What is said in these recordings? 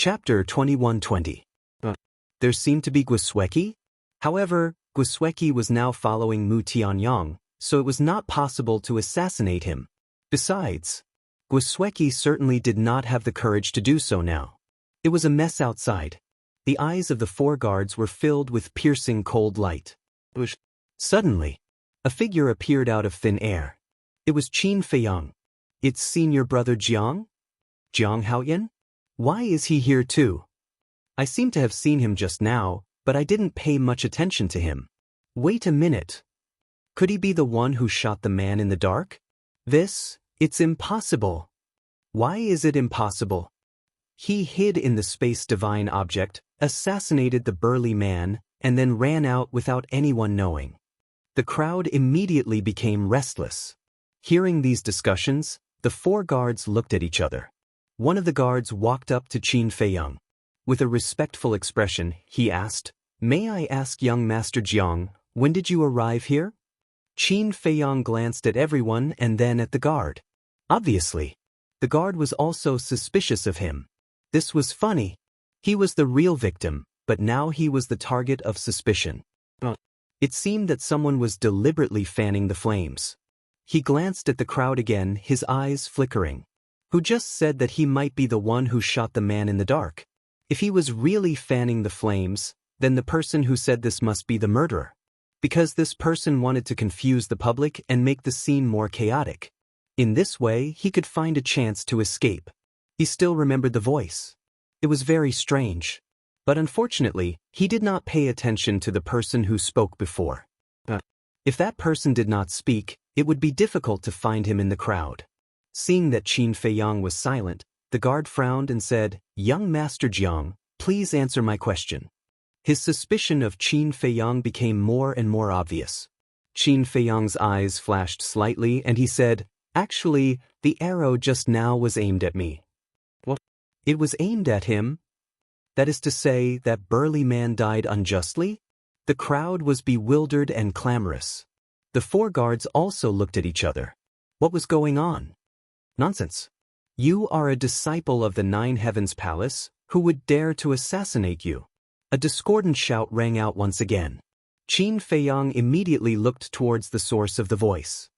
Chapter 2120. There seemed to be Gwisweki. However, Gwisweki was now following Mu Tianyang, so it was not possible to assassinate him. Besides, Gwisweki certainly did not have the courage to do so now. It was a mess outside. The eyes of the four guards were filled with piercing cold light. Suddenly, a figure appeared out of thin air. It was Qin Feiyang. It's senior brother Jiang? Jiang Haoyan? Why is he here too? I seem to have seen him just now, but I didn't pay much attention to him. Wait a minute. Could he be the one who shot the man in the dark? It's impossible. Why is it impossible? He hid in the space divine object, assassinated the burly man, and then ran out without anyone knowing. The crowd immediately became restless. Hearing these discussions, the four guards looked at each other. One of the guards walked up to Qin Feiyang. With a respectful expression, he asked, "May I ask young Master Jiang, when did you arrive here?" Qin Feiyang glanced at everyone and then at the guard. Obviously, the guard was also suspicious of him. This was funny. He was the real victim, but now he was the target of suspicion. It seemed that someone was deliberately fanning the flames. He glanced at the crowd again, his eyes flickering. Who just said that he might be the one who shot the man in the dark? If he was really fanning the flames, then the person who said this must be the murderer. Because this person wanted to confuse the public and make the scene more chaotic. In this way, he could find a chance to escape. He still remembered the voice. It was very strange. But unfortunately, he did not pay attention to the person who spoke before. If that person did not speak, it would be difficult to find him in the crowd. Seeing that Qin Feiyang was silent, the guard frowned and said, "Young Master Jiang, please answer my question." His suspicion of Qin Feiyang became more and more obvious. Qin Feiyang's eyes flashed slightly and he said, "Actually, the arrow just now was aimed at me." What? It was aimed at him? That is to say, that burly man died unjustly? The crowd was bewildered and clamorous. The four guards also looked at each other. What was going on? Nonsense. You are a disciple of the Nine Heavens Palace. Who would dare to assassinate you? A discordant shout rang out once again. Qin Feiyang immediately looked towards the source of the voice.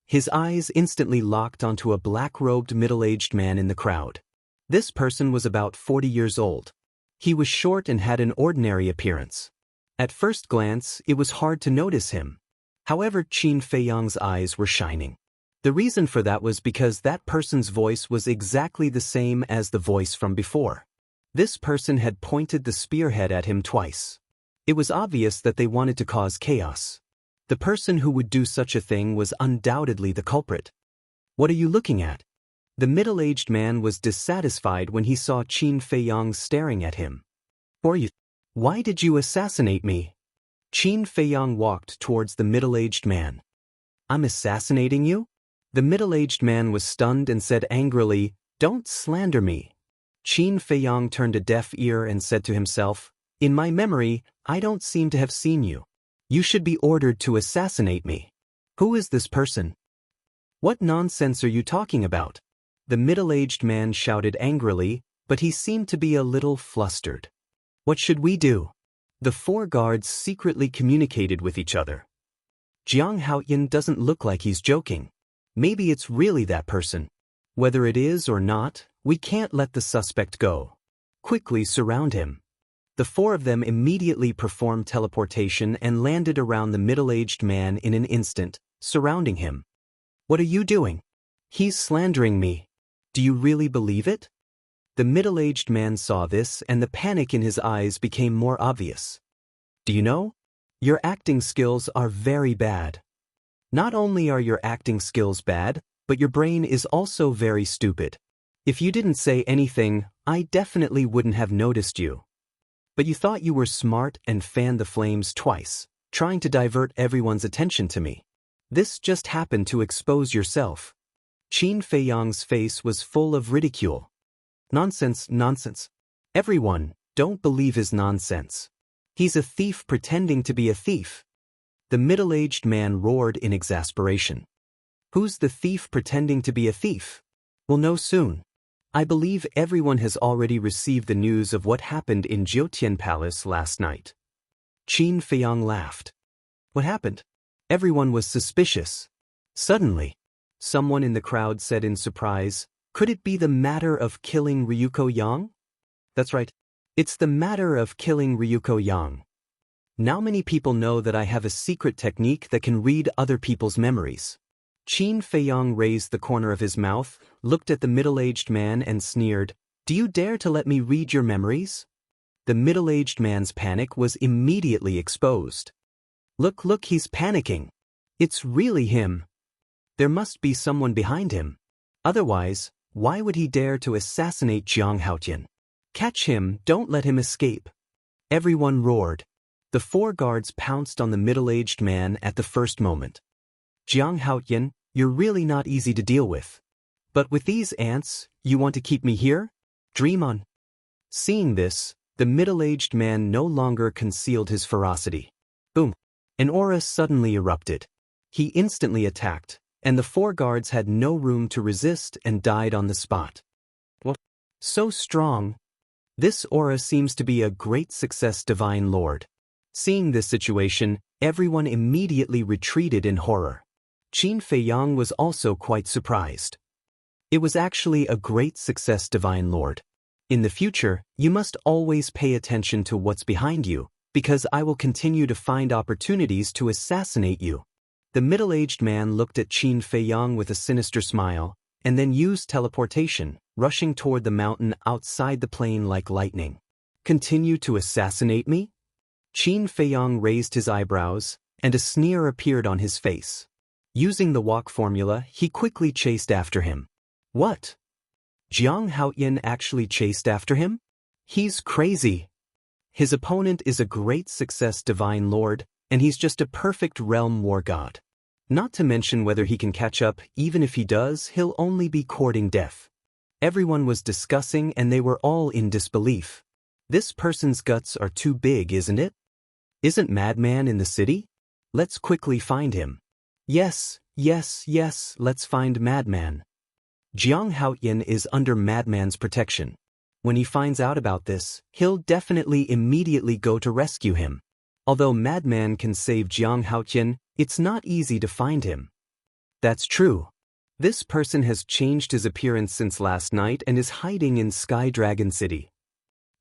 His eyes instantly locked onto a black-robed middle-aged man in the crowd. This person was about 40 years old. He was short and had an ordinary appearance. At first glance, it was hard to notice him. However, Qin Feiyang's eyes were shining. The reason for that was because that person's voice was exactly the same as the voice from before. This person had pointed the spearhead at him twice. It was obvious that they wanted to cause chaos. The person who would do such a thing was undoubtedly the culprit. What are you looking at? The middle-aged man was dissatisfied when he saw Qin Feiyang staring at him. Why did you assassinate me? Qin Feiyang walked towards the middle-aged man. I'm assassinating you? The middle-aged man was stunned and said angrily, "Don't slander me." Qin Feiyang turned a deaf ear and said to himself, "In my memory, I don't seem to have seen you. You should be ordered to assassinate me. Who is this person? What nonsense are you talking about?" The middle-aged man shouted angrily, but he seemed to be a little flustered. What should we do? The four guards secretly communicated with each other. Jiang Haoyan doesn't look like he's joking. Maybe it's really that person. Whether it is or not, we can't let the suspect go. Quickly surround him. The four of them immediately performed teleportation and landed around the middle-aged man in an instant, surrounding him. What are you doing? He's slandering me. Do you really believe it? The middle-aged man saw this and the panic in his eyes became more obvious. Do you know? Your acting skills are very bad. Not only are your acting skills bad, but your brain is also very stupid. If you didn't say anything, I definitely wouldn't have noticed you. But you thought you were smart and fanned the flames twice, trying to divert everyone's attention to me. This just happened to expose yourself. Qin Feiyang's face was full of ridicule. Nonsense, nonsense. Everyone, don't believe his nonsense. He's a thief pretending to be a thief. The middle-aged man roared in exasperation. Who's the thief pretending to be a thief? We'll know soon. I believe everyone has already received the news of what happened in Jiutian Palace last night. Qin Feiyang laughed. What happened? Everyone was suspicious. Suddenly, someone in the crowd said in surprise, could it be the matter of killing Ryuko Yang? That's right. It's the matter of killing Ryuko Yang. Now many people know that I have a secret technique that can read other people's memories. Qin Feiyang raised the corner of his mouth, looked at the middle-aged man and sneered, do you dare to let me read your memories? The middle-aged man's panic was immediately exposed. Look, he's panicking. It's really him. There must be someone behind him. Otherwise, why would he dare to assassinate Jiang Haotian? Catch him, don't let him escape. Everyone roared. The 4 guards pounced on the middle-aged man at the first moment. Jiang Haotian, you're really not easy to deal with. But with these ants, you want to keep me here? Dream on. Seeing this, the middle-aged man no longer concealed his ferocity. Boom! An aura suddenly erupted. He instantly attacked, and the 4 guards had no room to resist and died on the spot. What? So strong. This aura seems to be a great success, Divine Lord. Seeing this situation, everyone immediately retreated in horror. Qin Feiyang was also quite surprised. It was actually a great success, Divine Lord. In the future, you must always pay attention to what's behind you, because I will continue to find opportunities to assassinate you. The middle-aged man looked at Qin Feiyang with a sinister smile, and then used teleportation, rushing toward the mountain outside the plain like lightning. Continue to assassinate me? Qin Feiyang raised his eyebrows, and a sneer appeared on his face. Using the walk formula, he quickly chased after him. What? Jiang Haotian actually chased after him? He's crazy. His opponent is a great success, Divine Lord, and he's just a perfect realm war god. Not to mention whether he can catch up, even if he does, he'll only be courting death. Everyone was discussing and they were all in disbelief. This person's guts are too big, isn't it? Isn't Madman in the city? Let's quickly find him. Yes, let's find Madman. Jiang Haotian is under Madman's protection. When he finds out about this, he'll definitely immediately go to rescue him. Although Madman can save Jiang Haotian, it's not easy to find him. That's true. This person has changed his appearance since last night and is hiding in Sky Dragon City.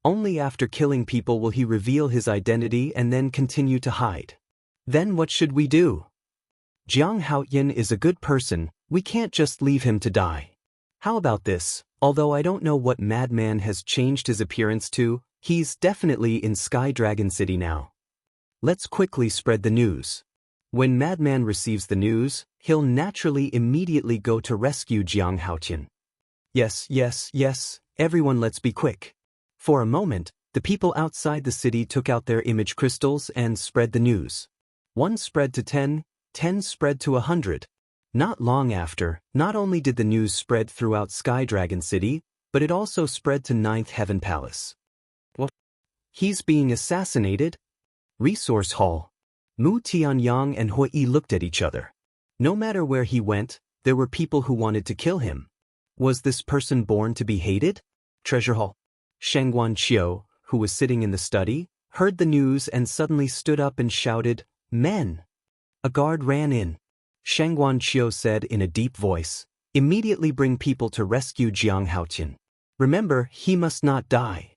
Only after killing people will he reveal his identity and then continue to hide. Then what should we do? Jiang Haotian is a good person, we can't just leave him to die. How about this? Although I don't know what Madman has changed his appearance to, he's definitely in Sky Dragon City now. Let's quickly spread the news. When Madman receives the news, he'll naturally immediately go to rescue Jiang Haotian. Yes, everyone let's be quick. For a moment, the people outside the city took out their image crystals and spread the news. 1 spread to 10, 10 spread to 100. Not long after, not only did the news spread throughout Sky Dragon City, but it also spread to 9th Heaven Palace. What? He's being assassinated? Resource Hall. Mu Tianyang and Hui looked at each other. No matter where he went, there were people who wanted to kill him. Was this person born to be hated? Treasure Hall. Shangguan Qiu, who was sitting in the study, heard the news and suddenly stood up and shouted, "Men!" A guard ran in. Shangguan Qiu said in a deep voice, "Immediately bring people to rescue Jiang Haotian. Remember, he must not die."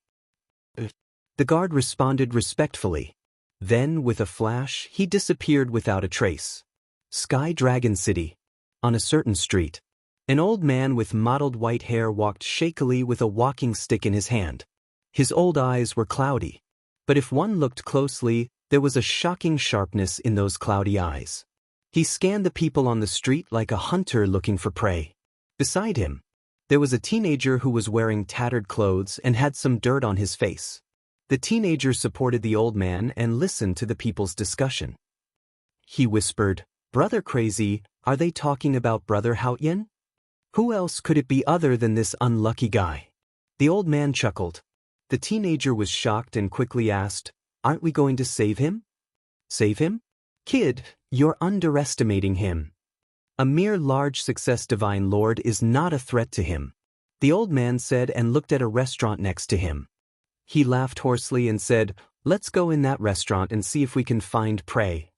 The guard responded respectfully. Then, with a flash, he disappeared without a trace. Sky Dragon City. On a certain street, an old man with mottled white hair walked shakily with a walking stick in his hand. His old eyes were cloudy. But if one looked closely, there was a shocking sharpness in those cloudy eyes. He scanned the people on the street like a hunter looking for prey. Beside him, there was a teenager who was wearing tattered clothes and had some dirt on his face. The teenager supported the old man and listened to the people's discussion. He whispered, "Brother Crazy, are they talking about Brother Haotian? Who else could it be other than this unlucky guy?" The old man chuckled. The teenager was shocked and quickly asked, "Aren't we going to save him?" "Save him? Kid, you're underestimating him. A mere large success Divine Lord is not a threat to him. the old man said and looked at a restaurant next to him. He laughed hoarsely and said, "Let's go in that restaurant and see if we can find prey.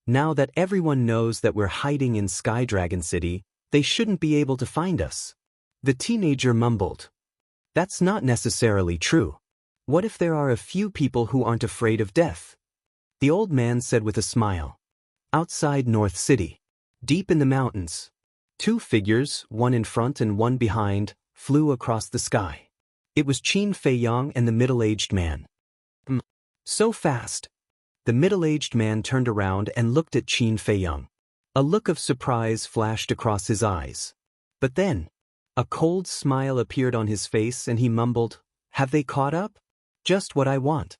Now that everyone knows that we're hiding in Sky Dragon City, they shouldn't be able to find us." The teenager mumbled, "That's not necessarily true. What if there are a few people who aren't afraid of death?" The old man said with a smile. Outside North City, deep in the mountains, two figures, one in front and one behind, flew across the sky. It was Qin Feiyang and the middle-aged man. So fast. The middle-aged man turned around and looked at Qin Feiyang. A look of surprise flashed across his eyes. But then, a cold smile appeared on his face and he mumbled, "Have they caught up? Just what I want."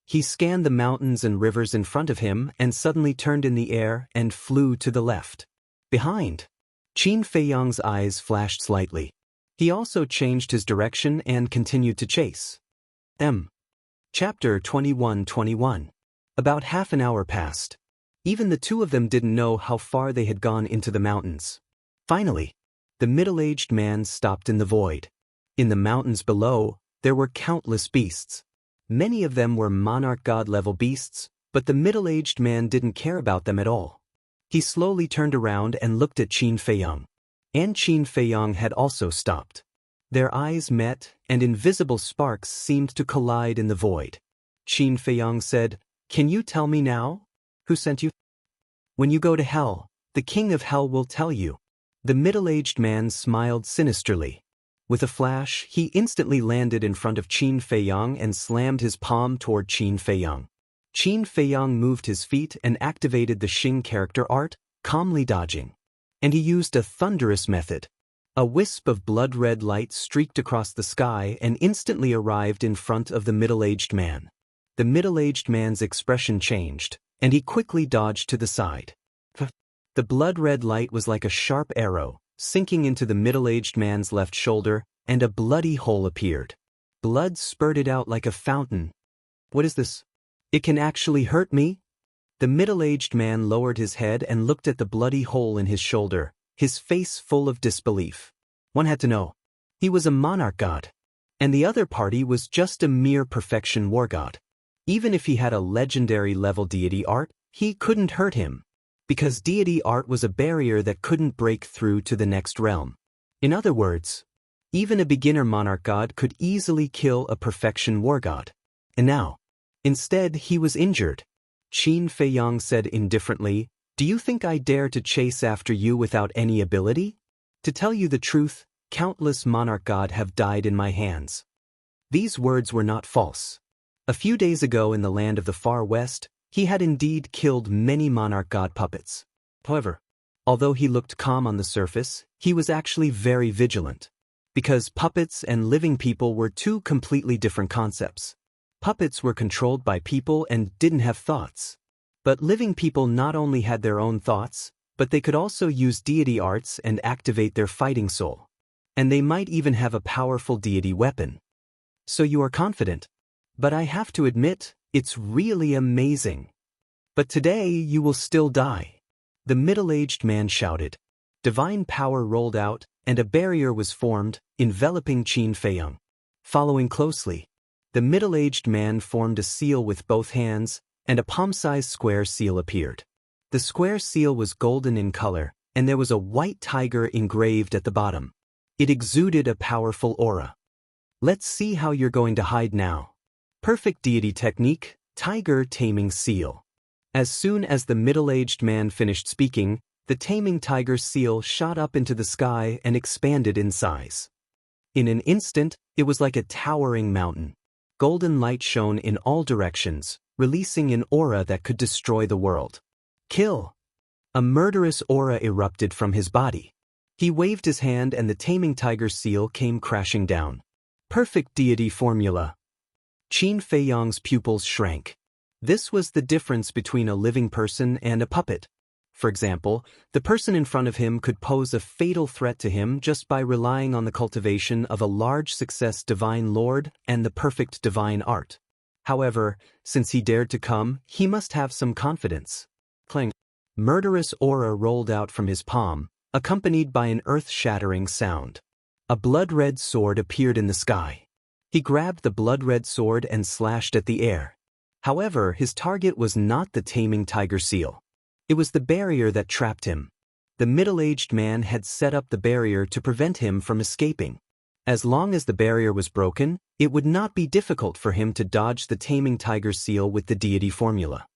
He scanned the mountains and rivers in front of him and suddenly turned in the air and flew to the left. Behind, Qin Feiyang's eyes flashed slightly. He also changed his direction and continued to chase. Chapter 21:21. About half an hour passed. Even the two of them didn't know how far they had gone into the mountains. Finally, the middle-aged man stopped in the void. In the mountains below, there were countless beasts. Many of them were monarch god-level beasts, but the middle-aged man didn't care about them at all. He slowly turned around and looked at Qin Feiyang. And Qin Feiyang had also stopped. Their eyes met, and invisible sparks seemed to collide in the void. Qin Feiyang said, "Can you tell me now? Who sent you? When you go to hell, the king of hell will tell you." The middle-aged man smiled sinisterly. With a flash, he instantly landed in front of Qin Feiyang and slammed his palm toward Qin Feiyang. Qin Feiyang moved his feet and activated the Xing character art, calmly dodging. And he used a thunderous method. A wisp of blood-red light streaked across the sky and instantly arrived in front of the middle-aged man. The middle-aged man's expression changed, and he quickly dodged to the side. The blood-red light was like a sharp arrow, sinking into the middle-aged man's left shoulder, and a bloody hole appeared. Blood spurted out like a fountain. "What is this? It can actually hurt me?" The middle-aged man lowered his head and looked at the bloody hole in his shoulder, his face full of disbelief. One had to know. He was a monarch god, and the other party was just a mere perfection war god. Even if he had a legendary level deity art, he couldn't hurt him, because deity art was a barrier that couldn't break through to the next realm. In other words, even a beginner monarch god could easily kill a perfection war god. And now, instead, he was injured. Qin Feiyang said indifferently, "Do you think I dare to chase after you without any ability? To tell you the truth, countless monarch god have died in my hands." These words were not false. A few days ago in the land of the far west, he had indeed killed many monarch god puppets. However, although he looked calm on the surface, he was actually very vigilant. Because puppets and living people were two completely different concepts. Puppets were controlled by people and didn't have thoughts. But living people not only had their own thoughts, but they could also use deity arts and activate their fighting soul. And they might even have a powerful deity weapon. So you are confident. But I have to admit, it's really amazing. But today you will still die. The middle-aged man shouted. Divine power rolled out, and a barrier was formed, enveloping Qin Feiyang. Following closely, the middle-aged man formed a seal with both hands, and a palm-sized square seal appeared. The square seal was golden in color, and there was a white tiger engraved at the bottom. It exuded a powerful aura. Let's see how you're going to hide now. Perfect deity technique, tiger taming seal. As soon as the middle-aged man finished speaking, the taming tiger seal shot up into the sky and expanded in size. In an instant, it was like a towering mountain. Golden light shone in all directions, releasing an aura that could destroy the world. Kill! A murderous aura erupted from his body. He waved his hand and the taming tiger seal came crashing down. Perfect deity formula. Qin Feiyang's pupils shrank. This was the difference between a living person and a puppet. For example, the person in front of him could pose a fatal threat to him just by relying on the cultivation of a large success divine lord and the perfect divine art. However, since he dared to come, he must have some confidence. Clang. Murderous aura rolled out from his palm, accompanied by an earth-shattering sound. A blood-red sword appeared in the sky. He grabbed the blood-red sword and slashed at the air. However, his target was not the taming tiger seal. It was the barrier that trapped him. The middle-aged man had set up the barrier to prevent him from escaping. As long as the barrier was broken, it would not be difficult for him to dodge the taming tiger seal with the deity formula.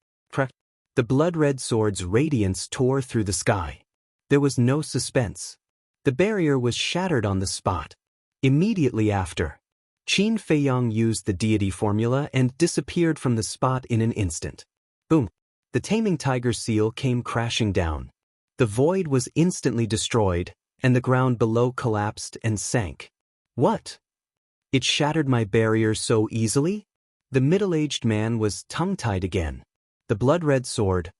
The blood-red sword's radiance tore through the sky. There was no suspense. The barrier was shattered on the spot. Immediately after, Qin Feiyang used the deity formula and disappeared from the spot in an instant. Boom! The taming tiger seal came crashing down. The void was instantly destroyed, and the ground below collapsed and sank. What? It shattered my barrier so easily? The middle-aged man was tongue-tied again. The blood-red sword,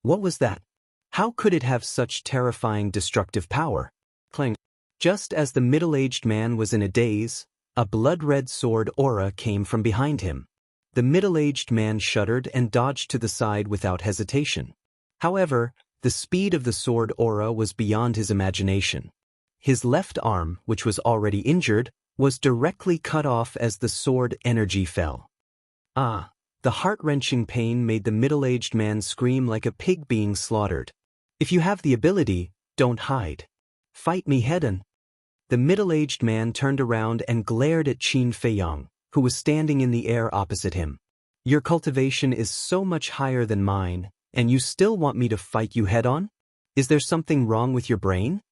what was that? How could it have such terrifying destructive power? Clang. Just as the middle-aged man was in a daze, a blood-red sword aura came from behind him. The middle-aged man shuddered and dodged to the side without hesitation. However, the speed of the sword aura was beyond his imagination. His left arm, which was already injured, was directly cut off as the sword energy fell. Ah! The heart-wrenching pain made the middle-aged man scream like a pig being slaughtered. If you have the ability, don't hide. Fight me head-on. The middle-aged man turned around and glared at Qin Feiyang, who was standing in the air opposite him. Your cultivation is so much higher than mine, and you still want me to fight you head-on? Is there something wrong with your brain?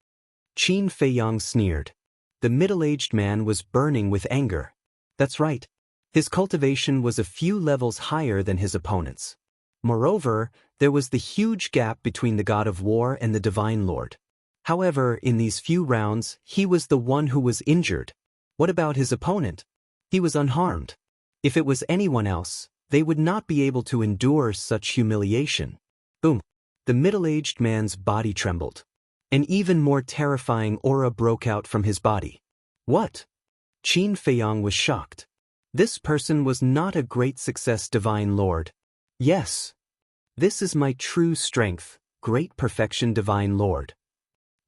Qin Feiyang sneered. The middle-aged man was burning with anger. That's right. His cultivation was a few levels higher than his opponent's. Moreover, there was the huge gap between the god of war and the divine lord. However, in these few rounds, he was the one who was injured. What about his opponent? He was unharmed. If it was anyone else, they would not be able to endure such humiliation. Boom! The middle-aged man's body trembled. An even more terrifying aura broke out from his body. What? Qin Feiyang was shocked. This person was not a great success, divine lord. Yes. This is my true strength, great perfection, divine lord.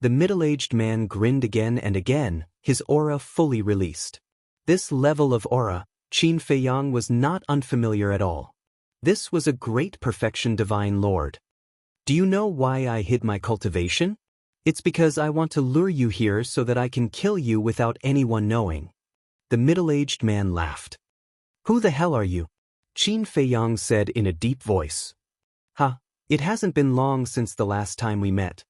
The middle-aged man grinned again and again, his aura fully released. This level of aura, Qin Feiyang was not unfamiliar at all. This was a great perfection, divine lord. Do you know why I hid my cultivation? It's because I want to lure you here so that I can kill you without anyone knowing. The middle-aged man laughed. Who the hell are you? Qin Feiyang said in a deep voice. It hasn't been long since the last time we met.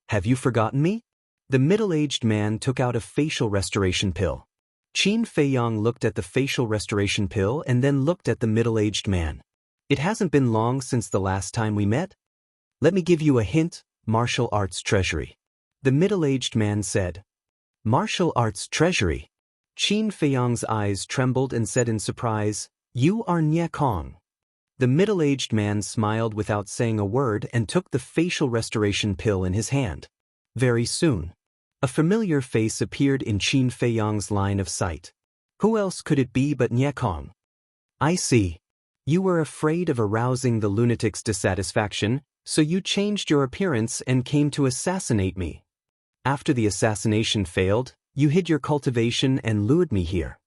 Have you forgotten me? The middle-aged man took out a facial restoration pill. Qin Feiyang looked at the facial restoration pill and then looked at the middle-aged man. It hasn't been long since the last time we met? Let me give you a hint, martial arts treasury. The middle-aged man said. Martial arts treasury. Qin Feiyang's eyes trembled and said in surprise, You are Nie Kong. The middle-aged man smiled without saying a word and took the facial restoration pill in his hand. Very soon, a familiar face appeared in Qin Feiyang's line of sight. Who else could it be but Nie Kong? I see. You were afraid of arousing the lunatic's dissatisfaction, so you changed your appearance and came to assassinate me. After the assassination failed, you hid your cultivation and lured me here.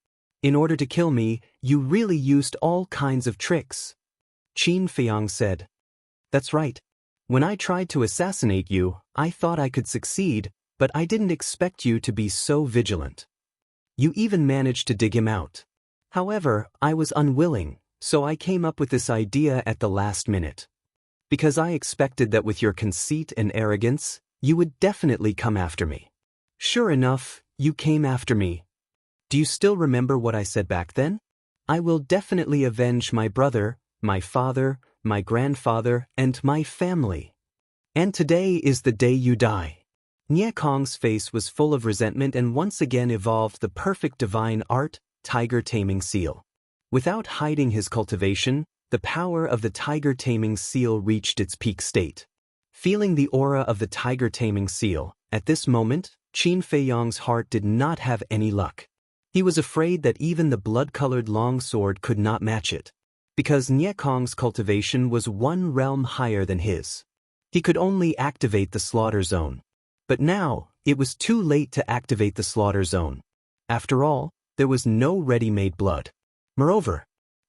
In order to kill me, you really used all kinds of tricks. Qin Feiyang said. That's right. When I tried to assassinate you, I thought I could succeed, but I didn't expect you to be so vigilant. You even managed to dig him out. However, I was unwilling, so I came up with this idea at the last minute. Because I expected that with your conceit and arrogance, you would definitely come after me. Sure enough, you came after me. Do you still remember what I said back then? I will definitely avenge my brother, my father, my grandfather, and my family. And today is the day you die. Nie Kong's face was full of resentment and once again evolved the perfect divine art, tiger taming seal. Without hiding his cultivation, the power of the tiger taming seal reached its peak state. Feeling the aura of the tiger taming seal, at this moment, Qin Feiyang's heart did not have any luck. He was afraid that even the blood-colored longsword could not match it, because Nie Kong's cultivation was one realm higher than his. He could only activate the slaughter zone. But now, it was too late to activate the slaughter zone. After all, there was no ready-made blood. Moreover,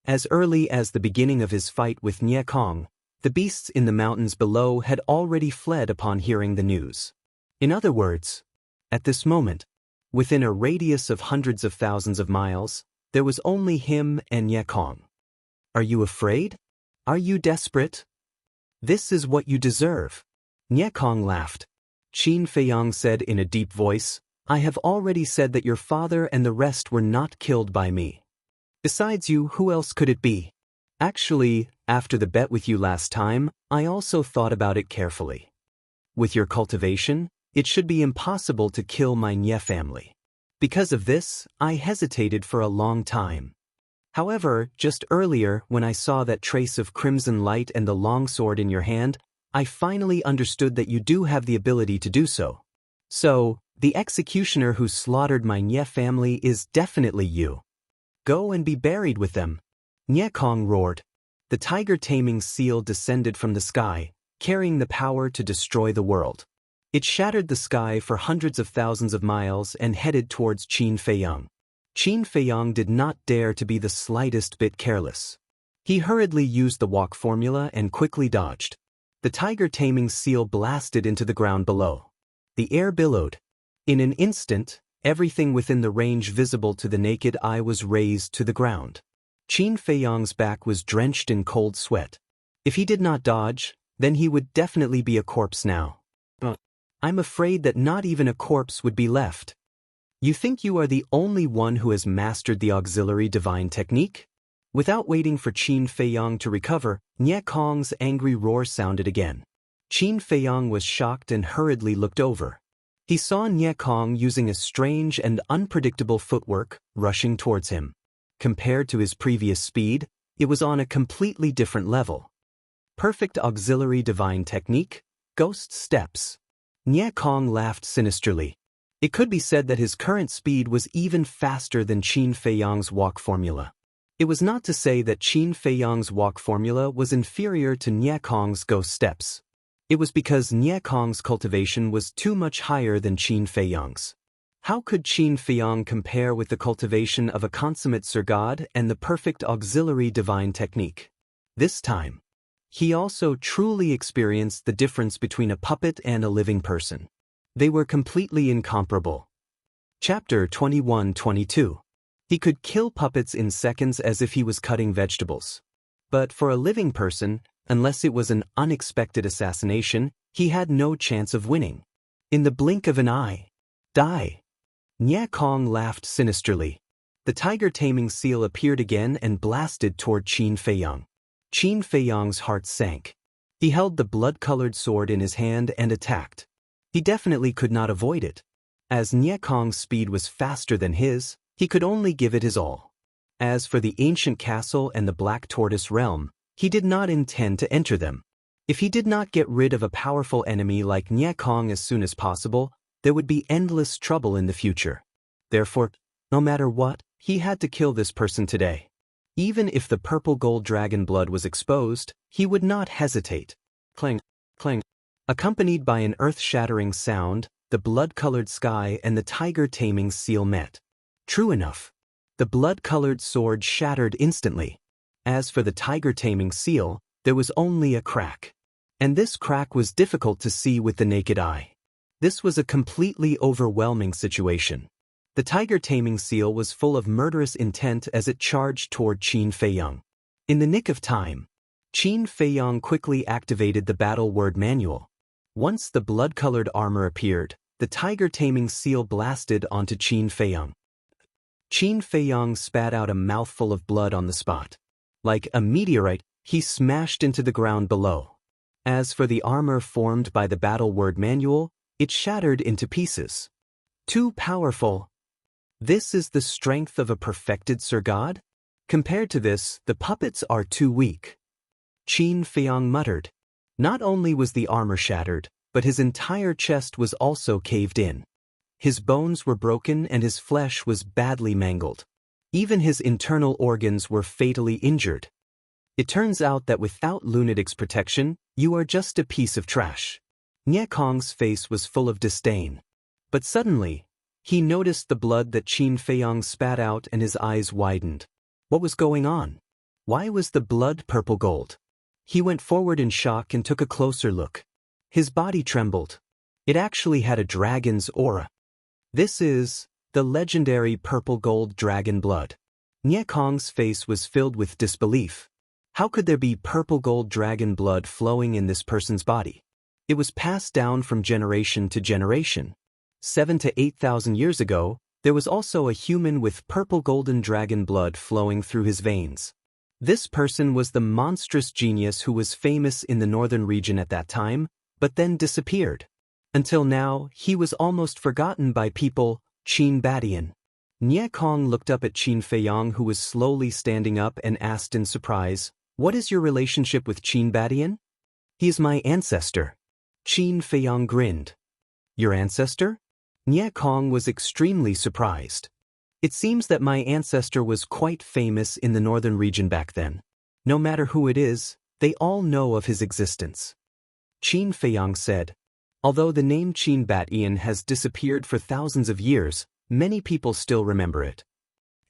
as early as the beginning of his fight with Nye Kong, the beasts in the mountains below had already fled upon hearing the news. In other words, at this moment, within a radius of hundreds of thousands of miles, there was only him and Nye Kong. Are you afraid? Are you desperate? This is what you deserve. Nye Kong laughed. Qin Feiyang said in a deep voice, I have already said that your father and the rest were not killed by me. Besides you, who else could it be? Actually, after the bet with you last time, I also thought about it carefully. With your cultivation, it should be impossible to kill my Nye family. Because of this, I hesitated for a long time. However, just earlier, when I saw that trace of crimson light and the longsword in your hand, I finally understood that you do have the ability to do so. So, the executioner who slaughtered my Nye family is definitely you. Go and be buried with them. Nye Kong roared. The tiger-taming seal descended from the sky, carrying the power to destroy the world. It shattered the sky for hundreds of thousands of miles and headed towards Qin Feiyang. Qin Feiyang did not dare to be the slightest bit careless. He hurriedly used the walk formula and quickly dodged. The tiger-taming seal blasted into the ground below. The air billowed. In an instant, everything within the range visible to the naked eye was razed to the ground. Qin Feiyang's back was drenched in cold sweat. If he did not dodge, then he would definitely be a corpse now. I'm afraid that not even a corpse would be left. You think you are the only one who has mastered the auxiliary divine technique? Without waiting for Qin Feiyang to recover, Nye Kong's angry roar sounded again. Qin Feiyang was shocked and hurriedly looked over. He saw Nye Kong using a strange and unpredictable footwork, rushing towards him. Compared to his previous speed, it was on a completely different level. Perfect auxiliary divine technique, ghost steps. Nye Kong laughed sinisterly. It could be said that his current speed was even faster than Qin Feiyang's walk formula. It was not to say that Qin Feiyang's walk formula was inferior to Nye Kong's ghost steps. It was because Nye Kong's cultivation was too much higher than Qin Feiyang's. How could Qin Feiyang compare with the cultivation of a consummate Sir God and the perfect auxiliary divine technique? This time, he also truly experienced the difference between a puppet and a living person. They were completely incomparable. Chapter 21-22. He could kill puppets in seconds as if he was cutting vegetables. But for a living person, unless it was an unexpected assassination, he had no chance of winning. In the blink of an eye. Die. Nye Kong laughed sinisterly. The tiger-taming seal appeared again and blasted toward Qin Feiyang. Qin Feiyang's heart sank. He held the blood-colored sword in his hand and attacked. He definitely could not avoid it. As Nye Kong's speed was faster than his, he could only give it his all. As for the ancient castle and the Black Tortoise realm, he did not intend to enter them. If he did not get rid of a powerful enemy like Nye Kong as soon as possible, there would be endless trouble in the future. Therefore, no matter what, he had to kill this person today. Even if the purple gold dragon blood was exposed, he would not hesitate. Clang, clang. Accompanied by an earth-shattering sound, the blood-colored sky and the tiger-taming seal met. True enough. The blood-colored sword shattered instantly. As for the tiger-taming seal, there was only a crack. And this crack was difficult to see with the naked eye. This was a completely overwhelming situation. The tiger-taming seal was full of murderous intent as it charged toward Qin Feiyang. In the nick of time, Qin Feiyang quickly activated the battle word manual. Once the blood-colored armor appeared, the tiger-taming seal blasted onto Qin Feiyang. Qin Feiyang spat out a mouthful of blood on the spot. Like a meteorite, he smashed into the ground below. As for the armor formed by the battle word manual, it shattered into pieces. Too powerful. This is the strength of a perfected Sir God? Compared to this, the puppets are too weak. Qin Feiyang muttered. Not only was the armor shattered, but his entire chest was also caved in. His bones were broken and his flesh was badly mangled. Even his internal organs were fatally injured. It turns out that without lunatic's protection, you are just a piece of trash. Nye Kong's face was full of disdain. But suddenly, he noticed the blood that Qin Feiyang spat out and his eyes widened. What was going on? Why was the blood purple gold? He went forward in shock and took a closer look. His body trembled. It actually had a dragon's aura. This is the legendary purple gold dragon blood. Nie Kong's face was filled with disbelief. How could there be purple gold dragon blood flowing in this person's body? It was passed down from generation to generation. 7,000 to 8,000 years ago, there was also a human with purple golden dragon blood flowing through his veins. This person was the monstrous genius who was famous in the northern region at that time, but then disappeared. Until now, he was almost forgotten by people. Qin Badian. Nie Kong looked up at Qin Feiyang, who was slowly standing up, and asked in surprise, "What is your relationship with Qin Badian?" "He is my ancestor." Qin Feiyang grinned. "Your ancestor?" Nie Kong was extremely surprised. "It seems that my ancestor was quite famous in the northern region back then. No matter who it is, they all know of his existence." Qin Feiyang said, "Although the name Qin Badian has disappeared for thousands of years, many people still remember it.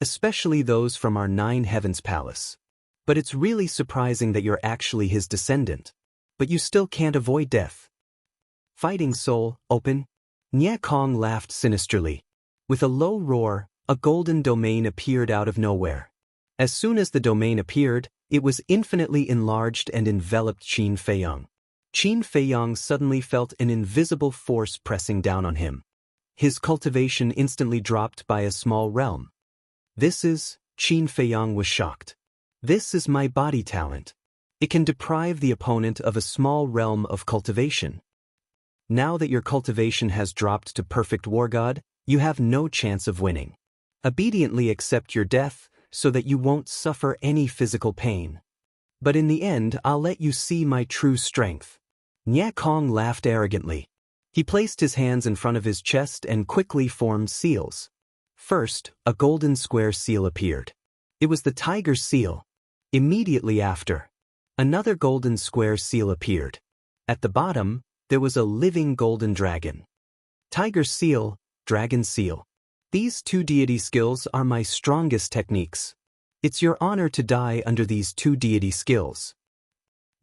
Especially those from our Nine Heavens Palace. But it's really surprising that you're actually his descendant. But you still can't avoid death." "Fighting soul, open." Nie Kong laughed sinisterly. With a low roar, a golden domain appeared out of nowhere. As soon as the domain appeared, it was infinitely enlarged and enveloped Qin Feiyang. Qin Feiyang suddenly felt an invisible force pressing down on him. His cultivation instantly dropped by a small realm. Qin Feiyang was shocked. "This is my body talent. It can deprive the opponent of a small realm of cultivation. Now that your cultivation has dropped to perfect war god, you have no chance of winning. Obediently accept your death so that you won't suffer any physical pain. But in the end, I'll let you see my true strength." Nie Kong laughed arrogantly. He placed his hands in front of his chest and quickly formed seals. First, a golden square seal appeared. It was the tiger seal. Immediately after, another golden square seal appeared. At the bottom, there was a living golden dragon. Tiger seal, dragon seal. These two deity skills are my strongest techniques. It's your honor to die under these two deity skills.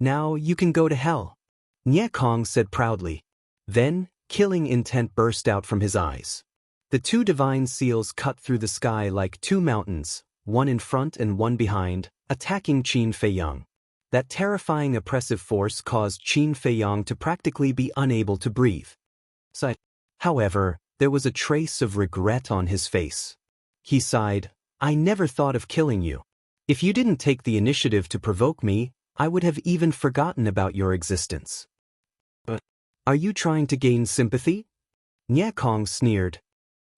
Now you can go to hell. Nie Kong said proudly. Then, killing intent burst out from his eyes. The two divine seals cut through the sky like two mountains, one in front and one behind, attacking Qin Feiyang. That terrifying oppressive force caused Qin Feiyang to practically be unable to breathe. However, there was a trace of regret on his face. He sighed, "I never thought of killing you. If you didn't take the initiative to provoke me, I would have even forgotten about your existence." "But are you trying to gain sympathy?" Nie Kong sneered.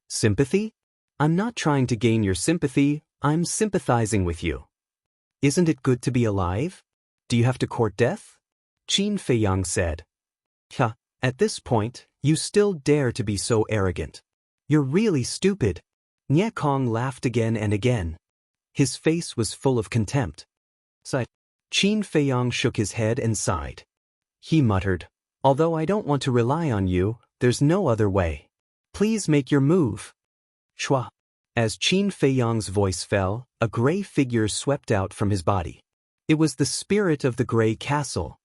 "Sympathy? I'm not trying to gain your sympathy, I'm sympathizing with you. Isn't it good to be alive? Do you have to court death?" Qin Feiyang said. "Ha, at this point, you still dare to be so arrogant. You're really stupid." Nie Kong laughed again and again. His face was full of contempt. Qin Feiyang shook his head and sighed. He muttered, "Although I don't want to rely on you, there's no other way. Please make your move." Chua. As Qin Feiyang's voice fell, a gray figure swept out from his body. It was the spirit of the Gray Castle.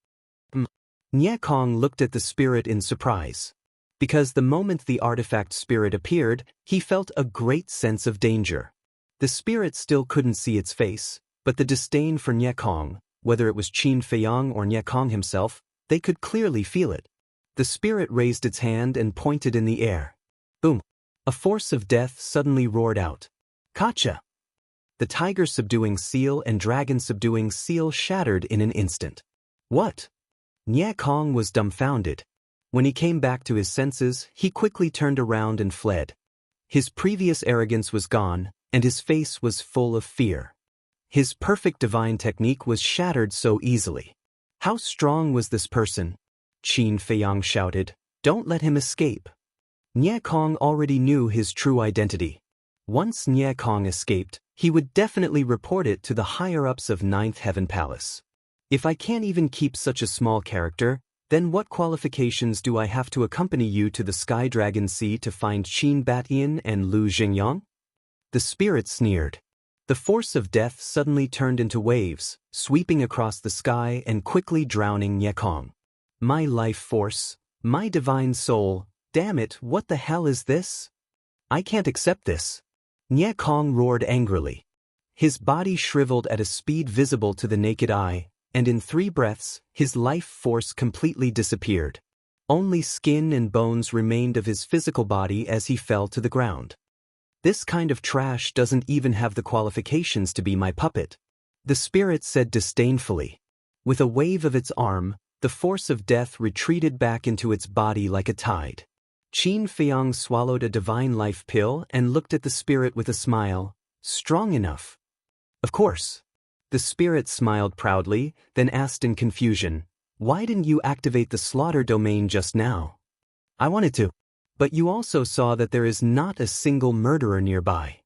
Nie Kong looked at the spirit in surprise. Because the moment the artifact spirit appeared, he felt a great sense of danger. The spirit still couldn't see its face, but the disdain for Nie Kong, whether it was Qin Feiyang or Nie Kong himself, they could clearly feel it. The spirit raised its hand and pointed in the air. Boom! A force of death suddenly roared out. "Kacha!" The tiger subduing seal and dragon subduing seal shattered in an instant. What? Nie Kong was dumbfounded. When he came back to his senses, he quickly turned around and fled. His previous arrogance was gone, and his face was full of fear. His perfect divine technique was shattered so easily. How strong was this person? Qin Feiyang shouted, "Don't let him escape." Nie Kong already knew his true identity. Once Nie Kong escaped, he would definitely report it to the higher-ups of Ninth Heaven Palace. If I can't even keep such a small character, Then what qualifications do I have to accompany you to the Sky Dragon Sea to find Qin Batian and Lu Jingyang? The spirit sneered. The force of death suddenly turned into waves, sweeping across the sky and quickly drowning Nye Kong. My life force, my divine soul, damn it, what the hell is this? I can't accept this. Nye Kong roared angrily. His body shriveled at a speed visible to the naked eye, and in 3 breaths, his life force completely disappeared. Only skin and bones remained of his physical body as he fell to the ground. This kind of trash doesn't even have the qualifications to be my puppet, the spirit said disdainfully. With a wave of its arm, the force of death retreated back into its body like a tide. Qin Feiyang swallowed a divine life pill and looked at the spirit with a smile. Strong enough. Of course. The spirit smiled proudly, then asked in confusion, why didn't you activate the slaughter domain just now? I wanted to. But you also saw that there is not a single murderer nearby.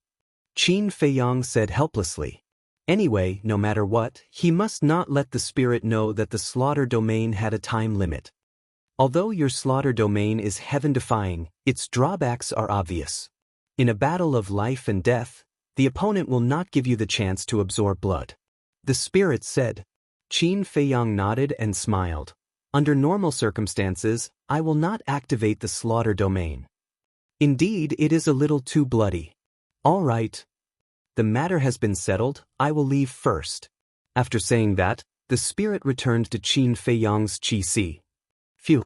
Qin Feiyang said helplessly. Anyway, no matter what, he must not let the spirit know that the slaughter domain had a time limit. Although your slaughter domain is heaven-defying, its drawbacks are obvious. In a battle of life and death, the opponent will not give you the chance to absorb blood. The spirit said. Qin Feiyang nodded and smiled. Under normal circumstances, I will not activate the slaughter domain. Indeed, it is a little too bloody. All right. The matter has been settled, I will leave first. After saying that, the spirit returned to Qin Feiyang's Qi. Phew.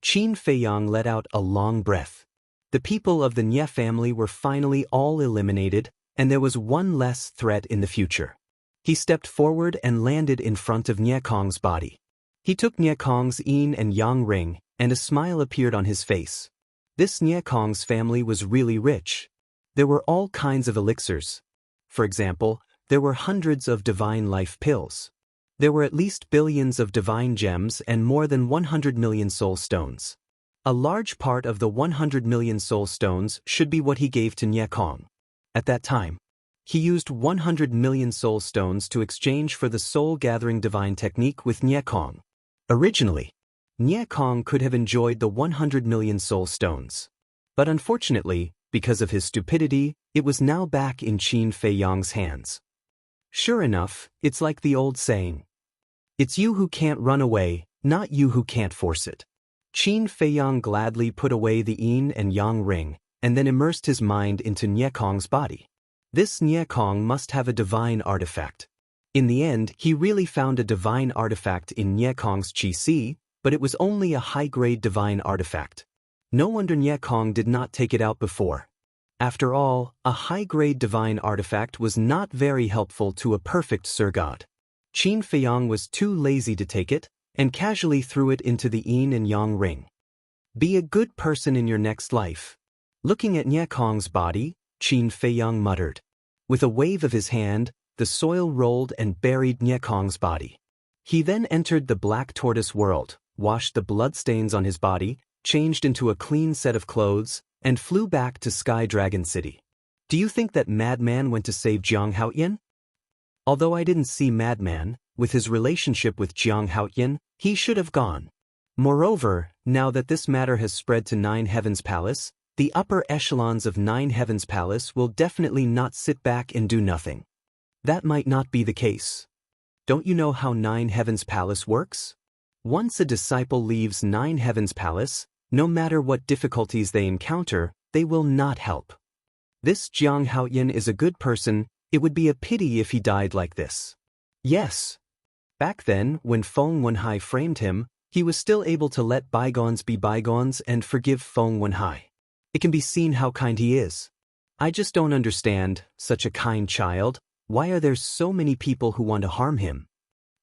Qin Feiyang let out a long breath. The people of the Nye family were finally all eliminated, and there was one less threat in the future. He stepped forward and landed in front of Nye Kong's body. He took Nye Kong's yin and yang ring, and a smile appeared on his face. This Nye Kong's family was really rich. There were all kinds of elixirs. For example, there were hundreds of divine life pills. There were at least billions of divine gems and more than 100 million soul stones. A large part of the 100 million soul stones should be what he gave to Nye Kong. At that time, he used 100 million soul stones to exchange for the soul-gathering divine technique with Nye Kong. Originally, Nye Kong could have enjoyed the 100 million soul stones. But unfortunately, because of his stupidity, it was now back in Qin Feiyang's hands. Sure enough, it's like the old saying. It's you who can't run away, not you who can't force it. Qin Feiyang gladly put away the yin and yang ring, and then immersed his mind into Nye Kong's body. This Nye Kong must have a divine artifact. In the end, he really found a divine artifact in Nye Kong's Qi, but it was only a high-grade divine artifact. No wonder Nye Kong did not take it out before. After all, a high-grade divine artifact was not very helpful to a perfect Sir-God. Qin Feiyang was too lazy to take it, and casually threw it into the yin and yang ring. Be a good person in your next life. Looking at Nye Kong's body, Qin Feiyang muttered. With a wave of his hand, the soil rolled and buried Nye Kong's body. He then entered the black tortoise world, washed the bloodstains on his body, changed into a clean set of clothes, and flew back to Sky Dragon City. Do you think that Madman went to save Jiang Haoyan? Although I didn't see Madman, with his relationship with Jiang Haoyan, he should have gone. Moreover, now that this matter has spread to Nine Heavens Palace, the upper echelons of Nine Heavens Palace will definitely not sit back and do nothing. That might not be the case. Don't you know how Nine Heavens Palace works? Once a disciple leaves Nine Heavens Palace, no matter what difficulties they encounter, they will not help. This Jiang Haoyan is a good person, it would be a pity if he died like this. Yes. Back then, when Feng Wenhai framed him, he was still able to let bygones be bygones and forgive Feng Wenhai. It can be seen how kind he is. I just don't understand, such a kind child, why are there so many people who want to harm him?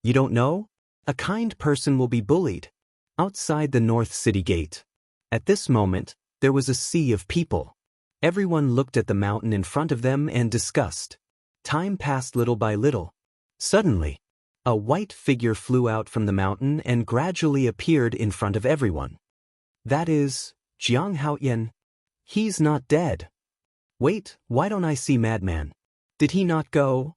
You don't know? A kind person will be bullied. Outside the North City Gate. At this moment, there was a sea of people. Everyone looked at the mountain in front of them and discussed. Time passed little by little. Suddenly, a white figure flew out from the mountain and gradually appeared in front of everyone. That is, Jiang Haoyan. He's not dead. Wait, why don't I see Madman? Did he not go?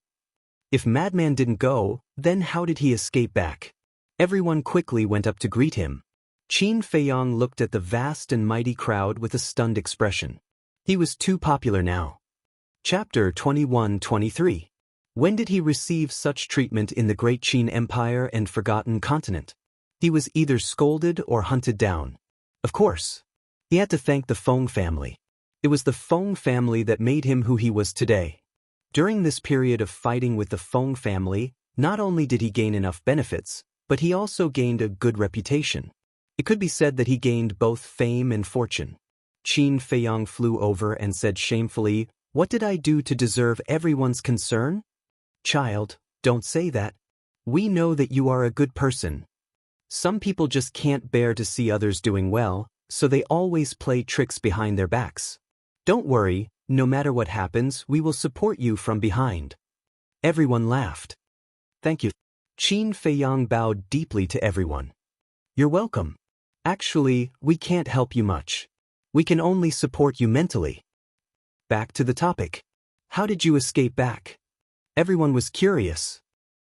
If Madman didn't go, then how did he escape back? Everyone quickly went up to greet him. Qin Feiyang looked at the vast and mighty crowd with a stunned expression. He was too popular now. Chapter 21-23. When did he receive such treatment in the great Qin Empire and forgotten continent? He was either scolded or hunted down. Of course. He had to thank the Feng family. It was the Feng family that made him who he was today. During this period of fighting with the Feng family, not only did he gain enough benefits, but he also gained a good reputation. It could be said that he gained both fame and fortune. Qin Feiyang flew over and said shamefully, "What did I do to deserve everyone's concern?" "Child, don't say that. We know that you are a good person. Some people just can't bear to see others doing well, so they always play tricks behind their backs. Don't worry, no matter what happens, we will support you from behind." Everyone laughed. "Thank you." Qin Feiyang bowed deeply to everyone. "You're welcome. Actually, we can't help you much. We can only support you mentally." Back to the topic. How did you escape back? Everyone was curious.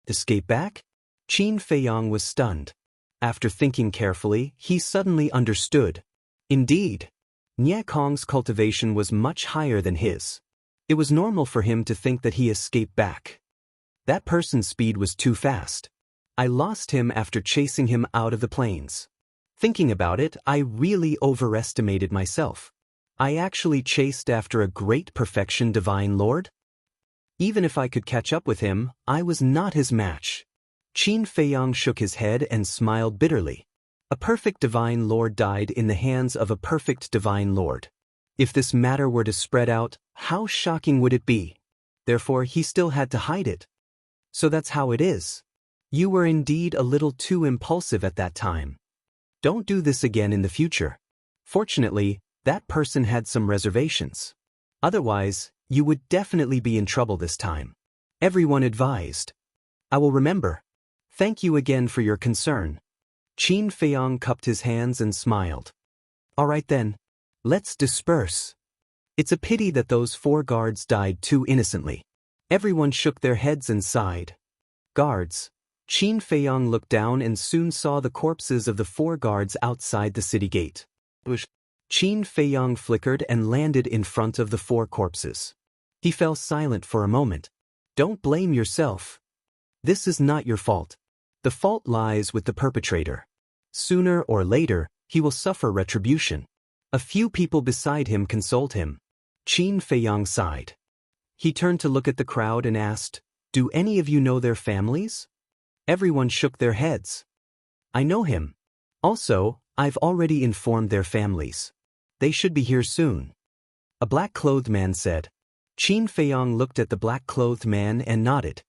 Escape back? Qin Feiyang was stunned. After thinking carefully, he suddenly understood. Indeed, Nie Kong's cultivation was much higher than his. It was normal for him to think that he escaped back. That person's speed was too fast. I lost him after chasing him out of the plains. Thinking about it, I really overestimated myself. I actually chased after a great perfection divine lord? Even if I could catch up with him, I was not his match. Qin Feiyang shook his head and smiled bitterly. A perfect divine lord died in the hands of a perfect divine lord. If this matter were to spread out, how shocking would it be? Therefore, he still had to hide it. So that's how it is. You were indeed a little too impulsive at that time. Don't do this again in the future. Fortunately, that person had some reservations. Otherwise, you would definitely be in trouble this time. Everyone advised. I will remember. Thank you again for your concern. Qin Feiyang cupped his hands and smiled. All right then. Let's disperse. It's a pity that those 4 guards died too innocently. Everyone shook their heads and sighed. Guards. Qin Feiyang looked down and soon saw the corpses of the 4 guards outside the city gate. Qin Feiyang flickered and landed in front of the 4 corpses. He fell silent for a moment. Don't blame yourself. This is not your fault. The fault lies with the perpetrator. Sooner or later, he will suffer retribution. A few people beside him consoled him. Qin Feiyang sighed. He turned to look at the crowd and asked, "Do any of you know their families?" Everyone shook their heads. I know him. Also, I've already informed their families. They should be here soon. A black-clothed man said. Qin Feiyang looked at the black-clothed man and nodded.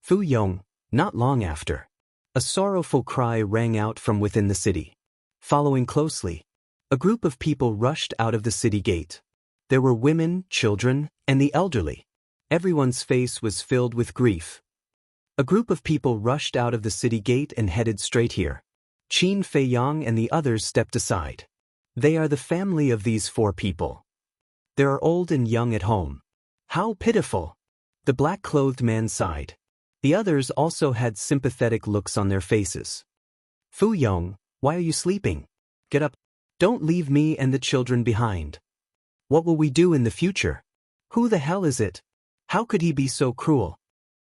Fu Yong, not long after. A sorrowful cry rang out from within the city. Following closely, a group of people rushed out of the city gate. There were women, children, and the elderly. Everyone's face was filled with grief. A group of people rushed out of the city gate and headed straight here. Qin Feiyang and the others stepped aside. They are the family of these 4 people. They are old and young at home. How pitiful! The black-clothed man sighed. The others also had sympathetic looks on their faces. Fu Yong, why are you sleeping? Get up. Don't leave me and the children behind. What will we do in the future? Who the hell is it? How could he be so cruel?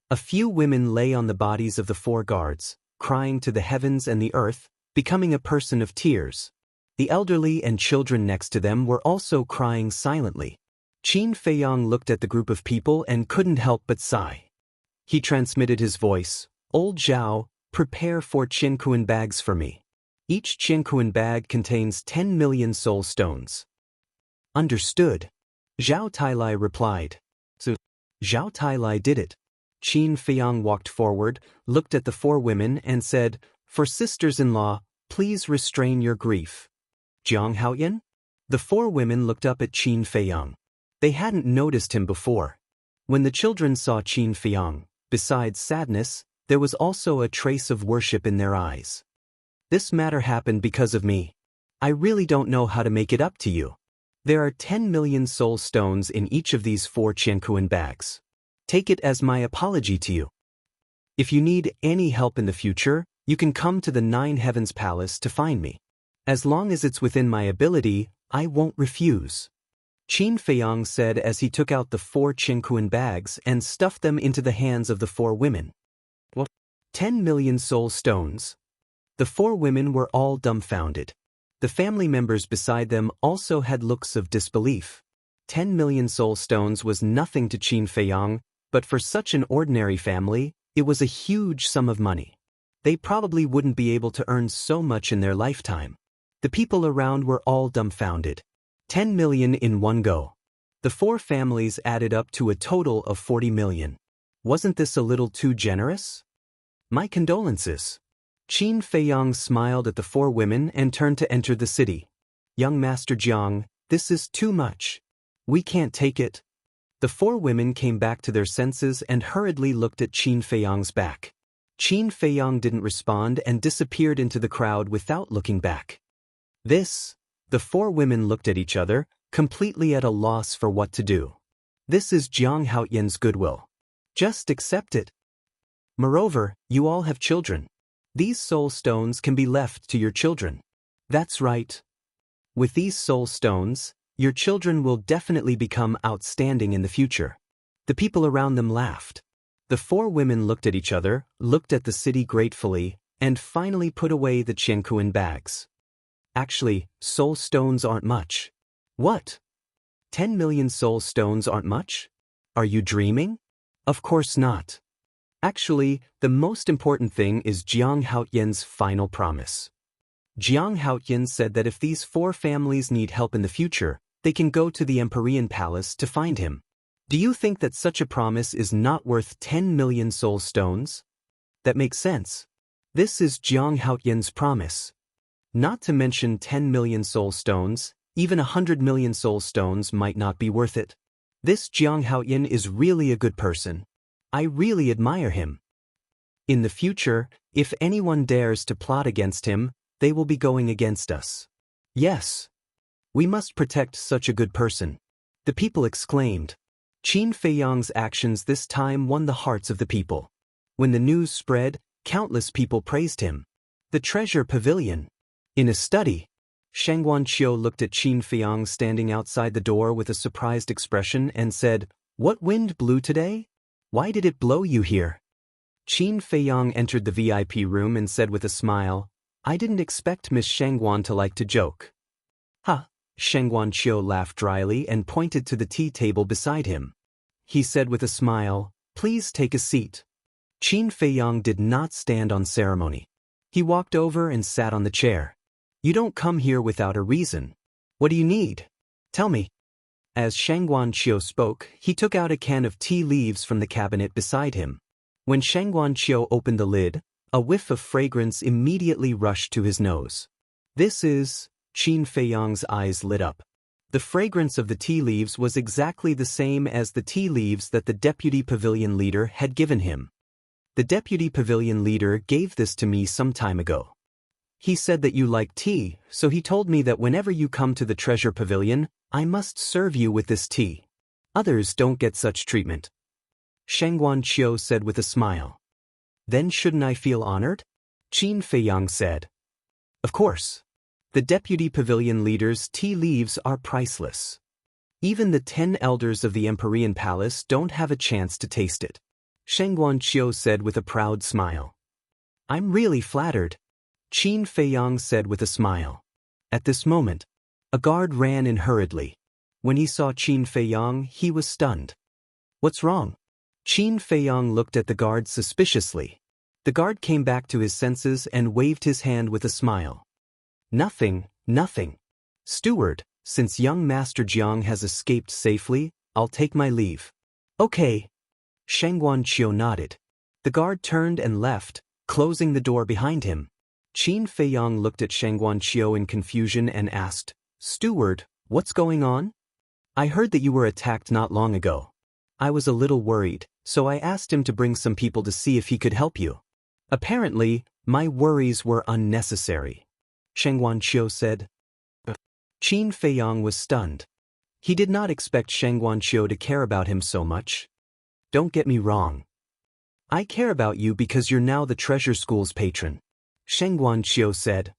A few women lay on the bodies of the 4 guards, crying to the heavens and the earth, becoming a person of tears. The elderly and children next to them were also crying silently. Qin Feiyang looked at the group of people and couldn't help but sigh. He transmitted his voice, "Old Zhao, prepare 4 Qiankuan bags for me. Each Qiankuan bag contains 10 million soul stones." Understood. Zhao Tailai replied. So, Zhao Tailai did it. Qin Feiyang walked forward, looked at the 4 women and said, "For sisters-in-law, please restrain your grief." Jiang Haoyan? The 4 women looked up at Qin Feiyang. They hadn't noticed him before. When the children saw Qin Feiyang, besides sadness, there was also a trace of worship in their eyes. This matter happened because of me. I really don't know how to make it up to you. There are 10 million soul stones in each of these 4 Qiankuan bags. Take it as my apology to you. If you need any help in the future, you can come to the 9 Heavens Palace to find me. As long as it's within my ability, I won't refuse. Qin Feiyang said as he took out the 4 Qingquan bags and stuffed them into the hands of the 4 women. What? 10 million soul stones. The 4 women were all dumbfounded. The family members beside them also had looks of disbelief. 10 million soul stones was nothing to Qin Feiyang, but for such an ordinary family, it was a huge sum of money. They probably wouldn't be able to earn so much in their lifetime. The people around were all dumbfounded. 10 million in one go. The 4 families added up to a total of 40 million. Wasn't this a little too generous? My condolences. Qin Feiyang smiled at the 4 women and turned to enter the city. Young Master Jiang, this is too much. We can't take it. The 4 women came back to their senses and hurriedly looked at Qin Feiyang's back. Qin Feiyang didn't respond and disappeared into the crowd without looking back. The 4 women looked at each other, completely at a loss for what to do. This is Jiang Haoyan's goodwill. Just accept it. Moreover, you all have children. These soul stones can be left to your children. That's right. With these soul stones, your children will definitely become outstanding in the future. The people around them laughed. The 4 women looked at each other, looked at the city gratefully, and finally put away the Qingquan bags. Actually, soul stones aren't much. What? 10 million soul stones aren't much? Are you dreaming? Of course not. Actually, the most important thing is Jiang Haoyan's final promise. Jiang Haoyan said that if these 4 families need help in the future, they can go to the Empyrean Palace to find him. Do you think that such a promise is not worth 10 million soul stones? That makes sense. This is Jiang Haoyan's promise. Not to mention 10 million soul stones, even 100 million soul stones might not be worth it. This Jiang Haoyan is really a good person. I really admire him. In the future, if anyone dares to plot against him, they will be going against us. Yes. We must protect such a good person. The people exclaimed. Qin Feiyang's actions this time won the hearts of the people. When the news spread, countless people praised him. The treasure pavilion. In a study, Shang Guanqiu looked at Qin Feiyang standing outside the door with a surprised expression and said, "What wind blew today? Why did it blow you here?" Qin Feiyang entered the VIP room and said with a smile, "I didn't expect Miss Shangguan to like to joke." "Ha!" Shang Guanqiu laughed dryly and pointed to the tea table beside him. He said with a smile, "Please take a seat." Qin Feiyang did not stand on ceremony. He walked over and sat on the chair. "You don't come here without a reason. What do you need? Tell me." As Shang Guanqiu spoke, he took out a can of tea leaves from the cabinet beside him. When Shang Guanqiu opened the lid, a whiff of fragrance immediately rushed to his nose. "This is..." Qin Feiyang's eyes lit up. The fragrance of the tea leaves was exactly the same as the tea leaves that the deputy pavilion leader had given him. "The deputy pavilion leader gave this to me some time ago. He said that you like tea, so he told me that whenever you come to the treasure pavilion, I must serve you with this tea. Others don't get such treatment." Shang Guanqiu said with a smile. "Then shouldn't I feel honored?" Qin Feiyang said. "Of course. The deputy pavilion leader's tea leaves are priceless. Even the 10 elders of the Empyrean Palace don't have a chance to taste it." Shang Guanqiu said with a proud smile. "I'm really flattered," Qin Feiyang said with a smile. At this moment, a guard ran in hurriedly. When he saw Qin Feiyang, he was stunned. "What's wrong?" Qin Feiyang looked at the guard suspiciously. The guard came back to his senses and waved his hand with a smile. "Nothing, nothing. Steward, since young Master Jiang has escaped safely, I'll take my leave." "Okay." Shang Guanqiu nodded. The guard turned and left, closing the door behind him. Qin Feiyang looked at Shang Guanqiu in confusion and asked, "Steward, what's going on? I heard that you were attacked not long ago. I was a little worried, so I asked him to bring some people to see if he could help you. Apparently, my worries were unnecessary," Shang Guanqiu said. Qin Feiyang was stunned. He did not expect Shang Guanqiu to care about him so much. "Don't get me wrong. I care about you because you're now the treasure school's patron," Shang Guanqiu said.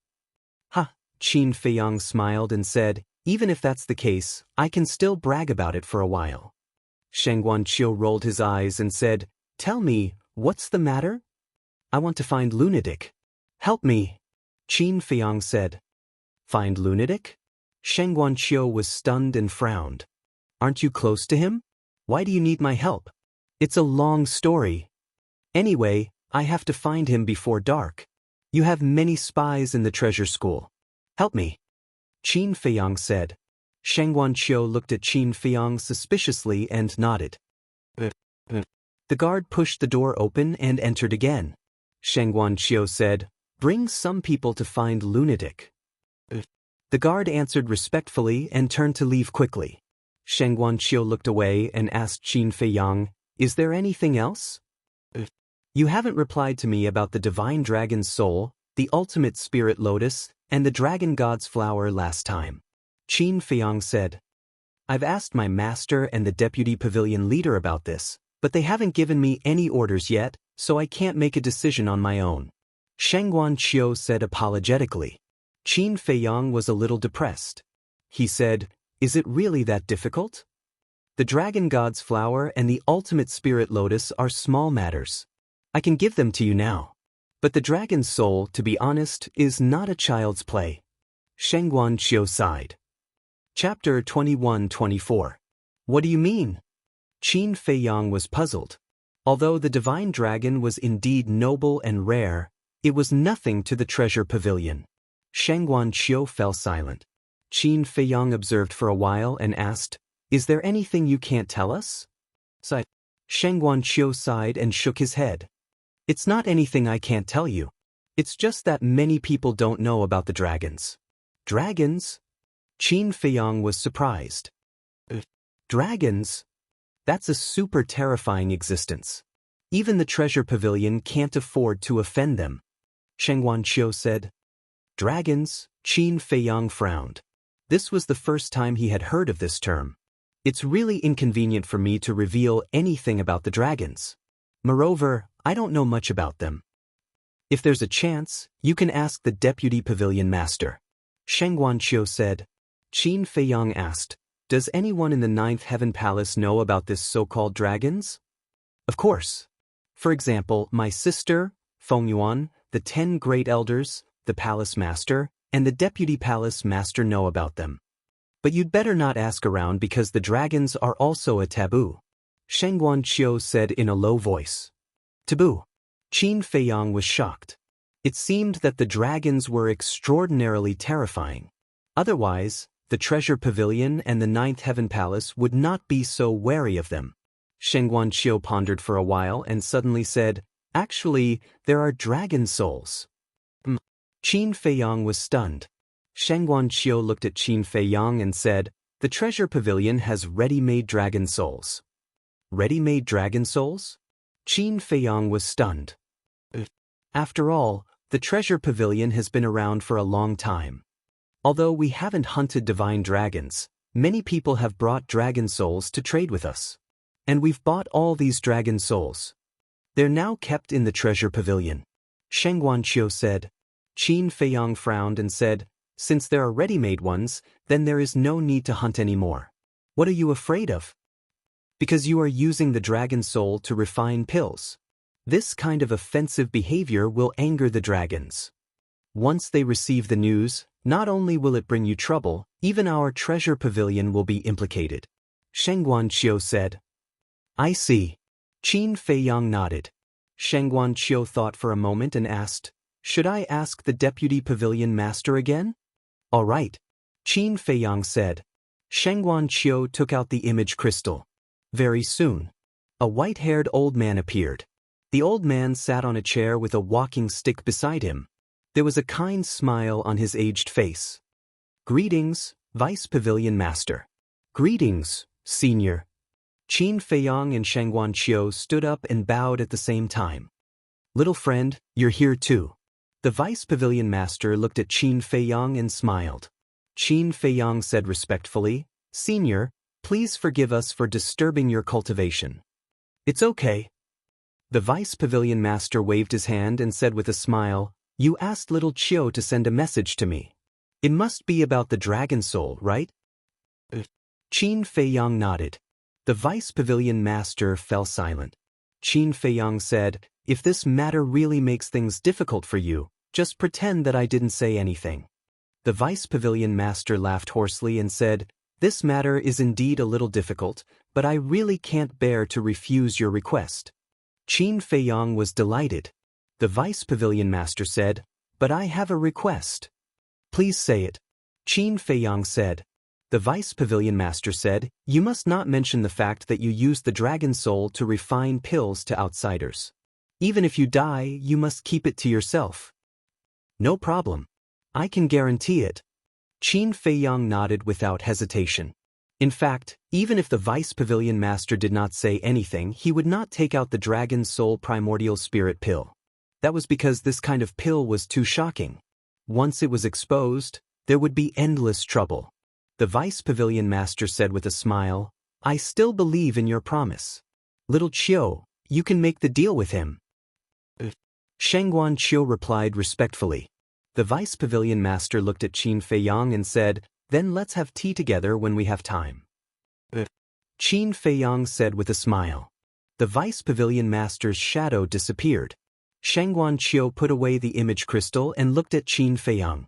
"Ha!" Qin Feiyang smiled and said, even if that's the case, I can still brag about it for a while. Sheng Guanqiu rolled his eyes and said, tell me, what's the matter? I want to find lunatic. Help me. Qin Feiyang said. Find lunatic? Sheng Guanqiu was stunned and frowned. Aren't you close to him? Why do you need my help? It's a long story. Anyway, I have to find him before dark. You have many spies in the treasure school. Help me. Qin Feiyang said. Sheng Guanqiu looked at Qin Feiyang suspiciously and nodded. The guard pushed the door open and entered again. Sheng Guanqiu said, bring some people to find lunatic. The guard answered respectfully and turned to leave quickly. Sheng Guanqiu looked away and asked Qin Feiyang, is there anything else? You haven't replied to me about the divine dragon's soul, the ultimate spirit lotus, and the dragon god's flower last time. Qin Feiyang said. I've asked my master and the deputy pavilion leader about this, but they haven't given me any orders yet, so I can't make a decision on my own. Sheng Guanqiu said apologetically. Qin Feiyang was a little depressed. He said, is it really that difficult? The dragon god's flower and the ultimate spirit lotus are small matters. I can give them to you now. But the dragon's soul, to be honest, is not a child's play. Sheng Guanqiu sighed. Chapter 21-24. What do you mean? Qin Feiyang was puzzled. Although the divine dragon was indeed noble and rare, it was nothing to the treasure pavilion. Sheng Guanqiu fell silent. Qin Feiyang observed for a while and asked, is there anything you can't tell us? Sheng Guanqiu sighed and shook his head. It's not anything I can't tell you. It's just that many people don't know about the dragons. Dragons? Qin Feiyang was surprised. Dragons? That's a super terrifying existence. Even the treasure pavilion can't afford to offend them. Sheng Guanqiu said. Dragons? Qin Feiyang frowned. This was the first time he had heard of this term. It's really inconvenient for me to reveal anything about the dragons. Moreover, I don't know much about them. If there's a chance, you can ask the deputy pavilion master. Sheng Guanqiu said. Qin Feiyang asked, does anyone in the Ninth Heaven Palace know about this so-called dragons? Of course. For example, my sister, Feng Yuan, the 10 great elders, the palace master, and the deputy palace master know about them. But you'd better not ask around because the dragons are also a taboo. Sheng Guanqiu said in a low voice. Taboo. Qin Feiyang was shocked. It seemed that the dragons were extraordinarily terrifying. Otherwise, the treasure pavilion and the Ninth Heaven Palace would not be so wary of them. Sheng Guanqiu pondered for a while and suddenly said, actually, there are dragon souls. Qin Feiyang was stunned. Sheng Guanqiu looked at Qin Feiyang and said, the treasure pavilion has ready-made dragon souls. Ready-made dragon souls? Qin Feiyang was stunned. After all, the treasure pavilion has been around for a long time. Although we haven't hunted divine dragons, many people have brought dragon souls to trade with us. And we've bought all these dragon souls. They're now kept in the treasure pavilion. Sheng Guanqiu said. Qin Feiyang frowned and said, since there are ready-made ones, then there is no need to hunt anymore. What are you afraid of? Because you are using the dragon soul to refine pills. This kind of offensive behavior will anger the dragons. Once they receive the news, not only will it bring you trouble, even our treasure pavilion will be implicated. Sheng Guanqiu said. I see. Qin Feiyang nodded. Sheng Guanqiu thought for a moment and asked, should I ask the deputy pavilion master again? All right. Qin Feiyang said. Sheng Guanqiu took out the image crystal. Very soon, a white-haired old man appeared. The old man sat on a chair with a walking stick beside him. There was a kind smile on his aged face. Greetings, Vice Pavilion Master. Greetings, Senior. Qin Feiyang and Sheng Guanqiu stood up and bowed at the same time. Little friend, you're here too. The Vice Pavilion Master looked at Qin Feiyang and smiled. Qin Feiyang said respectfully, Senior, please forgive us for disturbing your cultivation. It's okay. The Vice Pavilion Master waved his hand and said with a smile, you asked little Chiu to send a message to me. It must be about the dragon soul, right? Qin Feiyang nodded. The vice pavilion master fell silent. Qin Feiyang said, "If this matter really makes things difficult for you, just pretend that I didn't say anything." The vice pavilion master laughed hoarsely and said, "This matter is indeed a little difficult, but I really can't bear to refuse your request." Qin Feiyang was delighted. The vice pavilion master said, "But I have a request." "Please say it." Qin Feiyang said. The vice pavilion master said, "You must not mention the fact that you used the dragon soul to refine pills to outsiders. Even if you die, you must keep it to yourself." "No problem. I can guarantee it." Qin Feiyang nodded without hesitation. In fact, even if the vice pavilion master did not say anything, he would not take out the dragon soul primordial spirit pill. That was because this kind of pill was too shocking. Once it was exposed, there would be endless trouble. The vice pavilion master said with a smile, "I still believe in your promise. Little Chiu, you can make the deal with him." Shengguan Chiu replied respectfully. The vice pavilion master looked at Qin Feiyang and said, "Then let's have tea together when we have time." Qin Feiyang said with a smile. The vice pavilion master's shadow disappeared. Shengguan Chiu put away the image crystal and looked at Qin Feiyang.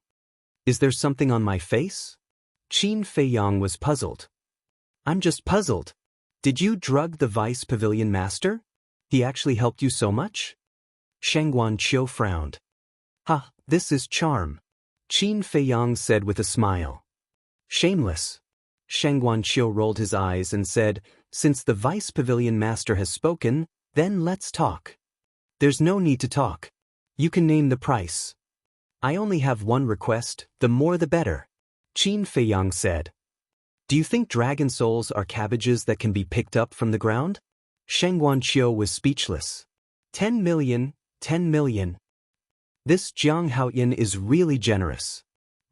"Is there something on my face?" Qin Feiyang was puzzled. "I'm just puzzled. Did you drug the vice pavilion master? He actually helped you so much?" Shengguan Chiu frowned. "Ha, this is charm," Qin Feiyang said with a smile. "Shameless." Shengguan Chiu rolled his eyes and said, "Since the vice pavilion master has spoken, then let's talk." "There's no need to talk. You can name the price." "I only have one request, the more the better," Qin Feiyang said. "Do you think dragon souls are cabbages that can be picked up from the ground?" Shengguan Chiu was speechless. 10 million, 10 million. This Jiang Haoyan is really generous.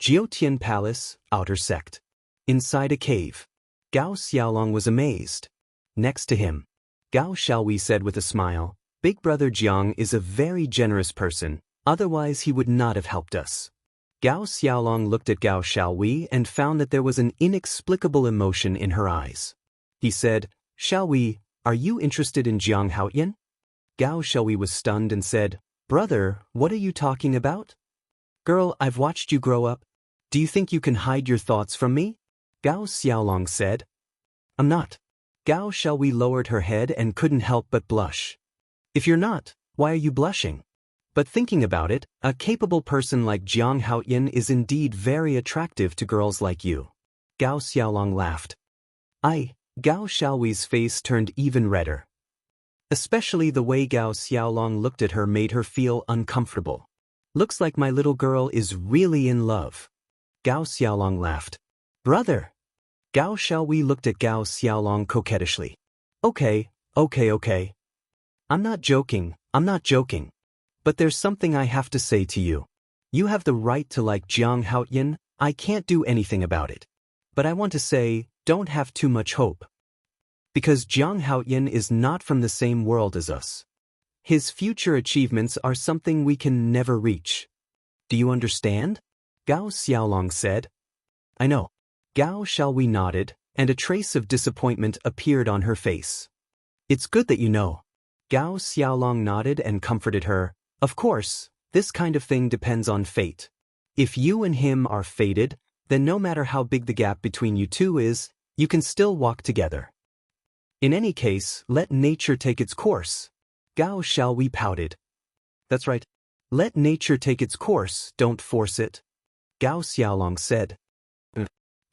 Jiutian Palace, Outer Sect. Inside a cave. Gao Xiaolong was amazed. Next to him, Gao Xiaowei said with a smile, "Big brother Jiang is a very generous person, otherwise he would not have helped us." Gao Xiaolong looked at Gao Xiaowei and found that there was an inexplicable emotion in her eyes. He said, "Xiaowei, are you interested in Jiang Haoyan?" Gao Xiaowei was stunned and said, "Brother, what are you talking about?" "Girl, I've watched you grow up. Do you think you can hide your thoughts from me?" Gao Xiaolong said. "I'm not." Gao Xiaowei lowered her head and couldn't help but blush. "If you're not, why are you blushing? But thinking about it, a capable person like Jiang Haoyan is indeed very attractive to girls like you." Gao Xiaolong laughed. Gao Xiaowei's face turned even redder. Especially the way Gao Xiaolong looked at her made her feel uncomfortable. "Looks like my little girl is really in love." Gao Xiaolong laughed. "Brother." Gao Xiaowei looked at Gao Xiaolong coquettishly. Okay. I'm not joking. But there's something I have to say to you. You have the right to like Jiang Haoyan, I can't do anything about it. But I want to say, don't have too much hope. Because Jiang Haoyan is not from the same world as us. His future achievements are something we can never reach. Do you understand? Gao Xiaolong said. "I know." Gao Xiaowei nodded, and a trace of disappointment appeared on her face. "It's good that you know." Gao Xiaolong nodded and comforted her. "Of course, this kind of thing depends on fate. If you and him are fated, then no matter how big the gap between you two is, you can still walk together. In any case, let nature take its course." Gao Xiaowei pouted. "That's right. Let nature take its course, don't force it," Gao Xiaolong said.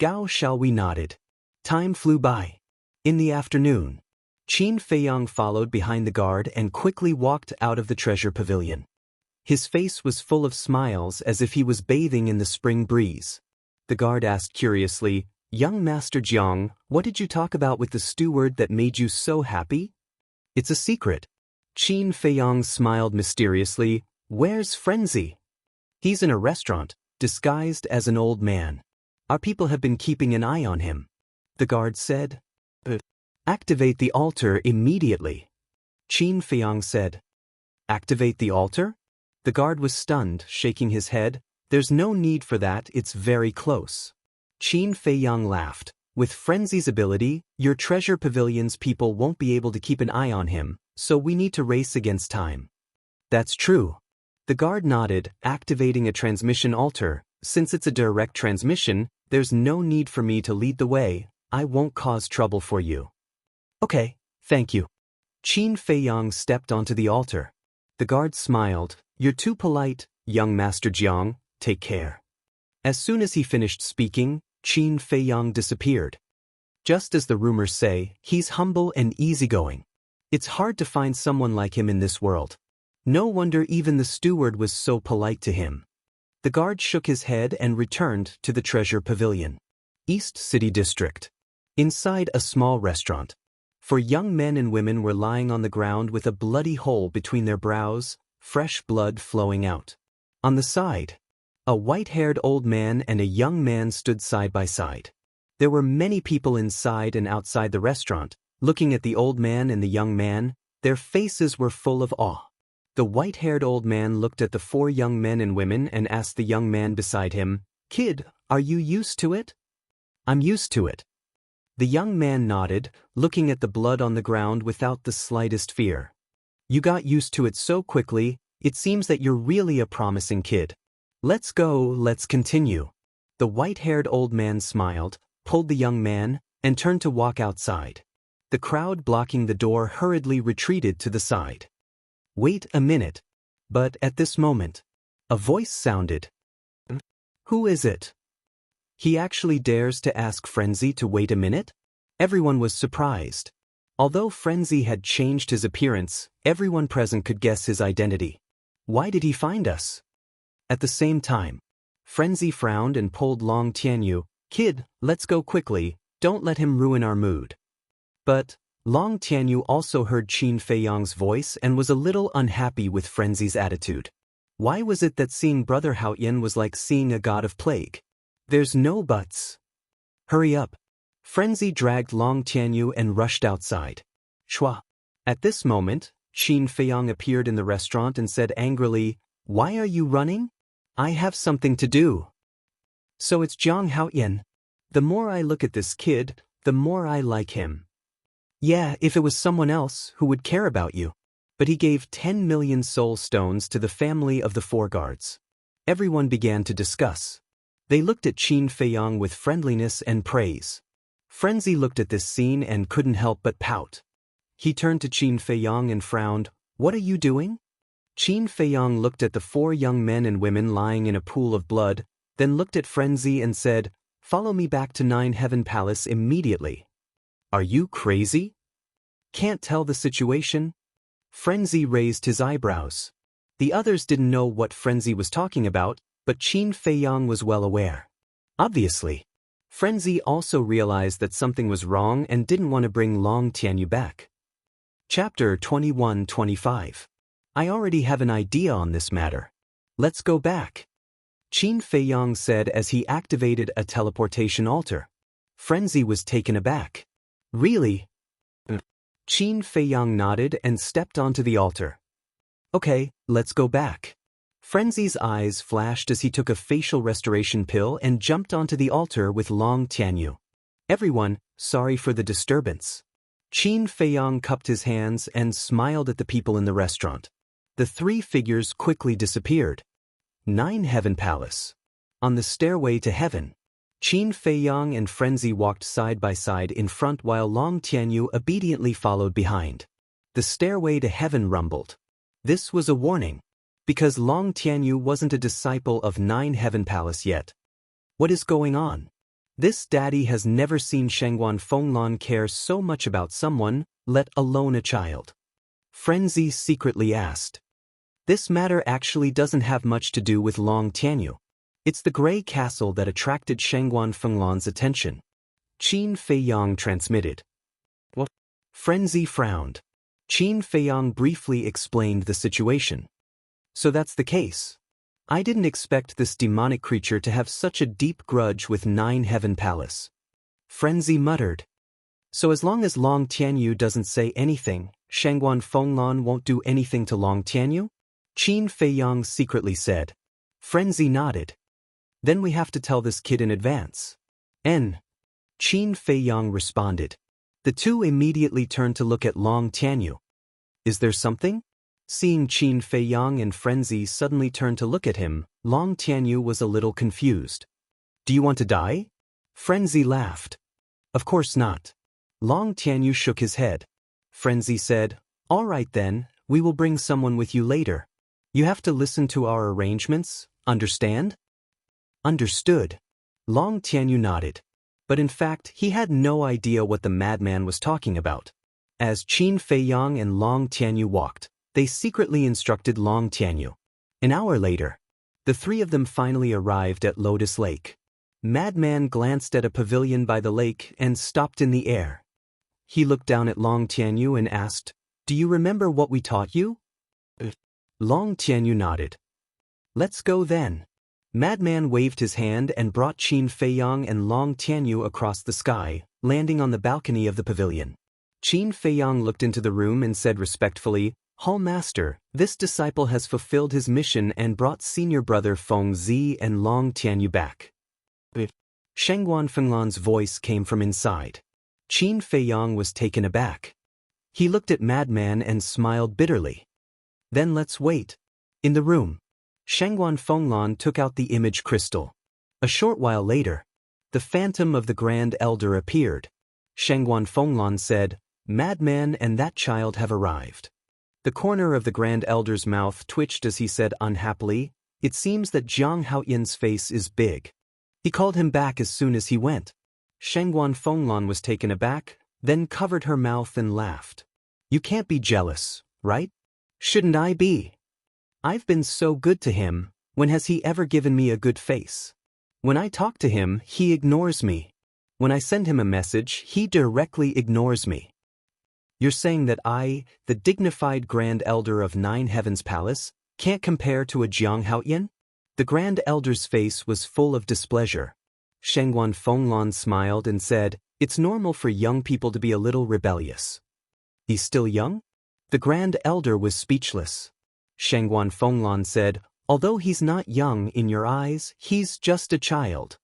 Gao Xiaowei nodded. Time flew by. In the afternoon, Qin Feiyang followed behind the guard and quickly walked out of the treasure pavilion. His face was full of smiles as if he was bathing in the spring breeze. The guard asked curiously, "Young Master Jiang, what did you talk about with the steward that made you so happy?" "It's a secret." Qin Feiyang smiled mysteriously. "Where's Frenzy?" "He's in a restaurant, disguised as an old man. Our people have been keeping an eye on him," the guard said. "Activate the altar immediately," Qin Feiyang said. "Activate the altar?" The guard was stunned, shaking his head. There's no need for that, it's very close. Qin Feiyang laughed. With Frenzy's ability, your treasure pavilion's people won't be able to keep an eye on him, so we need to race against time. That's true. The guard nodded, activating a transmission altar. Since it's a direct transmission, there's no need for me to lead the way. I won't cause trouble for you. Okay, thank you. Qin Feiyang stepped onto the altar. The guard smiled. You're too polite, young Master Jiang, take care. As soon as he finished speaking, Qin Feiyang disappeared. Just as the rumors say, he's humble and easygoing. It's hard to find someone like him in this world. No wonder even the steward was so polite to him. The guard shook his head and returned to the treasure pavilion. East City District. Inside a small restaurant. Four young men and women were lying on the ground with a bloody hole between their brows, fresh blood flowing out. On the side, a white-haired old man and a young man stood side by side. There were many people inside and outside the restaurant, looking at the old man and the young man. Their faces were full of awe. The white-haired old man looked at the four young men and women and asked the young man beside him, "Kid, are you used to it?" "I'm used to it." The young man nodded, looking at the blood on the ground without the slightest fear. "You got used to it so quickly, it seems that you're really a promising kid. Let's go, let's continue." The white-haired old man smiled, pulled the young man, and turned to walk outside. The crowd blocking the door hurriedly retreated to the side. Wait a minute. But at this moment, a voice sounded. Who is it? He actually dares to ask Frenzy to wait a minute? Everyone was surprised. Although Frenzy had changed his appearance, everyone present could guess his identity. Why did he find us? At the same time, Frenzy frowned and pulled Long Tianyu. "Kid, let's go quickly, don't let him ruin our mood." But Long Tianyu also heard Qin Feiyang's voice and was a little unhappy with Frenzy's attitude. Why was it that seeing Brother Haoyan was like seeing a god of plague? There's no buts. Hurry up. Frenzy dragged Long Tianyu and rushed outside. Shua. At this moment, Qin Feiyang appeared in the restaurant and said angrily, "Why are you running? I have something to do." So it's Jiang Haoyan. The more I look at this kid, the more I like him. Yeah, if it was someone else, who would care about you? But he gave 10 million soul stones to the family of the four guards. Everyone began to discuss. They looked at Qin Feiyang with friendliness and praise. Frenzy looked at this scene and couldn't help but pout. He turned to Qin Feiyang and frowned. "What are you doing?" Qin Feiyang looked at the four young men and women lying in a pool of blood, then looked at Frenzy and said, "Follow me back to Nine Heaven Palace immediately." "Are you crazy? Can't tell the situation?" Frenzy raised his eyebrows. The others didn't know what Frenzy was talking about, but Qin Feiyang was well aware. Obviously. Frenzy also realized that something was wrong and didn't want to bring Long Tianyu back. Chapter 21-25. I already have an idea on this matter. Let's go back. Qin Feiyang said as he activated a teleportation altar. Frenzy was taken aback. Really? Qin Feiyang nodded and stepped onto the altar. Okay, let's go back. Frenzy's eyes flashed as he took a facial restoration pill and jumped onto the altar with Long Tianyu. Everyone, sorry for the disturbance. Qin Feiyang cupped his hands and smiled at the people in the restaurant. The three figures quickly disappeared. Nine Heaven Palace. On the stairway to heaven, Qin Feiyang and Frenzy walked side by side in front while Long Tianyu obediently followed behind. The stairway to heaven rumbled. This was a warning, because Long Tianyu wasn't a disciple of Nine Heaven Palace yet. What is going on? This daddy has never seen Shangguan Fenglan care so much about someone, let alone a child. Frenzy secretly asked. This matter actually doesn't have much to do with Long Tianyu. It's the gray castle that attracted Shangguan Fenglan's attention. Qin Feiyang transmitted. What? Frenzy frowned. Qin Feiyang briefly explained the situation. So that's the case. I didn't expect this demonic creature to have such a deep grudge with Nine Heaven Palace. Frenzy muttered. So as long as Long Tianyu doesn't say anything, Shangguan Fenglan won't do anything to Long Tianyu? Qin Feiyang secretly said. Frenzy nodded. Then we have to tell this kid in advance. N. Qin Feiyang responded. The two immediately turned to look at Long Tianyu. Is there something? Seeing Qin Feiyang and Frenzy suddenly turn to look at him, Long Tianyu was a little confused. Do you want to die? Frenzy laughed. Of course not. Long Tianyu shook his head. Frenzy said, all right then, we will bring someone with you later. You have to listen to our arrangements, understand? Understood. Long Tianyu nodded. But in fact, he had no idea what the madman was talking about. As Qin Feiyang and Long Tianyu walked, they secretly instructed Long Tianyu. An hour later, the three of them finally arrived at Lotus Lake. Madman glanced at a pavilion by the lake and stopped in the air. He looked down at Long Tianyu and asked, do you remember what we taught you? Long Tianyu nodded. Let's go then. Madman waved his hand and brought Qin Feiyang and Long Tianyu across the sky, landing on the balcony of the pavilion. Qin Feiyang looked into the room and said respectfully, Hall Master, this disciple has fulfilled his mission and brought senior brother Feng Zi and Long Tianyu back. Shengguan Fenglan's voice came from inside. Qin Feiyang was taken aback. He looked at Madman and smiled bitterly. Then let's wait. In the room, Shengguan Fenglan took out the image crystal. A short while later, the phantom of the Grand Elder appeared. Shengguan Fenglan said, Madman and that child have arrived. The corner of the Grand Elder's mouth twitched as he said unhappily, it seems that Jiang Haoyin's face is big. He called him back as soon as he went. Shengguan Fenglan was taken aback, then covered her mouth and laughed. You can't be jealous, right? Shouldn't I be? I've been so good to him, when has he ever given me a good face? When I talk to him, he ignores me. When I send him a message, he directly ignores me. You're saying that I, the dignified Grand Elder of Nine Heavens Palace, can't compare to a Jiang Haoyin? The Grand Elder's face was full of displeasure. Shengguan Fenglan smiled and said, it's normal for young people to be a little rebellious. He's still young? The Grand Elder was speechless. Shengguan Fenglan said, although he's not young in your eyes, he's just a child.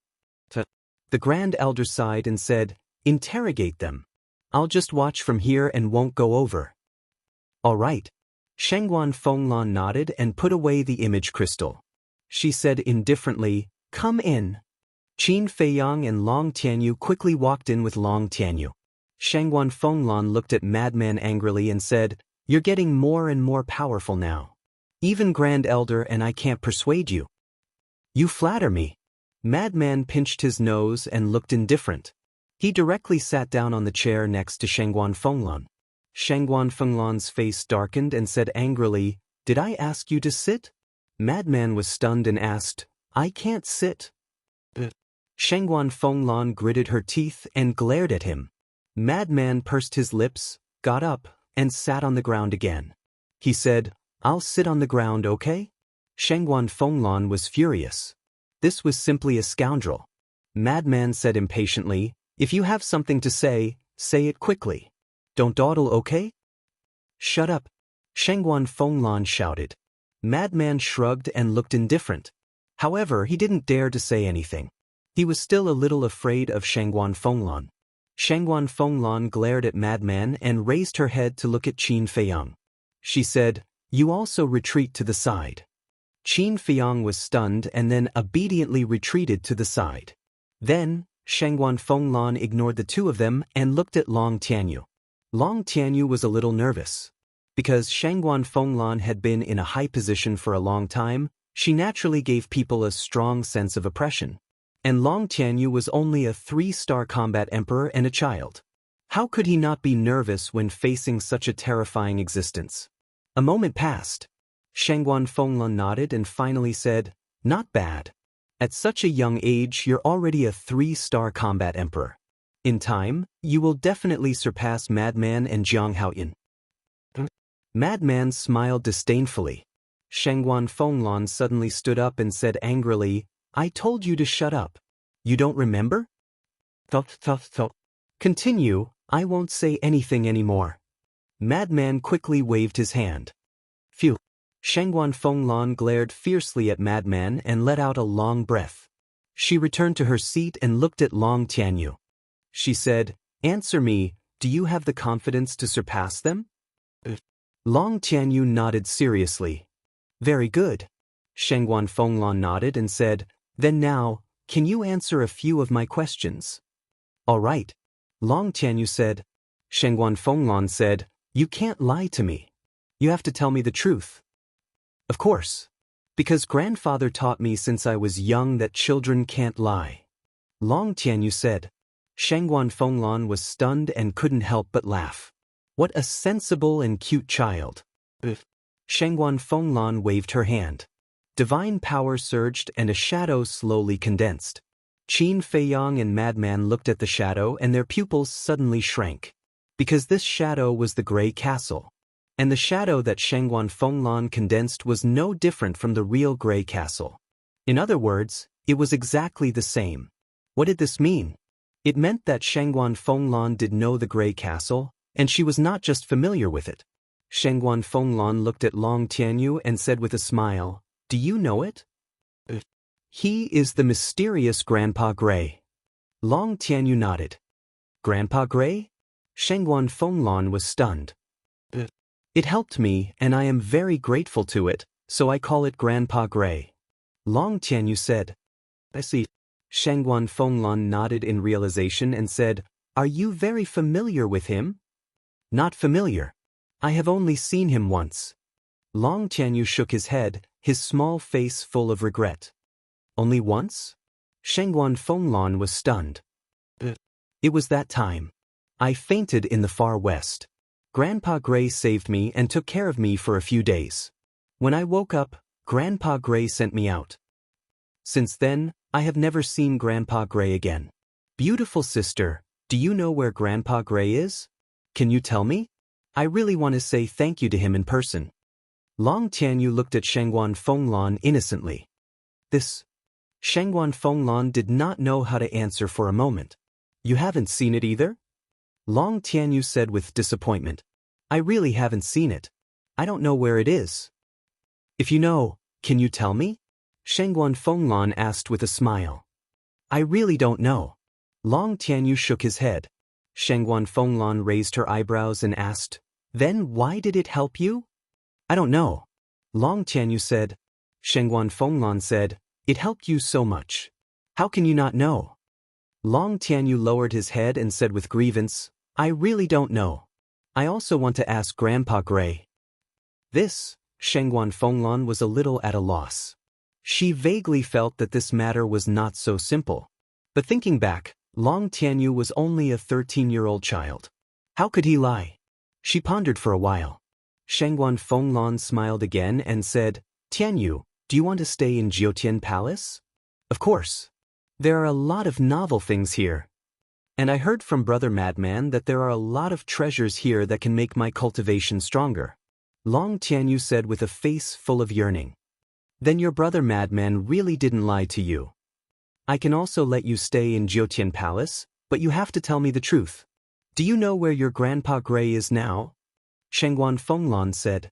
The Grand Elder sighed and said, interrogate them. I'll just watch from here and won't go over. All right. Shengguan Fenglan nodded and put away the image crystal. She said indifferently, come in. Qin Feiyang and Long Tianyu quickly walked in with Long Tianyu. Shengguan Fenglan looked at Madman angrily and said, you're getting more and more powerful now. Even Grand Elder and I can't persuade you. You flatter me. Madman pinched his nose and looked indifferent. He directly sat down on the chair next to Shengguan Fenglan. Shengguan Fenglan's face darkened and said angrily, did I ask you to sit? Madman was stunned and asked, I can't sit. Shengguan Fenglan gritted her teeth and glared at him. Madman pursed his lips, got up, and sat on the ground again. He said, I'll sit on the ground, okay? Shengguan Fenglan was furious. This was simply a scoundrel. Madman said impatiently, if you have something to say it quickly. Don't dawdle, okay? Shut up. Shengguan Fenglan shouted. Madman shrugged and looked indifferent. However, he didn't dare to say anything. He was still a little afraid of Shengguan Fenglan. Shengguan Fenglan glared at Madman and raised her head to look at Qin Feiyang. She said, you also retreat to the side. Qin Feiyang was stunned and then obediently retreated to the side. Then, Shengguan Fenglan ignored the two of them and looked at Long Tianyu. Long Tianyu was a little nervous. Because Shengguan Fenglan had been in a high position for a long time, she naturally gave people a strong sense of oppression. And Long Tianyu was only a 3-star combat emperor and a child. How could he not be nervous when facing such a terrifying existence? A moment passed. Shengguan Fenglan nodded and finally said, not bad. At such a young age, you're already a 3-star combat emperor. In time, you will definitely surpass Madman and Jiang Haoyin. Madman smiled disdainfully. Shengguan Fenglan suddenly stood up and said angrily, I told you to shut up. You don't remember? Continue, I won't say anything anymore. Madman quickly waved his hand. Phew. Shangguan Fenglan glared fiercely at Madman and let out a long breath. She returned to her seat and looked at Long Tianyu. She said, "Answer me, do you have the confidence to surpass them?" Long Tianyu nodded seriously. "Very good." Shangguan Fenglan nodded and said, "Then now, can you answer a few of my questions?" "All right." Long Tianyu said. Shangguan Fenglan said, "You can't lie to me. You have to tell me the truth." "Of course. Because grandfather taught me since I was young that children can't lie." Long Tianyu said. Shangguan Fenglan was stunned and couldn't help but laugh. What a sensible and cute child. Shangguan Fenglan waved her hand. Divine power surged and a shadow slowly condensed. Qin Feiyang and Madman looked at the shadow and their pupils suddenly shrank. Because this shadow was the Grey Castle. And the shadow that Shangguan Fenglan condensed was no different from the real Grey Castle. In other words, it was exactly the same. What did this mean? It meant that Shangguan Fenglan did know the Grey Castle, and she was not just familiar with it. Shangguan Fenglan looked at Long Tianyu and said with a smile, "Do you know it?" "He is the mysterious Grandpa Grey." Long Tianyu nodded. "Grandpa Grey?" Shangguan Fenglan was stunned. "It helped me, and I am very grateful to it, so I call it Grandpa Grey." Long Tianyu said. "I see." Shangguan Fenglan nodded in realization and said, "Are you very familiar with him?" "Not familiar. I have only seen him once." Long Tianyu shook his head, his small face full of regret. "Only once?" Shangguan Fenglan was stunned. "It was that time. I fainted in the far west. Grandpa Grey saved me and took care of me for a few days. When I woke up, Grandpa Grey sent me out. Since then, I have never seen Grandpa Grey again." "Beautiful sister, do you know where Grandpa Grey is? Can you tell me? I really want to say thank you to him in person." Long Tianyu looked at Shangguan Fenglan innocently. Shangguan Fenglan did not know how to answer for a moment. "You haven't seen it either?" Long Tianyu said with disappointment. "I really haven't seen it. I don't know where it is." "If you know, can you tell me?" Shangguan Fenglan asked with a smile. "I really don't know." Long Tianyu shook his head. Shangguan Fenglan raised her eyebrows and asked, "Then why did it help you?" "I don't know." Long Tianyu said. Shangguan Fenglan said, "It helped you so much. How can you not know?" Long Tianyu lowered his head and said with grievance, "I really don't know. I also want to ask Grandpa Grey." Shangguan Fenglan was a little at a loss. She vaguely felt that this matter was not so simple. But thinking back, Long Tianyu was only a 13-year-old child. How could he lie? She pondered for a while. Shangguan Fenglan smiled again and said, "Tianyu, do you want to stay in Jiutian Palace?" "Of course. There are a lot of novel things here. And I heard from Brother Madman that there are a lot of treasures here that can make my cultivation stronger." Long Tianyu said with a face full of yearning. "Then your Brother Madman really didn't lie to you. I can also let you stay in Jiutian Palace, but you have to tell me the truth. Do you know where your Grandpa Grey is now?" Shangguan Fenglan said.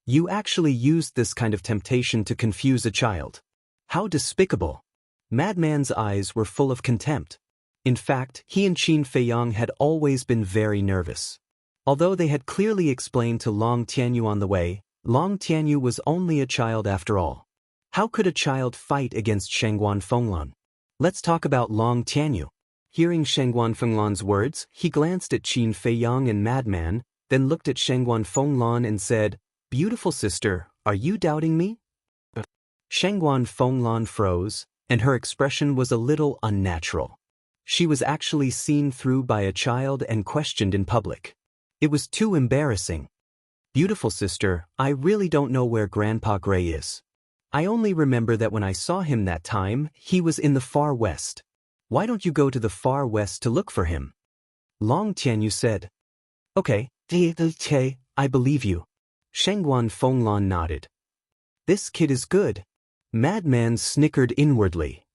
"You actually used this kind of temptation to confuse a child. How despicable." Madman's eyes were full of contempt. In fact, he and Qin Feiyang had always been very nervous. Although they had clearly explained to Long Tianyu on the way, Long Tianyu was only a child after all. How could a child fight against Shangguan Fenglan? "Let's talk about Long Tianyu." Hearing Shangguan Fenglan's words, he glanced at Qin Feiyang and Madman, then looked at Shangguan Fenglan and said, "Beautiful sister, are you doubting me?" Shangguan Fenglan froze, and her expression was a little unnatural. She was actually seen through by a child and questioned in public. It was too embarrassing. "Beautiful sister, I really don't know where Grandpa Grey is. I only remember that when I saw him that time, he was in the far west. Why don't you go to the far west to look for him?" Long Tianyu said. "Okay, I believe you." Shangguan Fenglan nodded. "This kid is good." Madman snickered inwardly.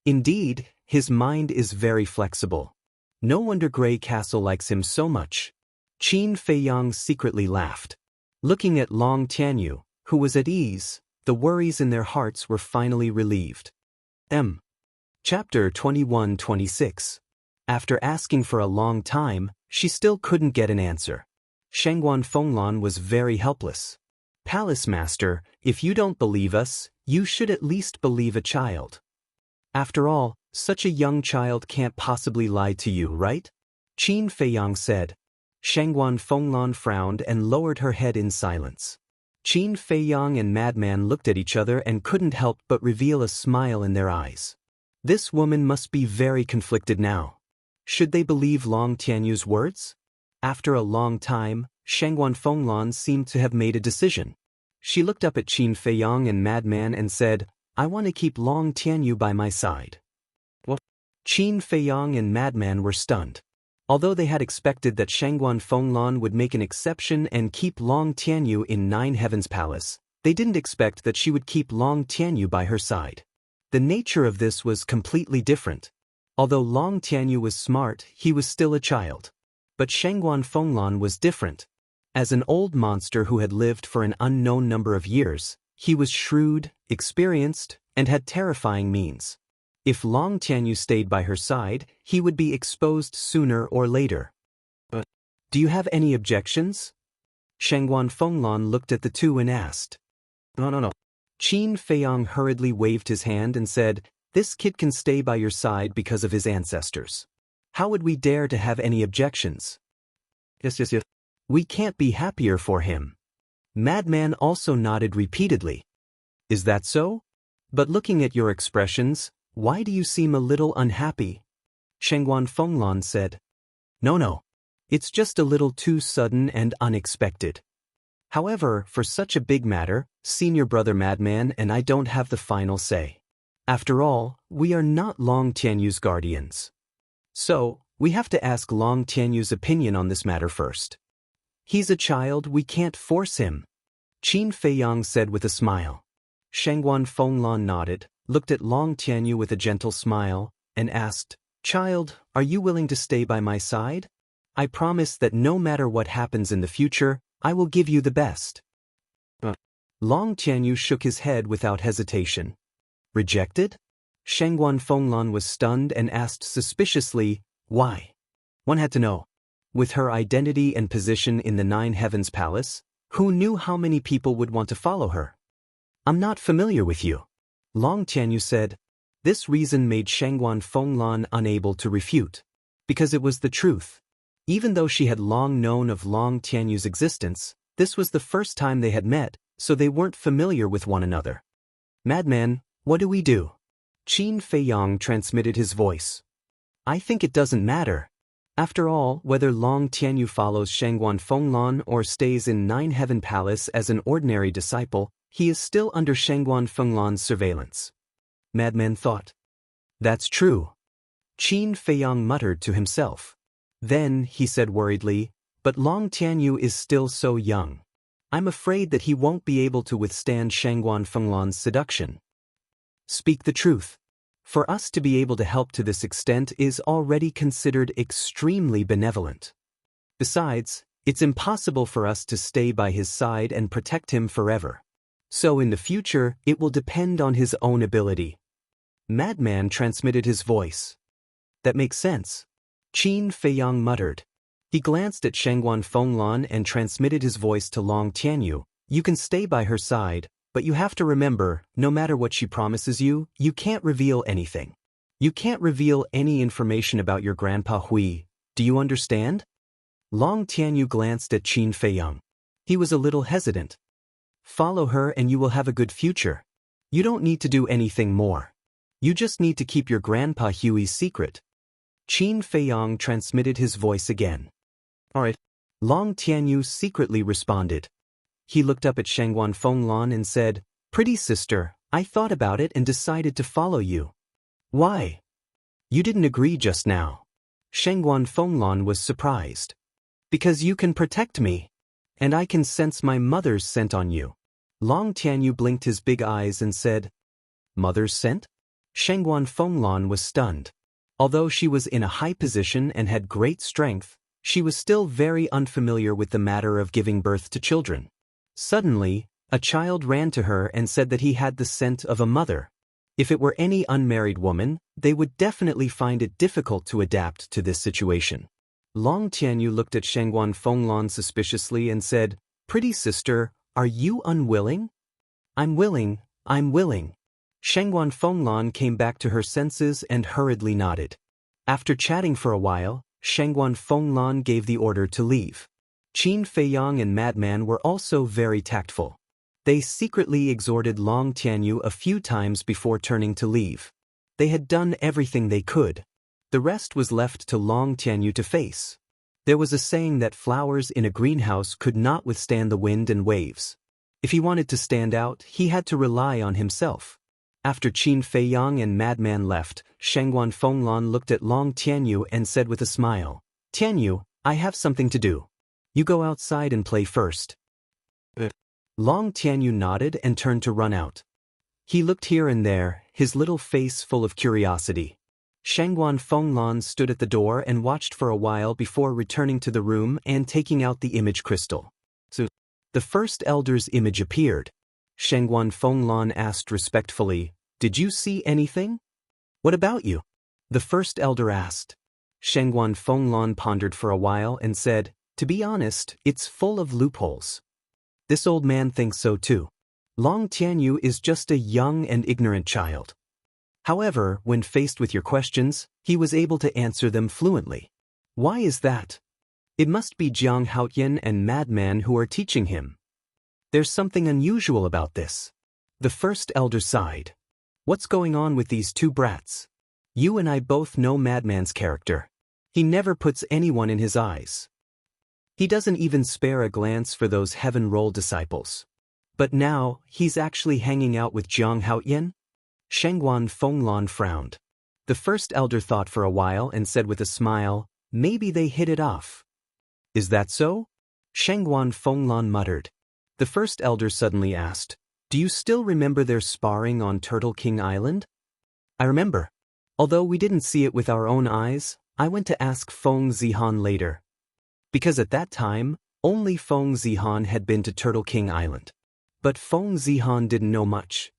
Indeed, his mind is very flexible. No wonder Grey Castle likes him so much. Qin Feiyang secretly laughed. Looking at Long Tianyu, who was at ease. The worries in their hearts were finally relieved. Chapter 21-26. After asking for a long time, she still couldn't get an answer. Shangguan Fenglan was very helpless. Palace Master, if you don't believe us, you should at least believe a child. After all, such a young child can't possibly lie to you, right? Qin Feiyang said. Shangguan Fenglan frowned and lowered her head in silence. Qin Feiyang and Madman looked at each other and couldn't help but reveal a smile in their eyes. This woman must be very conflicted now. Should they believe Long Tianyu's words? After a long time, Shangguan Fenglan seemed to have made a decision. She looked up at Qin Feiyang and Madman and said, I want to keep Long Tianyu by my side. What? Qin Feiyang and Madman were stunned. Although they had expected that Shangguan Fenglan would make an exception and keep Long Tianyu in Nine Heavens Palace, they didn't expect that she would keep Long Tianyu by her side. The nature of this was completely different. Although Long Tianyu was smart, he was still a child. But Shangguan Fenglan was different. As an old monster who had lived for an unknown number of years, he was shrewd, experienced, and had terrifying means. If Long Tianyu stayed by her side, he would be exposed sooner or later. But, do you have any objections? Shangguan Fenglan looked at the two and asked. No. Qin Feiyang hurriedly waved his hand and said, This kid can stay by your side because of his ancestors. How would we dare to have any objections? Yes. We can't be happier for him. Madman also nodded repeatedly. Is that so? But looking at your expressions, why do you seem a little unhappy? Shangguan Fenglan said. No. It's just a little too sudden and unexpected. However, for such a big matter, Senior Brother Madman and I don't have the final say. After all, we are not Long Tianyu's guardians. So, we have to ask Long Tianyu's opinion on this matter first. He's a child, we can't force him. Qin Feiyang said with a smile. Shangguan Fenglan nodded, looked at Long Tianyu with a gentle smile, and asked, Child, are you willing to stay by my side? I promise that no matter what happens in the future, I will give you the best. Long Tianyu shook his head without hesitation. Rejected? Shangguan Fenglan was stunned and asked suspiciously, why? One had to know. With her identity and position in the Nine Heavens Palace, who knew how many people would want to follow her? I'm not familiar with you. Long Tianyu said. This reason made Shangguan Fenglan unable to refute. Because it was the truth. Even though she had long known of Long Tianyu's existence, this was the first time they had met, so they weren't familiar with one another. Madman, what do we do? Qin Feiyang transmitted his voice. I think it doesn't matter. After all, whether Long Tianyu follows Shangguan Fenglan or stays in Nine Heaven Palace as an ordinary disciple, he is still under Shangguan Fenglan's surveillance. Madman thought. That's true. Qin Feiyang muttered to himself. Then, he said worriedly, but Long Tianyu is still so young. I'm afraid that he won't be able to withstand Shangguan Fenglan's seduction. Speak the truth. For us to be able to help to this extent is already considered extremely benevolent. Besides, it's impossible for us to stay by his side and protect him forever. So in the future, it will depend on his own ability. Madman transmitted his voice. That makes sense. Qin Feiyang muttered. He glanced at Shangguan Fenglan and transmitted his voice to Long Tianyu. You can stay by her side, but you have to remember, no matter what she promises you, you can't reveal anything. You can't reveal any information about your grandpa Hui. Do you understand? Long Tianyu glanced at Qin Feiyang. He was a little hesitant. Follow her and you will have a good future. You don't need to do anything more. You just need to keep your grandpa Hui's secret. Qin Feiyang transmitted his voice again. All right. Long Tianyu secretly responded. He looked up at Shangguan Fenglan and said, Pretty sister, I thought about it and decided to follow you. Why? You didn't agree just now. Shangguan Fenglan was surprised. Because you can protect me. And I can sense my mother's scent on you. Long Tianyu blinked his big eyes and said, Mother's scent? Shangguan Fenglan was stunned. Although she was in a high position and had great strength, she was still very unfamiliar with the matter of giving birth to children. Suddenly, A child ran to her and said that he had the scent of a mother. If it were any unmarried woman, they would definitely find it difficult to adapt to this situation. Long Tianyu looked at Shangguan Fenglan suspiciously and said, "Pretty sister, are you unwilling?" I'm willing. Shangguan Fenglan came back to her senses and hurriedly nodded. After chatting for a while, Shangguan Fenglan gave the order to leave. Qin Feiyang and Madman were also very tactful. They secretly exhorted Long Tianyu a few times before turning to leave. They had done everything they could. The rest was left to Long Tianyu to face. There was a saying that flowers in a greenhouse could not withstand the wind and waves. If he wanted to stand out, he had to rely on himself. After Qin Feiyang and Madman left, Shangguan Fenglan looked at Long Tianyu and said with a smile, "Tianyu, I have something to do. You go outside and play first." Long Tianyu nodded and turned to run out. He looked here and there, his little face full of curiosity. Shangguan Fenglan stood at the door and watched for a while before returning to the room and taking out the image crystal. So, the first elder's image appeared. Shangguan Fenglan asked respectfully, "Did you see anything?" "What about you?" the first elder asked. Shangguan Fenglan pondered for a while and said, "To be honest, it's full of loopholes." This old man thinks so too. Long Tianyu is just a young and ignorant child. However, when faced with your questions, he was able to answer them fluently. Why is that? It must be Jiang Haoyan and Madman who are teaching him. There's something unusual about this. The first elder sighed. What's going on with these two brats? You and I both know Madman's character. He never puts anyone in his eyes. He doesn't even spare a glance for those heaven-rolled disciples. But now, he's actually hanging out with Jiang Haoyan? Shangguan Fenglan frowned. The first elder thought for a while and said with a smile, "Maybe they hit it off." "Is that so?" Shangguan Fenglan muttered. The first elder suddenly asked, "Do you still remember their sparring on Turtle King Island?" "I remember. Although we didn't see it with our own eyes, I went to ask Feng Zihan later. Because at that time, only Feng Zihan had been to Turtle King Island. But Feng Zihan didn't know much."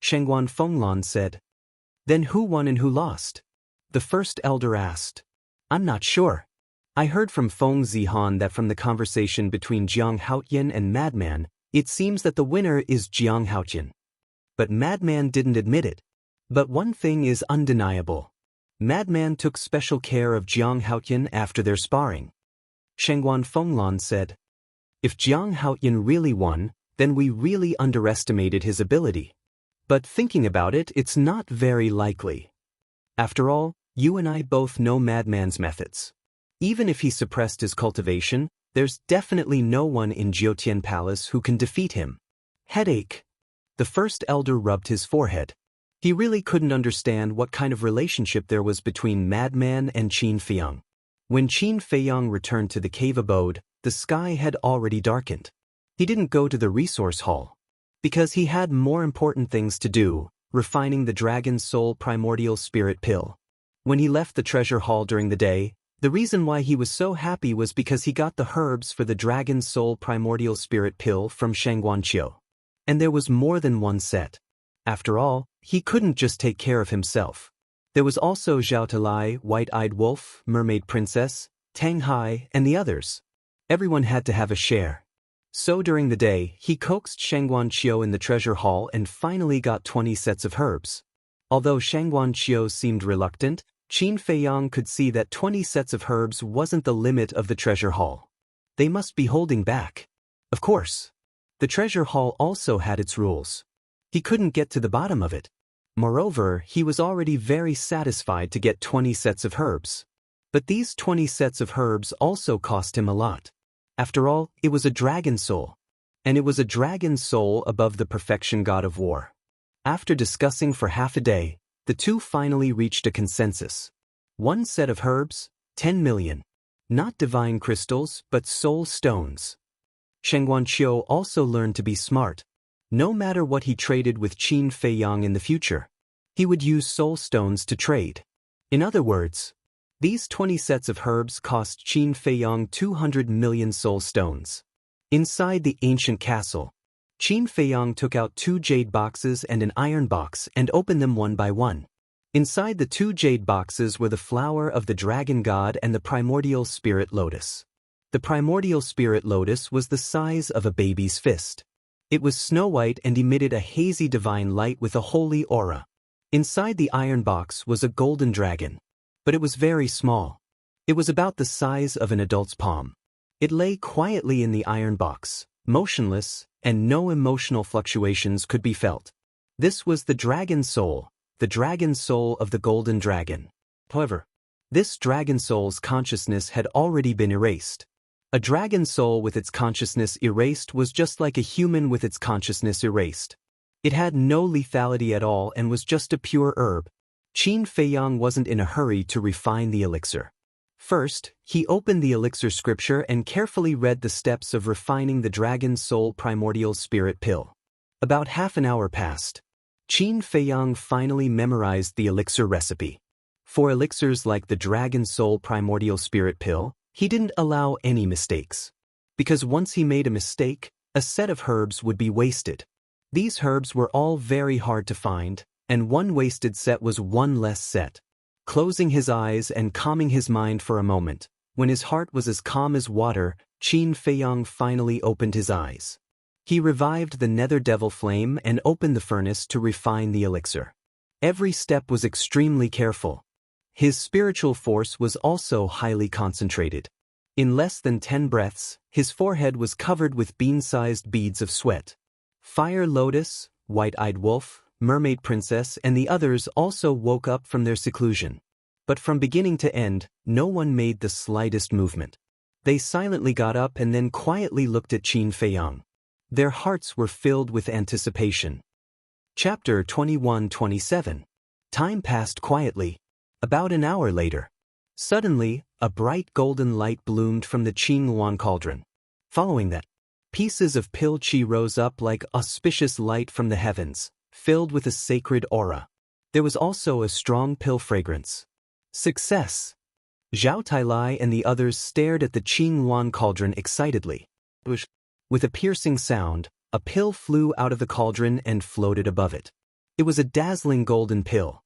Shangguan Fenglan said. "Then who won and who lost?" the first elder asked. "I'm not sure. I heard from Feng Zihan that from the conversation between Jiang Haoyan and Madman, it seems that the winner is Jiang Haoyan. But Madman didn't admit it. But one thing is undeniable. Madman took special care of Jiang Haoyan after their sparring." Shangguan Fenglan said. "If Jiang Haoyan really won, then we really underestimated his ability. But thinking about it, it's not very likely. After all, you and I both know Madman's methods. Even if he suppressed his cultivation, there's definitely no one in Jiutian Palace who can defeat him." Headache. The first elder rubbed his forehead. He really couldn't understand what kind of relationship there was between Madman and Qin Feiyang. When Qin Feiyang returned to the cave abode, the sky had already darkened. He didn't go to the resource hall. Because he had more important things to do, refining the Dragon Soul Primordial Spirit Pill. When he left the treasure hall during the day, the reason why he was so happy was because he got the herbs for the Dragon Soul Primordial Spirit Pill from Shangguan Qiu. And there was more than one set. After all, he couldn't just take care of himself. There was also Zhao Talai, White-Eyed Wolf, Mermaid Princess, Tang Hai, and the others. Everyone had to have a share. So during the day, he coaxed Shangguan Qiu in the treasure hall and finally got 20 sets of herbs. Although Shangguan Qiu seemed reluctant, Qin Feiyang could see that 20 sets of herbs wasn't the limit of the treasure hall. They must be holding back. Of course. The treasure hall also had its rules. He couldn't get to the bottom of it. Moreover, he was already very satisfied to get 20 sets of herbs. But these 20 sets of herbs also cost him a lot. After all, it was a dragon soul. And it was a dragon soul above the perfection god of war. After discussing for half a day, the two finally reached a consensus. One set of herbs, 10 million. Not divine crystals, but soul stones. Shangguan Qiu also learned to be smart. No matter what he traded with Qin Feiyang in the future, he would use soul stones to trade. In other words, these 20 sets of herbs cost Qin Feiyang 200 million soul stones. Inside the ancient castle, Qin Feiyang took out 2 jade boxes and an iron box and opened them one by one. Inside the 2 jade boxes were the flower of the dragon god and the primordial spirit lotus. The primordial spirit lotus was the size of a baby's fist. It was snow-white and emitted a hazy divine light with a holy aura. Inside the iron box was a golden dragon. But it was very small. It was about the size of an adult's palm. It lay quietly in the iron box, motionless, and no emotional fluctuations could be felt. This was the dragon soul of the golden dragon. However, this dragon soul's consciousness had already been erased. A dragon soul with its consciousness erased was just like a human with its consciousness erased. It had no lethality at all and was just a pure herb. Qin Feiyang wasn't in a hurry to refine the elixir. First, he opened the elixir scripture and carefully read the steps of refining the dragon soul primordial spirit pill. About half an hour passed. Qin Feiyang finally memorized the elixir recipe. For elixirs like the dragon soul primordial spirit pill, he didn't allow any mistakes. Because once he made a mistake, a set of herbs would be wasted. These herbs were all very hard to find, and one wasted set was one less set. Closing his eyes and calming his mind for a moment, when his heart was as calm as water, Qin Feiyang finally opened his eyes. He revived the nether devil flame and opened the furnace to refine the elixir. Every step was extremely careful. His spiritual force was also highly concentrated. In less than 10 breaths, his forehead was covered with bean-sized beads of sweat. Fire Lotus, White-Eyed Wolf, Mermaid Princess and the others also woke up from their seclusion. But from beginning to end, no one made the slightest movement. They silently got up and then quietly looked at Qin Feiyang. Their hearts were filled with anticipation. Chapter 21-27. Time passed quietly. About an hour later. Suddenly, a bright golden light bloomed from the Qingluan cauldron. Following that, pieces of pill qi rose up like auspicious light from the heavens, filled with a sacred aura. There was also a strong pill fragrance. Success! Zhao Tailai and the others stared at the Qingluan cauldron excitedly. With a piercing sound, a pill flew out of the cauldron and floated above it. It was a dazzling golden pill.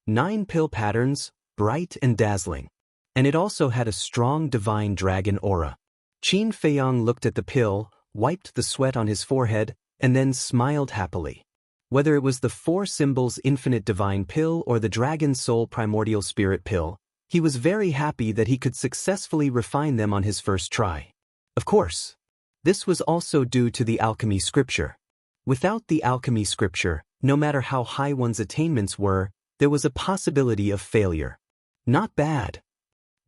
9 pill patterns, bright and dazzling. And it also had a strong divine dragon aura. Qin Feiyang looked at the pill, wiped the sweat on his forehead, and then smiled happily. Whether it was the 4 symbols infinite divine pill or the dragon soul primordial spirit pill, he was very happy that he could successfully refine them on his first try. Of course, this was also due to the alchemy scripture. Without the alchemy scripture, no matter how high one's attainments were, there was a possibility of failure. Not bad.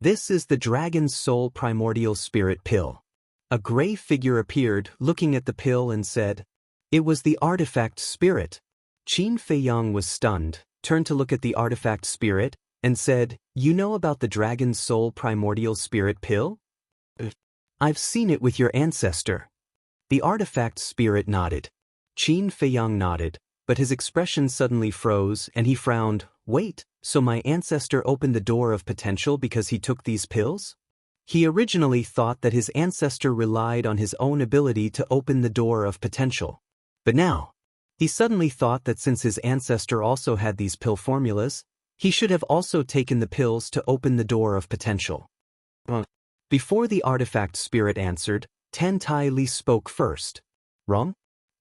This is the dragon soul primordial spirit pill. A gray figure appeared, looking at the pill and said, "It was the artifact spirit." Qin Feiyang was stunned, turned to look at the artifact spirit, and said, "You know about the dragon soul primordial spirit pill?" "I've seen it with your ancestor." The artifact spirit nodded. Qin Feiyang nodded, but his expression suddenly froze and he frowned. "Wait, so my ancestor opened the door of potential because he took these pills?" He originally thought that his ancestor relied on his own ability to open the door of potential. But now, he suddenly thought that since his ancestor also had these pill formulas, he should have also taken the pills to open the door of potential. Before the artifact spirit answered, Tan Tai Li spoke first. "Wrong?"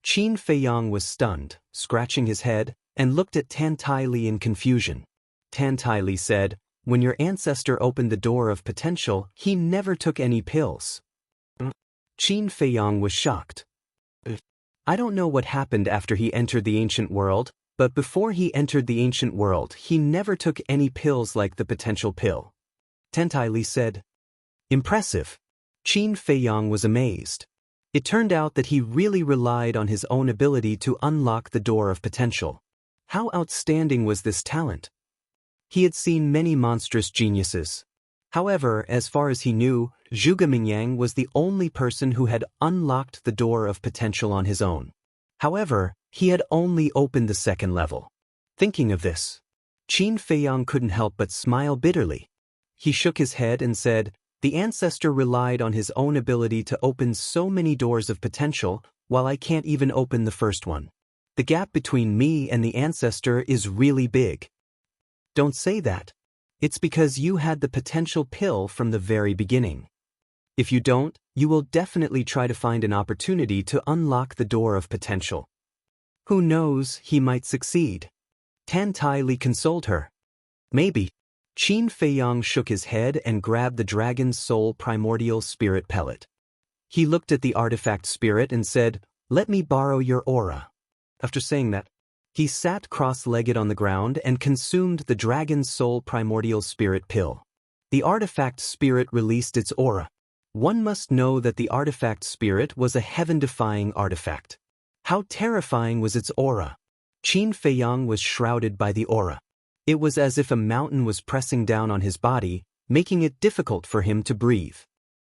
Qin Feiyang was stunned, scratching his head, and looked at Tan Tai Li in confusion. Tan Tai Li said, "When your ancestor opened the door of potential, he never took any pills." Qin Feiyang was shocked. "I don't know what happened after he entered the ancient world, but before he entered the ancient world, he never took any pills like the potential pill." Tan Tai Li said. "Impressive." Qin Feiyang was amazed. It turned out that he really relied on his own ability to unlock the door of potential. How outstanding was this talent? He had seen many monstrous geniuses. However, as far as he knew, Zhuge Mingyang was the only person who had unlocked the door of potential on his own. However, he had only opened the 2nd level. Thinking of this, Qin Feiyang couldn't help but smile bitterly. He shook his head and said, "The ancestor relied on his own ability to open so many doors of potential. while I can't even open the first one. The gap between me and the ancestor is really big. Don't say that. It's because you had the potential pill from the very beginning. If you don't, you will definitely try to find an opportunity to unlock the door of potential. Who knows, he might succeed. Tan Tai Li consoled her. Maybe. Qin Feiyang shook his head and grabbed the dragon's soul primordial spirit pellet. He looked at the artifact spirit and said, "Let me borrow your aura." After saying that, he sat cross-legged on the ground and consumed the dragon's soul primordial spirit pill. The artifact spirit released its aura. One must know that the artifact spirit was a heaven-defying artifact. How terrifying was its aura! Qin Feiyang was shrouded by the aura. It was as if a mountain was pressing down on his body, making it difficult for him to breathe.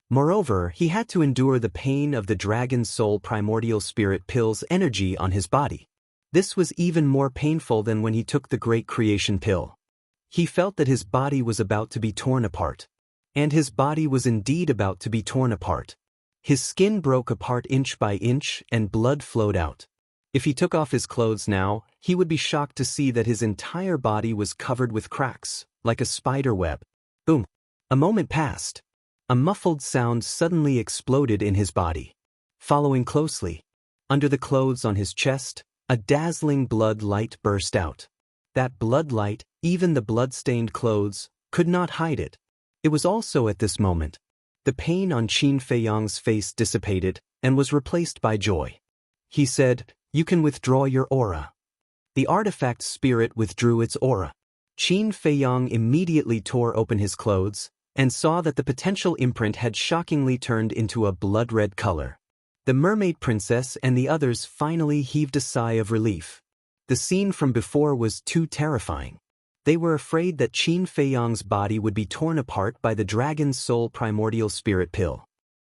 Moreover, he had to endure the pain of the dragon's soul primordial spirit pill's energy on his body. This was even more painful than when he took the great creation pill. He felt that his body was about to be torn apart. And his body was indeed about to be torn apart. His skin broke apart inch by inch and blood flowed out. If he took off his clothes now, he would be shocked to see that his entire body was covered with cracks, like a spider web. Boom. A moment passed. A muffled sound suddenly exploded in his body. Following closely, under the clothes on his chest, a dazzling blood light burst out. That blood light, even the blood-stained clothes, could not hide it. It was also at this moment. The pain on Qin Feiyang's face dissipated and was replaced by joy. He said, "You can withdraw your aura." The artifact spirit withdrew its aura. Qin Feiyang immediately tore open his clothes and saw that the potential imprint had shockingly turned into a blood-red color. The mermaid princess and the others finally heaved a sigh of relief. The scene from before was too terrifying. They were afraid that Qin Feiyang's body would be torn apart by the dragon's soul primordial spirit pill.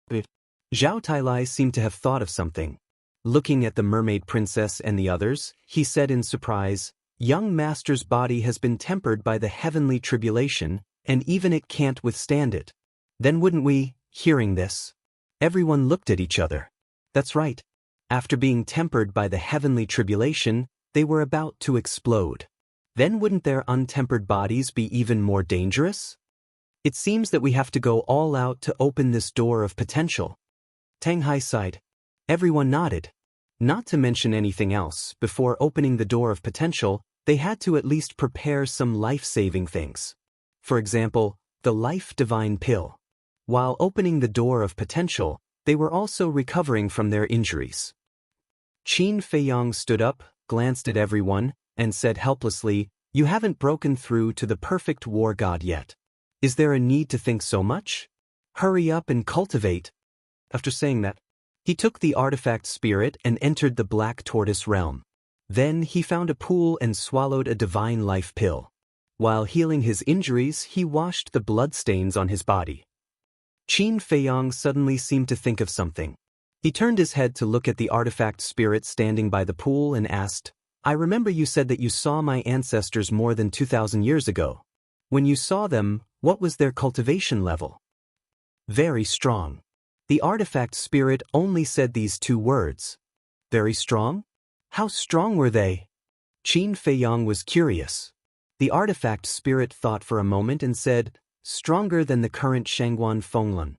But Zhao Tailai seemed to have thought of something. Looking at the mermaid princess and the others, he said in surprise, "Young master's body has been tempered by the heavenly tribulation, and even it can't withstand it. Then wouldn't we?" Hearing this, everyone looked at each other. That's right. After being tempered by the heavenly tribulation, they were about to explode. Then wouldn't their untempered bodies be even more dangerous? It seems that we have to go all out to open this door of potential. Tang Hai sighed. Everyone nodded. Not to mention anything else, before opening the door of potential, they had to at least prepare some life-saving things. For example, the Life Divine Pill. While opening the door of potential, they were also recovering from their injuries. Qin Feiyang stood up, glanced at everyone, and said helplessly, "You haven't broken through to the perfect war god yet. Is there a need to think so much? Hurry up and cultivate." After saying that, he took the artifact spirit and entered the Black Tortoise realm. Then he found a pool and swallowed a divine life pill. While healing his injuries, he washed the bloodstains on his body. Qin Feiyang suddenly seemed to think of something. He turned his head to look at the artifact spirit standing by the pool and asked, "I remember you said that you saw my ancestors more than 2,000 years ago. When you saw them, what was their cultivation level?" "Very strong." The artifact spirit only said these two words. "Very strong? How strong were they?" Qin Feiyang was curious. The artifact spirit thought for a moment and said, "Stronger than the current Shangguan Fenglan."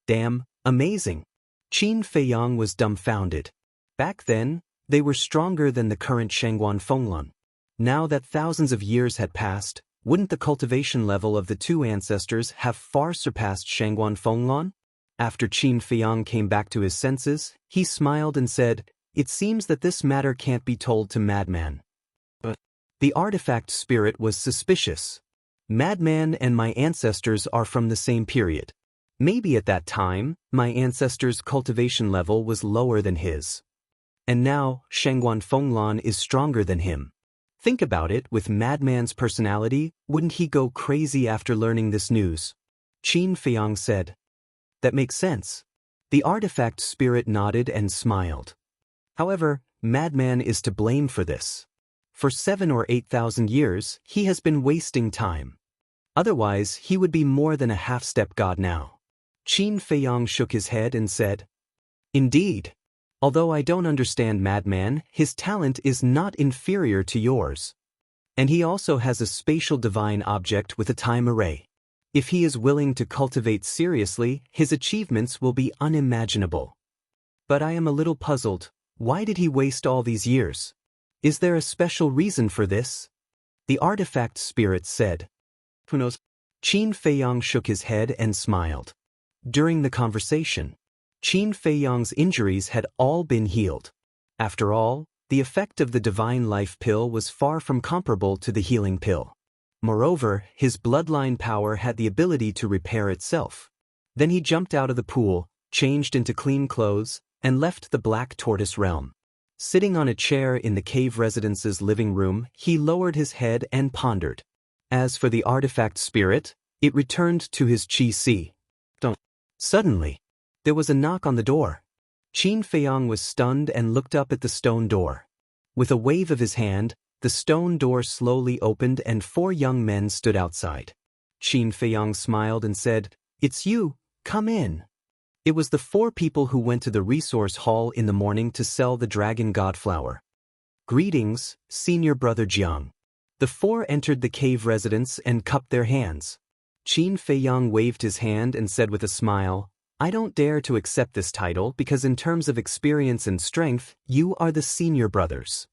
Damn, amazing. Qin Feiyang was dumbfounded. Back then, they were stronger than the current Shangguan Fenglan. Now that thousands of years had passed, wouldn't the cultivation level of the two ancestors have far surpassed Shangguan Fenglan? After Qin Feiyang came back to his senses, he smiled and said, "It seems that this matter can't be told to Madman." But the artifact spirit was suspicious. Madman and my ancestors are from the same period. Maybe at that time, my ancestor's cultivation level was lower than his. And now, Shangguan Fenglan is stronger than him. Think about it, with Madman's personality, wouldn't he go crazy after learning this news? Qin Feiyang said. That makes sense. The artifact spirit nodded and smiled. However, Madman is to blame for this. For 7,000 or 8,000 years, he has been wasting time. Otherwise, he would be more than a half-step god now. Qin Feiyang shook his head and said, "Indeed. Although I don't understand Madman, his talent is not inferior to yours. And he also has a spatial divine object with a time array. If he is willing to cultivate seriously, his achievements will be unimaginable. But I am a little puzzled. Why did he waste all these years? Is there a special reason for this? The artifact spirit said. Who knows? Qin Feiyang shook his head and smiled. During the conversation, Qin Feiyang's injuries had all been healed. After all, the effect of the divine life pill was far from comparable to the healing pill. Moreover, his bloodline power had the ability to repair itself. Then he jumped out of the pool, changed into clean clothes, and left the Black Tortoise realm. Sitting on a chair in the cave residence's living room, he lowered his head and pondered. As for the artifact spirit, it returned to his Qi. Suddenly, there was a knock on the door. Qin Feiyang was stunned and looked up at the stone door. With a wave of his hand, the stone door slowly opened and 4 young men stood outside. Qin Feiyang smiled and said, "It's you, come in." It was the 4 people who went to the resource hall in the morning to sell the dragon god flower. "Greetings, senior brother Jiang." The 4 entered the cave residence and cupped their hands. Qin Feiyang waved his hand and said with a smile, "I don't dare to accept this title because in terms of experience and strength, you are the senior brothers."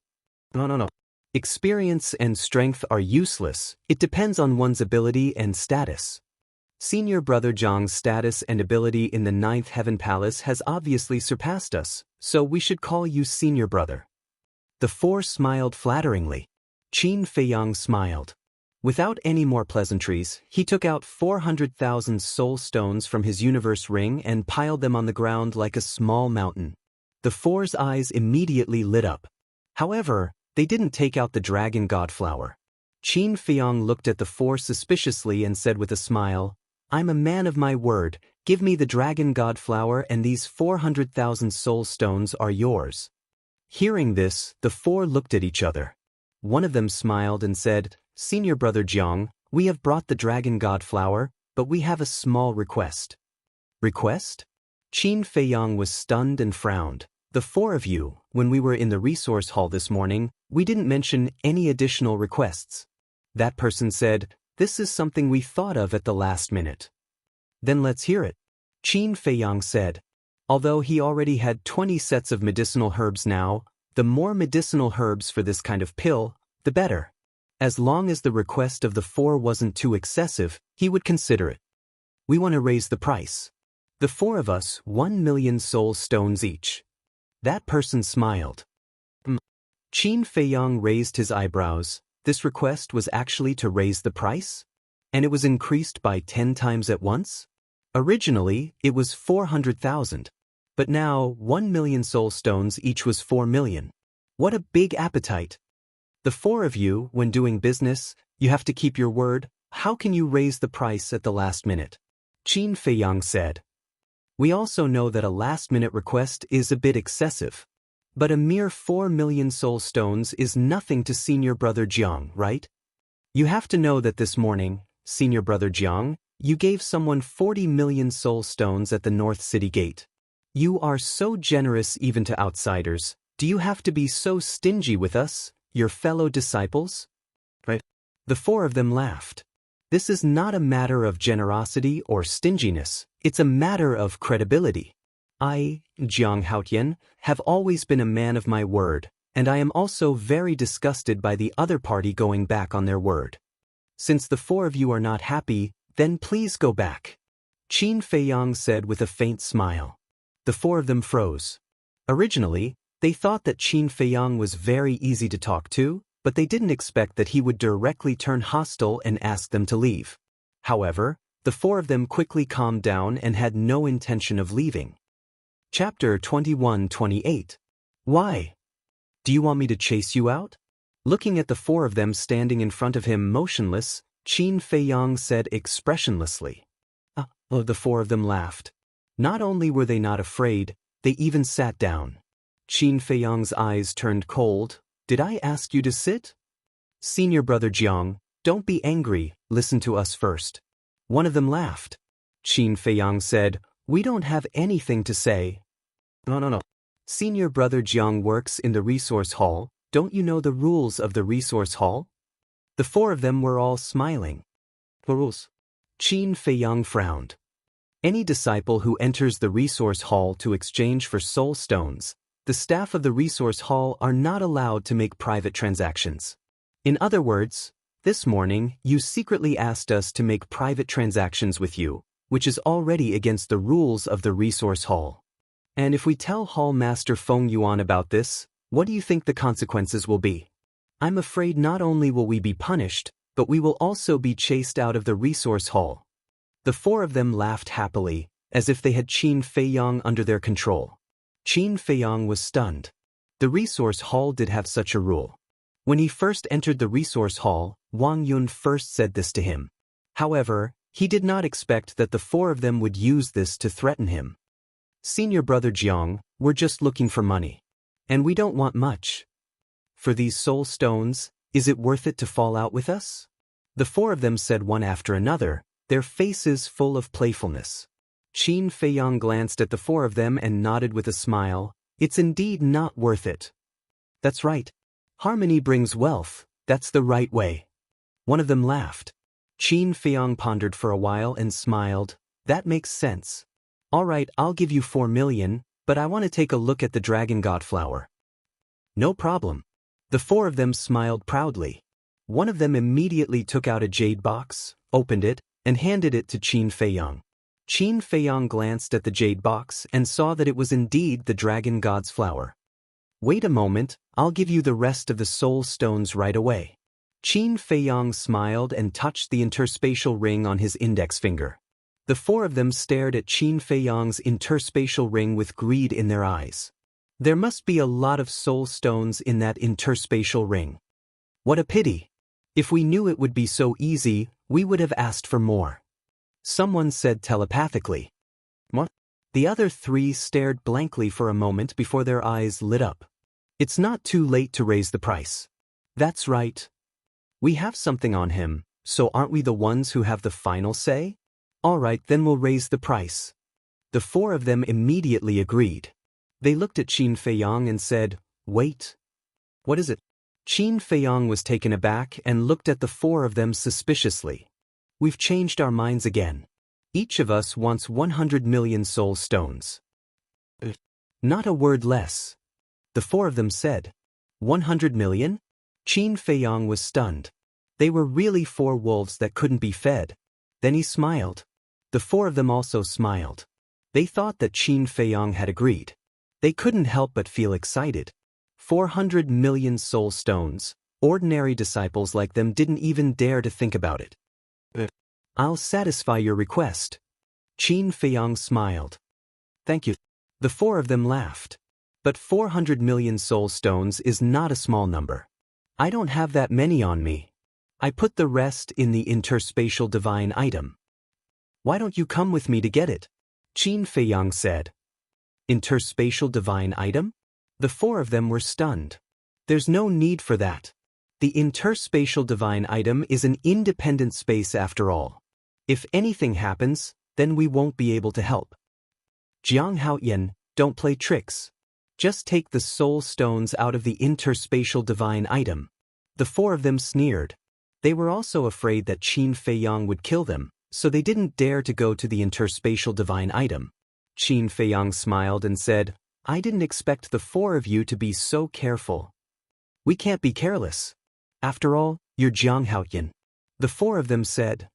No. Experience and strength are useless. It depends on one's ability and status. Senior brother Jiang's status and ability in the 9th Heaven Palace has obviously surpassed us, so we should call you senior brother. The 4 smiled flatteringly. Qin Feiyang smiled. Without any more pleasantries, he took out 400,000 soul stones from his universe ring and piled them on the ground like a small mountain. The 4's eyes immediately lit up. However, they didn't take out the dragon god flower. Qin Feiyang looked at the 4 suspiciously and said with a smile, "I'm a man of my word. Give me the dragon god flower and these 400,000 soul stones are yours." Hearing this, the 4 looked at each other. One of them smiled and said, "Senior brother Jiang, we have brought the dragon god flower, but we have a small request." "Request?" Qin Feiyang was stunned and frowned. "The 4 of you, when we were in the resource hall this morning, we didn't mention any additional requests." That person said, "This is something we thought of at the last minute." "Then let's hear it," Qin Feiyang said. Although he already had 20 sets of medicinal herbs now, the more medicinal herbs for this kind of pill, the better. As long as the request of the 4 wasn't too excessive, he would consider it. "We want to raise the price. The 4 of us, 1 million soul stones each." That person smiled. Qin Feiyang raised his eyebrows. This request was actually to raise the price? And it was increased by 10 times at once? Originally, it was 400,000. But now, 1 million soul stones each was 4 million. What a big appetite! "The 4 of you, when doing business, you have to keep your word. How can you raise the price at the last minute?" Qin Feiyang said. "We also know that a last-minute request is a bit excessive. But a mere 4 million soul stones is nothing to senior brother Jiang, right? You have to know that this morning, senior brother Jiang, you gave someone 40 million soul stones at the North City Gate. You are so generous even to outsiders. Do you have to be so stingy with us, your fellow disciples?" Right? The 4 of them laughed. "This is not a matter of generosity or stinginess. It's a matter of credibility. I, Jiang Haotian, have always been a man of my word, and I am also very disgusted by the other party going back on their word. Since the 4 of you are not happy, then please go back," Qin Feiyang said with a faint smile. The 4 of them froze. Originally, they thought that Qin Feiyang was very easy to talk to, but they didn't expect that he would directly turn hostile and ask them to leave. However, the 4 of them quickly calmed down and had no intention of leaving. Chapter 21-28. Why? Do you want me to chase you out? Looking at the 4 of them standing in front of him motionless, Qin Feiyang said expressionlessly. The 4 of them laughed. Not only were they not afraid, they even sat down. Qin Feiyang's eyes turned cold. "Did I ask you to sit?" "Senior brother Jiang, don't be angry, listen to us first." One of them laughed. Qin Feiyang said, "We don't have anything to say." No. Senior brother Jiang works in the resource hall. Don't you know the rules of the resource hall? The four of them were all smiling. The rules? Qin Feiyang frowned. Any disciple who enters the resource hall to exchange for soul stones, the staff of the resource hall are not allowed to make private transactions. In other words, this morning you secretly asked us to make private transactions with you, which is already against the rules of the resource hall. And if we tell Hall Master Feng Yuan about this, what do you think the consequences will be? I'm afraid not only will we be punished, but we will also be chased out of the resource hall. The four of them laughed happily, as if they had Qin Feiyang under their control. Qin Feiyang was stunned. The resource hall did have such a rule. When he first entered the resource hall, Wang Yun first said this to him. However, he did not expect that the four of them would use this to threaten him. Senior brother Jiang, we're just looking for money. And we don't want much. For these soul stones, is it worth it to fall out with us? The four of them said one after another, their faces full of playfulness. Qin Feiyang glanced at the four of them and nodded with a smile. It's indeed not worth it. That's right. Harmony brings wealth, that's the right way. One of them laughed. Qin Feiyang pondered for a while and smiled. That makes sense. All right, I'll give you 4 million, but I want to take a look at the Dragon God flower. No problem. The four of them smiled proudly. One of them immediately took out a jade box, opened it, and handed it to Qin Feiyang. Qin Feiyang glanced at the jade box and saw that it was indeed the Dragon God's flower. Wait a moment, I'll give you the rest of the soul stones right away. Qin Feiyang smiled and touched the interspatial ring on his index finger. The four of them stared at Qin Feiyang's interspatial ring with greed in their eyes. There must be a lot of soul stones in that interspatial ring. What a pity. If we knew it would be so easy, we would have asked for more. Someone said telepathically. What? The other three stared blankly for a moment before their eyes lit up. It's not too late to raise the price. That's right. We have something on him, so aren't we the ones who have the final say? All right, then we'll raise the price. The four of them immediately agreed. They looked at Qin Feiyang and said, Wait. What is it? Qin Feiyang was taken aback and looked at the four of them suspiciously. We've changed our minds again. Each of us wants 100 million soul stones. Not a word less. The four of them said. 100 million? Qin Feiyang was stunned. They were really four wolves that couldn't be fed. Then he smiled. The four of them also smiled. They thought that Qin Feiyang had agreed. They couldn't help but feel excited. 400 million soul stones. Ordinary disciples like them didn't even dare to think about it. I'll satisfy your request. Qin Feiyang smiled. Thank you. The four of them laughed. But 400 million soul stones is not a small number. I don't have that many on me. I put the rest in the interspatial divine item. Why don't you come with me to get it? Qin Feiyang said. Interspatial divine item? The four of them were stunned. There's no need for that. The interspatial divine item is an independent space after all. If anything happens, then we won't be able to help. Jiang Haoyan, don't play tricks. Just take the soul stones out of the interspatial divine item. The four of them sneered. They were also afraid that Qin Feiyang would kill them, so they didn't dare to go to the interspatial divine item. Qin Feiyang smiled and said, I didn't expect the four of you to be so careful. We can't be careless. After all, you're Jiang Haoyan. The four of them said,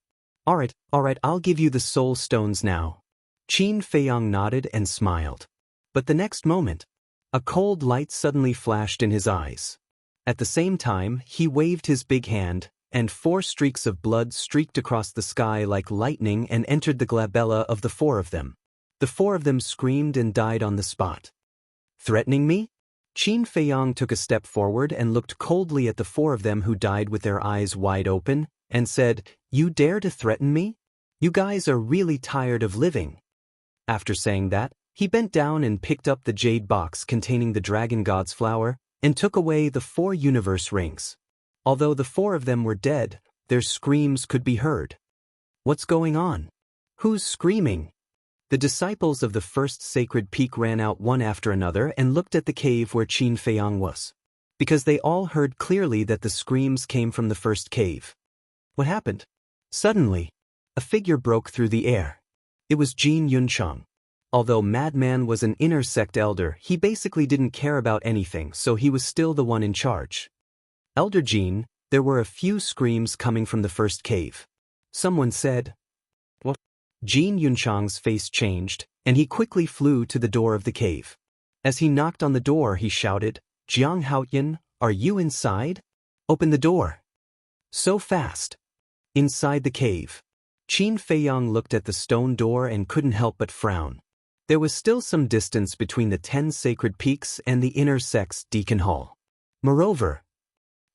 All right, I'll give you the soul stones now. Qin Feiyang nodded and smiled. But the next moment, a cold light suddenly flashed in his eyes. At the same time, he waved his big hand, and 4 streaks of blood streaked across the sky like lightning and entered the glabella of the four of them. The four of them screamed and died on the spot. Threatening me? Qin Feiyang took a step forward and looked coldly at the four of them who died with their eyes wide open, and said, You dare to threaten me? You guys are really tired of living. After saying that, he bent down and picked up the jade box containing the Dragon God's flower, and took away the 4 universe rings. Although the four of them were dead, their screams could be heard. What's going on? Who's screaming? The disciples of the first sacred peak ran out one after another and looked at the cave where Qin Feiyang was, because they all heard clearly that the screams came from the first cave. What happened? Suddenly, a figure broke through the air. It was Jin Yunchang. Although Madman was an inner sect elder, he basically didn't care about anything, so he was still the one in charge. Elder Jin, there were a few screams coming from the first cave. Someone said, "What?" Jin Yunchang's face changed, and he quickly flew to the door of the cave. As he knocked on the door, he shouted, "Jiang Haoyan, are you inside? Open the door." So fast. Inside the cave, Qin Feiyang looked at the stone door and couldn't help but frown. There was still some distance between the 10 sacred peaks and the inner sect's Deacon Hall. Moreover,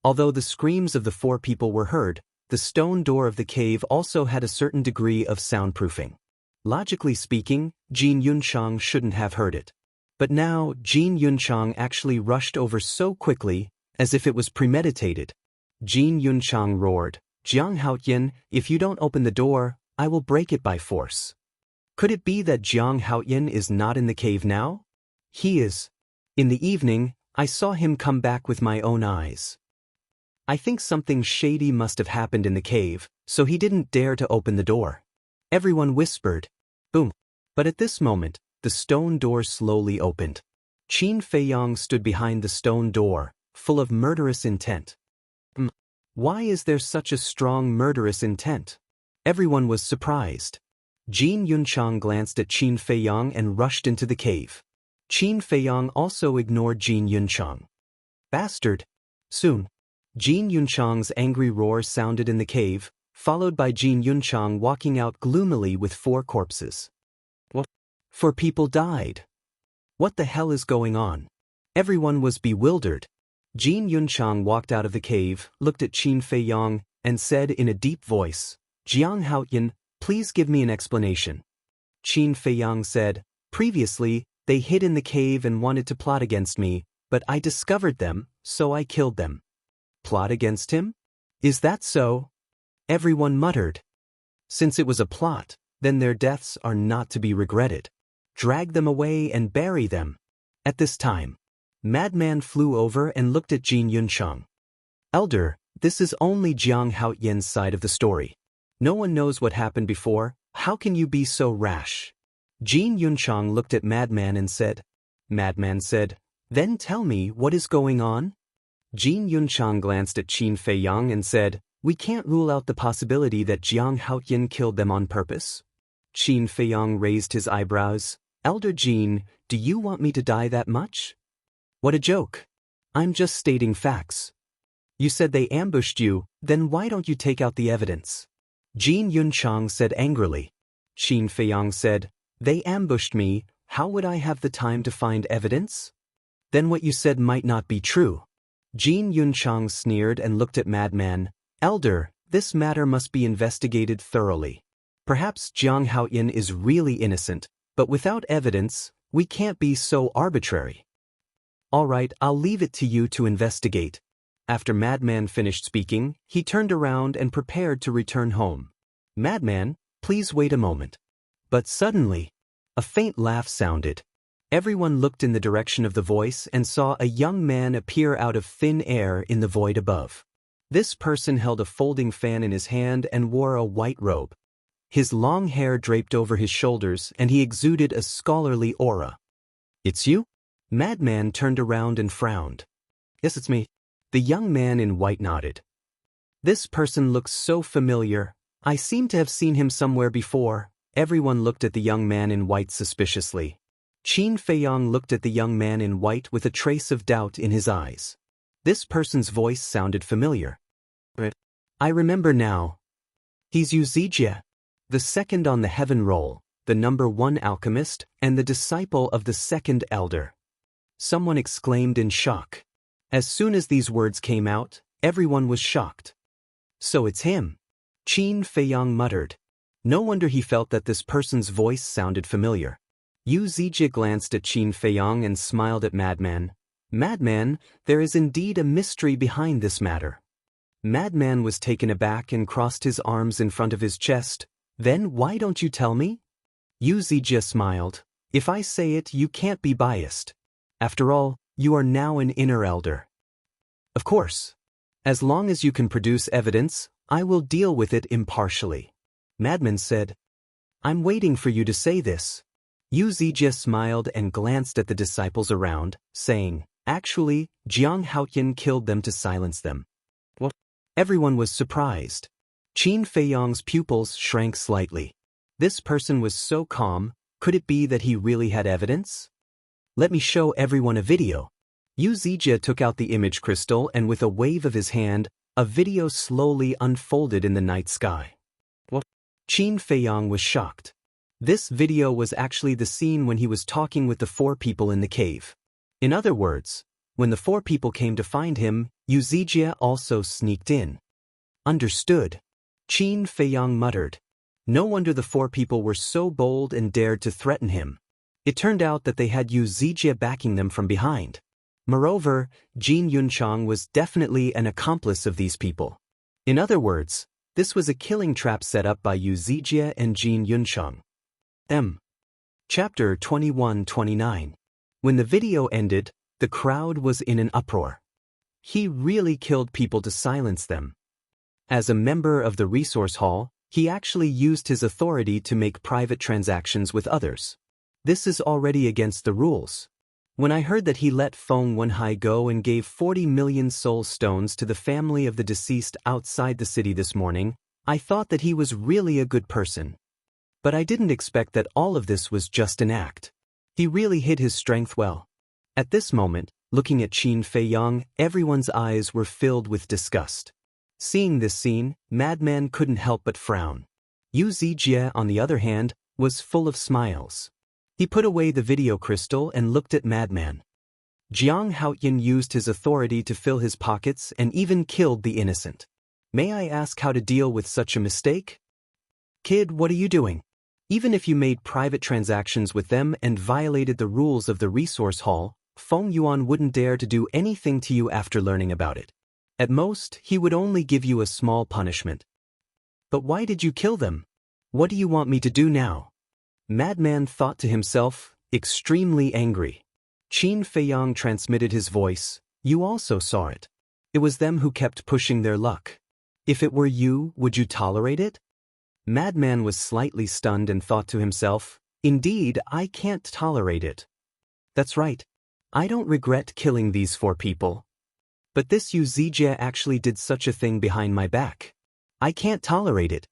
although the screams of the 4 people were heard, the stone door of the cave also had a certain degree of soundproofing. Logically speaking, Jin Yunchang shouldn't have heard it. But now, Jin Yunchang actually rushed over so quickly, as if it was premeditated. Jin Yunchang roared, "Jiang Haoyan, if you don't open the door, I will break it by force." Could it be that Jiang Haoyan is not in the cave now? He is. In the evening, I saw him come back with my own eyes. I think something shady must have happened in the cave, so he didn't dare to open the door. Everyone whispered, "Boom." But at this moment, the stone door slowly opened. Qin Feiyang stood behind the stone door, full of murderous intent. Why is there such a strong murderous intent? Everyone was surprised. Jin Yunchang glanced at Qin Feiyang and rushed into the cave. Qin Feiyang also ignored Jin Yunchang. "Bastard!" Soon, Jin Yunchang's angry roar sounded in the cave, followed by Jin Yunchang walking out gloomily with 4 corpses. What? 4 people died. What the hell is going on? Everyone was bewildered. Jin Yunchang walked out of the cave, looked at Qin Feiyang, and said in a deep voice, "Jiang Haoyan, please give me an explanation." Qin Feiyang said, "Previously, they hid in the cave and wanted to plot against me, but I discovered them, so I killed them." Plot against him? Is that so? Everyone muttered. Since it was a plot, then their deaths are not to be regretted. Drag them away and bury them. At this time, Madman flew over and looked at Jin Yunchang. "Elder, this is only Jiang Haoyan's side of the story. No one knows what happened before. How can you be so rash?" Jin Yunchang looked at Madman and said. Madman said, "Then tell me what is going on?" Jin Yunchang glanced at Qin Feiyang and said, "We can't rule out the possibility that Jiang Haoyan killed them on purpose." Qin Feiyang raised his eyebrows. "Elder Jin, do you want me to die that much?" "What a joke. I'm just stating facts. You said they ambushed you, then why don't you take out the evidence?" Jin Yunchang said angrily. Qin Feiyang said, "They ambushed me, how would I have the time to find evidence?" "Then what you said might not be true." Jin Yunchang sneered and looked at Madman. "Elder, this matter must be investigated thoroughly. Perhaps Jiang Haoyan is really innocent, but without evidence, we can't be so arbitrary." "All right, I'll leave it to you to investigate." After Madman finished speaking, he turned around and prepared to return home. "Madman, please wait a moment." But suddenly, a faint laugh sounded. Everyone looked in the direction of the voice and saw a young man appear out of thin air in the void above. This person held a folding fan in his hand and wore a white robe. His long hair draped over his shoulders and he exuded a scholarly aura. "It's you?" Madman turned around and frowned. "Yes, it's me." The young man in white nodded. "This person looks so familiar. I seem to have seen him somewhere before." Everyone looked at the young man in white suspiciously. Qin Feiyang looked at the young man in white with a trace of doubt in his eyes. This person's voice sounded familiar. "I remember now. He's Yu Zijie, the second on the heaven roll, the number 1 alchemist, and the disciple of the second elder." Someone exclaimed in shock. As soon as these words came out, everyone was shocked. "So it's him," Qin Feiyang muttered. No wonder he felt that this person's voice sounded familiar. Yu Zijie glanced at Qin Feiyang and smiled at Madman. "Madman, there is indeed a mystery behind this matter." Madman was taken aback and crossed his arms in front of his chest. "Then why don't you tell me?" Yu Zijie smiled. If I say it, you can't be biased. After all, you are now an inner elder. Of course. As long as you can produce evidence, I will deal with it impartially. Madman said. I'm waiting for you to say this. Yu Zijie smiled and glanced at the disciples around, saying, Actually, Jiang Haoyan killed them to silence them. What? Everyone was surprised. Qin Feiyang's pupils shrank slightly. This person was so calm, could it be that he really had evidence? Let me show everyone a video. Yu Zijie took out the image crystal and with a wave of his hand, a video slowly unfolded in the night sky. What? Qin Feiyang was shocked. This video was actually the scene when he was talking with the 4 people in the cave. In other words, when the 4 people came to find him, Yu Zijie also sneaked in. Understood. Qin Feiyang muttered. No wonder the 4 people were so bold and dared to threaten him. It turned out that they had Yu Zijie backing them from behind. Moreover, Jin Yunchang was definitely an accomplice of these people. In other words, this was a killing trap set up by Yu Zijie and Jin Yunchang. Chapter 21-29. When the video ended, the crowd was in an uproar. He really killed people to silence them. As a member of the resource hall, he actually used his authority to make private transactions with others. This is already against the rules. When I heard that he let Feng Wenhai go and gave 40 million soul stones to the family of the deceased outside the city this morning, I thought that he was really a good person. But I didn't expect that all of this was just an act. He really hid his strength well. At this moment, looking at Qin Feiyang, everyone's eyes were filled with disgust. Seeing this scene, Madman couldn't help but frown. Yu Zijie, on the other hand, was full of smiles. He put away the video crystal and looked at Madman. Jiang Haoyan used his authority to fill his pockets and even killed the innocent. May I ask how to deal with such a mistake? Kid, what are you doing? Even if you made private transactions with them and violated the rules of the resource hall, Feng Yuan wouldn't dare to do anything to you after learning about it. At most, he would only give you a small punishment. But why did you kill them? What do you want me to do now? Madman thought to himself, extremely angry. Qin Feiyang transmitted his voice. You also saw it. It was them who kept pushing their luck. If it were you, would you tolerate it? Madman was slightly stunned and thought to himself, indeed, I can't tolerate it. That's right. I don't regret killing these 4 people. But this Yu Zijie actually did such a thing behind my back. I can't tolerate it.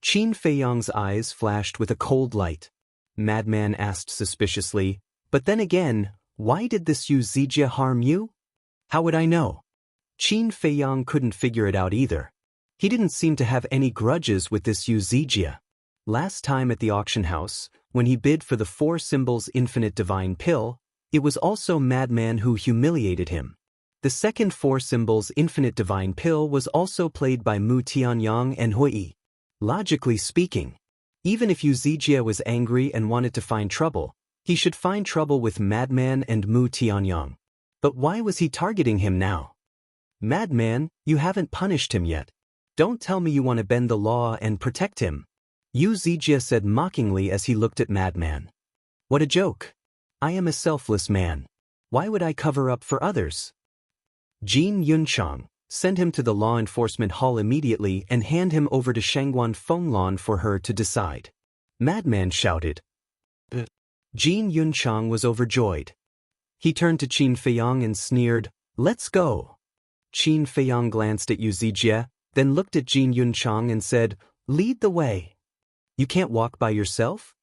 Qin Feiyang's eyes flashed with a cold light. Madman asked suspiciously, but then again, why did this Yu Zijie harm you? How would I know? Qin Feiyang couldn't figure it out either. He didn't seem to have any grudges with this Yu Zijie. Last time at the auction house, when he bid for the 4 symbols infinite divine pill, it was also Madman who humiliated him. The second 4 symbols infinite divine pill was also played by Mu Tianyang and Hui. Logically speaking, even if Yu Zijie was angry and wanted to find trouble, he should find trouble with Madman and Mu Tianyang. But why was he targeting him now? Madman, you haven't punished him yet. Don't tell me you want to bend the law and protect him. Yu Zijie said mockingly as he looked at Madman. What a joke. I am a selfless man. Why would I cover up for others? Jin Yunchang, send him to the law enforcement hall immediately and hand him over to Shangguan Fenglan for her to decide. Madman shouted. Jin Yunchang was overjoyed. He turned to Qin Feiyang and sneered, Let's go. Qin Feiyang glanced at Yu Zijie, then looked at Jin Yunchang and said, Lead the way. You can't walk by yourself?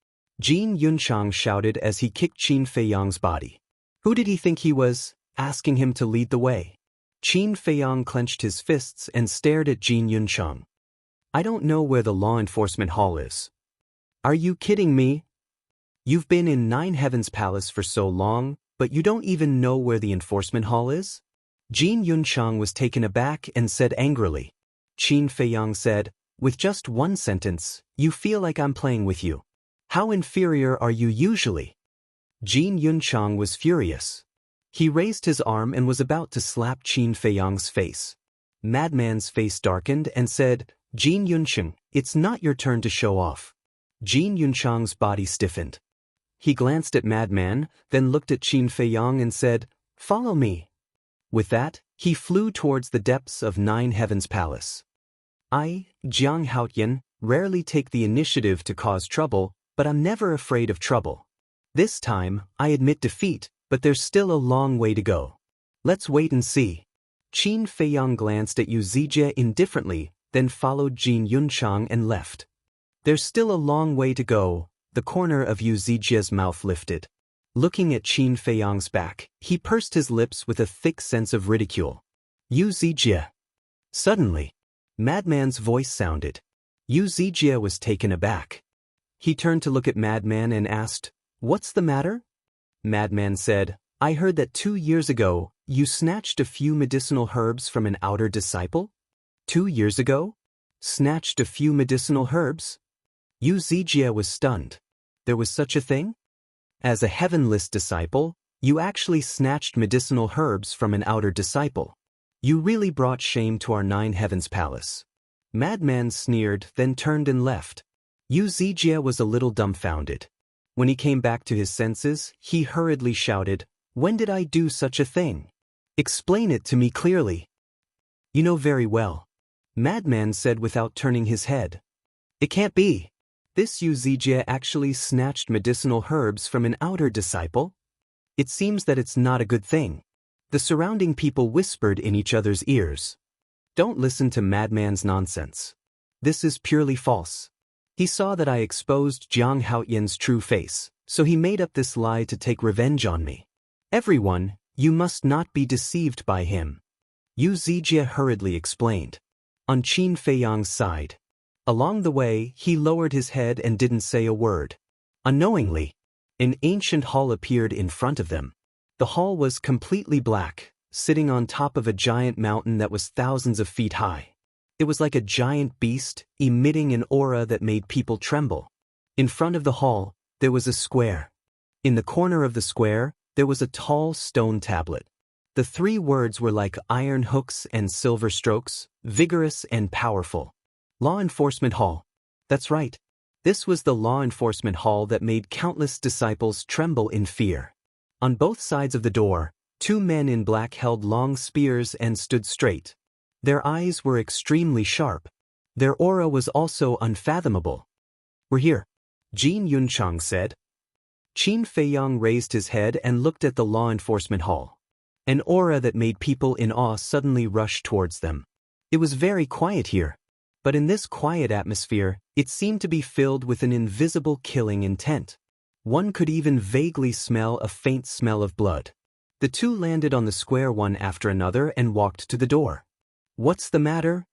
Jin Yunchang shouted as he kicked Qin Feiyang's body. Who did he think he was, asking him to lead the way? Qin Feiyang clenched his fists and stared at Jin Yunchang. I don't know where the law enforcement hall is. Are you kidding me? You've been in 9 Heavens Palace for so long, but you don't even know where the enforcement hall is? Jin Yunchang was taken aback and said angrily. Qin Feiyang said, with just 1 sentence, you feel like I'm playing with you. How inferior are you usually? Jin Yunchang was furious. He raised his arm and was about to slap Qin Feiyang's face. Madman's face darkened and said, Jin Yunchang, it's not your turn to show off. Jin Yunchang's body stiffened. He glanced at Madman, then looked at Qin Feiyang and said, "Follow me." With that, he flew towards the depths of Nine Heavens Palace. I, Jiang Haotian, rarely take the initiative to cause trouble, but I'm never afraid of trouble. This time, I admit defeat, but there's still a long way to go. Let's wait and see. Qin Feiyang glanced at Yu Zijie indifferently, then followed Jin Yunchang and left. There's still a long way to go. The corner of Yu Zijie's mouth lifted. Looking at Qin Feiyang's back, he pursed his lips with a thick sense of ridicule. Yu Zijie. Suddenly, Madman's voice sounded. Yu Zijie was taken aback. He turned to look at Madman and asked, "What's the matter?" Madman said, "I heard that 2 years ago, you snatched a few medicinal herbs from an outer disciple?" 2 years ago? Snatched a few medicinal herbs? Yu Zijie was stunned. There was such a thing? As a heavenless disciple, you actually snatched medicinal herbs from an outer disciple. You really brought shame to our Nine Heavens Palace. Madman sneered, then turned and left. Yu Zijie was a little dumbfounded. When he came back to his senses, he hurriedly shouted, "When did I do such a thing? Explain it to me clearly." "You know very well," Madman said without turning his head. "It can't be. This Yu Zijie actually snatched medicinal herbs from an outer disciple? It seems that it's not a good thing." The surrounding people whispered in each other's ears. "Don't listen to Madman's nonsense. This is purely false. He saw that I exposed Jiang Haotian's true face, so he made up this lie to take revenge on me. Everyone, you must not be deceived by him," Yu Zijie hurriedly explained. On Qin Feiyang's side. Along the way, he lowered his head and didn't say a word. Unknowingly, an ancient hall appeared in front of them. The hall was completely black, sitting on top of a giant mountain that was thousands of feet high. It was like a giant beast, emitting an aura that made people tremble. In front of the hall, there was a square. In the corner of the square, there was a tall stone tablet. The 3 words were like iron hooks and silver strokes, vigorous and powerful. Law Enforcement Hall. That's right. This was the law enforcement hall that made countless disciples tremble in fear. On both sides of the door, 2 men in black held long spears and stood straight. Their eyes were extremely sharp. Their aura was also unfathomable. "We're here," Jin Yunchang said. Qin Feiyang raised his head and looked at the law enforcement hall. An aura that made people in awe suddenly rushed towards them. It was very quiet here. But in this quiet atmosphere, it seemed to be filled with an invisible killing intent. One could even vaguely smell a faint smell of blood. The 2 landed on the square one after another and walked to the door. "What's the matter?"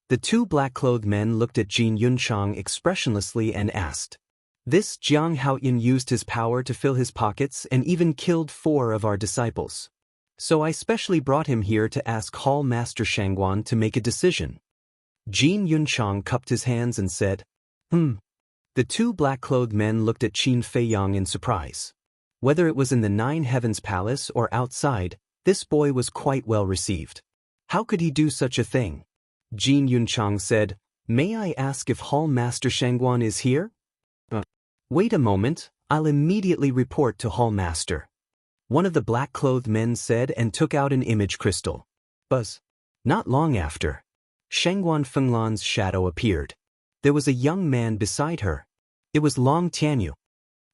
The 2 black-clothed men looked at Jin Yunchang expressionlessly and asked. "This Jiang Haotian used his power to fill his pockets and even killed 4 of our disciples. So I specially brought him here to ask Hall Master Shangguan to make a decision." Jin Yunchang cupped his hands and said, The 2 black-clothed men looked at Qin Feiyang in surprise. Whether it was in the Nine Heavens Palace or outside, this boy was quite well received. How could he do such a thing? Jin Yunchang said, "May I ask if Hall Master Shangguan is here?" Wait a moment, I'll immediately report to Hall Master," one of the black-clothed men said and took out an image crystal. Buzz. Not long after, Shangguan Fenglan's shadow appeared. There was a young man beside her. It was Long Tianyu.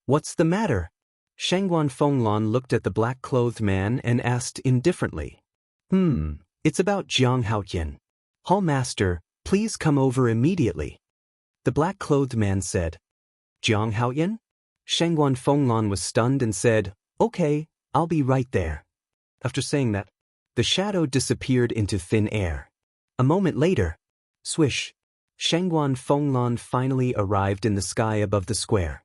"What's the matter?" Shangguan Fenglan looked at the black-clothed man and asked indifferently. It's about Jiang Haotian. Hall Master, please come over immediately." The black-clothed man said. "Jiang Haotian?" Shangguan Fenglan was stunned and said, "Okay, I'll be right there." After saying that, the shadow disappeared into thin air. A moment later, swish, Shangguan Fenglan finally arrived in the sky above the square.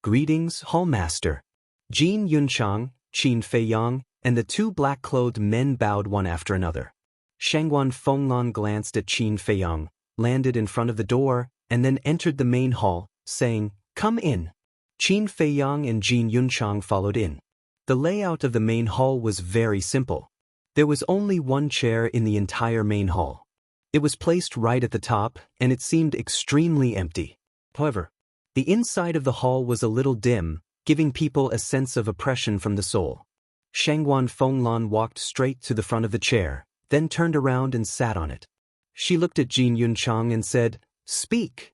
"Greetings, Hall Master." Jin Yunchang, Qin Feiyang, and the 2 black-clothed men bowed one after another. Shangguan Fenglan glanced at Qin Feiyang, landed in front of the door, and then entered the main hall, saying, "Come in." Qin Feiyang and Jin Yunchang followed in. The layout of the main hall was very simple. There was only 1 chair in the entire main hall. It was placed right at the top, and it seemed extremely empty. However, The inside of the hall was a little dim, giving people a sense of oppression from the soul. Shangguan Fenglan walked straight to the front of the chair, then turned around and sat on it. She looked at Jin Yunchang and said, "Speak."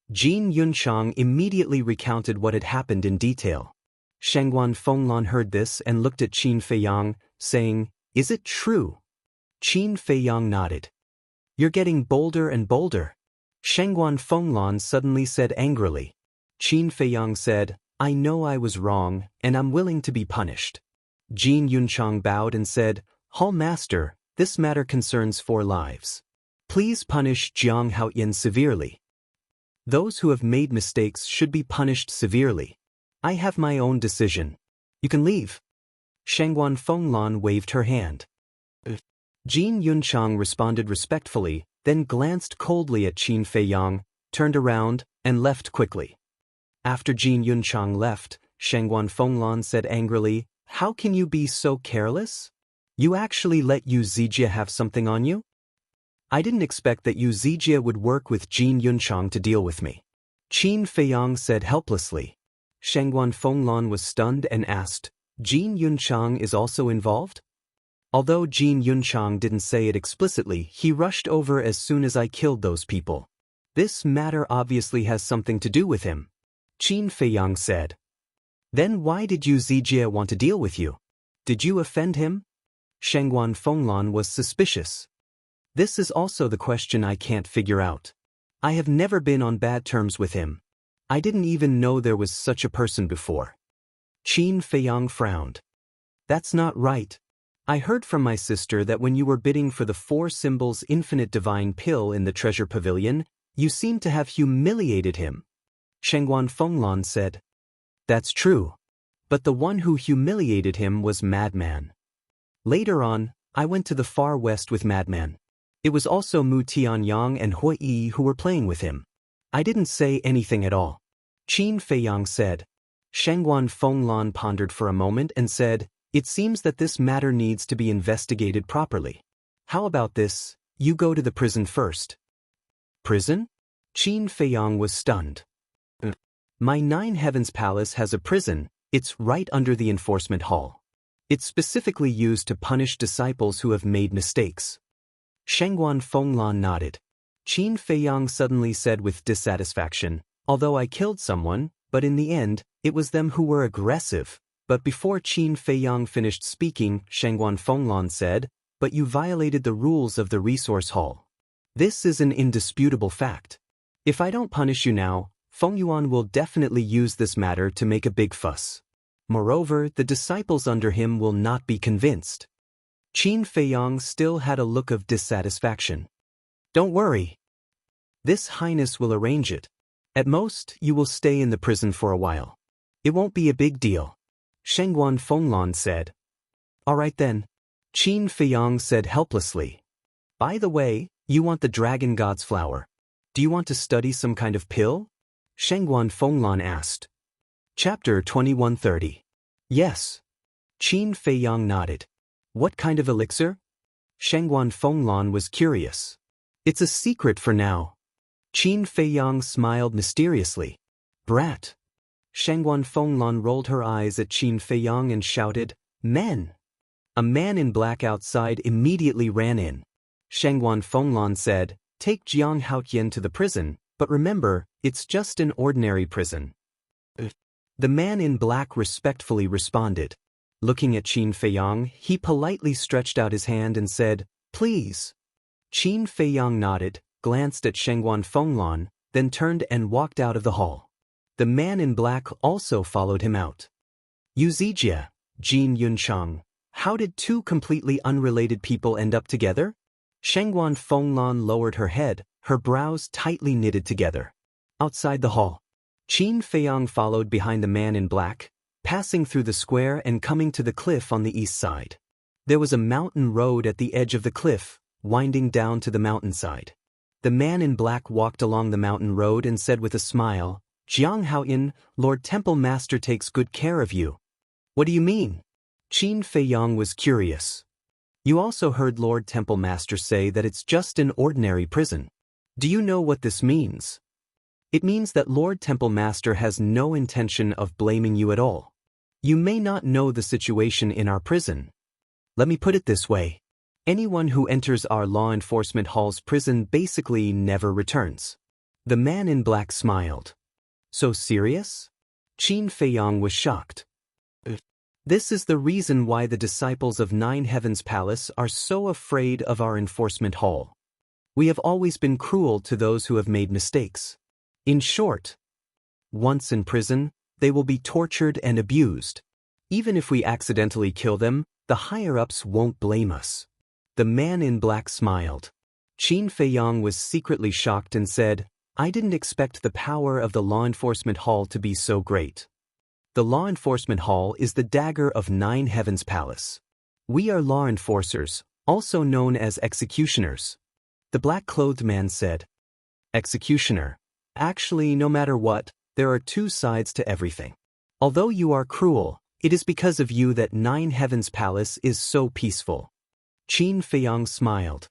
Jin Yunchang immediately recounted what had happened in detail. Shangguan Fenglan heard this and looked at Qin Feiyang, saying, "Is it true?" Qin Feiyang nodded. "You're getting bolder and bolder." Shangguan Fenglan suddenly said angrily. Qin Feiyang said, "I know I was wrong, and I'm willing to be punished." Jin Yunchang bowed and said, "Hall Master, this matter concerns 4 lives. Please punish Jiang Haoyan severely. Those who have made mistakes should be punished severely. I have my own decision. You can leave." Shangguan Fenglan waved her hand. Jin Yunchang responded respectfully, then glanced coldly at Qin Feiyang, turned around, and left quickly. After Jin Yunchang left, Shangguan Fenglan said angrily, "How can you be so careless? You actually let Yu Zijie have something on you? I didn't expect that Yu Zijie would work with Jin Yunchang to deal with me." Qin Feiyang said helplessly. Shangguan Fenglan was stunned and asked, "Jin Yunchang is also involved?" Although Jin Yunchang didn't say it explicitly, he rushed over as soon as I killed those people. This matter obviously has something to do with him. Qin Feiyang said. "Then why did Yu Zijie want to deal with you? Did you offend him?" Shangguan Fenglan was suspicious. "This is also the question I can't figure out. I have never been on bad terms with him. I didn't even know there was such a person before." Qin Feiyang frowned. "That's not right. I heard from my sister that when you were bidding for the 4 symbols infinite divine pill in the treasure pavilion, you seemed to have humiliated him." Shangguan Fenglan said. "That's true. But the one who humiliated him was Madman. Later on, I went to the far west with Madman. It was also Mu Tianyang and Hui Yi who were playing with him. I didn't say anything at all." Qin Feiyang said. Shangguan Fenglan pondered for a moment and said, "It seems that this matter needs to be investigated properly. How about this, you go to the prison first." "Prison?" Qin Feiyang was stunned. "My 9 Heavens Palace has a prison. It's right under the enforcement hall. It's specifically used to punish disciples who have made mistakes." Shangguan Fenglan nodded. Qin Feiyang suddenly said with dissatisfaction, "Although I killed someone, but in the end, it was them who were aggressive." But before Qin Feiyang finished speaking, Shangguan Fenglan said, "But you violated the rules of the resource hall. This is an indisputable fact. If I don't punish you now, Feng Yuan will definitely use this matter to make a big fuss. Moreover, the disciples under him will not be convinced." Qin Feiyang still had a look of dissatisfaction. "Don't worry. This Highness will arrange it. At most, you will stay in the prison for a while. It won't be a big deal." Shangguan Fenglan said. "All right then." Qin Feiyang said helplessly. "By the way, you want the Dragon God's flower. Do you want to study some kind of pill?" Shangguan Fenglan asked. Chapter 2130. "Yes." Qin Feiyang nodded. "What kind of elixir?" Shangguan Fenglan was curious. "It's a secret for now." Qin Feiyang smiled mysteriously. "Brat." Shangguan Fenglan rolled her eyes at Qin Feiyang and shouted, "Men!" A man in black outside immediately ran in. Shangguan Fenglan said, "Take Jiang Haoyan to the prison, but remember, it's just an ordinary prison." The man in black respectfully responded. Looking at Qin Feiyang, he politely stretched out his hand and said, "Please." Qin Feiyang nodded, glanced at Shangguan Fenglan, then turned and walked out of the hall. The man in black also followed him out. "Yu Zijie, Jin Yunchang, how did 2 completely unrelated people end up together?" Shangguan Fenglan lowered her head, her brows tightly knitted together. Outside the hall, Qin Feiyang followed behind the man in black, passing through the square and coming to the cliff on the east side. There was a mountain road at the edge of the cliff, winding down to the mountainside. The man in black walked along the mountain road and said with a smile, "Jiang Haoyan, Lord Temple Master takes good care of you." "What do you mean?" Qin Feiyang was curious. "You also heard Lord Temple Master say that it's just an ordinary prison. Do you know what this means?" It means that Lord Temple Master has no intention of blaming you at all. You may not know the situation in our prison. Let me put it this way. Anyone who enters our law enforcement hall's prison basically never returns. The man in black smiled. So serious? Qin Feiyang was shocked. This is the reason why the disciples of Nine Heavens Palace are so afraid of our enforcement hall. We have always been cruel to those who have made mistakes. In short, once in prison, they will be tortured and abused. Even if we accidentally kill them, the higher-ups won't blame us. The man in black smiled. Qin Feiyang was secretly shocked and said, I didn't expect the power of the law enforcement hall to be so great. The law enforcement hall is the dagger of Nine Heavens Palace. We are law enforcers, also known as executioners. The black-clothed man said, Executioner. Actually, no matter what, there are two sides to everything. Although you are cruel, it is because of you that Nine Heavens Palace is so peaceful. Qin Feiyang smiled.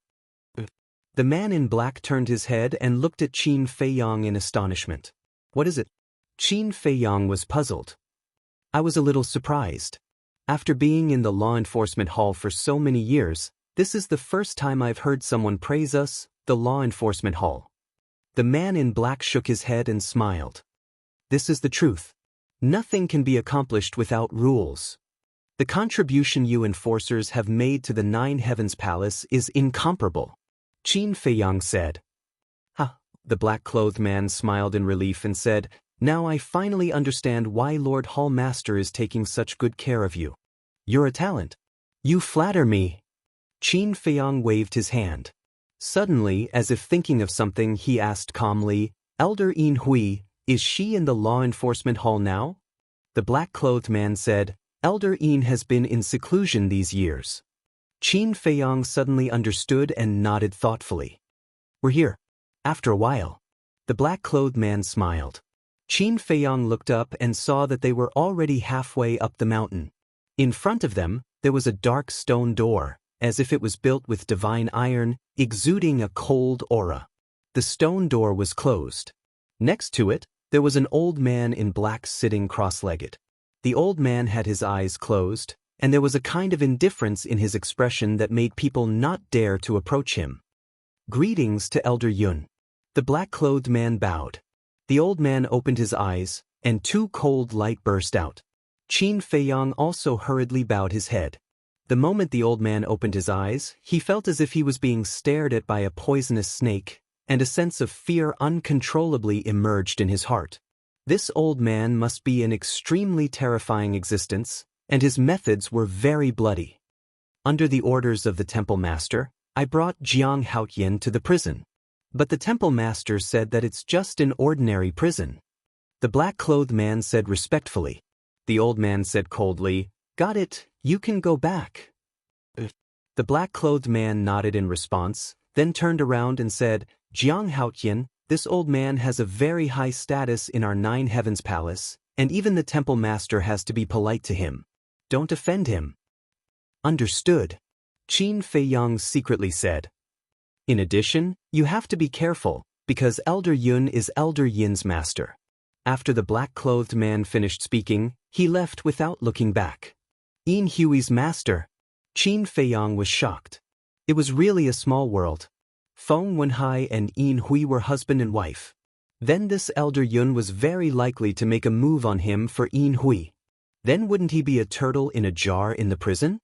The man in black turned his head and looked at Qin Feiyang in astonishment. What is it? Qin Feiyang was puzzled. I was a little surprised. After being in the law enforcement hall for so many years, this is the first time I've heard someone praise us, the law enforcement hall. The man in black shook his head and smiled. This is the truth. Nothing can be accomplished without rules. The contribution you enforcers have made to the Nine Heavens Palace is incomparable. Qin Feiyang said. Ha! The black-clothed man smiled in relief and said, Now I finally understand why Lord Hall Master is taking such good care of you. You're a talent. You flatter me. Qin Feiyang waved his hand. Suddenly, as if thinking of something, he asked calmly, Elder Yin Hui, is she in the law enforcement hall now? The black-clothed man said, Elder Yin has been in seclusion these years. Qin Feiyang suddenly understood and nodded thoughtfully. We're here. After a while. The black-clothed man smiled. Qin Feiyang looked up and saw that they were already halfway up the mountain. In front of them, there was a dark stone door, as if it was built with divine iron, exuding a cold aura. The stone door was closed. Next to it, there was an old man in black sitting cross-legged. The old man had his eyes closed, and there was a kind of indifference in his expression that made people not dare to approach him. Greetings to Elder Yun. The black-clothed man bowed. The old man opened his eyes, and two cold light burst out. Qin Feiyang also hurriedly bowed his head. The moment the old man opened his eyes, he felt as if he was being stared at by a poisonous snake, and a sense of fear uncontrollably emerged in his heart. This old man must be an extremely terrifying existence, and his methods were very bloody. Under the orders of the temple master, I brought Jiang Haotian to the prison. But the temple master said that it's just an ordinary prison. The black-clothed man said respectfully. The old man said coldly, Got it, you can go back. The black-clothed man nodded in response, then turned around and said, Jiang Haotian, this old man has a very high status in our Nine Heavens Palace, and even the temple master has to be polite to him. Don't offend him. Understood. Qin Feiyang secretly said. In addition, you have to be careful, because Elder Yun is Elder Yin's master. After the black-clothed man finished speaking, he left without looking back. Yin Hui's master. Qin Feiyang was shocked. It was really a small world. Feng Wenhai and Yin Hui were husband and wife. Then this Elder Yun was very likely to make a move on him for Yin Hui. Then wouldn't he be a turtle in a jar in the prison?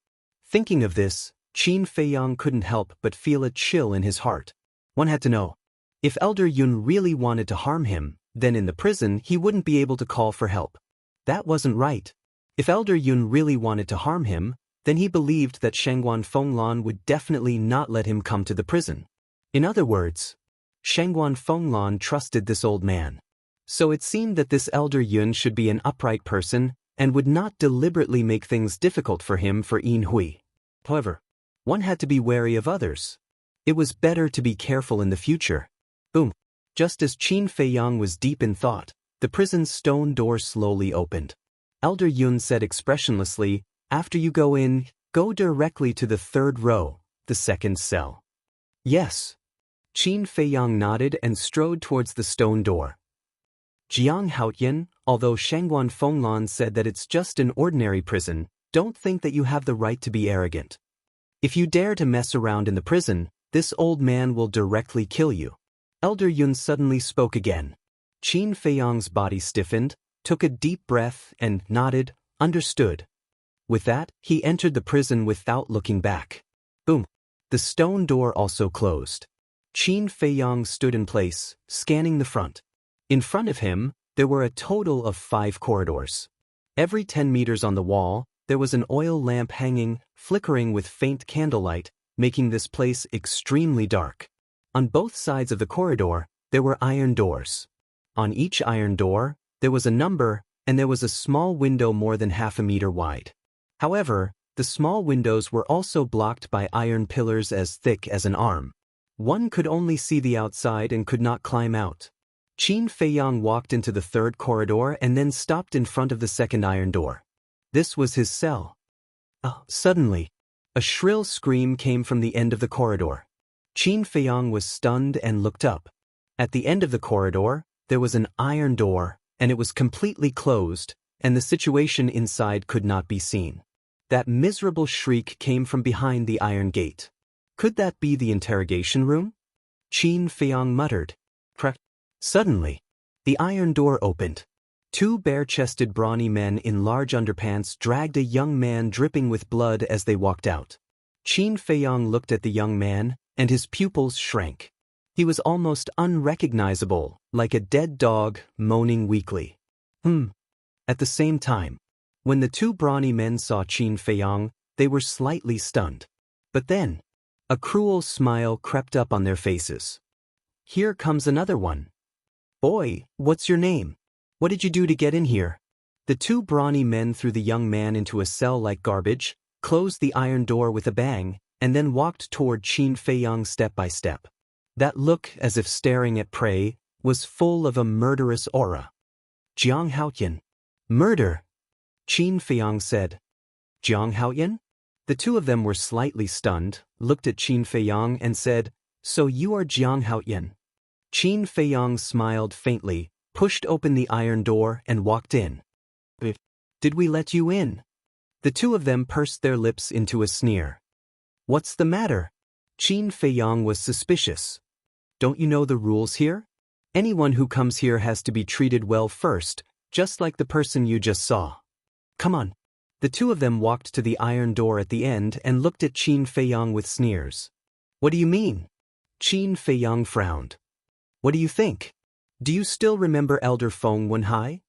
Thinking of this, Qin Feiyang couldn't help but feel a chill in his heart. One had to know. If Elder Yun really wanted to harm him, then in the prison he wouldn't be able to call for help. That wasn't right. If Elder Yun really wanted to harm him, then he believed that Shangguan Fenglan would definitely not let him come to the prison. In other words, Shangguan Fenglan trusted this old man. So it seemed that this Elder Yun should be an upright person and would not deliberately make things difficult for him for Yin Hui. However, one had to be wary of others. It was better to be careful in the future. Boom. Just as Qin Feiyang was deep in thought, the prison's stone door slowly opened. Elder Yun said expressionlessly, After you go in, go directly to the third row, the second cell. Yes. Qin Feiyang nodded and strode towards the stone door. Jiang Haoyan, although Shangguan Fenglan said that it's just an ordinary prison, don't think that you have the right to be arrogant. If you dare to mess around in the prison, this old man will directly kill you. Elder Yun suddenly spoke again. Qin Feiyang's body stiffened, took a deep breath and nodded, understood. With that, he entered the prison without looking back. Boom. The stone door also closed. Qin Feiyang stood in place, scanning the front. In front of him, there were a total of 5 corridors. Every 10 meters on the wall, there was an oil lamp hanging, flickering with faint candlelight, making this place extremely dark. On both sides of the corridor, there were iron doors. On each iron door, there was a number, and there was a small window more than half a meter wide. However, the small windows were also blocked by iron pillars as thick as an arm. One could only see the outside and could not climb out. Qin Feiyang walked into the 3rd corridor and then stopped in front of the 2nd iron door. This was his cell. Suddenly, a shrill scream came from the end of the corridor. Qin Feiyang was stunned and looked up. At the end of the corridor, there was an iron door, and it was completely closed, and the situation inside could not be seen. That miserable shriek came from behind the iron gate. Could that be the interrogation room? Qin Feiyang muttered. Suddenly, the iron door opened. 2 bare-chested brawny men in large underpants dragged a young man dripping with blood as they walked out. Qin Feiyang looked at the young man, and his pupils shrank. He was almost unrecognizable, like a dead dog, moaning weakly. At the same time, when the 2 brawny men saw Qin Feiyang, they were slightly stunned. But then, a cruel smile crept up on their faces. Here comes another one. Boy, what's your name? What did you do to get in here? The 2 brawny men threw the young man into a cell like garbage, closed the iron door with a bang, and then walked toward Qin Feiyang step by step. That look, as if staring at prey, was full of a murderous aura. Jiang Haoyan. Murder! Qin Feiyang said. Jiang Haoyan? The 2 of them were slightly stunned, looked at Qin Feiyang and said, So you are Jiang Haoyan. Qin Feiyang smiled faintly, pushed open the iron door and walked in. Did we let you in? The 2 of them pursed their lips into a sneer. What's the matter? Qin Feiyang was suspicious. Don't you know the rules here? Anyone who comes here has to be treated well first, just like the person you just saw. Come on. The 2 of them walked to the iron door at the end and looked at Qin Feiyang with sneers. What do you mean? Qin Feiyang frowned. What do you think? Do you still remember Elder Feng Wenhai?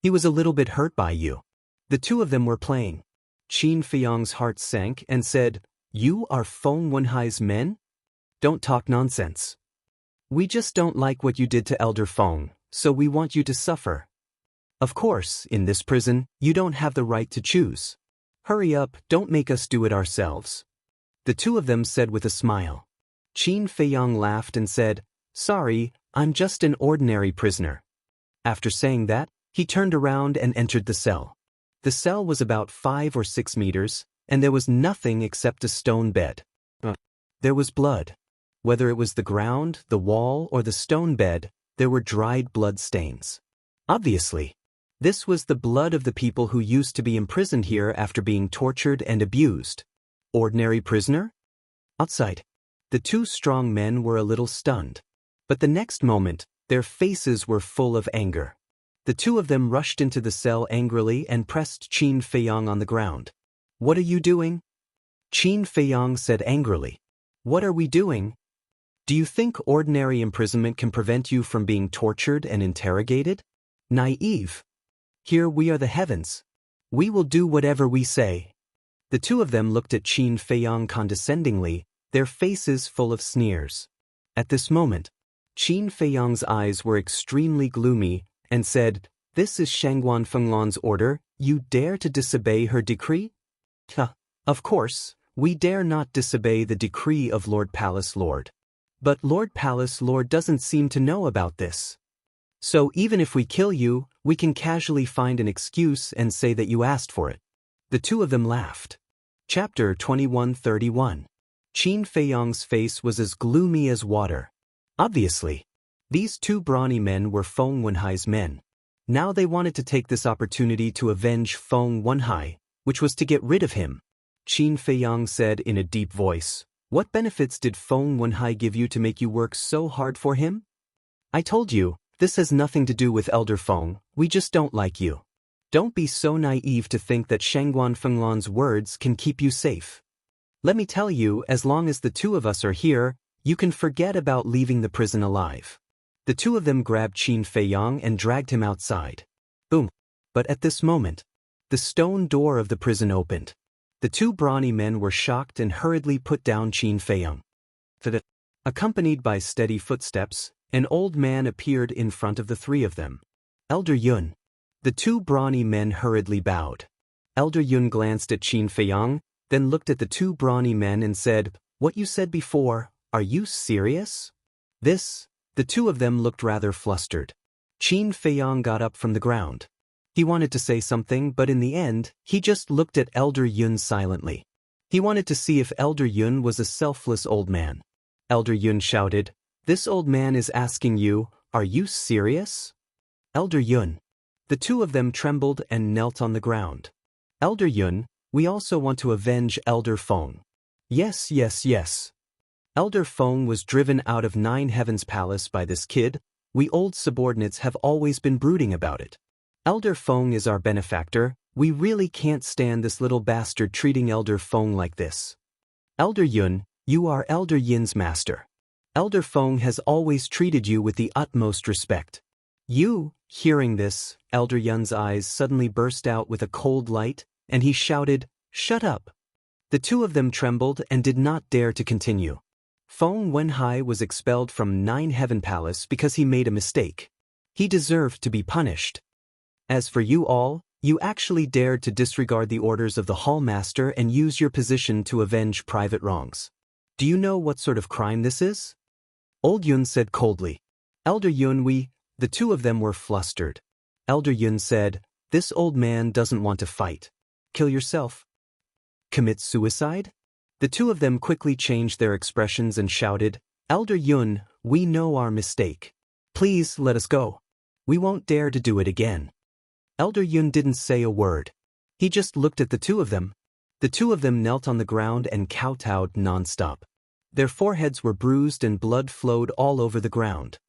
He was a little bit hurt by you. The 2 of them were playing. Qin Feiyang's heart sank and said, You are Feng Wenhai's men? Don't talk nonsense. We just don't like what you did to Elder Feng, so we want you to suffer. Of course, in this prison, you don't have the right to choose. Hurry up, don't make us do it ourselves. The 2 of them said with a smile. Qin Feiyang laughed and said, Sorry, I'm just an ordinary prisoner. After saying that, he turned around and entered the cell. The cell was about 5 or 6 meters, and there was nothing except a stone bed. There was blood. Whether it was the ground, the wall, or the stone bed, there were dried blood stains. Obviously, this was the blood of the people who used to be imprisoned here after being tortured and abused. Ordinary prisoner? Outside, the 2 strong men were a little stunned. But the next moment, their faces were full of anger. The 2 of them rushed into the cell angrily and pressed Qin Feiyang on the ground. What are you doing? Qin Feiyang said angrily. What are we doing? Do you think ordinary imprisonment can prevent you from being tortured and interrogated? Naive. Here we are the heavens. We will do whatever we say. The 2 of them looked at Qin Feiyang condescendingly, their faces full of sneers. At this moment, Qin Feiyang's eyes were extremely gloomy and said, This is Shangguan Fenglan's order, you dare to disobey her decree? Of course, we dare not disobey the decree of Lord Palace Lord. But Lord Palace Lord doesn't seem to know about this. So even if we kill you, we can casually find an excuse and say that you asked for it. The 2 of them laughed. Chapter 2131. Qin Feiyang's face was as gloomy as water. Obviously, These two brawny men were Feng Wenhai's men. Now they wanted to take this opportunity to avenge Feng Wenhai, which was to get rid of him. Qin Feiyang said in a deep voice, "What benefits did Feng Wenhai give you to make you work so hard for him?" "I told you, this has nothing to do with Elder Feng, we just don't like you. Don't be so naive to think that Shangguan Fenglan's words can keep you safe. Let me tell you, as long as the two of us are here, you can forget about leaving the prison alive." The two of them grabbed Qin Feiyang and dragged him outside. Boom. But at this moment, the stone door of the prison opened. The two brawny men were shocked and hurriedly put down Qin Feiyang. Accompanied by steady footsteps, an old man appeared in front of the three of them. Elder Yun. The two brawny men hurriedly bowed. Elder Yun glanced at Qin Feiyang, then looked at the two brawny men and said, "What you said before, are you serious?" The two of them looked rather flustered. Qin Feiyang got up from the ground. He wanted to say something, but in the end, he just looked at Elder Yun silently. He wanted to see if Elder Yun was a selfless old man. Elder Yun shouted, "This old man is asking you, are you serious?" Elder Yun. The two of them trembled and knelt on the ground. Elder Yun, we also want to avenge Elder Feng. Yes, yes, yes. Elder Feng was driven out of Nine Heavens Palace by this kid. We old subordinates have always been brooding about it. Elder Feng is our benefactor. We really can't stand this little bastard treating Elder Feng like this. Elder Yun, you are Elder Yin's master. Elder Feng has always treated you with the utmost respect. You, hearing this, Elder Yun's eyes suddenly burst out with a cold light, and he shouted, "Shut up." The two of them trembled and did not dare to continue. Feng Wenhai was expelled from Nine Heaven Palace because he made a mistake. He deserved to be punished. As for you all, you actually dared to disregard the orders of the Hall Master and use your position to avenge private wrongs. Do you know what sort of crime this is? Old Yun said coldly. Elder Yun, the two of them were flustered. Elder Yun said, "This old man doesn't want to fight. Kill yourself? Commit suicide?" The two of them quickly changed their expressions and shouted, "Elder Yun, we know our mistake. Please let us go. We won't dare to do it again." Elder Yun didn't say a word. He just looked at the two of them. The two of them knelt on the ground and kowtowed non-stop. Their foreheads were bruised and blood flowed all over the ground.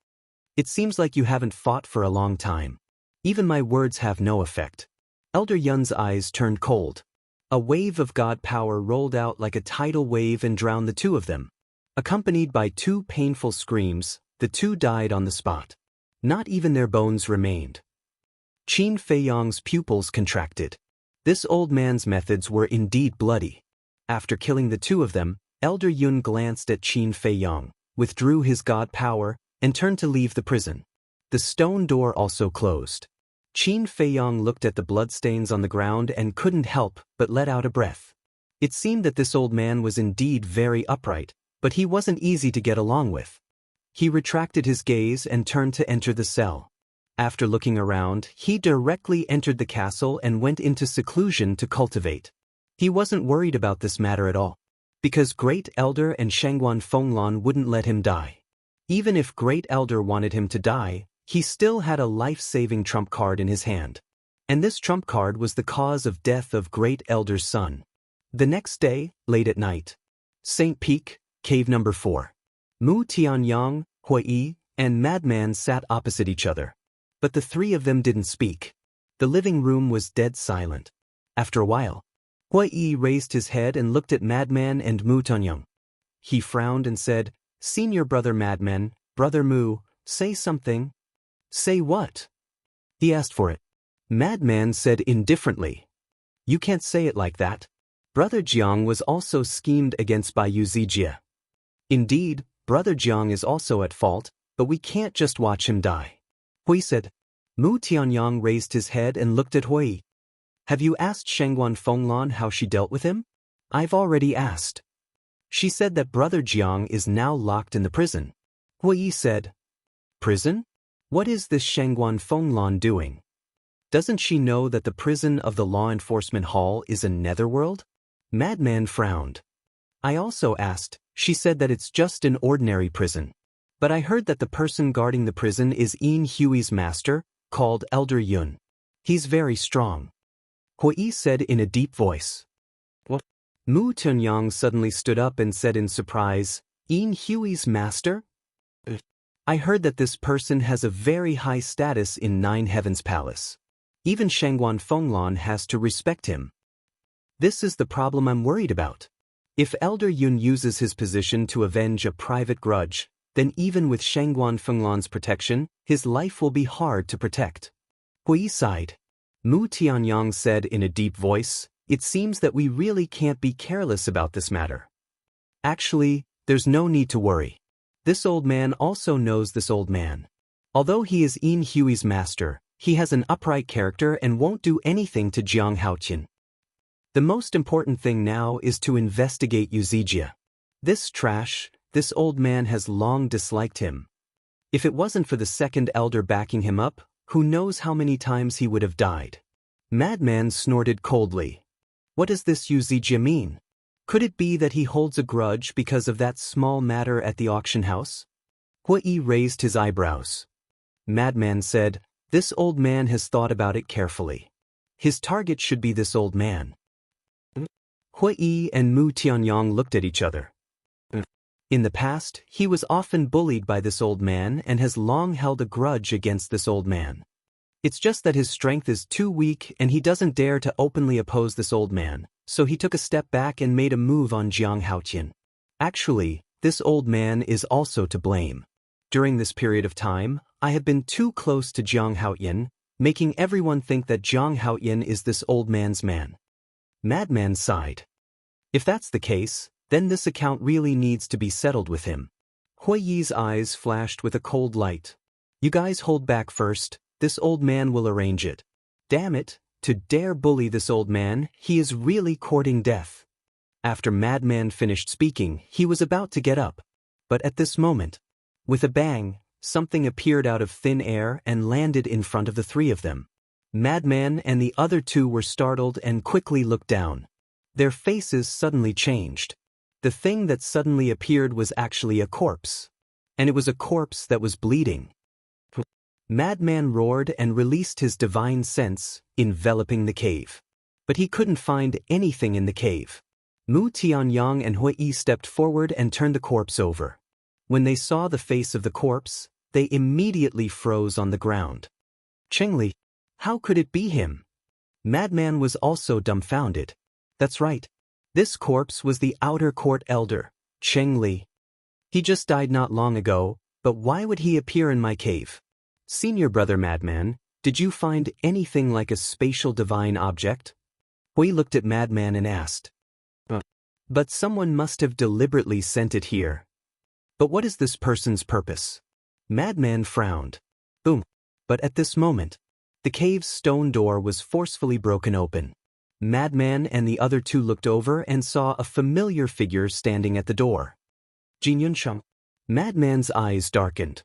"It seems like you haven't fought for a long time. Even my words have no effect." Elder Yun's eyes turned cold. A wave of God power rolled out like a tidal wave and drowned the two of them. Accompanied by two painful screams, the two died on the spot. Not even their bones remained. Qin Feiyang's pupils contracted. This old man's methods were indeed bloody. After killing the two of them, Elder Yun glanced at Qin Feiyang, withdrew his God power, and turned to leave the prison. The stone door also closed. Qin Feiyang looked at the bloodstains on the ground and couldn't help but let out a breath. It seemed that this old man was indeed very upright, but he wasn't easy to get along with. He retracted his gaze and turned to enter the cell. After looking around, he directly entered the castle and went into seclusion to cultivate. He wasn't worried about this matter at all, because Great Elder and Shangguan Fenglan wouldn't let him die. Even if Great Elder wanted him to die, he still had a life-saving trump card in his hand. And this trump card was the cause of death of Great Elder's son. The next day, late at night, St. Peak, Cave Number 4. Mu Tianyang, Hui Yi, and Madman sat opposite each other. But the three of them didn't speak. The living room was dead silent. After a while, Hui Yi raised his head and looked at Madman and Mu Tianyang. He frowned and said, "Senior brother Madman, brother Mu, say something." "Say what?" He asked for it. Madman said indifferently, "You can't say it like that. Brother Jiang was also schemed against by Yu Zijie. Indeed, Brother Jiang is also at fault, but we can't just watch him die." Hui said. Mu Tianyang raised his head and looked at Hui. "Have you asked Shangguan Fenglan how she dealt with him?" "I've already asked. She said that Brother Jiang is now locked in the prison." Hui said. "Prison? What is this Shangguan Fenglan doing? Doesn't she know that the prison of the law enforcement hall is a netherworld?" Madman frowned. "I also asked. She said that it's just an ordinary prison. But I heard that the person guarding the prison is Yin Hui's master, called Elder Yun. He's very strong. Hui said in a deep voice. What? Mu Tunyang suddenly stood up and said in surprise, Yin Hui's master? I heard that this person has a very high status in Nine Heavens Palace. Even Shangguan Fenglan has to respect him. This is the problem I'm worried about. If Elder Yun uses his position to avenge a private grudge, then even with Shangguan Fenglan's protection, his life will be hard to protect. Hui sighed. Mu Tianyang said in a deep voice, it seems that we really can't be careless about this matter. Actually, there's no need to worry. This old man also knows this old man. Although he is Yin Hui's master, he has an upright character and won't do anything to Jiang Haotian. The most important thing now is to investigate Yuzijia. This trash, this old man has long disliked him. If it wasn't for the second elder backing him up, who knows how many times he would have died. Madman snorted coldly. What does this Yuzijia mean? Could it be that he holds a grudge because of that small matter at the auction house? Hui raised his eyebrows. Madman said, this old man has thought about it carefully. His target should be this old man. Hui and Mu Tianyang looked at each other. In the past, he was often bullied by this old man and has long held a grudge against this old man. It's just that his strength is too weak and he doesn't dare to openly oppose this old man, so he took a step back and made a move on Jiang Haotian. Actually, this old man is also to blame. During this period of time, I have been too close to Jiang Haotian, making everyone think that Jiang Haotian is this old man's man. Madman sighed. If that's the case, then this account really needs to be settled with him. Hui's eyes flashed with a cold light. You guys hold back first, this old man will arrange it. Damn it, to dare bully this old man, he is really courting death. After Madman finished speaking, he was about to get up. But at this moment, with a bang, something appeared out of thin air and landed in front of the three of them. Madman and the other two were startled and quickly looked down. Their faces suddenly changed. The thing that suddenly appeared was actually a corpse. And it was a corpse that was bleeding. Madman roared and released his divine sense, enveloping the cave. But he couldn't find anything in the cave. Mu Tianyang and Hui stepped forward and turned the corpse over. When they saw the face of the corpse, they immediately froze on the ground. Chengli, how could it be him? Madman was also dumbfounded. That's right. This corpse was the outer court elder, Chengli. He just died not long ago, but why would he appear in my cave? Senior brother Madman, did you find anything like a spatial divine object? Hui looked at Madman and asked. But someone must have deliberately sent it here. But what is this person's purpose? Madman frowned. Boom. But at this moment, the cave's stone door was forcefully broken open. Madman and the other two looked over and saw a familiar figure standing at the door. Jin Yuncheng. Madman's eyes darkened.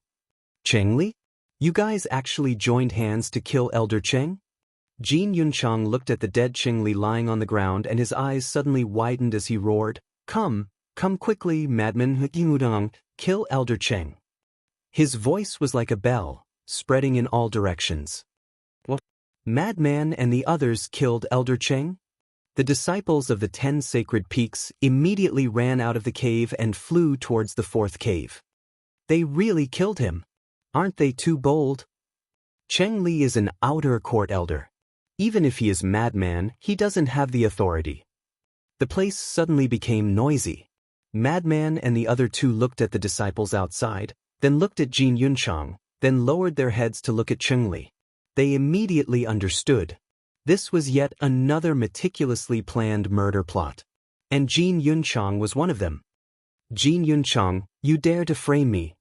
Chengli? You guys actually joined hands to kill Elder Cheng? Jin Yuncheng looked at the dead Chengli lying on the ground and his eyes suddenly widened as he roared, Come quickly, Madman, kill Elder Cheng. His voice was like a bell, spreading in all directions. What? Madman and the others killed Elder Cheng? The disciples of the 10 sacred peaks immediately ran out of the cave and flew towards the 4th cave. They really killed him. Aren't they too bold? Chengli is an outer court elder. Even if he is Madman, he doesn't have the authority. The place suddenly became noisy. Madman and the other two looked at the disciples outside, then looked at Jin Yuncheng, then lowered their heads to look at Chengli. They immediately understood. This was yet another meticulously planned murder plot. And Jin Yuncheng was one of them. Jin Yuncheng, you dare to frame me.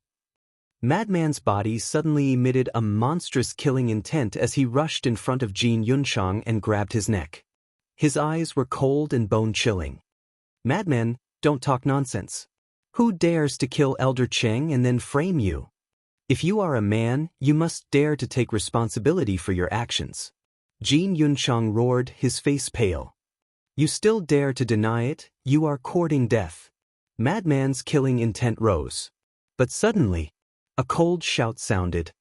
Madman's body suddenly emitted a monstrous killing intent as he rushed in front of Jin Yuncheng and grabbed his neck. His eyes were cold and bone-chilling. Madman, don't talk nonsense. Who dares to kill Elder Cheng and then frame you? If you are a man, you must dare to take responsibility for your actions. Jin Yuncheng roared, his face pale. You still dare to deny it? You are courting death. Madman's killing intent rose. But suddenly, A cold shout sounded.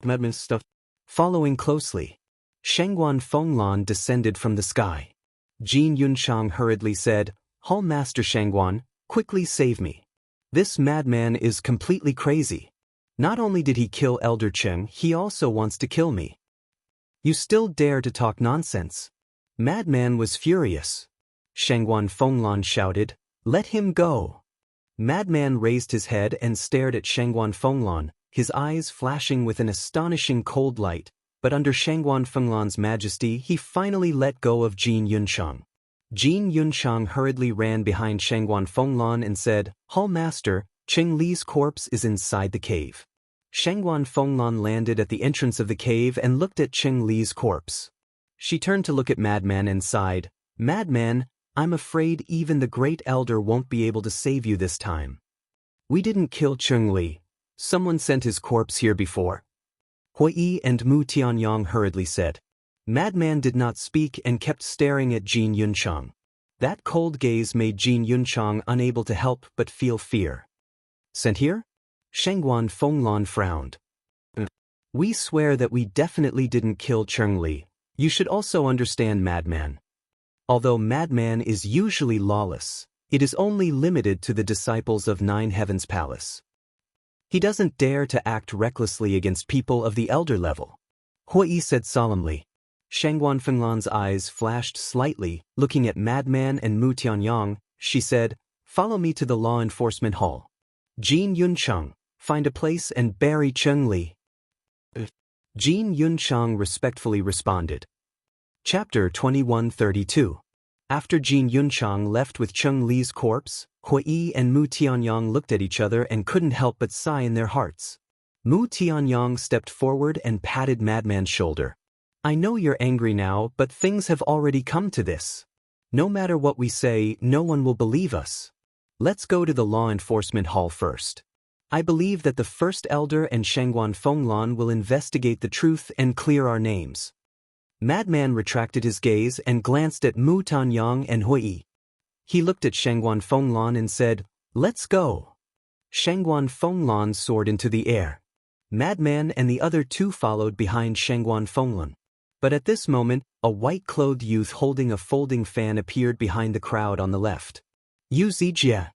Madman stuff. Following closely. Shengguan Fenglan descended from the sky. Jin Yunchang hurriedly said, "Hall Master Shengguan, quickly save me. This madman is completely crazy. Not only did he kill Elder Cheng, he also wants to kill me. You still dare to talk nonsense?" Madman was furious. Shengguan Fenglan shouted, "Let him go." Madman raised his head and stared at Shengguan Fenglan, his eyes flashing with an astonishing cold light, but under Shengguan Fenglan's majesty he finally let go of Jin Yunchang. Jin Yunchang hurriedly ran behind Shengguan Fenglan and said, "Hall Master, Cheng Li's corpse is inside the cave." Shengguan Fenglan landed at the entrance of the cave and looked at Cheng Li's corpse. She turned to look at Madman and sighed, "Madman, I'm afraid even the great elder won't be able to save you this time. We didn't kill Cheng Li. Someone sent his corpse here before." Hui and Mu Tianyang hurriedly said. Madman did not speak and kept staring at Jin Yunchang. That cold gaze made Jin Yunchang unable to help but feel fear. "Sent here?" Shengguan Fenglan frowned. "We swear that we definitely didn't kill Cheng Li. You should also understand, Madman. Although Madman is usually lawless, it is only limited to the disciples of Nine Heavens Palace. He doesn't dare to act recklessly against people of the elder level," Hui said solemnly. Shengguan Fenglan's eyes flashed slightly, looking at Madman and Mu Tianyang. She said, "Follow me to the law enforcement hall. Jin Yunchang, find a place and bury Cheng Li." Jin Yunchang respectfully responded. Chapter 2132. After Jin Yunchang left with Cheng Li's corpse, Hui and Mu Tianyang looked at each other and couldn't help but sigh in their hearts. Mu Tianyang stepped forward and patted Madman's shoulder. "I know you're angry now, but things have already come to this. No matter what we say, no one will believe us. Let's go to the law enforcement hall first. I believe that the first elder and Shengguan Fenglan will investigate the truth and clear our names." Madman retracted his gaze and glanced at Mu Tianyang and Hui. He looked at Shengguan Fenglan and said, "Let's go." Shengguan Fenglan soared into the air. Madman and the other two followed behind Shengguan Fenglan. But at this moment, a white-clothed youth holding a folding fan appeared behind the crowd on the left. "Yu Zijie."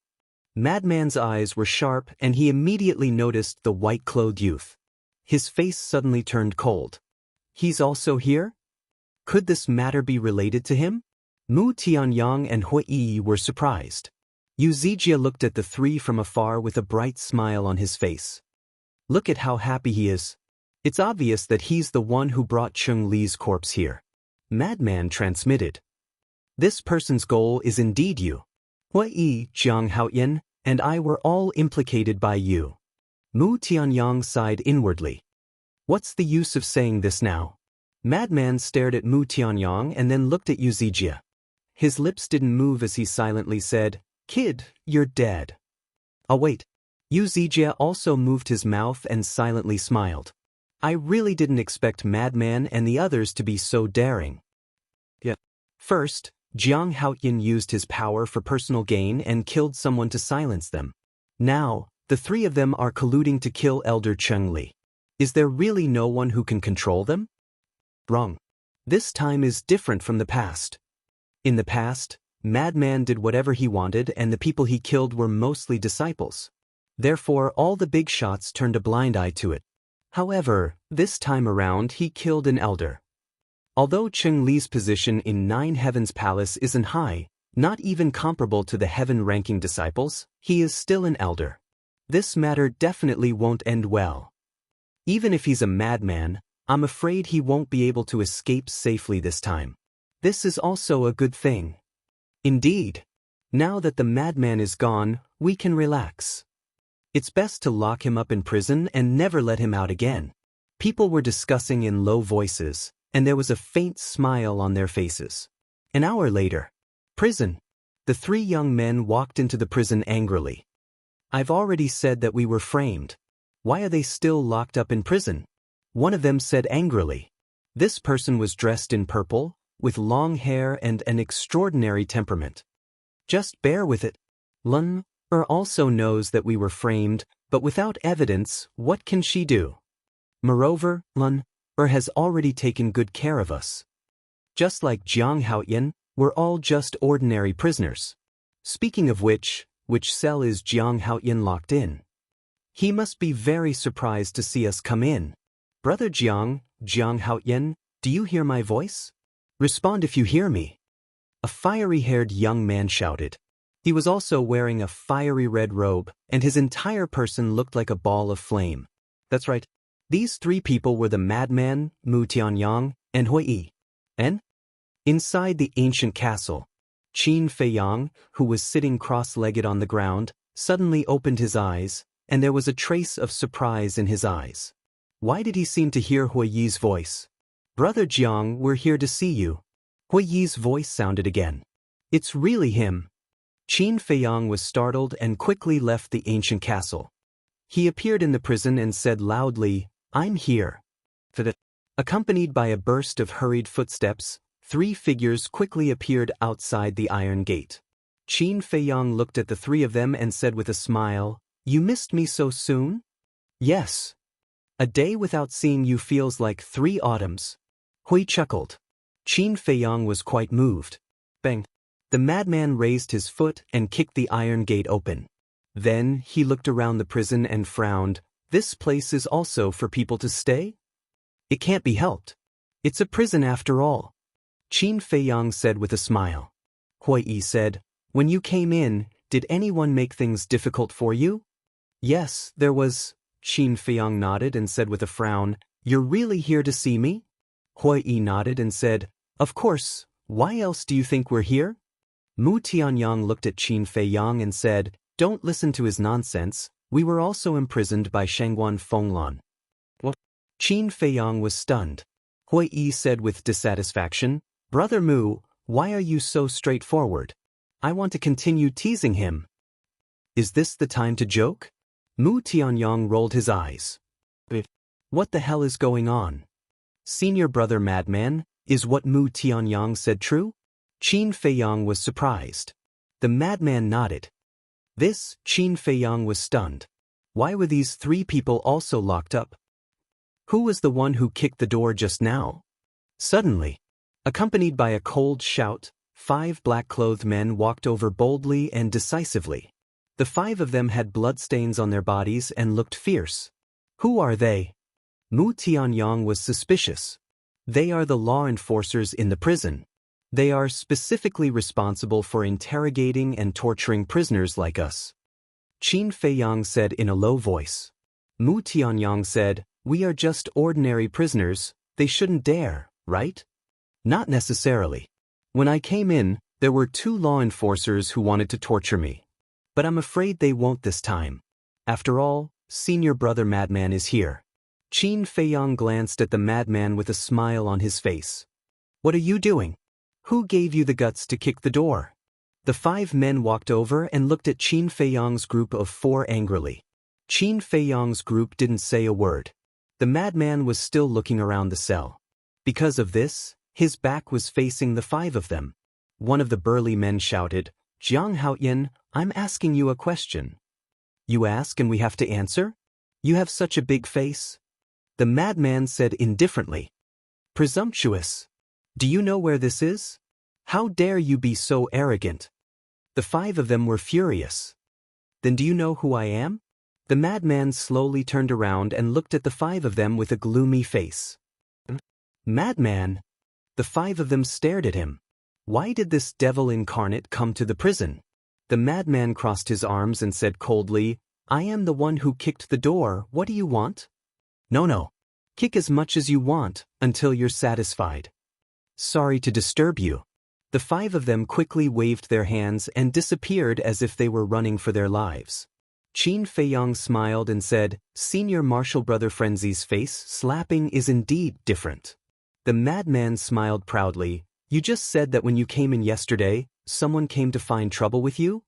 Madman's eyes were sharp and he immediately noticed the white-clothed youth. His face suddenly turned cold. "He's also here? Could this matter be related to him?" Mu Tianyang and Hui were surprised. Yu Zijie looked at the three from afar with a bright smile on his face. "Look at how happy he is. It's obvious that he's the one who brought Cheng Li's corpse here." Madman transmitted. "This person's goal is indeed you. Hui, Jiang Haoyan, and I were all implicated by you." Mu Tianyang sighed inwardly. "What's the use of saying this now?" Madman stared at Mu Tianyang and then looked at Yu Zijie. His lips didn't move as he silently said, "Kid, you're dead." "Oh wait." Yu Zijie also moved his mouth and silently smiled. "I really didn't expect Madman and the others to be so daring." Yeah. First, Jiang Haoyan used his power for personal gain and killed someone to silence them. Now, the three of them are colluding to kill Elder Cheng Li. Is there really no one who can control them? Wrong. This time is different from the past. In the past, Madman did whatever he wanted and the people he killed were mostly disciples. Therefore, all the big shots turned a blind eye to it. However, this time around he killed an elder. Although Cheng Li's position in Nine Heavens Palace isn't high, not even comparable to the heaven-ranking disciples, he is still an elder. This matter definitely won't end well. Even if he's a madman, I'm afraid he won't be able to escape safely this time. This is also a good thing. Indeed. Now that the madman is gone, we can relax. It's best to lock him up in prison and never let him out again. People were discussing in low voices, and there was a faint smile on their faces. An hour later. Prison. The three young men walked into the prison angrily. "I've already said that we were framed. Why are they still locked up in prison?" One of them said angrily. This person was dressed in purple, with long hair and an extraordinary temperament. "Just bear with it. Lun also knows that we were framed, But without evidence, what can she do? Moreover, Lun has already taken good care of us. Just like Jiang Haoyan, we're all just ordinary prisoners. Speaking of which cell is Jiang Haoyan locked in? He must be very surprised to see us come in. Brother Jiang Haoyan, do you hear my voice? Respond if you hear me. A fiery-haired young man shouted. He was also wearing a fiery red robe, and his entire person looked like a ball of flame. That's right. These three people were the madman, Mu Tianyang, and Hui Yi. And inside the ancient castle, Qin Feiyang, who was sitting cross-legged on the ground, suddenly opened his eyes, and there was a trace of surprise in his eyes. Why did he seem to hear Hui Yi's voice? Brother Jiang, we're here to see you. Hui Yi's voice sounded again. It's really him. Qin Feiyang was startled and quickly left the ancient castle. He appeared in the prison and said loudly, I'm here. Accompanied by a burst of hurried footsteps, three figures quickly appeared outside the iron gate. Qin Feiyang looked at the three of them and said with a smile, You missed me so soon? Yes. A day without seeing you feels like 3 autumns. Hui chuckled. Qin Feiyang was quite moved. Bang. The madman raised his foot and kicked the iron gate open. Then he looked around the prison and frowned. This place is also for people to stay? It can't be helped. It's a prison after all. Qin Feiyang said with a smile. Hui Yi said, When you came in, did anyone make things difficult for you? Yes, there was. Qin Feiyang nodded and said with a frown, You're really here to see me? Hui Yi nodded and said, Of course, why else do you think we're here? Mu Tianyang looked at Qin Feiyang and said, Don't listen to his nonsense, we were also imprisoned by Shangguan Fenglan. What? Qin Feiyang was stunned. Hui Yi said with dissatisfaction, Brother Mu, why are you so straightforward? I want to continue teasing him. Is this the time to joke? Mu Tianyang rolled his eyes. What the hell is going on? Senior brother madman, is what Mu Tianyang said true? Qin Feiyang was surprised. The madman nodded. This, Qin Feiyang was stunned. Why were these 3 people also locked up? Who was the one who kicked the door just now? Suddenly, accompanied by a cold shout, 5 black-clothed men walked over boldly and decisively. The 5 of them had bloodstains on their bodies and looked fierce. Who are they? Mu Tianyang was suspicious. They are the law enforcers in the prison. They are specifically responsible for interrogating and torturing prisoners like us. Qin Feiyang said in a low voice. Mu Tianyang said, We are just ordinary prisoners, they shouldn't dare, right? Not necessarily. When I came in, there were 2 law enforcers who wanted to torture me. But I'm afraid they won't this time. After all, senior brother madman is here. Qin Feiyang glanced at the madman with a smile on his face. What are you doing? Who gave you the guts to kick the door? The 5 men walked over and looked at Qin Feiyang's group of 4 angrily. Qin Feiyang's group didn't say a word. The madman was still looking around the cell. Because of this, his back was facing the 5 of them. One of the burly men shouted, Jiang Haoyan, I'm asking you a question. You ask and we have to answer? You have such a big face. The madman said indifferently. Presumptuous. Do you know where this is? How dare you be so arrogant? The 5 of them were furious. Then do you know who I am? The madman slowly turned around and looked at the 5 of them with a gloomy face. Madman? The 5 of them stared at him. Why did this devil incarnate come to the prison? The madman crossed his arms and said coldly, I am the one who kicked the door, what do you want? No. Kick as much as you want, until you're satisfied. Sorry to disturb you. The 5 of them quickly waved their hands and disappeared as if they were running for their lives. Qin Feiyang smiled and said, Senior Marshal Brother Frenzy's face slapping is indeed different. The madman smiled proudly. You just said that when you came in yesterday, someone came to find trouble with you?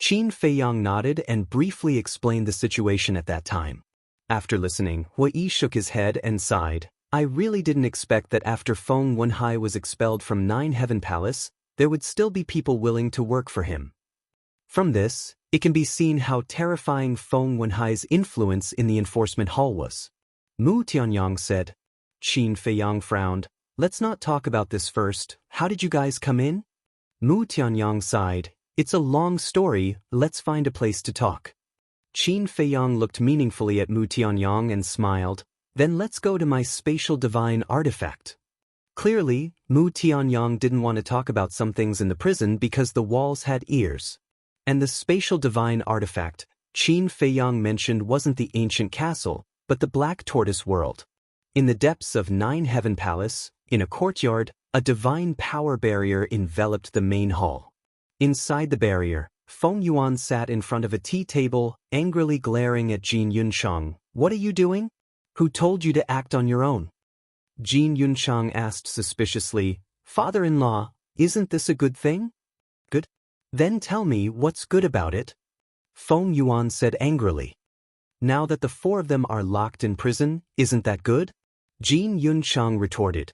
Qin Feiyang nodded and briefly explained the situation at that time. After listening, Hui Yi shook his head and sighed. I really didn't expect that after Feng Wenhai was expelled from 9 Heaven Palace, there would still be people willing to work for him. From this, it can be seen how terrifying Feng Wenhai's influence in the enforcement hall was. Mu Tianyang said. Qin Feiyang frowned. Let's not talk about this first. How did you guys come in? Mu Tianyang sighed. It's a long story, let's find a place to talk. Qin Feiyang looked meaningfully at Mu Tianyang and smiled. Then let's go to my spatial divine artifact. Clearly, Mu Tianyang didn't want to talk about some things in the prison because the walls had ears. And the spatial divine artifact Qin Feiyang mentioned wasn't the ancient castle, but the Black Tortoise world. In the depths of Nine Heaven Palace, in a courtyard, a divine power barrier enveloped the main hall. Inside the barrier, Feng Yuan sat in front of a tea table, angrily glaring at Jin Yunchang. What are you doing? Who told you to act on your own? Jin Yunchang asked suspiciously. Father-in-law, isn't this a good thing? Good? Then tell me what's good about it. Feng Yuan said angrily. Now that the four of them are locked in prison, isn't that good? Jin Yunchang retorted.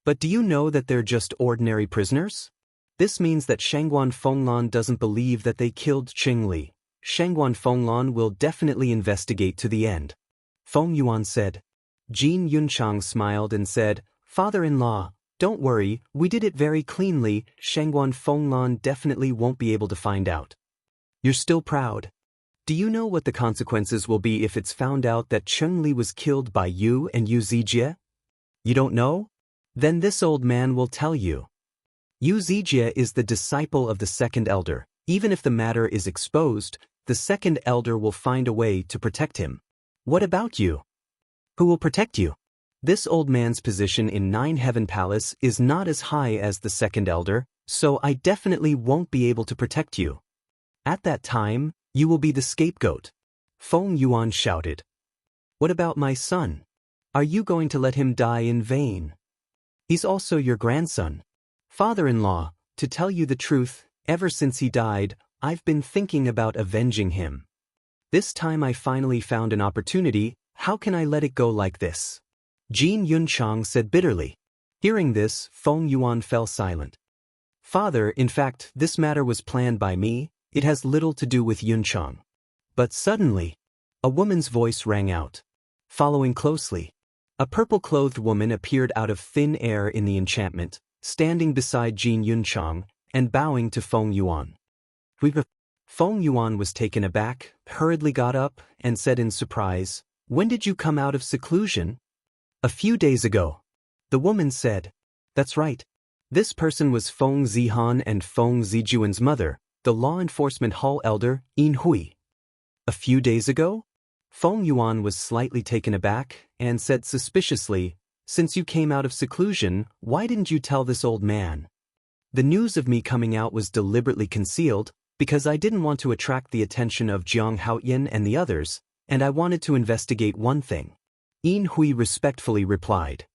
But do you know that they're just ordinary prisoners? This means that Shangguan Fenglan doesn't believe that they killed Qing Li. Shangguan Fenglan will definitely investigate to the end. Feng Yuan said. Jin Yunchang smiled and said, Father-in-law, don't worry, we did it very cleanly. Shangguan Fenglan definitely won't be able to find out. You're still proud. Do you know what the consequences will be if it's found out that Qing Li was killed by you and Yu Zijie? You don't know? Then this old man will tell you. Yu Zijie is the disciple of the second elder. Even if the matter is exposed, the second elder will find a way to protect him. What about you? Who will protect you? This old man's position in Nine Heaven Palace is not as high as the second elder, so I definitely won't be able to protect you. At that time, you will be the scapegoat. Feng Yuan shouted. What about my son? Are you going to let him die in vain? He's also your grandson. Father-in-law, to tell you the truth, ever since he died, I've been thinking about avenging him. This time I finally found an opportunity. How can I let it go like this? Jin Yunchang said bitterly. Hearing this, Feng Yuan fell silent. Father, in fact, this matter was planned by me. It has little to do with Yunchang. But suddenly, a woman's voice rang out. Following closely, a purple-clothed woman appeared out of thin air in the enchantment, standing beside Jin Yunchang and bowing to Feng Yuan. Feng Yuan was taken aback, hurriedly got up, and said in surprise, When did you come out of seclusion? A few days ago. The woman said. That's right. This person was Feng Zihan and Feng Zijuan's mother, the law enforcement hall elder, Yin Hui. A few days ago? Feng Yuan was slightly taken aback and said suspiciously, Since you came out of seclusion, why didn't you tell this old man? The news of me coming out was deliberately concealed because I didn't want to attract the attention of Jiang Haoyan and the others, and I wanted to investigate one thing. Yin Hui respectfully replied.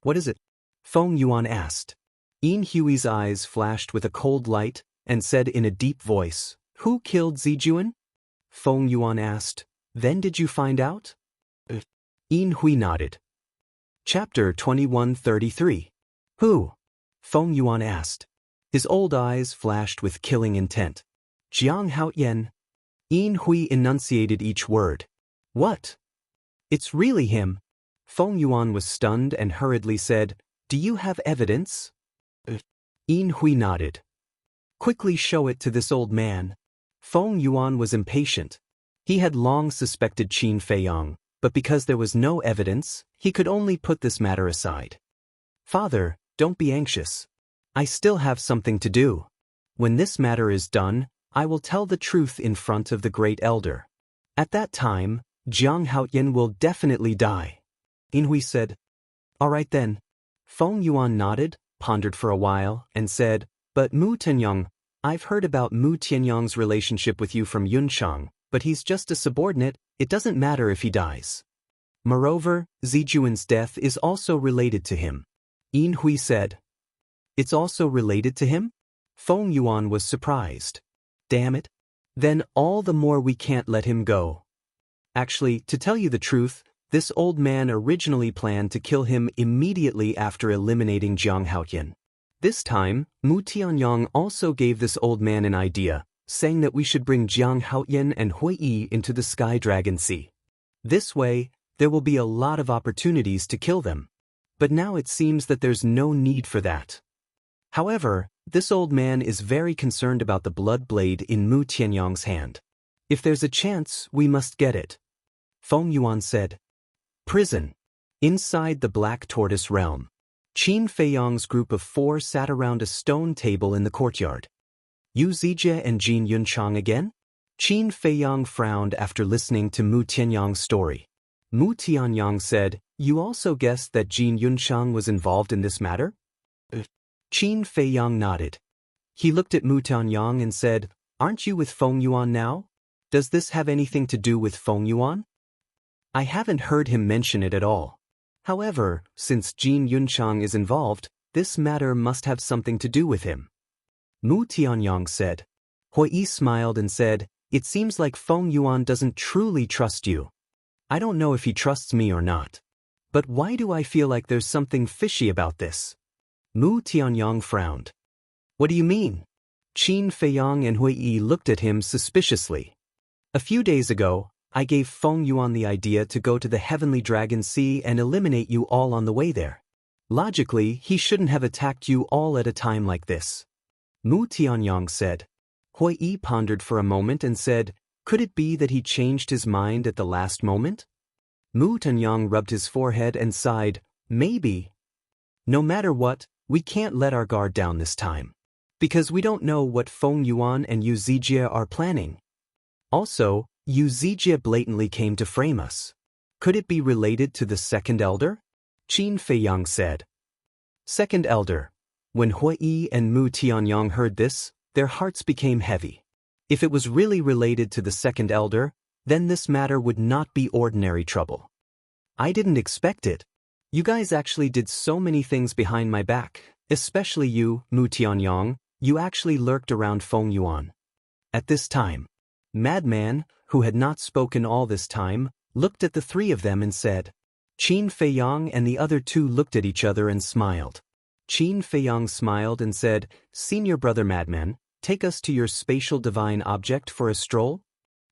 What is it? Feng Yuan asked. Yin Hui's eyes flashed with a cold light and said in a deep voice, Who killed Zijuan? Feng Yuan asked. Then did you find out? Yin Hui nodded. Chapter 2133. Who? Feng Yuan asked. His old eyes flashed with killing intent. Jiang Haoyan. Yin Hui enunciated each word. What? It's really him. Feng Yuan was stunned and hurriedly said, Do you have evidence? Yin Hui nodded. Quickly show it to this old man. Feng Yuan was impatient. He had long suspected Qin Feiyang, but because there was no evidence, he could only put this matter aside. Father, don't be anxious. I still have something to do. When this matter is done, I will tell the truth in front of the great elder. At that time, Jiang Haoyan will definitely die. Yin Hui said. All right then. Feng Yuan nodded, pondered for a while, and said, But Mu Tianyang, I've heard about Mu Tianyang's relationship with you from Yunchang, but he's just a subordinate, it doesn't matter if he dies. Moreover, Zijuan's death is also related to him. Yin Hui said. It's also related to him? Feng Yuan was surprised. Damn it. Then all the more we can't let him go. Actually, to tell you the truth, this old man originally planned to kill him immediately after eliminating Jiang Haoyan. This time, Mu Tianyang also gave this old man an idea, saying that we should bring Jiang Haoyan and Hui Yi into the Sky Dragon Sea. This way, there will be a lot of opportunities to kill them. But now it seems that there's no need for that. However, this old man is very concerned about the blood blade in Mu Tianyang's hand. If there's a chance, we must get it. Feng Yuan said. Prison. Inside the Black Tortoise realm. Qin Feiyang's group of 4 sat around a stone table in the courtyard. Yu Zijie and Jin Yunchang again? Qin Feiyang frowned after listening to Mu Tianyang's story. Mu Tianyang said, You also guessed that Jin Yunchang was involved in this matter? Qin Feiyang nodded. He looked at Mu Tianyang and said, Aren't you with Feng Yuan now? Does this have anything to do with Feng Yuan? I haven't heard him mention it at all. However, since Jin Yunchang is involved, this matter must have something to do with him. Mu Tianyang said. Hui Yi smiled and said, It seems like Feng Yuan doesn't truly trust you. I don't know if he trusts me or not. But why do I feel like there's something fishy about this? Mu Tianyang frowned. What do you mean? Qin Feiyang and Hui Yi looked at him suspiciously. A few days ago, I gave Feng Yuan the idea to go to the Heavenly Dragon Sea and eliminate you all on the way there. Logically, he shouldn't have attacked you all at a time like this. Mu Tianyang said. Hui Yi pondered for a moment and said, Could it be that he changed his mind at the last moment? Mu Tianyang rubbed his forehead and sighed, Maybe. No matter what, we can't let our guard down this time. Because we don't know what Feng Yuan and Yu Zijie are planning. Also, Yu Zijie blatantly came to frame us. Could it be related to the second elder? Qin Feiyang said. Second elder. When Hui Yi and Mu Tianyang heard this, their hearts became heavy. If it was really related to the second elder, then this matter would not be ordinary trouble. I didn't expect it. You guys actually did so many things behind my back, especially you, Mu Tianyang. You actually lurked around Feng Yuan. At this time, Madman, who had not spoken all this time, looked at the 3 of them and said. Qin Feiyang and the other 2 looked at each other and smiled. Qin Feiyang smiled and said, Senior brother Madman, take us to your spatial divine object for a stroll?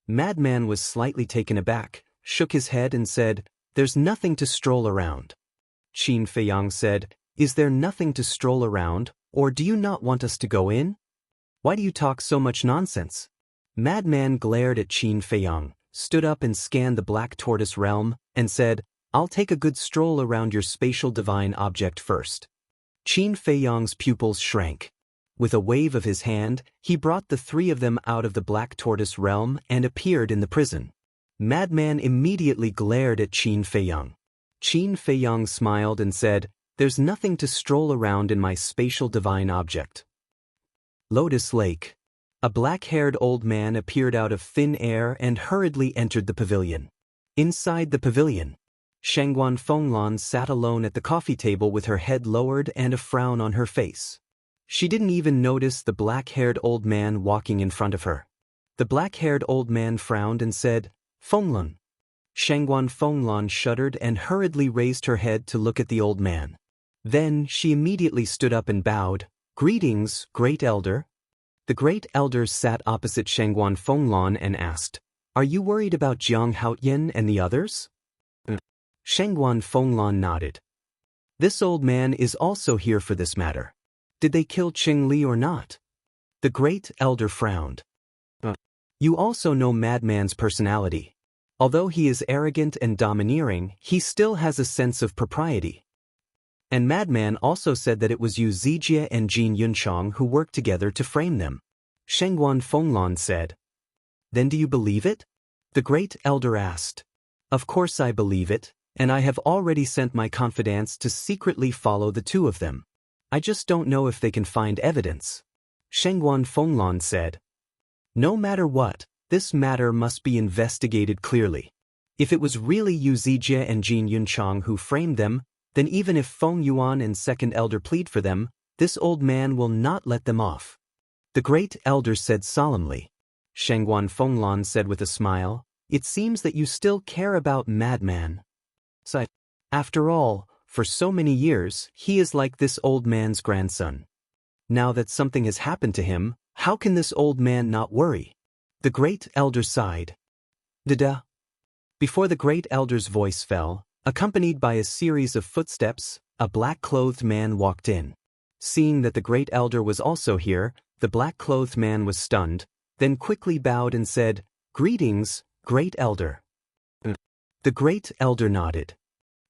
Madman was slightly taken aback, shook his head and said, There's nothing to stroll around. Qin Feiyang said, Is there nothing to stroll around, or do you not want us to go in? Why do you talk so much nonsense? Madman glared at Qin Feiyang, stood up and scanned the Black Tortoise realm, and said, I'll take a good stroll around your spatial divine object first. Qin Feiyang's pupils shrank. With a wave of his hand, he brought the 3 of them out of the Black Tortoise realm and appeared in the prison. Madman immediately glared at Qin Feiyang. Qin Feiyang smiled and said, There's nothing to stroll around in my spatial divine object. Lotus Lake. A black-haired old man appeared out of thin air and hurriedly entered the pavilion. Inside the pavilion, Shangguan Fenglan sat alone at the coffee table with her head lowered and a frown on her face. She didn't even notice the black-haired old man walking in front of her. The black-haired old man frowned and said, Fenglan. Shangguan Fenglan shuddered and hurriedly raised her head to look at the old man. Then she immediately stood up and bowed. Greetings, Great Elder. The Great Elder sat opposite Shangguan Fenglan and asked, Are you worried about Jiang Haoyan and the others? Shangguan Fenglan nodded. This old man is also here for this matter. Did they kill Qing Li or not? The Great Elder frowned. You also know Madman's personality. Although he is arrogant and domineering, he still has a sense of propriety. And Madman also said that it was Yu Zijie and Jin Yunchang who worked together to frame them. Shangguan Fenglan said. Then do you believe it? The Great Elder asked. Of course I believe it, and I have already sent my confidants to secretly follow the 2 of them. I just don't know if they can find evidence. Shangguan Fenglan said. No matter what, this matter must be investigated clearly. If it was really Yu Zijie and Jin Yunchang who framed them, then even if Feng Yuan and Second Elder plead for them, this old man will not let them off. The Great Elder said solemnly. Shangguan Fenglan said with a smile, It seems that you still care about Madman. After all, for so many years, he is like this old man's grandson. Now that something has happened to him, How can this old man not worry? The great elder sighed. Da-da. Before the great elder's voice fell, accompanied by a series of footsteps, a black-clothed man walked in. Seeing that the great elder was also here, the black-clothed man was stunned, then quickly bowed and said, "Greetings, great elder." The great elder nodded.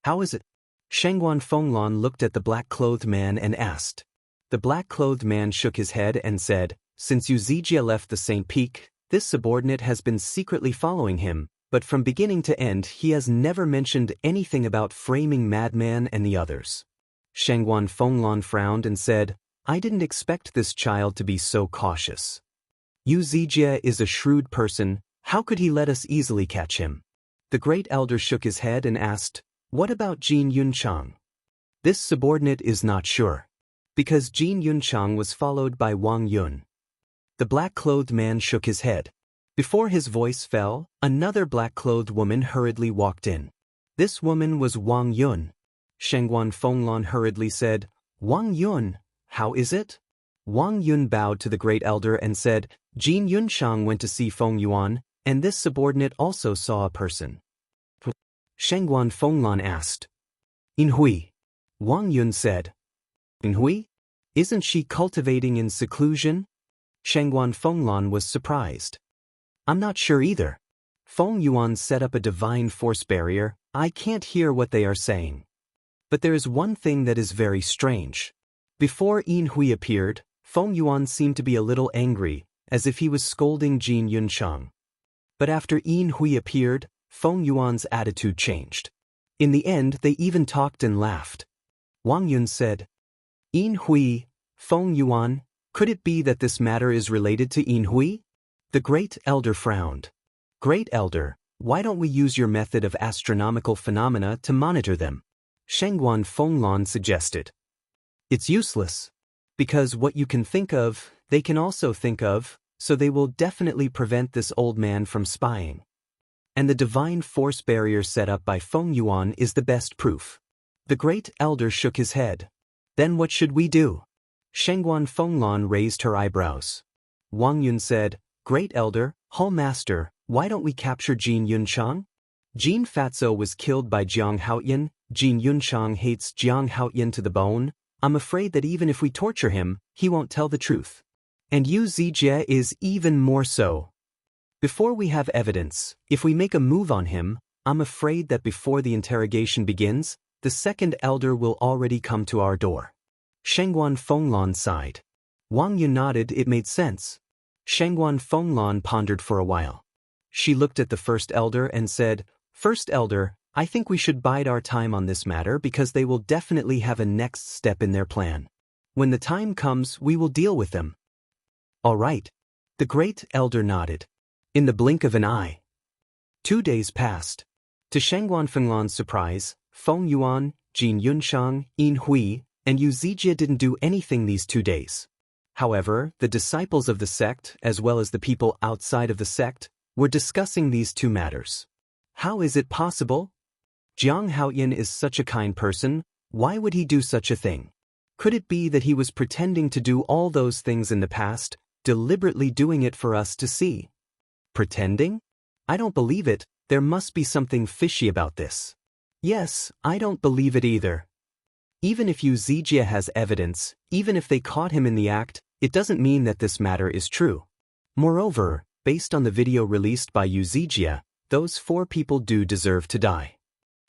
"How is it?" Shangguan Fenglan looked at the black-clothed man and asked. The black-clothed man shook his head and said, "Since Yu Zijie left the St. Peak, this subordinate has been secretly following him, but from beginning to end he has never mentioned anything about framing Madman and the others." Shangguan Fenglan frowned and said, "I didn't expect this child to be so cautious. Yu Zijie is a shrewd person, how could he let us easily catch him?" The great elder shook his head and asked, "What about Jin Yunchang?" This subordinate is not sure, because Jin Yunchang was followed by Wang Yun. The black-clothed man shook his head. Before his voice fell, another black-clothed woman hurriedly walked in. This woman was Wang Yun. Shangguan Fenglan hurriedly said, "Wang Yun, how is it?" Wang Yun bowed to the great elder and said, "Jin Yunchang went to see Feng Yuan, and this subordinate also saw a person." Shangguan Fenglan asked, "In Hui?" Wang Yun said, "In Hui? Isn't she cultivating in seclusion?" Shangguan Fenglan was surprised. "I'm not sure either. Feng Yuan set up a divine force barrier, I can't hear what they are saying. But there is one thing that is very strange. Before Yin Hui appeared, Feng Yuan seemed to be a little angry, as if he was scolding Jin Yunchang. But after Yin Hui appeared, Feng Yuan's attitude changed. In the end they even talked and laughed." Wang Yun said, "Yin Hui, Feng Yuan, could it be that this matter is related to Yin Hui?" The great elder frowned. "Great elder, why don't we use your method of astronomical phenomena to monitor them?" Shangguan Fenglan suggested. "It's useless. Because what you can think of, they can also think of, so they will definitely prevent this old man from spying. And the divine force barrier set up by Feng Yuan is the best proof." The great elder shook his head. "Then what should we do?" Shangguan Fenglan raised her eyebrows. Wang Yun said, "Great elder, Hall Master, why don't we capture Jin Yunchang? Jin Fatso was killed by Jiang Haoyan, Jin Yunchang hates Jiang Haoyan to the bone. I'm afraid that even if we torture him, he won't tell the truth. And Yu Zijie is even more so. Before we have evidence, if we make a move on him, I'm afraid that before the interrogation begins, the second elder will already come to our door." Shangguan Fenglan sighed. Wang Yun nodded, it made sense. Shangguan Fenglan pondered for a while. She looked at the first elder and said, "First elder, I think we should bide our time on this matter because they will definitely have a next step in their plan. When the time comes, we will deal with them." "All right." The great elder nodded. In the blink of an eye. 2 days passed. To Shangguan Fenglan's surprise, Feng Yuan, Jin Yunchang, Yin Hui, and Yu Zijie didn't do anything these 2 days. However, the disciples of the sect, as well as the people outside of the sect, were discussing these two matters. How is it possible? Jiang Haoyan is such a kind person, why would he do such a thing? Could it be that he was pretending to do all those things in the past, deliberately doing it for us to see? Pretending? I don't believe it, there must be something fishy about this. Yes, I don't believe it either. Even if Yu Zijie has evidence, even if they caught him in the act, it doesn't mean that this matter is true. Moreover, based on the video released by Yu Zijie, those 4 people do deserve to die.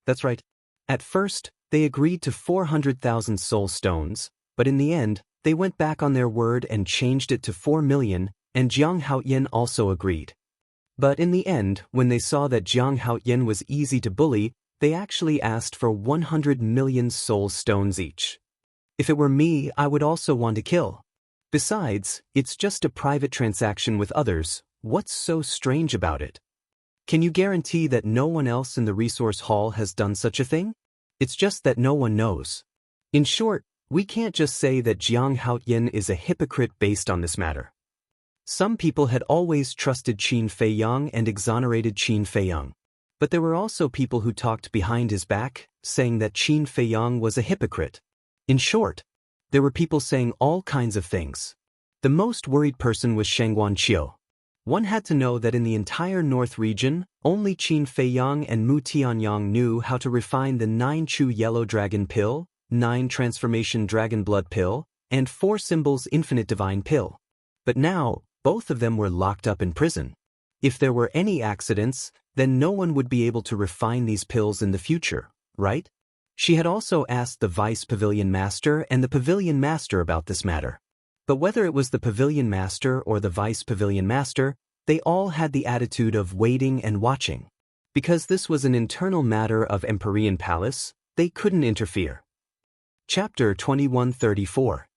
That's right. At first, they agreed to 400,000 soul stones, but in the end, they went back on their word and changed it to 4 million, and Jiang Haoyan also agreed. But in the end, when they saw that Jiang Haoyan was easy to bully, they actually asked for 100 million soul stones each. If it were me, I would also want to kill. Besides, it's just a private transaction with others, what's so strange about it? Can you guarantee that no one else in the resource hall has done such a thing? It's just that no one knows. In short, we can't just say that Jiang Haoyan is a hypocrite based on this matter. Some people had always trusted Qin Feiyang and exonerated Qin Feiyang. But there were also people who talked behind his back, saying that Qin Feiyang was a hypocrite. In short, there were people saying all kinds of things. The most worried person was Shang Guanqiu. One had to know that in the entire North region, only Qin Feiyang and Mu Tianyang knew how to refine the 9 Chu Yellow Dragon Pill, 9 Transformation Dragon Blood Pill, and 4 Symbols Infinite Divine Pill. But now, both of them were locked up in prison. If there were any accidents, then no one would be able to refine these pills in the future, right? She had also asked the Vice Pavilion Master and the Pavilion Master about this matter. But whether it was the Pavilion Master or the Vice Pavilion Master, they all had the attitude of waiting and watching. Because this was an internal matter of Empyrean Palace, they couldn't interfere. Chapter 2134.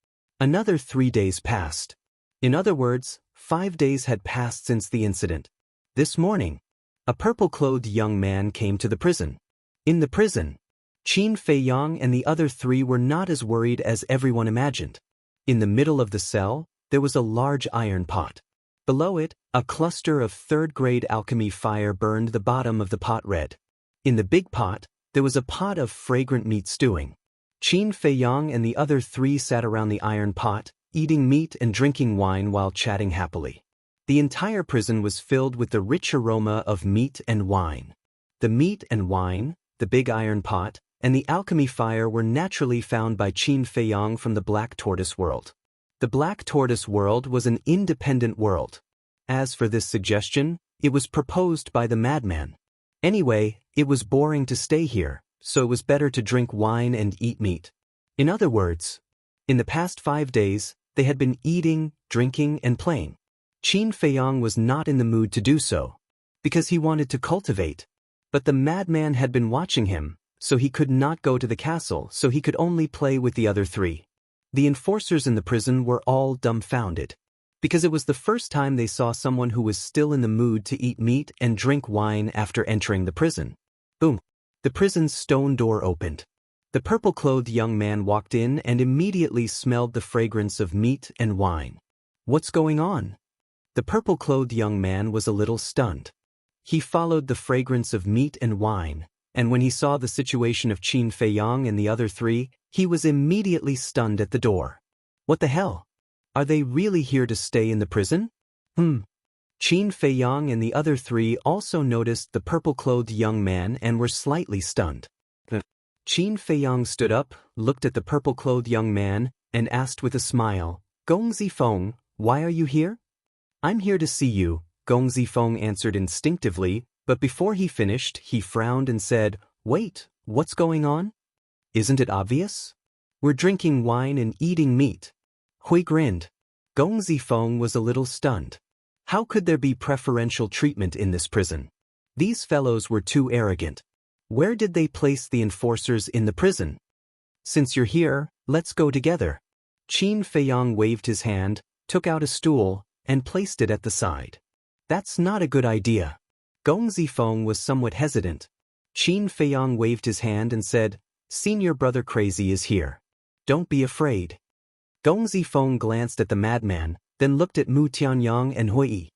Another 3 days passed. In other words, 5 days had passed since the incident. This morning, a purple-clothed young man came to the prison. In the prison, Qin Feiyang and the other 3 were not as worried as everyone imagined. In the middle of the cell, there was a large iron pot. Below it, a cluster of third-grade alchemy fire burned the bottom of the pot red. In the big pot, there was a pot of fragrant meat stewing. Qin Feiyang and the other 3 sat around the iron pot, eating meat and drinking wine while chatting happily. The entire prison was filled with the rich aroma of meat and wine. The meat and wine, the big iron pot, and the alchemy fire were naturally found by Qin Feiyang from the Black Tortoise world. The Black Tortoise world was an independent world. As for this suggestion, it was proposed by the madman. Anyway, it was boring to stay here, so it was better to drink wine and eat meat. In other words, in the past 5 days, they had been eating, drinking, and playing. Qin Feiyang was not in the mood to do so, because he wanted to cultivate. But the madman had been watching him, so he could not go to the castle, so he could only play with the other 3. The enforcers in the prison were all dumbfounded, because it was the first time they saw someone who was still in the mood to eat meat and drink wine after entering the prison. Boom! The prison's stone door opened. The purple-clothed young man walked in and immediately smelled the fragrance of meat and wine. What's going on? The purple-clothed young man was a little stunned. He followed the fragrance of meat and wine, and when he saw the situation of Qin Feiyang and the other 3, he was immediately stunned at the door. What the hell? Are they really here to stay in the prison? Qin Feiyang and the other 3 also noticed the purple-clothed young man and were slightly stunned. Qin Feiyang stood up, looked at the purple-clothed young man, and asked with a smile, "Gong Zifeng, why are you here?" "I'm here to see you," Gong Zifeng answered instinctively, but before he finished, he frowned and said, "Wait, what's going on? Isn't it obvious? We're drinking wine and eating meat." Hui grinned. Gong Zifeng was a little stunned. How could there be preferential treatment in this prison? These fellows were too arrogant. Where did they place the enforcers in the prison? "Since you're here, let's go together." Qin Feiyang waved his hand, took out a stool, and placed it at the side. "That's not a good idea." Gong Zifeng was somewhat hesitant. Qin Feiyang waved his hand and said, "Senior brother Crazy is here. Don't be afraid." Gong Zifeng glanced at the madman, then looked at Mu Tianyang and Hui.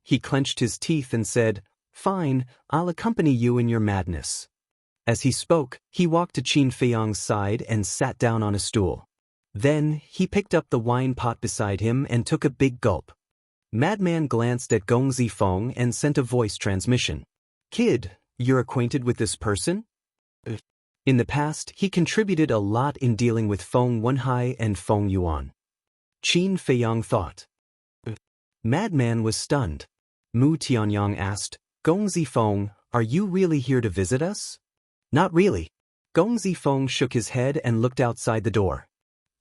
He clenched his teeth and said, "Fine, I'll accompany you in your madness." As he spoke, he walked to Qin Feiyang's side and sat down on a stool. Then, he picked up the wine pot beside him and took a big gulp. Madman glanced at Gong Zifeng and sent a voice transmission. "Kid, you're acquainted with this person?" In the past, he contributed a lot in dealing with Feng Wenhai and Feng Yuan. Qin Feiyang thought. Madman was stunned. Mu Tianyang asked, "Gong Zifeng, are you really here to visit us?" "Not really." Gong Zifeng shook his head and looked outside the door.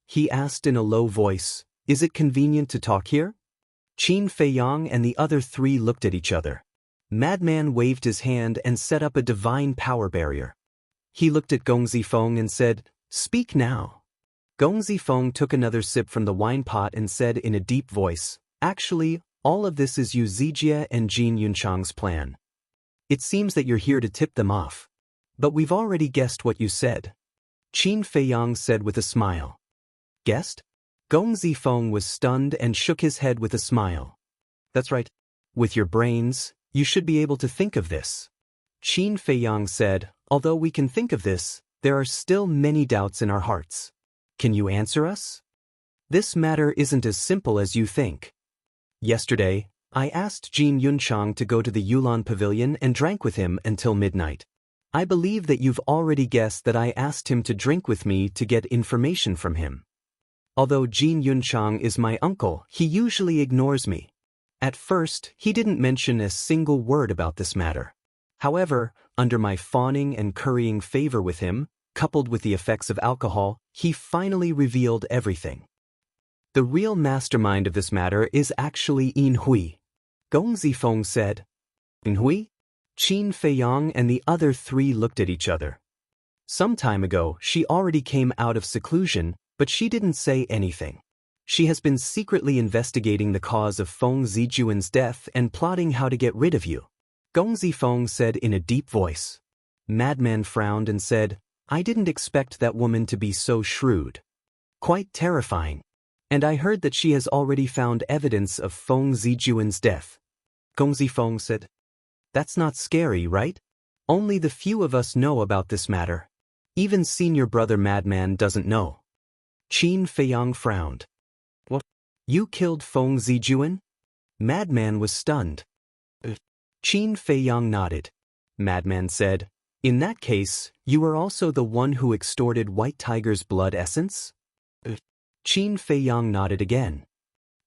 He asked in a low voice, "Is it convenient to talk here?" Qin Feiyang and the other 3 looked at each other. Madman waved his hand and set up a divine power barrier. He looked at Gong Zifeng and said, "Speak now." Gong Zifeng took another sip from the wine pot and said in a deep voice, "Actually, all of this is Yu Zijie and Jin Yunchang's plan. It seems that you're here to tip them off. But we've already guessed what you said." Qin Feiyang said with a smile. "Guessed?" Gong Zifeng was stunned and shook his head with a smile. "That's right. With your brains, you should be able to think of this." Qin Feiyang said, "Although we can think of this, there are still many doubts in our hearts. Can you answer us?" This matter isn't as simple as you think. Yesterday, I asked Jin Yunchang to go to the Yulon Pavilion and drank with him until midnight. I believe that you've already guessed that I asked him to drink with me to get information from him. Although Jin Yunchang is my uncle, he usually ignores me. At first, he didn't mention a single word about this matter. However, under my fawning and currying favor with him, coupled with the effects of alcohol, he finally revealed everything. The real mastermind of this matter is actually Yin Hui. Gong Zifeng said. Yin Hui? Qin Feiyang and the other three looked at each other. Some time ago, she already came out of seclusion, but she didn't say anything. She has been secretly investigating the cause of Feng Zijuan's death and plotting how to get rid of you. Gong Zifeng said in a deep voice. Madman frowned and said, I didn't expect that woman to be so shrewd. Quite terrifying. And I heard that she has already found evidence of Feng Zijuan's death. Gong Zifeng said, That's not scary, right? Only the few of us know about this matter. Even senior brother Madman doesn't know. Qin Feiyang frowned. What? You killed Feng Zijuan? Madman was stunned. Qin Feiyang nodded. Madman said, In that case, you were also the one who extorted White Tiger's blood essence? Qin Feiyang nodded again.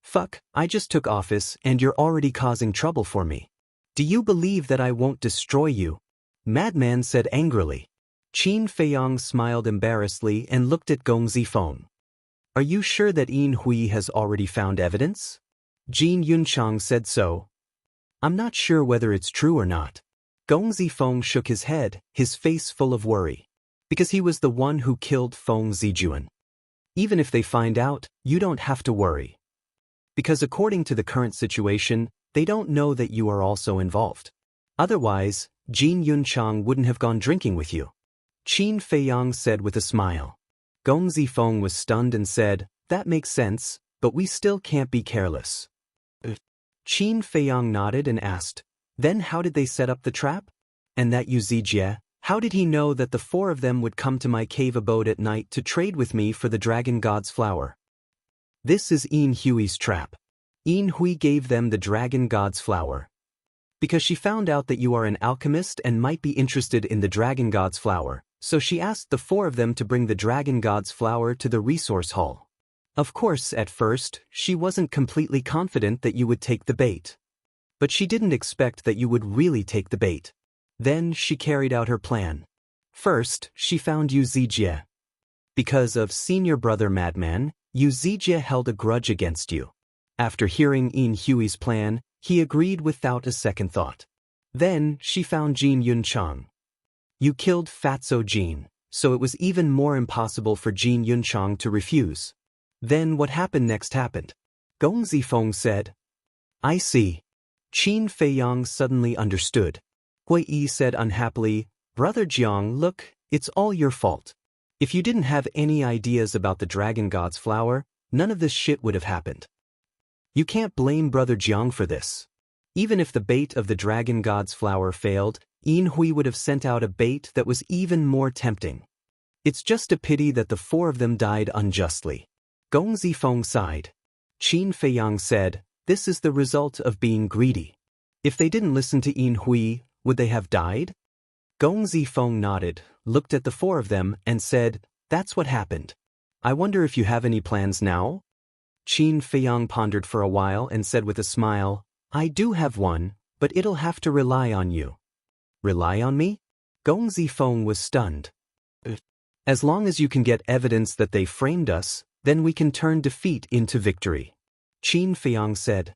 Fuck, I just took office and you're already causing trouble for me. Do you believe that I won't destroy you? Madman said angrily. Qin Feiyang smiled embarrassedly and looked at Gong Zifeng. Are you sure that Yin Hui has already found evidence? Jin Yunchang said so. I'm not sure whether it's true or not. Gong Zifeng shook his head, his face full of worry. Because he was the one who killed Feng Zijuan. Even if they find out, you don't have to worry. Because according to the current situation, they don't know that you are also involved. Otherwise, Jin Yunchang wouldn't have gone drinking with you. Qin Feiyang said with a smile. Gong Zifeng was stunned and said, That makes sense, but we still can't be careless. Qin Feiyang nodded and asked, Then how did they set up the trap? And that Yu Zijie, how did he know that the four of them would come to my cave abode at night to trade with me for the dragon god's flower? This is Yin Hui's trap. Yin Hui gave them the dragon god's flower. Because she found out that you are an alchemist and might be interested in the dragon god's flower, so she asked the four of them to bring the dragon god's flower to the resource hall. Of course, at first, she wasn't completely confident that you would take the bait. But she didn't expect that you would really take the bait. Then she carried out her plan. First, she found Yu Zijie. Because of senior brother Madman, Yu Zijie held a grudge against you. After hearing Yin Hui's plan, he agreed without a second thought. Then she found Jin Yunchang. You killed Fatso Jin, so it was even more impossible for Jin Yunchang to refuse. Then what happened next happened. Gong Zifeng said. I see. Qin Feiyang suddenly understood. Hui Yi said unhappily, Brother Jiang, look, it's all your fault. If you didn't have any ideas about the dragon god's flower, none of this shit would have happened. You can't blame Brother Jiang for this. Even if the bait of the dragon god's flower failed, Yin Hui would have sent out a bait that was even more tempting. It's just a pity that the four of them died unjustly. Gong Zifeng sighed. Qin Feiyang said, This is the result of being greedy. If they didn't listen to Yin Hui, would they have died? Gong Zifeng nodded, looked at the four of them, and said, That's what happened. I wonder if you have any plans now? Qin Feiyang pondered for a while and said with a smile, I do have one, but it'll have to rely on you. Rely on me? Gong Zifeng was stunned. As long as you can get evidence that they framed us, then we can turn defeat into victory. Qin Feiyang said.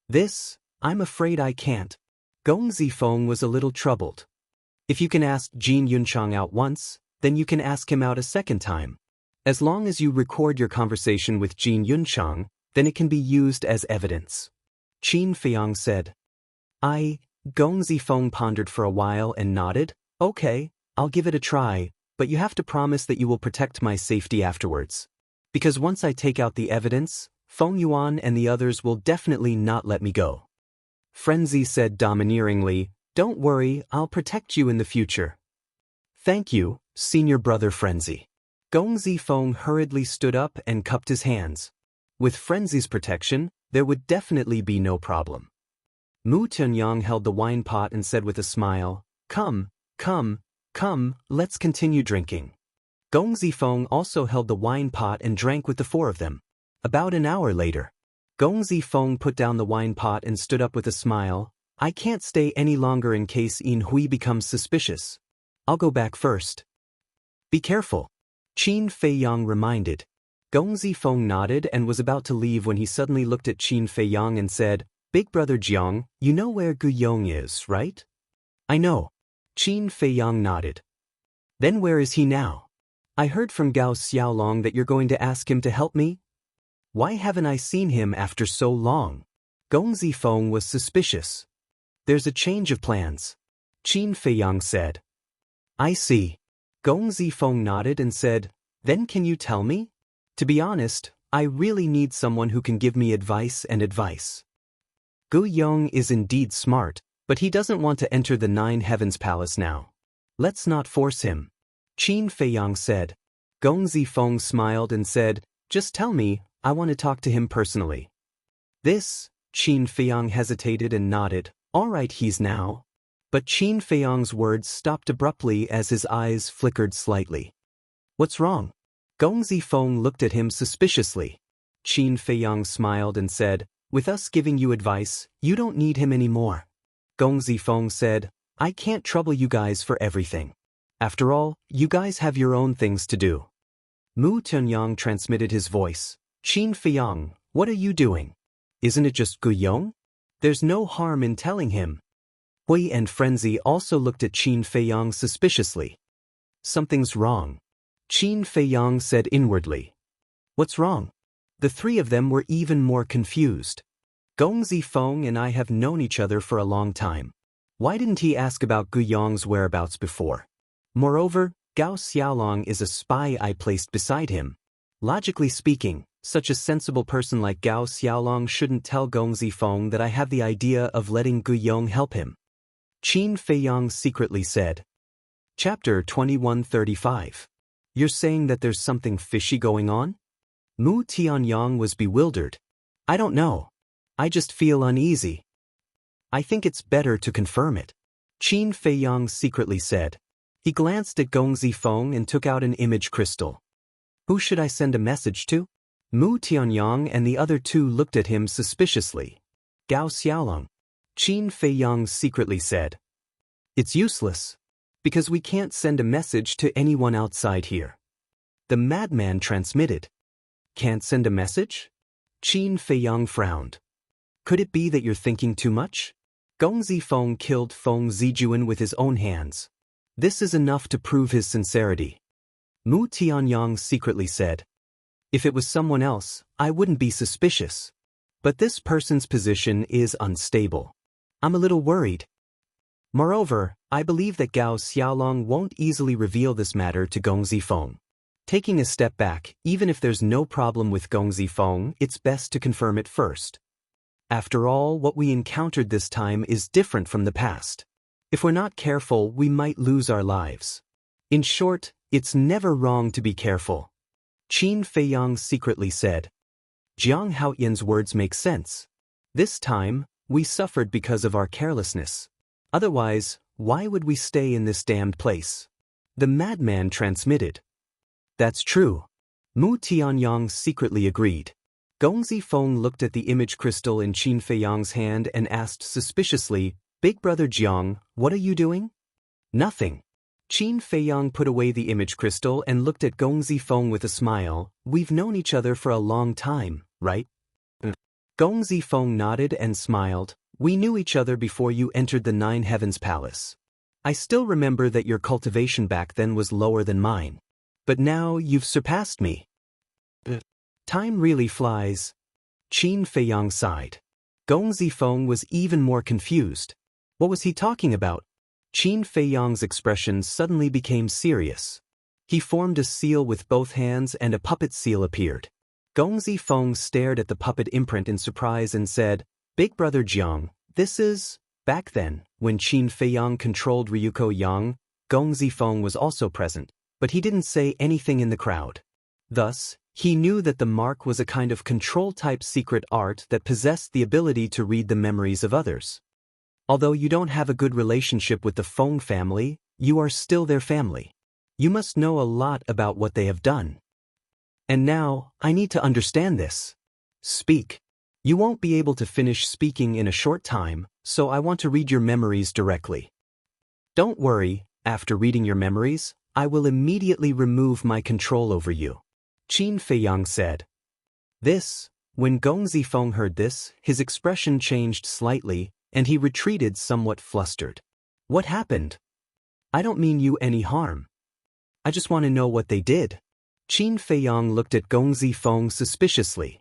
This, I'm afraid I can't. Gong Zifeng was a little troubled. If you can ask Jin Yunchang out once, then you can ask him out a second time. As long as you record your conversation with Jin Yunchang, then it can be used as evidence. Qin Feiyang said. Gong Zifeng pondered for a while and nodded. Okay, I'll give it a try, but you have to promise that you will protect my safety afterwards. Because once I take out the evidence, Feng Yuan and the others will definitely not let me go. Frenzy said domineeringly, Don't worry, I'll protect you in the future. Thank you, senior brother Frenzy. Gong Zifeng hurriedly stood up and cupped his hands. With Frenzy's protection, there would definitely be no problem. Mu Tianyang held the wine pot and said with a smile, "Come, come, come, let's continue drinking." Gong Zifeng also held the wine pot and drank with the four of them. About an hour later, Gong Zifeng put down the wine pot and stood up with a smile. "I can't stay any longer in case Yin Hui becomes suspicious. I'll go back first." "Be careful," Qin Feiyang reminded. Gong Zifeng nodded and was about to leave when he suddenly looked at Qin Feiyang and said, "Big brother Jiang, you know where Gu Yong is, right?" "I know." Qin Feiyang nodded. "Then where is he now? I heard from Gao Xiaolong that you're going to ask him to help me? Why haven't I seen him after so long?" Gong Zifeng was suspicious. "There's a change of plans," Qin Feiyang said. "I see." Gong Zifeng nodded and said, "Then can you tell me? To be honest, I really need someone who can give me advice and advice. Gu Yong is indeed smart, but he doesn't want to enter the Nine Heavens Palace now. Let's not force him," Qin Feiyang said. Gong Zifeng smiled and said, "Just tell me, I want to talk to him personally." "This," Qin Feiyang hesitated and nodded, "All right, he's now." But Qin Feiyang's words stopped abruptly as his eyes flickered slightly. "What's wrong?" Gong Zifeng looked at him suspiciously. Qin Feiyang smiled and said, "With us giving you advice, you don't need him anymore." Gong Zifeng said, "I can't trouble you guys for everything. After all, you guys have your own things to do." Mu Tianyang transmitted his voice. "Qin Feiyang, what are you doing? Isn't it just Gu Yong? There's no harm in telling him." Hui and Frenzy also looked at Qin Feiyang suspiciously. "Something's wrong," Qin Feiyang said inwardly. "What's wrong?" The three of them were even more confused. "Gong Zifeng and I have known each other for a long time. Why didn't he ask about Gu Yong's whereabouts before? Moreover, Gao Xiaolong is a spy I placed beside him. Logically speaking, such a sensible person like Gao Xiaolong shouldn't tell Gong Zifeng that I have the idea of letting Gu Yong help him." Qin Feiyang secretly said. Chapter 2135. "You're saying that there's something fishy going on?" Mu Tianyang was bewildered. "I don't know. I just feel uneasy. I think it's better to confirm it," Qin Feiyang secretly said. He glanced at Gong Zifeng and took out an image crystal. "Who should I send a message to?" Mu Tianyang and the other two looked at him suspiciously. "Gao Xiaolong," Qin Feiyang secretly said. "It's useless, because we can't send a message to anyone outside here." The madman transmitted. "Can't send a message?" Qin Feiyang frowned. "Could it be that you're thinking too much? Gong Zifeng killed Feng Zijuan with his own hands. This is enough to prove his sincerity." Mu Tianyang secretly said. "If it was someone else, I wouldn't be suspicious. But this person's position is unstable. I'm a little worried. Moreover, I believe that Gao Xiaolong won't easily reveal this matter to Gong Zifeng. Taking a step back, even if there's no problem with Gong Zifeng, it's best to confirm it first. After all, what we encountered this time is different from the past. If we're not careful, we might lose our lives. In short, it's never wrong to be careful," Qin Feiyang secretly said. Jiang Haoyan's words make sense. This time, we suffered because of our carelessness. Otherwise, why would we stay in this damned place? The madman transmitted. "That's true," Mu Tianyang secretly agreed. Gong Zifeng looked at the image crystal in Qin Feiyang's hand and asked suspiciously, "Big brother Jiang, what are you doing?" "Nothing." Qin Feiyang put away the image crystal and looked at Gong Zifeng with a smile. "We've known each other for a long time, right?" Gong Zifeng nodded and smiled. "We knew each other before you entered the Nine Heavens Palace. I still remember that your cultivation back then was lower than mine. But now you've surpassed me. Time really flies." Qin Feiyang sighed. Gong Zifeng was even more confused. What was he talking about? Qin Feiyang's expression suddenly became serious. He formed a seal with both hands and a puppet seal appeared. Gong Zifeng stared at the puppet imprint in surprise and said, "Big brother Jiang, this is..." Back then, when Qin Feiyang controlled Ryuko Yang, Gong Zifeng was also present, but he didn't say anything in the crowd. Thus, He knew that the mark was a kind of control-type secret art that possessed the ability to read the memories of others. Although you don't have a good relationship with the Feng family, you are still their family. You must know a lot about what they have done. And now, I need to understand this. Speak. You won't be able to finish speaking in a short time, so I want to read your memories directly. Don't worry, after reading your memories, I will immediately remove my control over you. Qin Feiyang said. When Gong Zifeng heard this, his expression changed slightly, and he retreated somewhat flustered. What happened? I don't mean you any harm. I just want to know what they did. Qin Feiyang looked at Gong Zifeng suspiciously.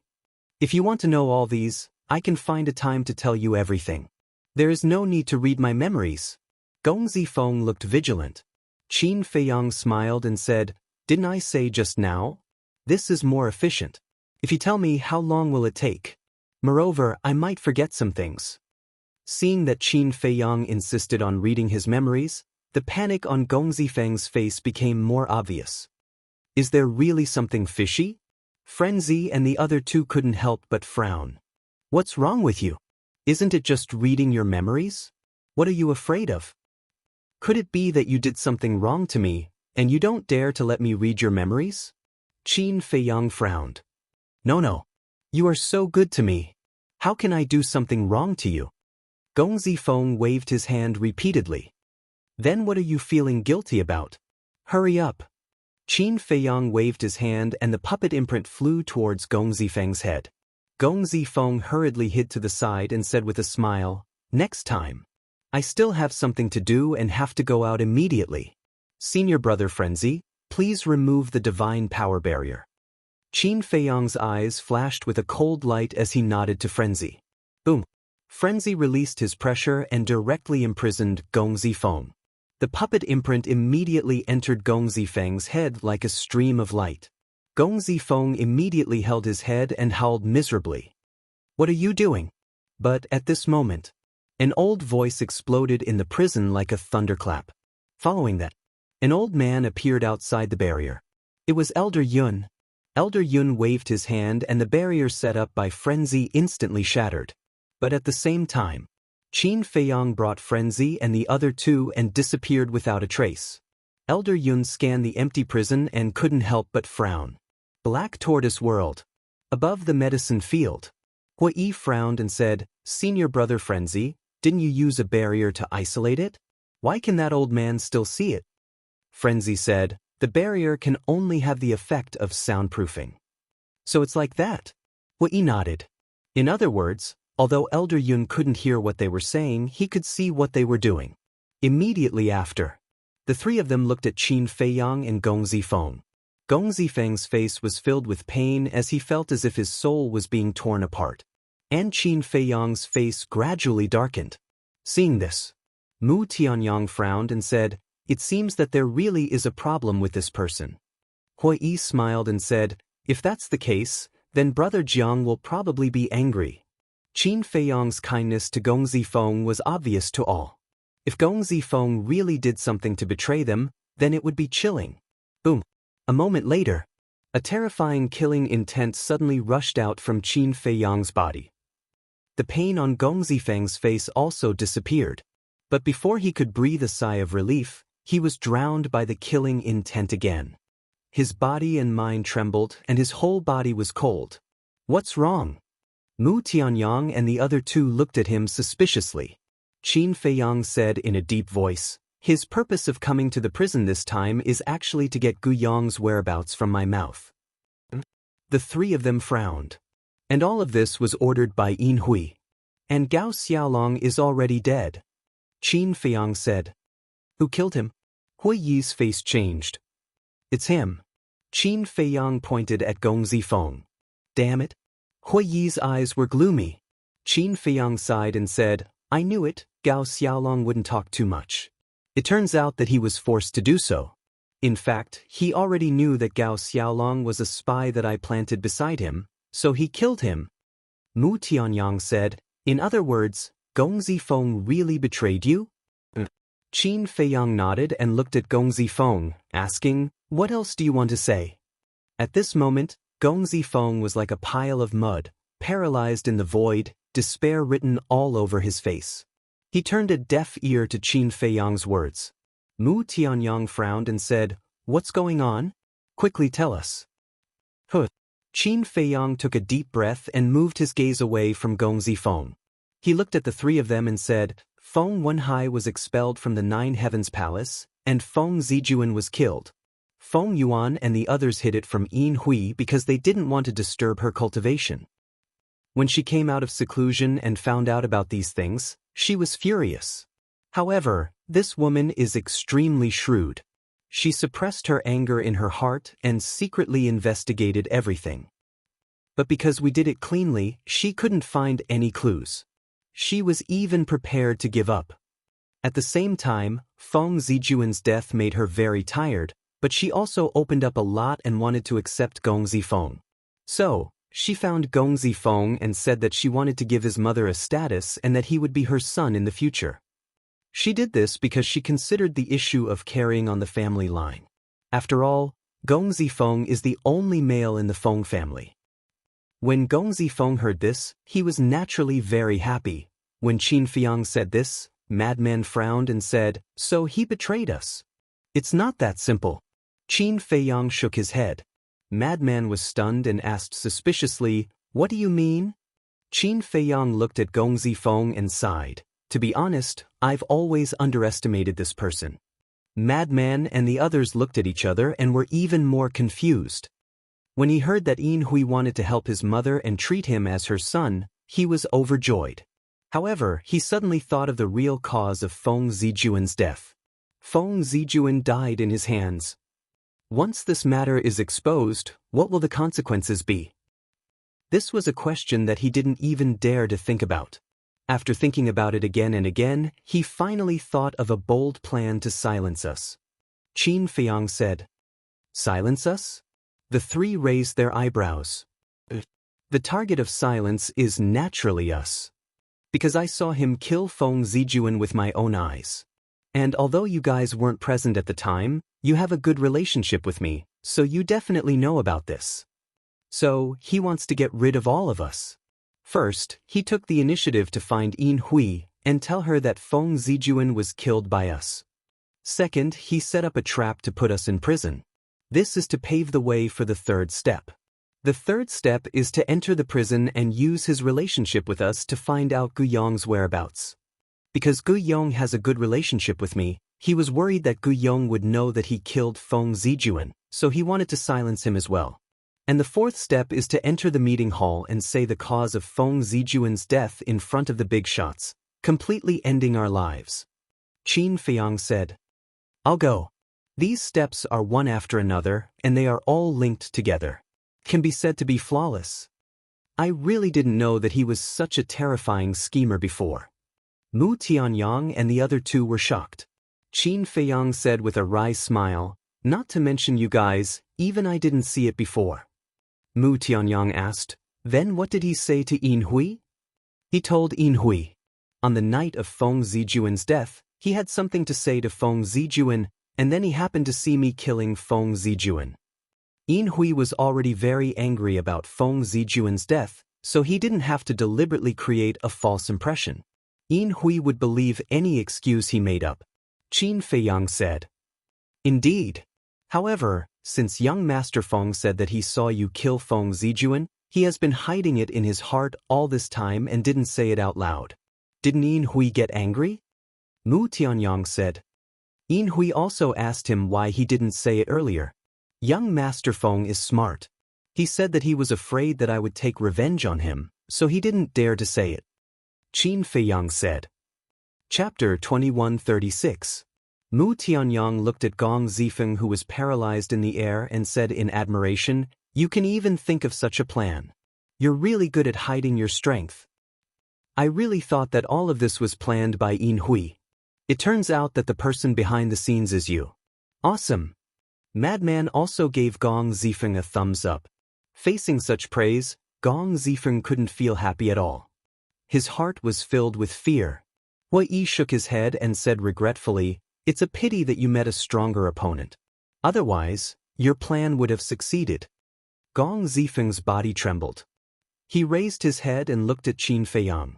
If you want to know all these, I can find a time to tell you everything. There is no need to read my memories. Gong Zifeng looked vigilant. Qin Feiyang smiled and said, Didn't I say just now? This is more efficient. If you tell me, how long will it take? Moreover, I might forget some things. Seeing that Qin Feiyang insisted on reading his memories, the panic on Gong Zifeng's face became more obvious. Is there really something fishy? Frenzy and the other two couldn't help but frown. What's wrong with you? Isn't it just reading your memories? What are you afraid of? Could it be that you did something wrong to me, and you don't dare to let me read your memories? Qin Feiyang frowned. No. You are so good to me. How can I do something wrong to you? Gong Zifeng waved his hand repeatedly. Then what are you feeling guilty about? Hurry up. Qin Feiyang waved his hand and the puppet imprint flew towards Gong Zifeng's head. Gong Zifeng hurriedly hid to the side and said with a smile, Next time. I still have something to do and have to go out immediately. Senior brother Frenzy, please remove the divine power barrier. Qin Feiyang's eyes flashed with a cold light as he nodded to Frenzy. Boom. Frenzy released his pressure and directly imprisoned Gong Zifeng. The puppet imprint immediately entered Gong Zifeng's head like a stream of light. Gong Zifeng immediately held his head and howled miserably. What are you doing? But at this moment, an old voice exploded in the prison like a thunderclap. Following that, an old man appeared outside the barrier. It was Elder Yun. Elder Yun waved his hand and the barrier set up by Frenzy instantly shattered. But at the same time, Qin Feiyang brought Frenzy and the other two and disappeared without a trace. Elder Yun scanned the empty prison and couldn't help but frown. Black Tortoise World. Above the medicine field. Hui Yi frowned and said, Senior brother Frenzy, didn't you use a barrier to isolate it? Why can that old man still see it? Frenzy said, the barrier can only have the effect of soundproofing. So it's like that? Hui Yi nodded. In other words, although Elder Yun couldn't hear what they were saying, he could see what they were doing. Immediately after, the three of them looked at Qin Feiyang and Gong Zifeng. Gong Zifeng's face was filled with pain as he felt as if his soul was being torn apart. And Qin Feiyang's face gradually darkened. Seeing this, Mu Tianyang frowned and said, It seems that there really is a problem with this person. Hui Yi smiled and said, If that's the case, then Brother Jiang will probably be angry. Qin Feiyang's kindness to Gong Zifeng was obvious to all. If Gong Zifeng really did something to betray them, then it would be chilling. Boom. A moment later, a terrifying killing intent suddenly rushed out from Qin Feiyang's body. The pain on Gong Zifeng's face also disappeared. But before he could breathe a sigh of relief, he was drowned by the killing intent again. His body and mind trembled and his whole body was cold. What's wrong? Mu Tianyang and the other two looked at him suspiciously. Qin Feiyang said in a deep voice, His purpose of coming to the prison this time is actually to get Gu Yong's whereabouts from my mouth. The three of them frowned. And all of this was ordered by Yin Hui. And Gao Xiaolong is already dead. Qin Feiyang said. Who killed him? Hui Yi's face changed. It's him. Qin Feiyang pointed at Gong Zifeng. Damn it. Hui Yi's eyes were gloomy. Qin Feiyang sighed and said, I knew it, Gao Xiaolong wouldn't talk too much. It turns out that he was forced to do so. In fact, he already knew that Gao Xiaolong was a spy that I planted beside him, so he killed him. Mu Tianyang said, In other words, Gong Zifeng really betrayed you? Qin Feiyang nodded and looked at Gong Zifeng, asking, What else do you want to say? At this moment, Gong Zifeng was like a pile of mud, paralyzed in the void, despair written all over his face. He turned a deaf ear to Qin Feiyang's words. Mu Tianyang frowned and said, "What's going on? Quickly tell us." Huh. Qin Feiyang took a deep breath and moved his gaze away from Gong Zifeng. He looked at the three of them and said, "Feng Wenhai was expelled from the Nine Heavens Palace, and Feng Zijuan was killed. Feng Yuan and the others hid it from Yin Hui because they didn't want to disturb her cultivation. When she came out of seclusion and found out about these things, she was furious. However, this woman is extremely shrewd. She suppressed her anger in her heart and secretly investigated everything. But because we did it cleanly, she couldn't find any clues. She was even prepared to give up. At the same time, Feng Zijuan's death made her very tired, but she also opened up a lot and wanted to accept Gong Zifeng. So, she found Gong Zifeng and said that she wanted to give his mother a status and that he would be her son in the future. She did this because she considered the issue of carrying on the family line. After all, Gong Zifeng is the only male in the Feng family. When Gong Zifeng heard this, he was naturally very happy. When Qin Feiyang said this, Madman frowned and said, "So he betrayed us." "It's not that simple." Qin Feiyang shook his head. Madman was stunned and asked suspiciously, "What do you mean?" Qin Feiyang looked at Gong Zifeng and sighed. "To be honest, I've always underestimated this person." Madman and the others looked at each other and were even more confused. When he heard that Yin Hui wanted to help his mother and treat him as her son, he was overjoyed. However, he suddenly thought of the real cause of Feng Zijuan's death. Feng Zijuan died in his hands. Once this matter is exposed, what will the consequences be? This was a question that he didn't even dare to think about. After thinking about it again and again, he finally thought of a bold plan to silence us. Qin Feiyang said, "Silence us?" The three raised their eyebrows. "The target of silence is naturally us. Because I saw him kill Feng Zijuan with my own eyes. And although you guys weren't present at the time, you have a good relationship with me, so you definitely know about this. So, he wants to get rid of all of us. First, he took the initiative to find Yin Hui and tell her that Feng Zijuan was killed by us. Second, he set up a trap to put us in prison. This is to pave the way for the third step. The third step is to enter the prison and use his relationship with us to find out Gu Yong's whereabouts. Because Gu Yong has a good relationship with me, he was worried that Gu Yong would know that he killed Feng Zijuan, so he wanted to silence him as well. And the fourth step is to enter the meeting hall and say the cause of Feng Zijuan's death in front of the big shots, completely ending our lives." Qin Feiyang said, "I'll go. These steps are one after another, and they are all linked together. Can be said to be flawless. I really didn't know that he was such a terrifying schemer before." Mu Tianyang and the other two were shocked. Qin Feiyang said with a wry smile, "Not to mention you guys, even I didn't see it before." Mu Tianyang asked, "Then what did he say to Yin Hui?" He told Yin Hui. On the night of Feng Zijuan's death, he had something to say to Feng Zijuan, and then he happened to see me killing Feng Zijuan. Yin Hui was already very angry about Feng Zijuan's death, so he didn't have to deliberately create a false impression. Yin Hui would believe any excuse he made up. Qin Feiyang said, "Indeed. However, since young Master Feng said that he saw you kill Feng Zijuan, he has been hiding it in his heart all this time and didn't say it out loud. Didn't Yin Hui get angry?" Mu Tianyang said. Yin Hui also asked him why he didn't say it earlier. Young Master Feng is smart. He said that he was afraid that I would take revenge on him, so he didn't dare to say it. Qin Feiyang said. Chapter 2136. Mu Tianyang looked at Gong Zifeng, who was paralyzed in the air, and said in admiration, "You can even think of such a plan. You're really good at hiding your strength. I really thought that all of this was planned by Yin Hui. It turns out that the person behind the scenes is you. Awesome." Madman also gave Gong Zifeng a thumbs up. Facing such praise, Gong Zifeng couldn't feel happy at all. His heart was filled with fear. Hua Yi shook his head and said regretfully, "It's a pity that you met a stronger opponent. Otherwise, your plan would have succeeded." Gong Zifeng's body trembled. He raised his head and looked at Qin Feiyang.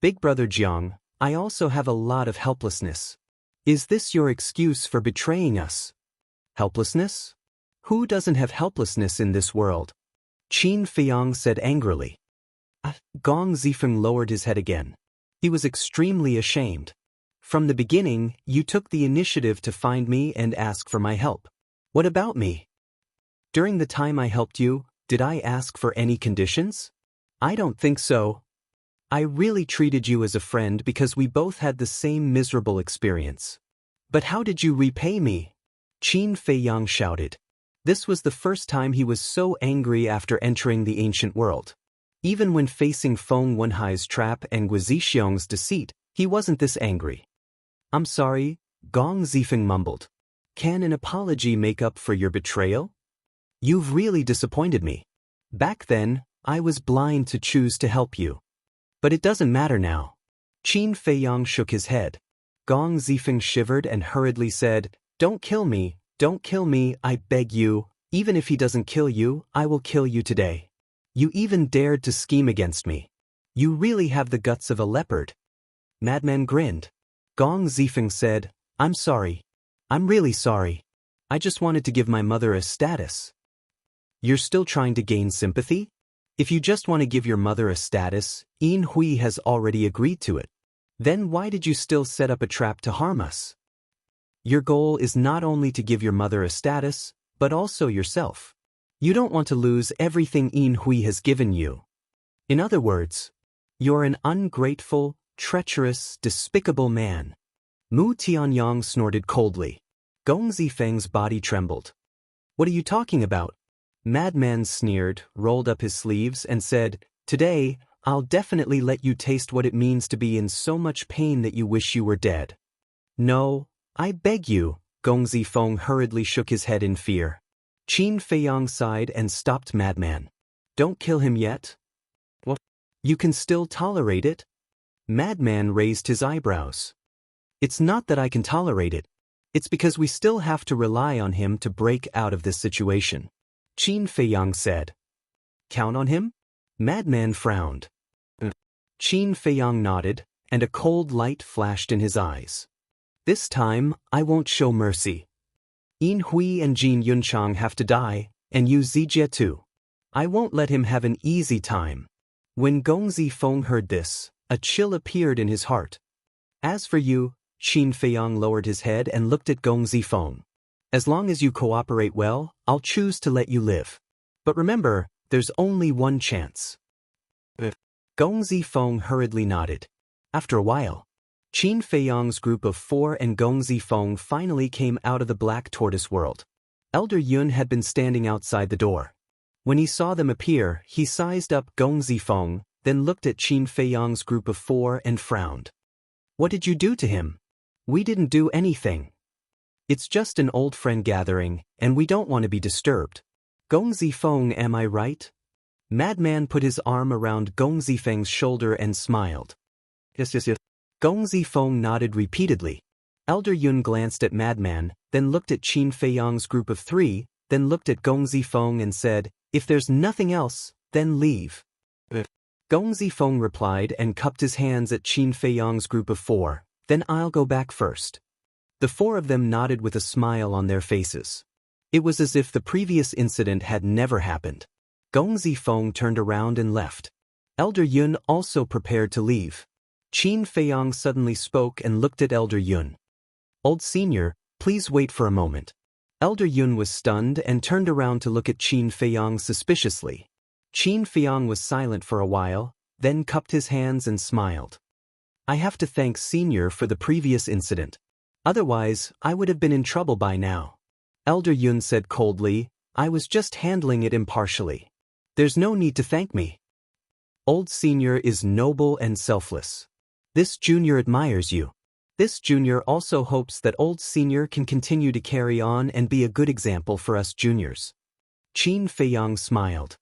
Big brother Jiang, I also have a lot of helplessness. Is this your excuse for betraying us? Helplessness? Who doesn't have helplessness in this world? Qin Feiyang said angrily. Gong Zifeng lowered his head again. He was extremely ashamed. From the beginning, you took the initiative to find me and ask for my help. What about me? During the time I helped you, did I ask for any conditions? I don't think so. I really treated you as a friend because we both had the same miserable experience. But how did you repay me? Qin Feiyang shouted. This was the first time he was so angry after entering the ancient world. Even when facing Feng Wenhai's trap and Guizixiong's deceit, he wasn't this angry. I'm sorry, Gong Zifeng mumbled. Can an apology make up for your betrayal? You've really disappointed me. Back then, I was blind to choose to help you. But it doesn't matter now. Qin Feiyang shook his head. Gong Zifeng shivered and hurriedly said, Don't kill me, I beg you. Even if he doesn't kill you, I will kill you today. You even dared to scheme against me. You really have the guts of a leopard. Madman grinned. Gong Zifeng said, I'm sorry. I'm really sorry. I just wanted to give my mother a status. You're still trying to gain sympathy? If you just want to give your mother a status, Yin Hui has already agreed to it. Then why did you still set up a trap to harm us? Your goal is not only to give your mother a status, but also yourself. You don't want to lose everything Yin Hui has given you. In other words, you're an ungrateful, treacherous, despicable man. Mu Tianyang snorted coldly. Gong Zifeng's body trembled. What are you talking about? Madman sneered, rolled up his sleeves, and said, Today, I'll definitely let you taste what it means to be in so much pain that you wish you were dead. No, I beg you, Gong Zifeng hurriedly shook his head in fear. Qin Feiyang sighed and stopped Madman. Don't kill him yet? What? You can still tolerate it? Madman raised his eyebrows. It's not that I can tolerate it. It's because we still have to rely on him to break out of this situation. Qin Feiyang said. Count on him? Madman frowned. Qin Feiyang nodded, and a cold light flashed in his eyes. This time, I won't show mercy. Yin Hui and Jin Yunchang have to die, and you Zijie too. I won't let him have an easy time. When Gong Zifeng heard this, a chill appeared in his heart. As for you, Qin Feiyang lowered his head and looked at Gong Zifeng. As long as you cooperate well, I'll choose to let you live. But remember, there's only one chance. Gong Zifeng hurriedly nodded. After a while, Qin Feiyang's group of 4 and Gong Zifeng finally came out of the Black Tortoise world. Elder Yun had been standing outside the door. When he saw them appear, he sized up Gong Zifeng, then looked at Qin Feiyang's group of 4 and frowned. What did you do to him? We didn't do anything. It's just an old friend gathering, and we don't want to be disturbed. Gong Zifeng, am I right? Madman put his arm around Gong Zifeng's shoulder and smiled. Yes. Gong Zifeng nodded repeatedly. Elder Yun glanced at Madman, then looked at Qin Feiyang's group of 3, then looked at Gong Zifeng and said, If there's nothing else, then leave. Gong Zifeng replied and cupped his hands at Qin Feiyang's group of 4, then I'll go back first. The 4 of them nodded with a smile on their faces. It was as if the previous incident had never happened. Gong Zifeng turned around and left. Elder Yun also prepared to leave. Qin Feiyang suddenly spoke and looked at Elder Yun. Old senior, please wait for a moment. Elder Yun was stunned and turned around to look at Qin Feiyang suspiciously. Qin Feiyang was silent for a while, then cupped his hands and smiled. I have to thank Senior for the previous incident. Otherwise, I would have been in trouble by now. Elder Yun said coldly, I was just handling it impartially. There's no need to thank me. Old Senior is noble and selfless. This junior admires you. This junior also hopes that old senior can continue to carry on and be a good example for us juniors. Qin Feiyang smiled.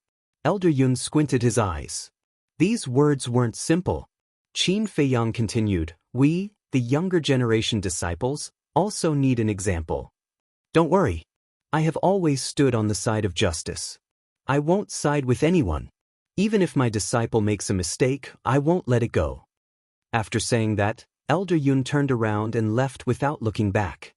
Elder Yun squinted his eyes. These words weren't simple. Qin Feiyang continued, we, the younger generation disciples, also need an example. Don't worry. I have always stood on the side of justice. I won't side with anyone. Even if my disciple makes a mistake, I won't let it go. After saying that, Elder Yun turned around and left without looking back.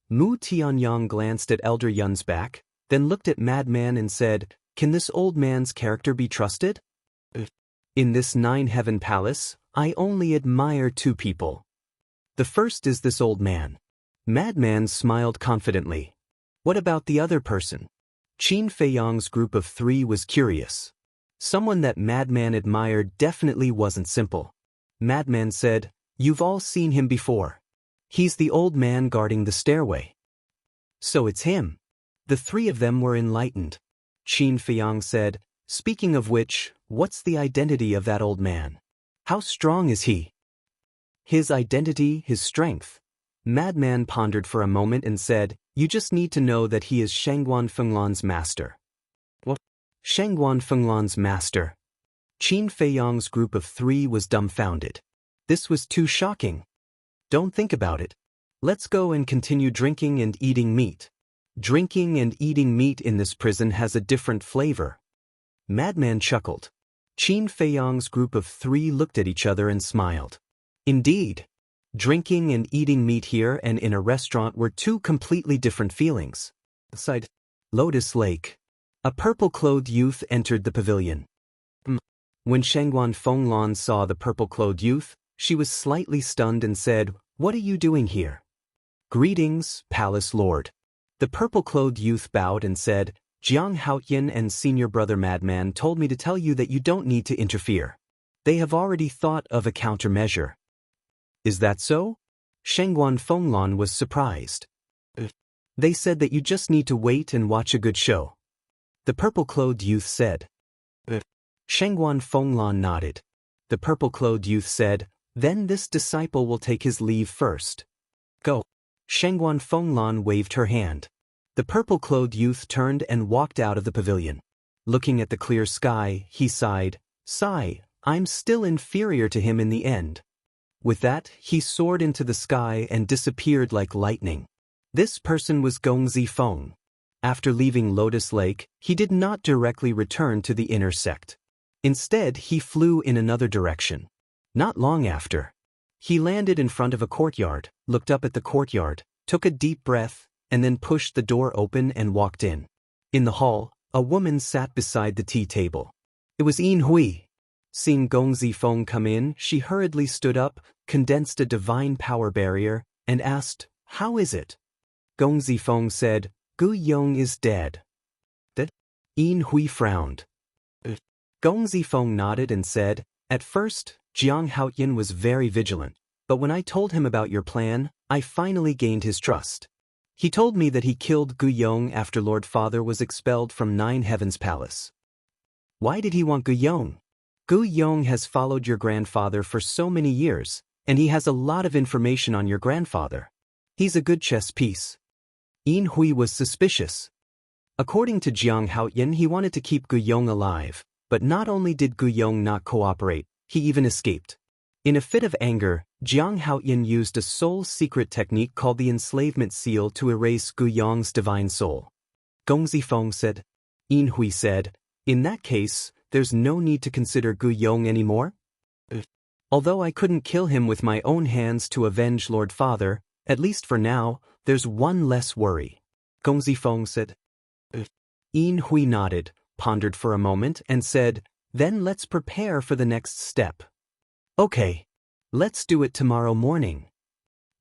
Mu Tianyang glanced at Elder Yun's back, then looked at Madman and said, "Can this old man's character be trusted? In this nine-heaven palace, I only admire two people. The first is this old man." Madman smiled confidently. "What about the other person?" Qin Feiyang's group of three was curious. Someone that Madman admired definitely wasn't simple. Madman said, "You've all seen him before. He's the old man guarding the stairway." "So it's him." The three of them were enlightened. Qin Feiyang said, "Speaking of which, what's the identity of that old man? How strong is he?" "His identity, his strength." Madman pondered for a moment and said, "You just need to know that he is Shangguan Fenglan's master." "What? Shangguan Fenglan's master?" Qin Feiyang's group of three was dumbfounded. This was too shocking. "Don't think about it. Let's go and continue drinking and eating meat. Drinking and eating meat in this prison has a different flavor." Madman chuckled. Qin Feiyang's group of three looked at each other and smiled. Indeed. Drinking and eating meat here and in a restaurant were two completely different feelings. Beside Lotus Lake, a purple-clothed youth entered the pavilion. When Shangguan Fenglan saw the purple-clothed youth, she was slightly stunned and said, "What are you doing here?" "Greetings, Palace Lord." The purple-clothed youth bowed and said, "Jiang Haoyin and senior brother Madman told me to tell you that you don't need to interfere. They have already thought of a countermeasure." "Is that so?" Shangguan Fenglan was surprised. "They said that you just need to wait and watch a good show," the purple-clothed youth said. Shangguan Fenglan nodded. The purple-clothed youth said, "Then this disciple will take his leave first." "Go." Shangguan Fenglan waved her hand. The purple-clothed youth turned and walked out of the pavilion. Looking at the clear sky, he sighed, "I'm still inferior to him in the end." With that, he soared into the sky and disappeared like lightning. This person was Gong Zifeng. After leaving Lotus Lake, he did not directly return to the inner sect. Instead, he flew in another direction. Not long after, he landed in front of a courtyard, looked up at the courtyard, took a deep breath, and then pushed the door open and walked in. In the hall, a woman sat beside the tea table. It was Yin Hui. Seeing Gong Zifeng come in, she hurriedly stood up, condensed a divine power barrier, and asked, "How is it?" Gong Zifeng said, "Gu Yong is dead." That? Yin Hui frowned. Gong Zifeng nodded and said, "At first, Jiang Haoyin was very vigilant, but when I told him about your plan, I finally gained his trust. He told me that he killed Gu Yong after Lord Father was expelled from Nine Heavens Palace." "Why did he want Gu Yong?" "Gu Yong has followed your grandfather for so many years, and he has a lot of information on your grandfather. He's a good chess piece." Yin Hui was suspicious. According to Jiang Haoyin, he wanted to keep Gu Yong alive, but not only did Gu Yong not cooperate, he even escaped. In a fit of anger, Jiang Haoyin used a soul secret technique called the enslavement seal to erase Gu Yong's divine soul. Gong Zifeng said. Yin Hui said, "In that case, there's no need to consider Gu Yong anymore? Although I couldn't kill him with my own hands to avenge Lord Father, at least for now, there's one less worry." Gong Zifeng said. Yin Hui nodded, pondered for a moment, and said, "Then let's prepare for the next step." "Okay. Let's do it tomorrow morning.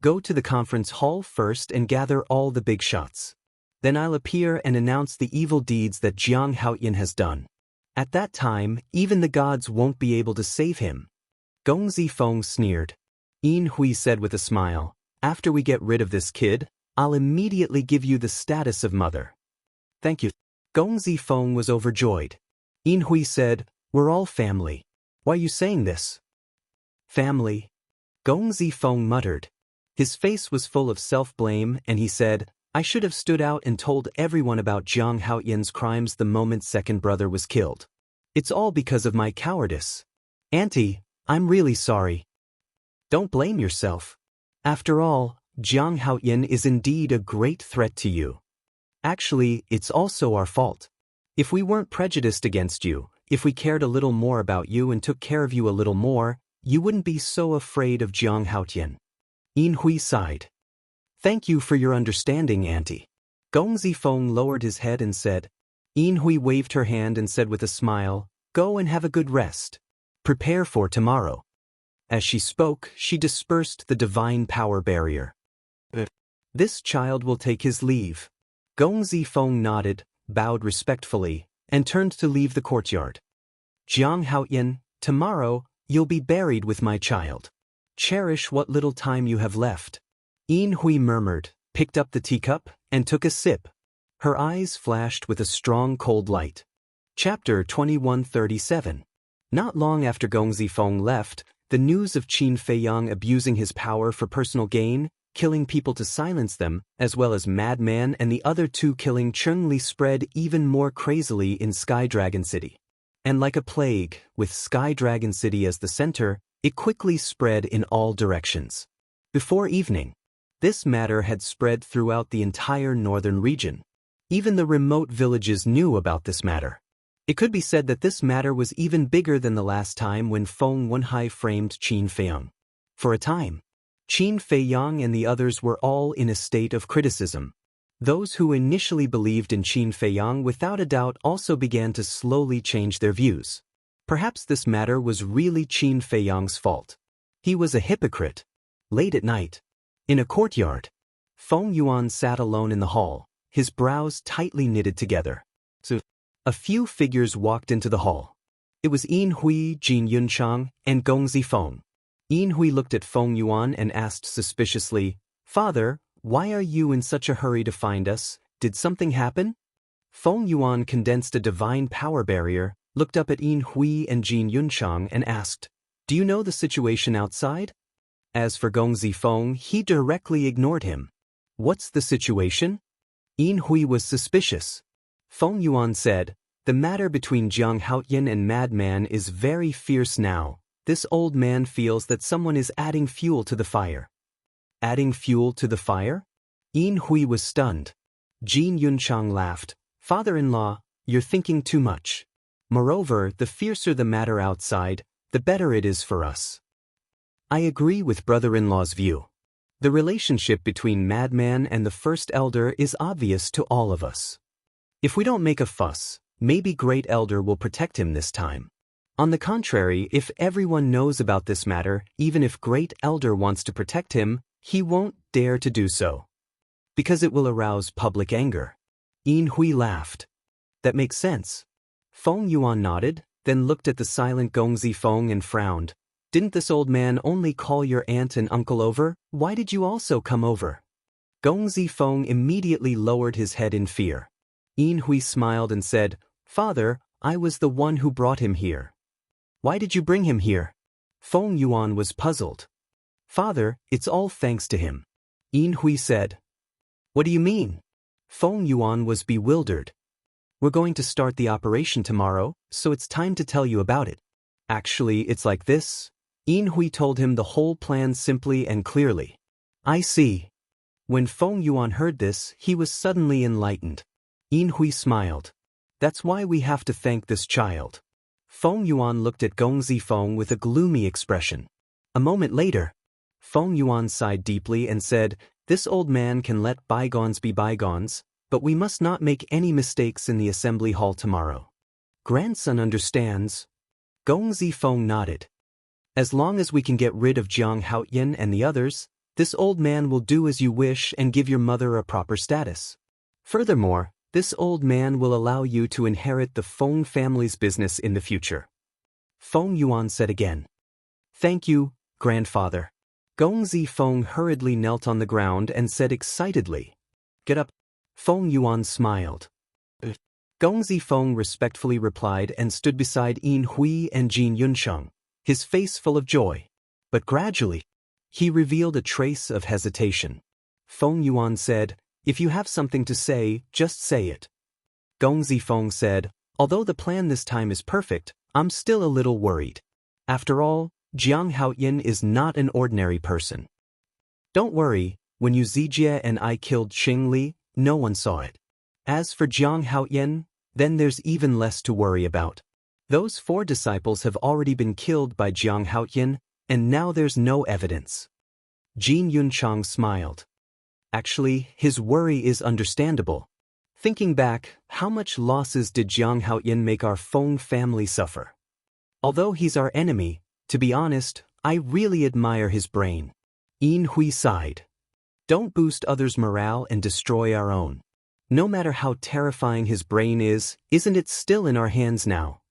Go to the conference hall first and gather all the big shots. Then I'll appear and announce the evil deeds that Jiang Haoyin has done. At that time, even the gods won't be able to save him." Gong Zifeng sneered. Yin Hui said with a smile, "After we get rid of this kid, I'll immediately give you the status of mother." "Thank you." Gong Zifeng was overjoyed. Yin Hui said, "We're all family. Why are you saying this?" "Family." Gong Zifeng muttered. His face was full of self-blame, and he said, "I should have stood out and told everyone about Jiang Haoyin's crimes the moment second brother was killed. It's all because of my cowardice. Auntie, I'm really sorry." "Don't blame yourself. After all, Jiang Haoyin is indeed a great threat to you. Actually, it's also our fault. If we weren't prejudiced against you, if we cared a little more about you and took care of you a little more, you wouldn't be so afraid of Jiang Haotian. Yin Hui sighed. Thank you for your understanding, Auntie. Gong Zifeng lowered his head and said. Yin Hui waved her hand and said with a smile, Go and have a good rest. Prepare for tomorrow. As she spoke, she dispersed the divine power barrier. This child will take his leave. Gong Zifeng nodded, bowed respectfully, and turned to leave the courtyard. Jiang Haotian, tomorrow, you'll be buried with my child. Cherish what little time you have left. Yin Hui murmured, picked up the teacup, and took a sip. Her eyes flashed with a strong cold light. Chapter 2137. Not long after Gong Zifeng left, the news of Qin Feiyang abusing his power for personal gain, killing people to silence them, as well as Madman and the other two killing Cheng Li spread even more crazily in Sky Dragon City. And like a plague, with Sky Dragon City as the center, it quickly spread in all directions. Before evening, this matter had spread throughout the entire northern region. Even the remote villages knew about this matter. It could be said that this matter was even bigger than the last time when Feng Wenhai framed Qin Feiyang. For a time, Qin Feiyang and the others were all in a state of criticism. Those who initially believed in Qin Feiyang without a doubt also began to slowly change their views. Perhaps this matter was really Qin Feiyang's fault. He was a hypocrite. Late at night, in a courtyard, Feng Yuan sat alone in the hall, his brows tightly knitted together. A few figures walked into the hall. It was Yin Hui, Jin Yunchang, and Gong Zifeng. Yin Hui looked at Feng Yuan and asked suspiciously, Father, why are you in such a hurry to find us? Did something happen? Feng Yuan condensed a divine power barrier, looked up at Yin Hui and Jin Yunchang and asked, Do you know the situation outside? As for Gong Zifeng, he directly ignored him. What's the situation? Yin Hui was suspicious. Feng Yuan said, The matter between Jiang Haotian and Madman is very fierce now. This old man feels that someone is adding fuel to the fire. Adding fuel to the fire? Yin Hui was stunned. Jin Yunchang laughed. Father-in-law, you're thinking too much. Moreover, the fiercer the matter outside, the better it is for us. I agree with brother-in-law's view. The relationship between Madman and the First Elder is obvious to all of us. If we don't make a fuss, maybe Great Elder will protect him this time. On the contrary, if everyone knows about this matter, even if Great Elder wants to protect him, he won't dare to do so. Because it will arouse public anger. Yin Hui laughed. That makes sense. Feng Yuan nodded, then looked at the silent Gong Zifeng and frowned. Didn't this old man only call your aunt and uncle over? Why did you also come over? Gong Zifeng immediately lowered his head in fear. Yin Hui smiled and said, Father, I was the one who brought him here. Why did you bring him here? Feng Yuan was puzzled. Father, it's all thanks to him. Yin Hui said. What do you mean? Feng Yuan was bewildered. We're going to start the operation tomorrow, so it's time to tell you about it. Actually, it's like this. Yin Hui told him the whole plan simply and clearly. I see. When Feng Yuan heard this, he was suddenly enlightened. Yin Hui smiled. That's why we have to thank this child. Feng Yuan looked at Gong Zifeng with a gloomy expression. A moment later, Feng Yuan sighed deeply and said, This old man can let bygones be bygones, but we must not make any mistakes in the assembly hall tomorrow. Grandson understands. Gong Zifeng nodded. As long as we can get rid of Jiang Haotian and the others, this old man will do as you wish and give your mother a proper status. Furthermore, this old man will allow you to inherit the Feng family's business in the future. Feng Yuan said again. Thank you, grandfather. Gong Zifeng hurriedly knelt on the ground and said excitedly. Get up. Feng Yuan smiled. Gong Zifeng respectfully replied and stood beside Yin Hui and Jin Yuncheng, his face full of joy. But gradually, he revealed a trace of hesitation. Feng Yuan said, If you have something to say, just say it. Gong Zifeng said, Although the plan this time is perfect, I'm still a little worried. After all, Jiang Haotian is not an ordinary person. Don't worry, when you Zijie and I killed Xing Li, no one saw it. As for Jiang Haotian, then there's even less to worry about. Those 4 disciples have already been killed by Jiang Haoyan, and now there's no evidence. Jin Yunchang smiled. Actually, his worry is understandable. Thinking back, how much losses did Jiang Haoyan make our Feng family suffer? Although he's our enemy, to be honest, I really admire his brain. Yin Hui sighed. Don't boost others' morale and destroy our own. No matter how terrifying his brain is, isn't it still in our hands now?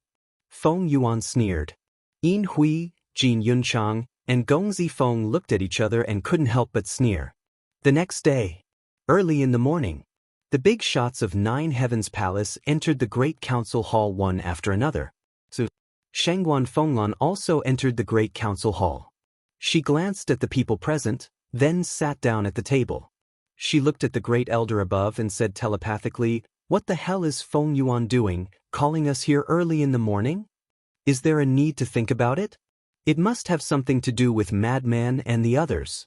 Feng Yuan sneered. Yin Hui, Jin Yunchang, and Gong Zifeng looked at each other and couldn't help but sneer. The next day, early in the morning, the big shots of 9 Heavens Palace entered the Great Council Hall one after another. So, Shangguan Fenglan also entered the Great Council Hall. She glanced at the people present, then sat down at the table. She looked at the Great Elder above and said telepathically, "What the hell is Feng Yuan doing, calling us here early in the morning? Is there a need to think about it? It must have something to do with Madman and the others."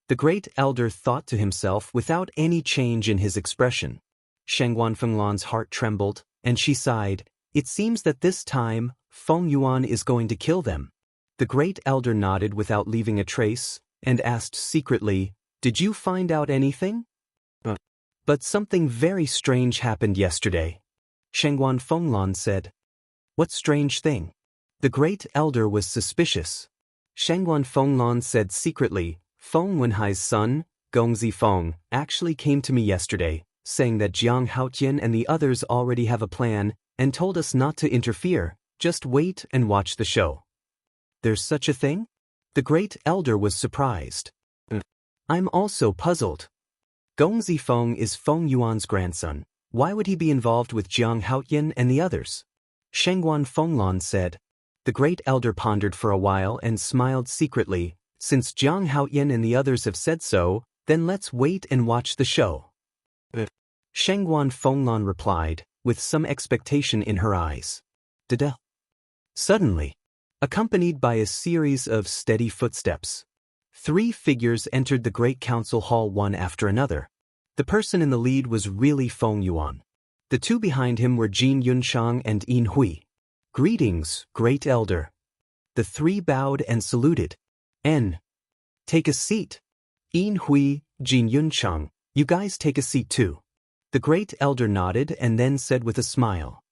The Great Elder thought to himself without any change in his expression. Shangguan Fenglan's heart trembled, and she sighed. It seems that this time, Feng Yuan is going to kill them. The Great Elder nodded without leaving a trace, and asked secretly, "Did you find out anything?" But something very strange happened yesterday. Shangguan Fenglan said. "What strange thing?" The Great Elder was suspicious. Shangguan Fenglan said secretly, "Feng Wenhai's son, Gong Zifeng, actually came to me yesterday, saying that Jiang Haoyan and the others already have a plan, and told us not to interfere, just wait and watch the show." There's such a thing? The Great Elder was surprised. I'm also puzzled. Gong Zifeng is Feng Yuan's grandson. Why would he be involved with Jiang Haoyan and the others? Shangguan Fenglan said. The Great Elder pondered for a while and smiled secretly. Since Jiang Haoyan and the others have said so, then let's wait and watch the show. Shangguan Fenglan replied, with some expectation in her eyes. Dada. Suddenly, accompanied by a series of steady footsteps, 3 figures entered the Great Council Hall one after another. The person in the lead was really Feng Yuan. The 2 behind him were Jin Yunchang and Yin Hui. "Greetings, Great Elder." The 3 bowed and saluted. Take a seat. Yin Hui, Jin Yunchang, you guys take a seat too. The Great Elder nodded and then said with a smile.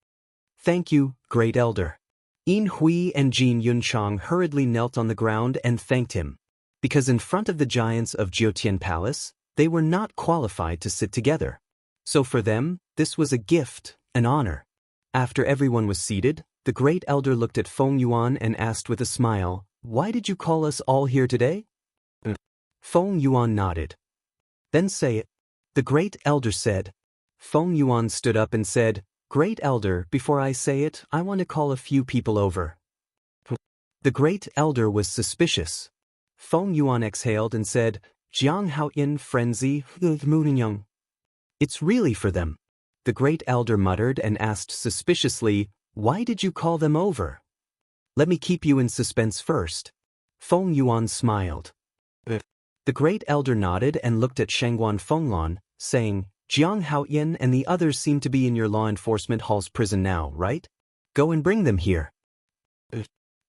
Thank you, Great Elder. Yin Hui and Jin Yunchang hurriedly knelt on the ground and thanked him. Because in front of the giants of Jiutian Palace, they were not qualified to sit together. So for them, this was a gift, an honor. After everyone was seated, the Great Elder looked at Feng Yuan and asked with a smile, "Why did you call us all here today?" Feng Yuan nodded. "Then say it." The Great Elder said. Feng Yuan stood up and said, "Great Elder, before I say it, I want to call a few people over." The Great Elder was suspicious. Feng Yuan exhaled and said, "Jiang Haoyan, Frenzy, Munyang." "It's really for them." The Great Elder muttered and asked suspiciously, "Why did you call them over?" "Let me keep you in suspense first." Feng Yuan smiled. The Great Elder nodded and looked at Shangguan Fenglan, saying, "Jiang Haoyan and the others seem to be in your law enforcement hall's prison now, right? Go and bring them here."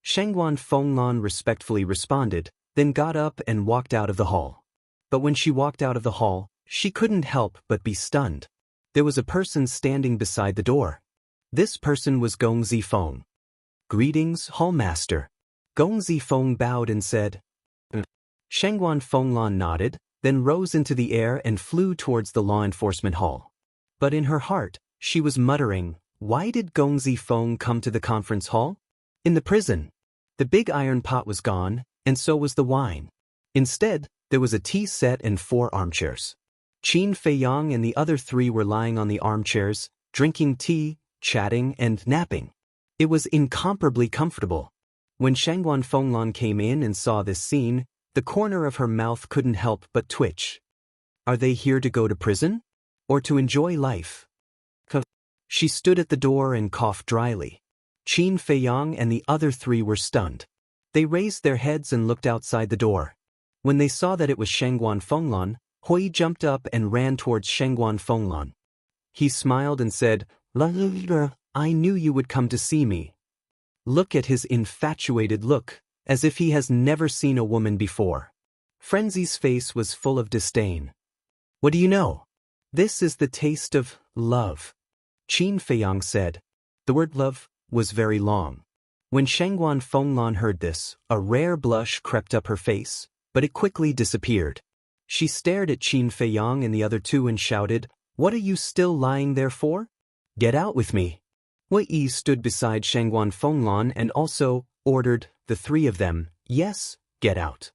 Shangguan Fenglan respectfully responded, then got up and walked out of the hall. But when she walked out of the hall, she couldn't help but be stunned. There was a person standing beside the door. This person was Gong Zifeng. "Greetings, Hallmaster." Gong Zifeng bowed and said. Shangguan Fenglan nodded, then rose into the air and flew towards the law enforcement hall. But in her heart, she was muttering, why did Gong Zifeng come to the conference hall? In the prison, the big iron pot was gone, and so was the wine. Instead, there was a tea set and 4 armchairs. Qin Feiyang and the other 3 were lying on the armchairs, drinking tea, chatting, and napping. It was incomparably comfortable. When Shangguan Fenglan came in and saw this scene, the corner of her mouth couldn't help but twitch. Are they here to go to prison? Or to enjoy life? She stood at the door and coughed dryly. Qin Feiyang and the other 3 were stunned. They raised their heads and looked outside the door. When they saw that it was Shangguan Fenglan, Hui jumped up and ran towards Shangguan Fenglan. He smiled and said, I knew you would come to see me. Look at his infatuated look, as if he has never seen a woman before. Frenzy's face was full of disdain. What do you know? This is the taste of love. Qin Feiyang said. The word love was very long. When Shangguan Fenglan heard this, a rare blush crept up her face, but it quickly disappeared. She stared at Qin Feiyang and the other two and shouted, "What are you still lying there for? Get out with me." Wei Yi stood beside Shangguan Fenglan and also ordered the three of them, "Yes, get out."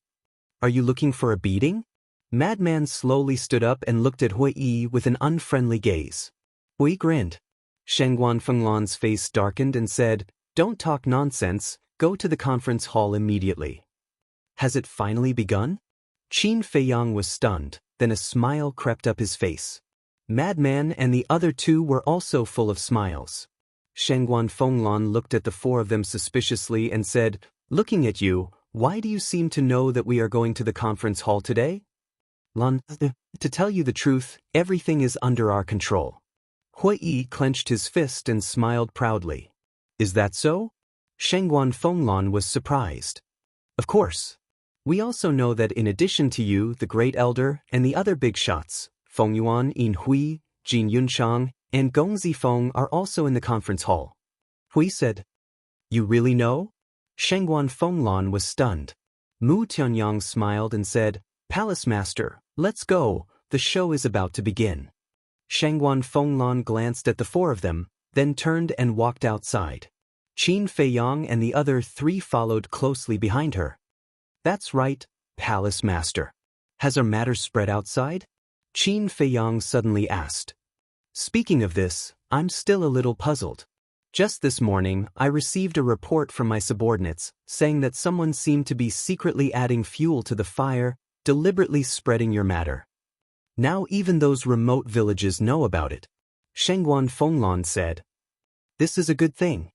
"Are you looking for a beating?" Madman slowly stood up and looked at Hui Yi with an unfriendly gaze. Hui grinned. Shangguan Fenglan's face darkened and said, "Don't talk nonsense, go to the conference hall immediately." Has it finally begun? Qin Feiyang was stunned, then a smile crept up his face. Madman and the other two were also full of smiles. Shangguan Fenglan looked at the four of them suspiciously and said, "Looking at you, why do you seem to know that we are going to the conference hall today?" "Lan, to tell you the truth, everything is under our control." Hui Yi clenched his fist and smiled proudly. "Is that so?" Shangguan Fenglan was surprised. "Of course. We also know that in addition to you, the Great Elder, and the other big shots, Feng Yuan, Yin Hui, Jin Yunchang, and Gong Zifeng are also in the conference hall." Hui said. "You really know?" Shangguan Fenglan was stunned. Mu Tianyang smiled and said, "Palace Master, let's go, the show is about to begin." Shangguan Fenglan glanced at the four of them, then turned and walked outside. Qin Feiyang and the other three followed closely behind her. "That's right, Palace Master. Has our matter spread outside?" Qin Feiyang suddenly asked. "Speaking of this, I'm still a little puzzled. Just this morning, I received a report from my subordinates saying that someone seemed to be secretly adding fuel to the fire, deliberately spreading your matter. Now even those remote villages know about it." Shangguan Fenglan said. "This is a good thing."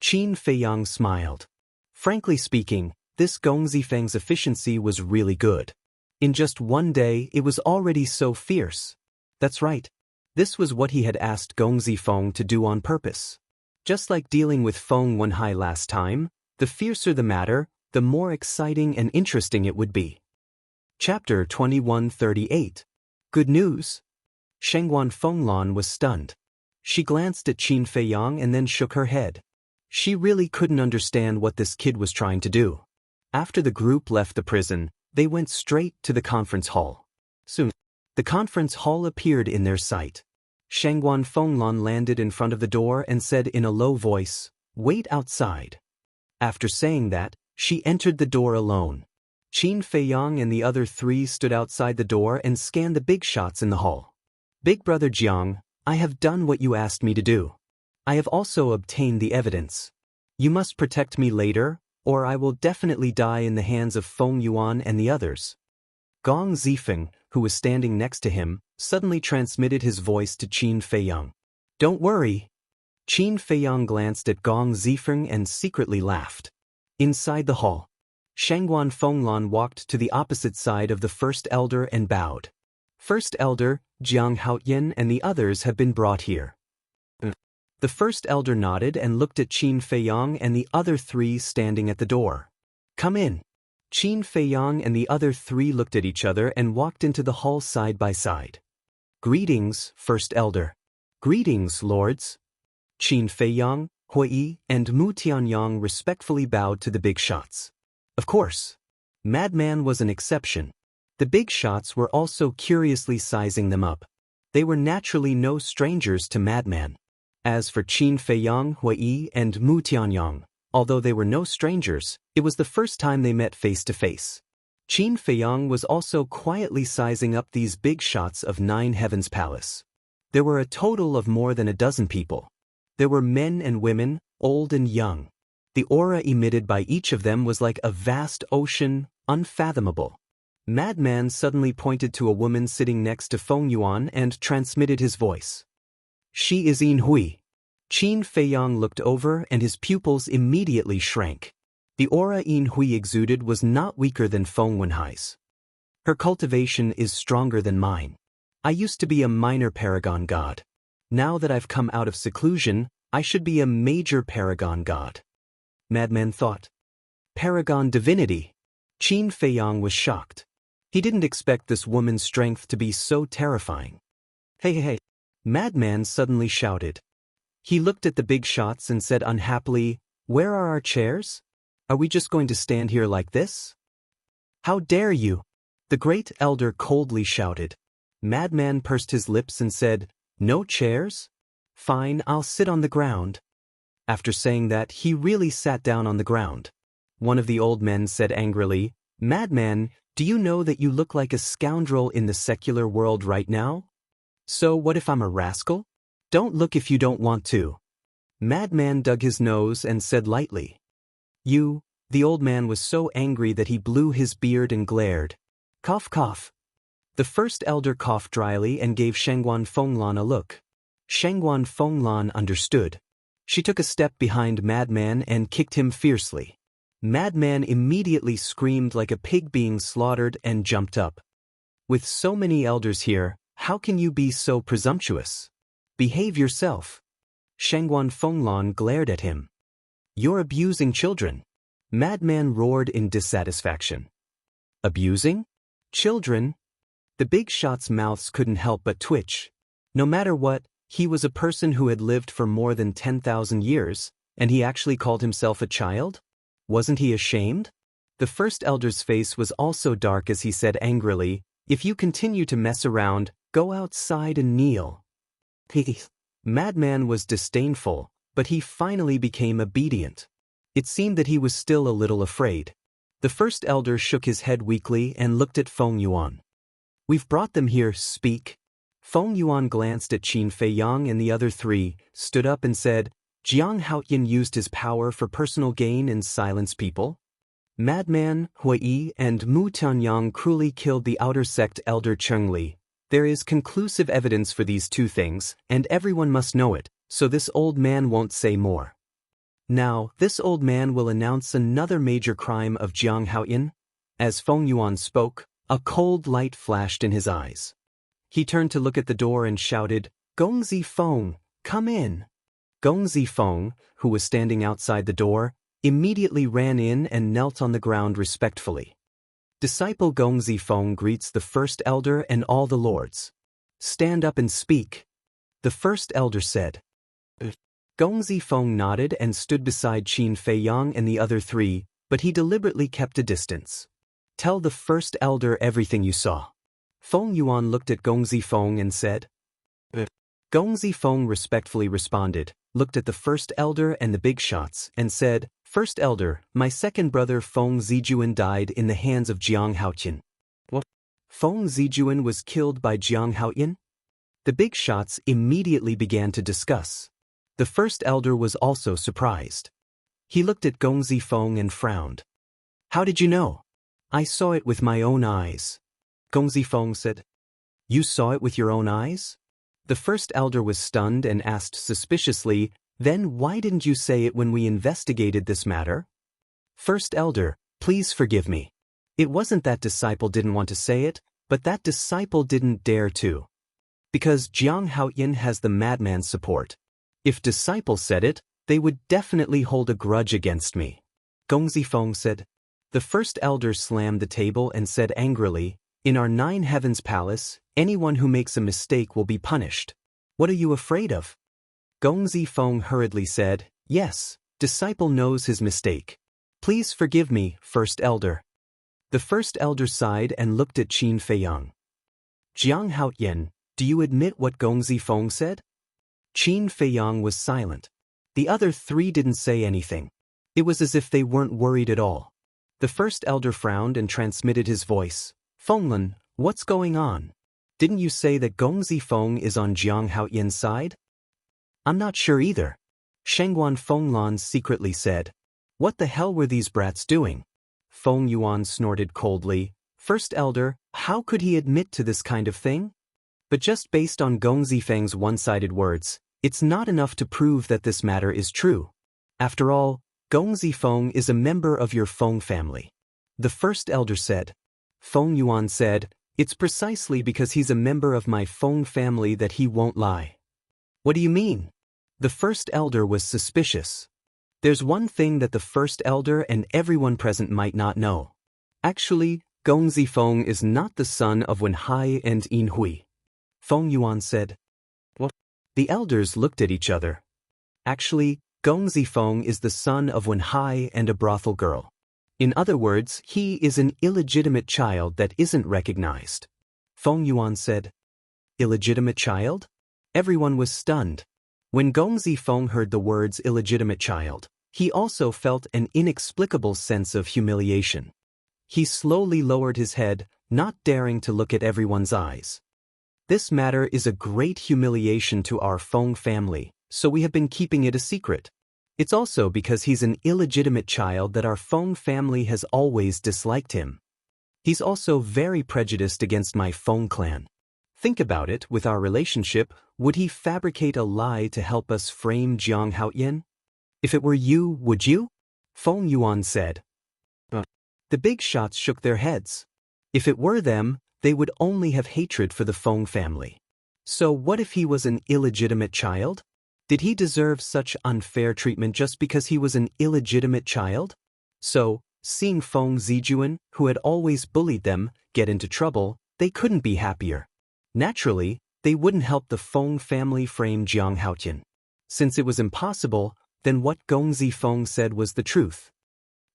Qin Feiyang smiled. Frankly speaking, this Gong Zifeng's efficiency was really good. In just one day, it was already so fierce. That's right. This was what he had asked Gong Zifeng to do on purpose. Just like dealing with Feng Wenhai last time, the fiercer the matter, the more exciting and interesting it would be. Chapter 2138. Good news? Shangguan Fenglan was stunned. She glanced at Qin Feiyang and then shook her head. She really couldn't understand what this kid was trying to do. After the group left the prison, they went straight to the conference hall. Soon, the conference hall appeared in their sight. Shangguan Fenglan landed in front of the door and said in a low voice, "Wait outside." After saying that, she entered the door alone. Qin Feiyang and the other three stood outside the door and scanned the big shots in the hall. "Big Brother Jiang, I have done what you asked me to do. I have also obtained the evidence. You must protect me later, or I will definitely die in the hands of Feng Yuan and the others." Gong Zifeng, who was standing next to him, suddenly transmitted his voice to Qin Feiyang. "Don't worry." Qin Feiyang glanced at Gong Zifeng and secretly laughed. Inside the hall, Shangguan Fenglan walked to the opposite side of the First Elder and bowed. "First Elder, Jiang Haoyan and the others have been brought here." The First Elder nodded and looked at Qin Feiyang and the other three standing at the door. "Come in." Qin Feiyang and the other three looked at each other and walked into the hall side by side. "Greetings, First Elder." "Greetings, lords." Qin Feiyang, Hui Yi, and Mu Tianyang respectfully bowed to the big shots. Of course, Madman was an exception. The big shots were also curiously sizing them up. They were naturally no strangers to Madman. As for Qin Feiyang, Hui Yi, and Mu Tianyang, although they were no strangers, it was the first time they met face to face. Qin Feiyang was also quietly sizing up these big shots of Nine Heavens Palace. There were a total of more than a dozen people. There were men and women, old and young. The aura emitted by each of them was like a vast ocean, unfathomable. Madman suddenly pointed to a woman sitting next to Feng Yuan and transmitted his voice. "She is Yin Hui." Qin Feiyang looked over and his pupils immediately shrank. The aura Yin Hui exuded was not weaker than Feng Wenhai's. "Her cultivation is stronger than mine. I used to be a minor paragon god. Now that I've come out of seclusion, I should be a major paragon god. Madman thought. Paragon divinity? Qin Feiyang was shocked. He didn't expect this woman's strength to be so terrifying. Hey. Madman suddenly shouted. He looked at the big shots and said unhappily, "Where are our chairs? Are we just going to stand here like this?" "How dare you?" the great elder coldly shouted. Madman pursed his lips and said, "No chairs? Fine, I'll sit on the ground." After saying that, he really sat down on the ground. One of the old men said angrily, "Madman, do you know that you look like a scoundrel in the secular world right now? So what if I'm a rascal? Don't look if you don't want to." Madman dug his nose and said lightly, "You." The old man was so angry that he blew his beard and glared. Cough, cough. The first elder coughed dryly and gave Shangguan Fenglan a look. Shangguan Fenglan understood. She took a step behind Madman and kicked him fiercely. Madman immediately screamed like a pig being slaughtered and jumped up. "With so many elders here, how can you be so presumptuous? Behave yourself." Shangguan Fenglan glared at him. "You're abusing children." Madman roared in dissatisfaction. Abusing? Children? The big shot's mouths couldn't help but twitch. No matter what, he was a person who had lived for more than 10,000 years, and he actually called himself a child? Wasn't he ashamed? The first elder's face was also dark as he said angrily, "If you continue to mess around, go outside and kneel." Madman was disdainful, but he finally became obedient. It seemed that he was still a little afraid. The first elder shook his head weakly and looked at Feng Yuan. "We've brought them here, speak." Feng Yuan glanced at Qin Feiyang and the other three, stood up and said, "Jiang Haoyin used his power for personal gain and silence people. Madman, Hui, and Mu Tianyang cruelly killed the outer sect elder Chengli. There is conclusive evidence for these two things, and everyone must know it, so this old man won't say more. Now, this old man will announce another major crime of Jiang Haoyin." As Feng Yuan spoke, a cold light flashed in his eyes. He turned to look at the door and shouted, "Gongzi Feng, come in." Gongzi Feng, who was standing outside the door, immediately ran in and knelt on the ground respectfully. Disciple Gongzi Feng greets the first elder and all the lords. "Stand up and speak," the first elder said. Gongzi Feng nodded and stood beside Qin Feiyang and the other three, but he deliberately kept a distance. "Tell the first elder everything you saw." Feng Yuan looked at Gongzi Feng and said. Gongzi Feng respectfully responded, looked at the first elder and the big shots, and said, "First elder, my second brother Feng Zijuan died in the hands of Jiang Haoyin." "What? Feng Zijuan was killed by Jiang Haoyin?" The big shots immediately began to discuss. The first elder was also surprised. He looked at Gongzi Feng and frowned. "How did you know?" "I saw it with my own eyes." Gongzi Feng said. "You saw it with your own eyes?" The first elder was stunned and asked suspiciously, "Then why didn't you say it when we investigated this matter?" "First elder, please forgive me. It wasn't that disciple didn't want to say it, but that disciple didn't dare to. Because Jiang Haoyin has the madman's support. If disciple said it, they would definitely hold a grudge against me." Gongzi Feng said. The first elder slammed the table and said angrily, "In our Nine Heavens Palace, anyone who makes a mistake will be punished. What are you afraid of?" Gongzi Feng hurriedly said, "Yes, disciple knows his mistake. Please forgive me, first elder." The first elder sighed and looked at Qin Feiyang. "Jiang Haoyin, do you admit what Gongzi Feng said?" Qin Feiyang was silent. The other three didn't say anything. It was as if they weren't worried at all. The first elder frowned and transmitted his voice. "Fenglan, what's going on? Didn't you say that Gongzi Feng is on Jiang Haoyin's side?" "I'm not sure either." Shangguan Fenglan secretly said. "What the hell were these brats doing?" Feng Yuan snorted coldly. "First elder, how could he admit to this kind of thing? But just based on Gongzi Feng's one-sided words, it's not enough to prove that this matter is true. After all, Gongzi Feng is a member of your Feng family." The first elder said. Feng Yuan said, "It's precisely because he's a member of my Feng family that he won't lie." What do you mean? The first elder was suspicious. There's one thing that the first elder and everyone present might not know. Actually, Gong Zifeng is not the son of Wen Hai and Yin Hui. Feng Yuan said. What? The elders looked at each other. Actually, Gong Zifeng is the son of Wen Hai and a brothel girl. In other words, he is an illegitimate child that isn't recognized. Feng Yuan said. Illegitimate child? Everyone was stunned. When Gong Zifeng heard the words illegitimate child, he also felt an inexplicable sense of humiliation. He slowly lowered his head, not daring to look at everyone's eyes. This matter is a great humiliation to our Feng family, so we have been keeping it a secret. It's also because he's an illegitimate child that our Feng family has always disliked him. He's also very prejudiced against my Feng clan. Think about it, with our relationship, would he fabricate a lie to help us frame Jiang Haoyan? If it were you, would you? Feng Yuan said. The big shots shook their heads. If it were them, they would only have hatred for the Feng family. So what if he was an illegitimate child? Did he deserve such unfair treatment just because he was an illegitimate child? So, seeing Feng Zijuan, who had always bullied them, get into trouble, they couldn't be happier. Naturally, they wouldn't help the Feng family frame Jiang Haoyan. Since it was impossible, then what Gong Zifeng said was the truth.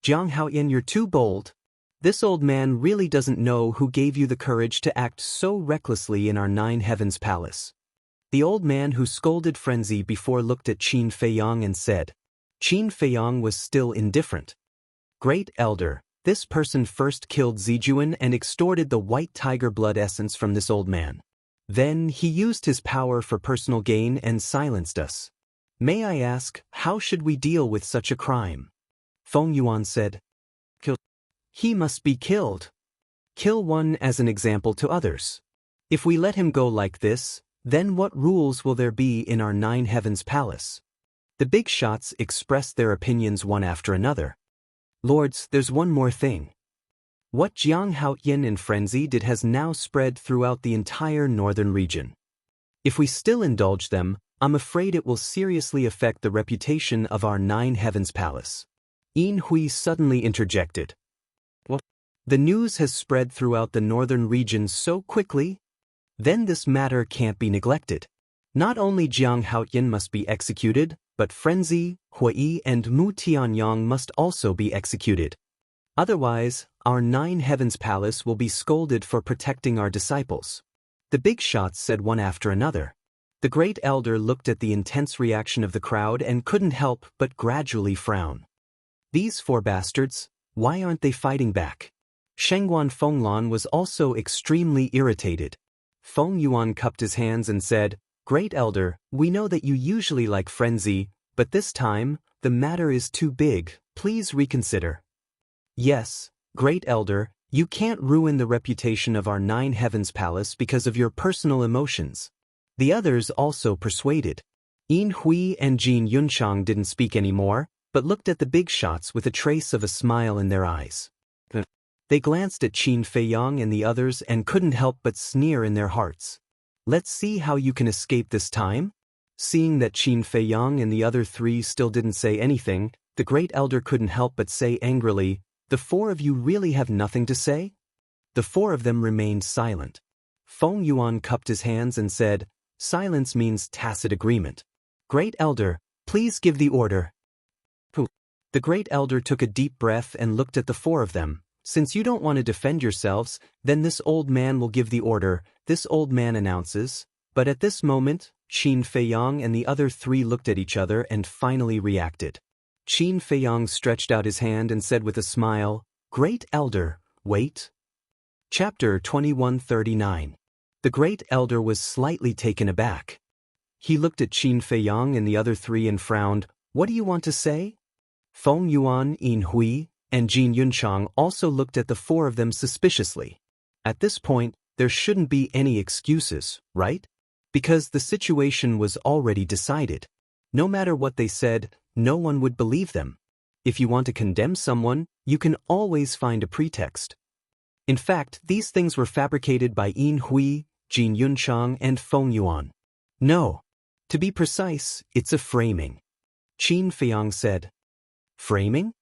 Jiang Haoyan, you're too bold. This old man really doesn't know who gave you the courage to act so recklessly in our Nine Heavens Palace. The old man who scolded Frenzy before looked at Qin Feiyang and said. Qin Feiyang was still indifferent. Great elder, this person first killed Zijuan and extorted the white tiger blood essence from this old man. Then he used his power for personal gain and silenced us. May I ask, how should we deal with such a crime? Feng Yuan said. Kill. He must be killed. Kill one as an example to others. If we let him go like this, then what rules will there be in our Nine Heavens Palace? The big shots expressed their opinions one after another. Lords, there's one more thing. What Jiang Haoyan and Frenzy did has now spread throughout the entire northern region. If we still indulge them, I'm afraid it will seriously affect the reputation of our Nine Heavens Palace. Yin Hui suddenly interjected. What? The news has spread throughout the northern region so quickly? Then this matter can't be neglected. Not only Jiang Haoyan must be executed, but Frenzy, Hui and Mu Tianyang must also be executed. Otherwise, our Nine Heavens Palace will be scolded for protecting our disciples. The big shots said one after another. The great elder looked at the intense reaction of the crowd and couldn't help but gradually frown. These four bastards, why aren't they fighting back? Shengguan Fenglan was also extremely irritated. Feng Yuan cupped his hands and said, Great elder, we know that you usually like Frenzy, but this time, the matter is too big, please reconsider. Yes, Great Elder, you can't ruin the reputation of our Nine Heavens Palace because of your personal emotions. The others also persuaded. Yin Hui and Jin Yunchang didn't speak anymore, but looked at the big shots with a trace of a smile in their eyes. They glanced at Qin Feiyang and the others and couldn't help but sneer in their hearts. Let's see how you can escape this time? Seeing that Qin Feiyang and the other three still didn't say anything, the great elder couldn't help but say angrily, The four of you really have nothing to say? The four of them remained silent. Feng Yuan cupped his hands and said, Silence means tacit agreement. Great elder, please give the order. The great elder took a deep breath and looked at the four of them. Since you don't want to defend yourselves, then this old man will give the order, this old man announces. But at this moment, Qin Feiyang and the other three looked at each other and finally reacted. Qin Feiyang stretched out his hand and said with a smile, Great elder, wait. Chapter 2139. The great elder was slightly taken aback. He looked at Qin Feiyang and the other three and frowned. What do you want to say? Feng Yuan, Yin Hui, and Jin Yunchang also looked at the four of them suspiciously. At this point, there shouldn't be any excuses, right? Because the situation was already decided. No matter what they said, no one would believe them. If you want to condemn someone, you can always find a pretext. In fact, these things were fabricated by Yin Hui, Jin Yunchang, and Feng Yuan. No. To be precise, it's a framing. Qin Feiyang said. Framing?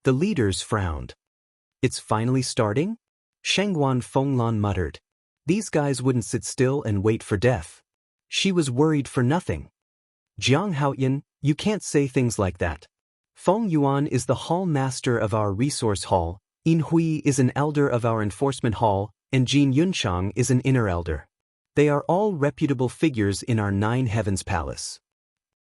The leaders frowned. It's finally starting? Shangguan Fenglan muttered. These guys wouldn't sit still and wait for death. She was worried for nothing. Jiang Haoyan, you can't say things like that. Feng Yuan is the hall master of our resource hall, Yin Hui is an elder of our enforcement hall, and Jin Yunchang is an inner elder. They are all reputable figures in our Nine Heavens Palace.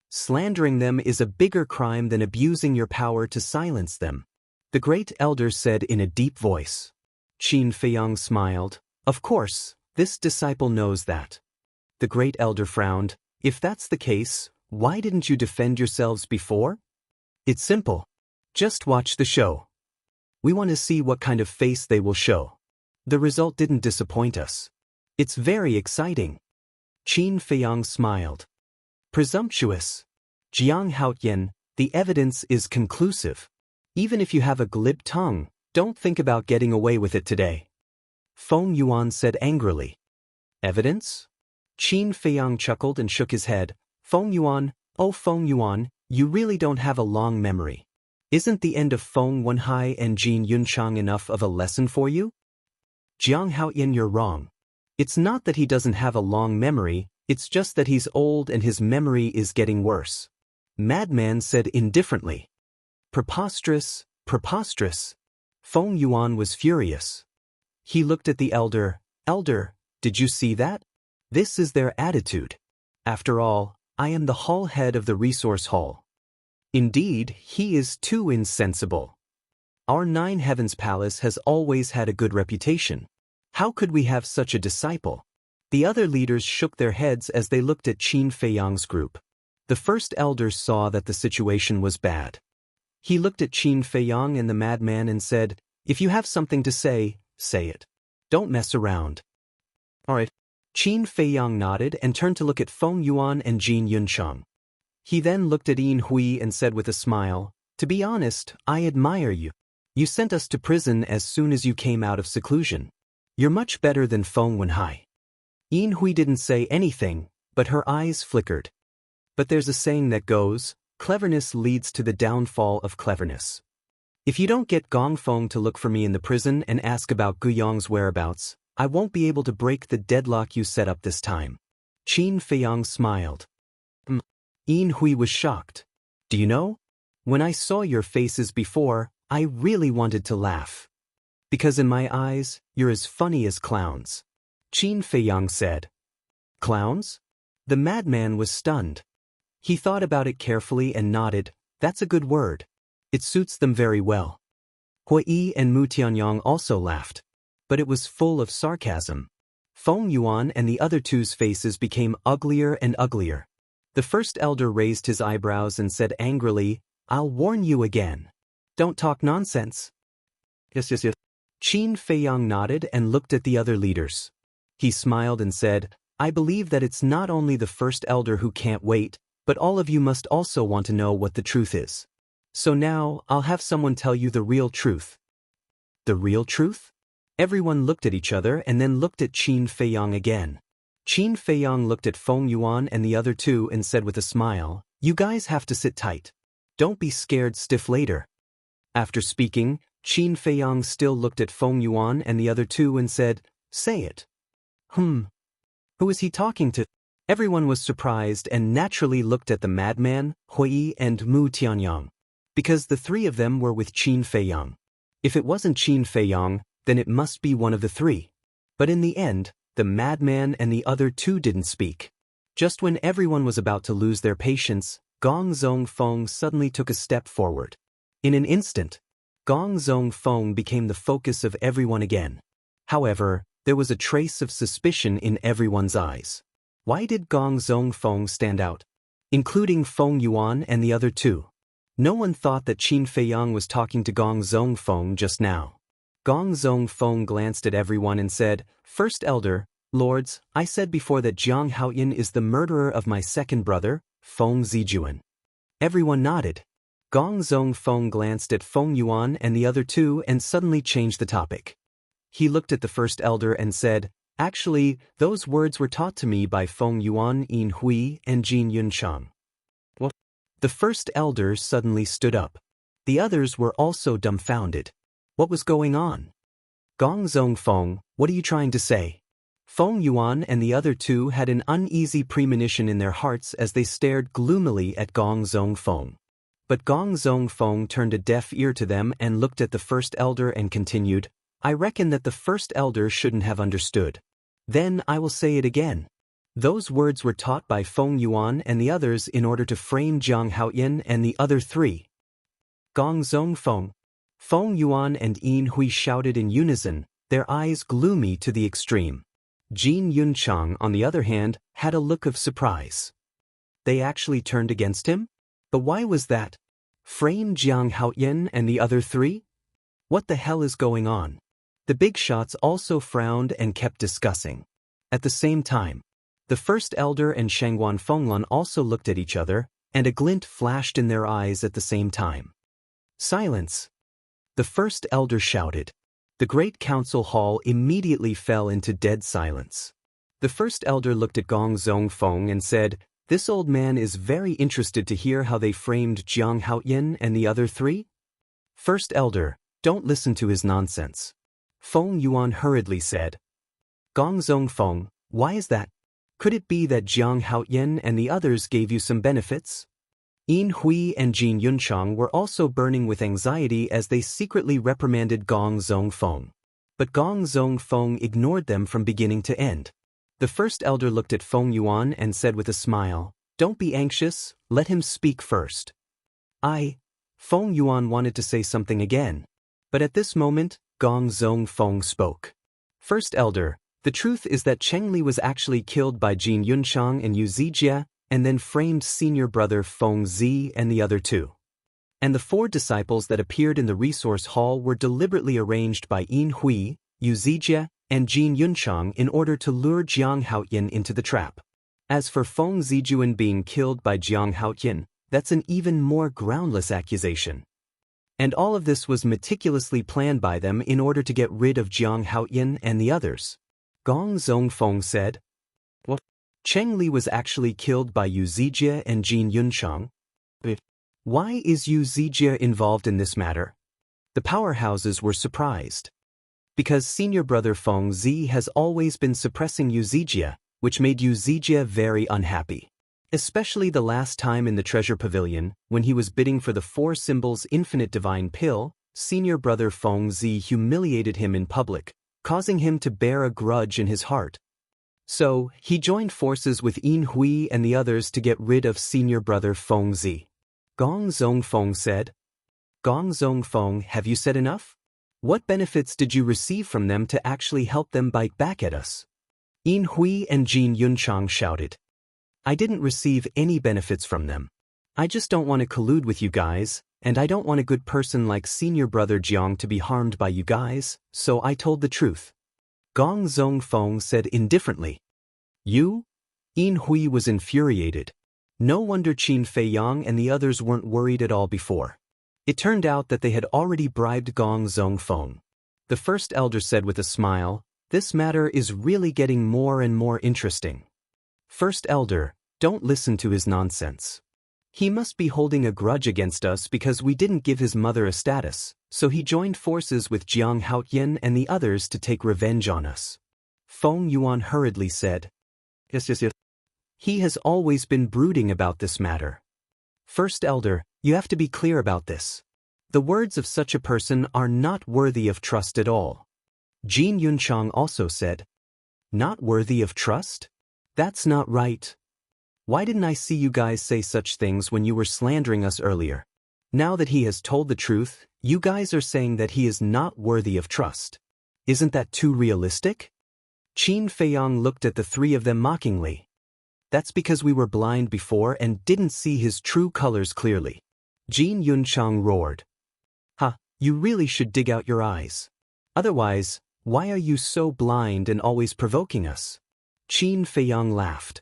Slandering them is a bigger crime than abusing your power to silence them, the great elder said in a deep voice. Qin Feiyang smiled. Of course, this disciple knows that. The great elder frowned. If that's the case, why didn't you defend yourselves before? It's simple. Just watch the show. We want to see what kind of face they will show. The result didn't disappoint us. It's very exciting. Qin Feiyang smiled. Presumptuous. Jiang Haoyan, the evidence is conclusive. Even if you have a glib tongue, don't think about getting away with it today. Feng Yuan said angrily. Evidence? Qin Feiyang chuckled and shook his head. Feng Yuan, oh Feng Yuan, you really don't have a long memory. Isn't the end of Feng Wenhai and Jin Yunchang enough of a lesson for you? Jiang Haoyan, you're wrong. It's not that he doesn't have a long memory, it's just that he's old and his memory is getting worse. Madman said indifferently. Preposterous, preposterous. Feng Yuan was furious. He looked at the elder. Elder, did you see that? This is their attitude. After all, I am the hall head of the resource hall. Indeed, he is too insensible. Our Nine Heavens Palace has always had a good reputation. How could we have such a disciple? The other leaders shook their heads as they looked at Qin Feiyang's group. The first elder saw that the situation was bad. He looked at Qin Feiyang and the madman and said, if you have something to say, say it. Don't mess around. All right. Qin Feiyang nodded and turned to look at Feng Yuan and Jin Yunchang. He then looked at Yin Hui and said with a smile, to be honest, I admire you. You sent us to prison as soon as you came out of seclusion. You're much better than Feng Wenhai. Yin Hui didn't say anything, but her eyes flickered. But there's a saying that goes, cleverness leads to the downfall of cleverness. If you don't get Gong Feng to look for me in the prison and ask about Guyong's whereabouts, I won't be able to break the deadlock you set up this time. Qin Feiyang smiled. Yin Hui was shocked. Do you know? When I saw your faces before, I really wanted to laugh. Because in my eyes, you're as funny as clowns. Qin Feiyang said. Clowns? The madman was stunned. He thought about it carefully and nodded. That's a good word. It suits them very well. Hui and Mu Tianyang also laughed. But it was full of sarcasm. Feng Yuan and the other two's faces became uglier and uglier. The first elder raised his eyebrows and said angrily, I'll warn you again. Don't talk nonsense. Yes. Qin Feiyang nodded and looked at the other leaders. He smiled and said, I believe that it's not only the first elder who can't wait, but all of you must also want to know what the truth is. So now, I'll have someone tell you the real truth. The real truth? Everyone looked at each other and then looked at Qin Feiyang again. Qin Feiyang looked at Feng Yuan and the other two and said with a smile, you guys have to sit tight. Don't be scared stiff later. After speaking, Qin Feiyang still looked at Feng Yuan and the other two and said, say it. Who is he talking to? Everyone was surprised and naturally looked at the madman, Hui and Mu Tianyang. Because the three of them were with Qin Feiyang. If it wasn't Qin Feiyang, then it must be one of the three. But in the end, the madman and the other two didn't speak. Just when everyone was about to lose their patience, Gong Zong Feng suddenly took a step forward. In an instant, Gong Zong Feng became the focus of everyone again. However, there was a trace of suspicion in everyone's eyes. Why did Gong Zong Feng stand out? Including Feng Yuan and the other two. No one thought that Qin Feiyang was talking to Gong Zong Feng just now. Gong Zong Feng glanced at everyone and said, First Elder, Lords, I said before that Jiang Haoyan is the murderer of my second brother, Feng Zijuan. Everyone nodded. Gong Zong Feng glanced at Feng Yuan and the other two and suddenly changed the topic. He looked at the first elder and said, Actually, those words were taught to me by Feng Yuan, Yin Hui, and Jin Yunchang. What? The first elder suddenly stood up. The others were also dumbfounded. What was going on? Gong Zong Feng, what are you trying to say? Feng Yuan and the other two had an uneasy premonition in their hearts as they stared gloomily at Gong Zong Feng. But Gong Zong Feng turned a deaf ear to them and looked at the first elder and continued, I reckon that the first elder shouldn't have understood. Then I will say it again. Those words were taught by Feng Yuan and the others in order to frame Jiang Haoyin and the other three. Gong Zong Feng. Feng Yuan and Yin Hui shouted in unison, their eyes gloomy to the extreme. Jin Yunchang, on the other hand, had a look of surprise. They actually turned against him? But why was that? Frame Jiang Haoyin and the other three? What the hell is going on? The big shots also frowned and kept discussing. At the same time, the first elder and Shangguan Fenglan also looked at each other, and a glint flashed in their eyes at the same time. Silence! The first elder shouted. The great council hall immediately fell into dead silence. The first elder looked at Gong Zong Feng and said, This old man is very interested to hear how they framed Jiang Haoyin and the other three? First elder, don't listen to his nonsense. Feng Yuan hurriedly said. Gong Zong Feng, why is that? Could it be that Jiang Haoyin and the others gave you some benefits? Yin Hui and Jin Yunchang were also burning with anxiety as they secretly reprimanded Gong Zong Feng. But Gong Zong Feng ignored them from beginning to end. The first elder looked at Feng Yuan and said with a smile, Don't be anxious, let him speak first. Feng Yuan wanted to say something again. But at this moment, Gong Zong Feng spoke. First elder, the truth is that Cheng Li was actually killed by Jin Yunchang and Yu Zijie, and then framed senior brother Feng Zi and the other two. And the 4 disciples that appeared in the resource hall were deliberately arranged by Yin Hui, Yu Zijie, and Jin Yunchang in order to lure Jiang Haoyin into the trap. As for Feng Zijuan being killed by Jiang Haoyin, that's an even more groundless accusation. And all of this was meticulously planned by them in order to get rid of Jiang Haoyin and the others. Gong Zong Feng said. What? Cheng Li was actually killed by Yu Zijie and Jin Yunchang. Why is Yu Zijie involved in this matter? The powerhouses were surprised. Because senior brother Feng Zi has always been suppressing Yu Zijie, which made Yu Zijie very unhappy. Especially the last time in the treasure pavilion, when he was bidding for the 4 symbols infinite divine pill, senior brother Feng Zi humiliated him in public, causing him to bear a grudge in his heart. So, he joined forces with Yin Hui and the others to get rid of senior brother Feng Zi. Gong Zong Feng said. Gong Zong Feng, have you said enough? What benefits did you receive from them to actually help them bite back at us? Yin Hui and Jin Yunchang shouted. I didn't receive any benefits from them. I just don't want to collude with you guys, and I don't want a good person like senior brother Jiang to be harmed by you guys, so I told the truth. Gong Zong Feng said indifferently. You? Yin Hui was infuriated. No wonder Qin Feiyang and the others weren't worried at all before. It turned out that they had already bribed Gong Zong Feng. The first elder said with a smile, This matter is really getting more and more interesting. First elder, don't listen to his nonsense. He must be holding a grudge against us because we didn't give his mother a status, so he joined forces with Jiang Haoyin and the others to take revenge on us. Feng Yuan hurriedly said. Yes. He has always been brooding about this matter. First elder, you have to be clear about this. The words of such a person are not worthy of trust at all. Jin Yunchang also said. Not worthy of trust? That's not right. Why didn't I see you guys say such things when you were slandering us earlier? Now that he has told the truth, you guys are saying that he is not worthy of trust. Isn't that too realistic? Qin Feiyang looked at the 3 of them mockingly. That's because we were blind before and didn't see his true colors clearly. Jin Yunchang roared. You really should dig out your eyes. Otherwise, why are you so blind and always provoking us? Qin Feiyang laughed.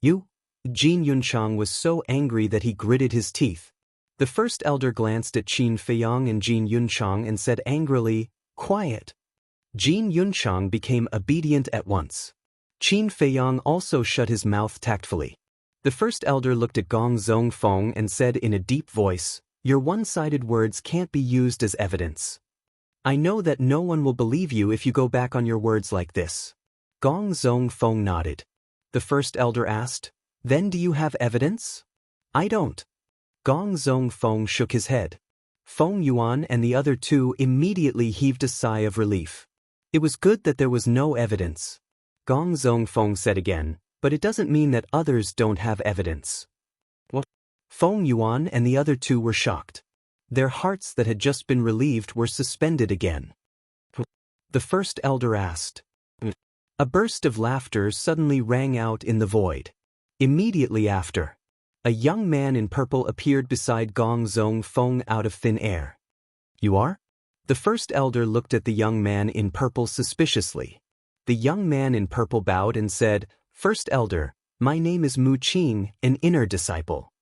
You? Jin Yunchang was so angry that he gritted his teeth. The first elder glanced at Qin Feiyang and Jin Yunchang and said angrily, Quiet. Jin Yunchang became obedient at once. Qin Feiyang also shut his mouth tactfully. The first elder looked at Gong Zongfeng and said in a deep voice, "Your one-sided words can't be used as evidence. I know that no one will believe you if you go back on your words like this." Gong Zongfeng nodded. The first elder asked, "Then do you have evidence?" "I don't." Gong Zongfeng shook his head. Feng Yuan and the other two immediately heaved a sigh of relief. It was good that there was no evidence. Gong Zongfeng said again, "But it doesn't mean that others don't have evidence." What? Feng Yuan and the other two were shocked. Their hearts that had just been relieved were suspended again. The first elder asked. A burst of laughter suddenly rang out in the void. Immediately after, a young man in purple appeared beside Gong Zongfeng out of thin air. "You are?" The first elder looked at the young man in purple suspiciously. The young man in purple bowed and said, "First elder, my name is Mu Qing, an inner disciple."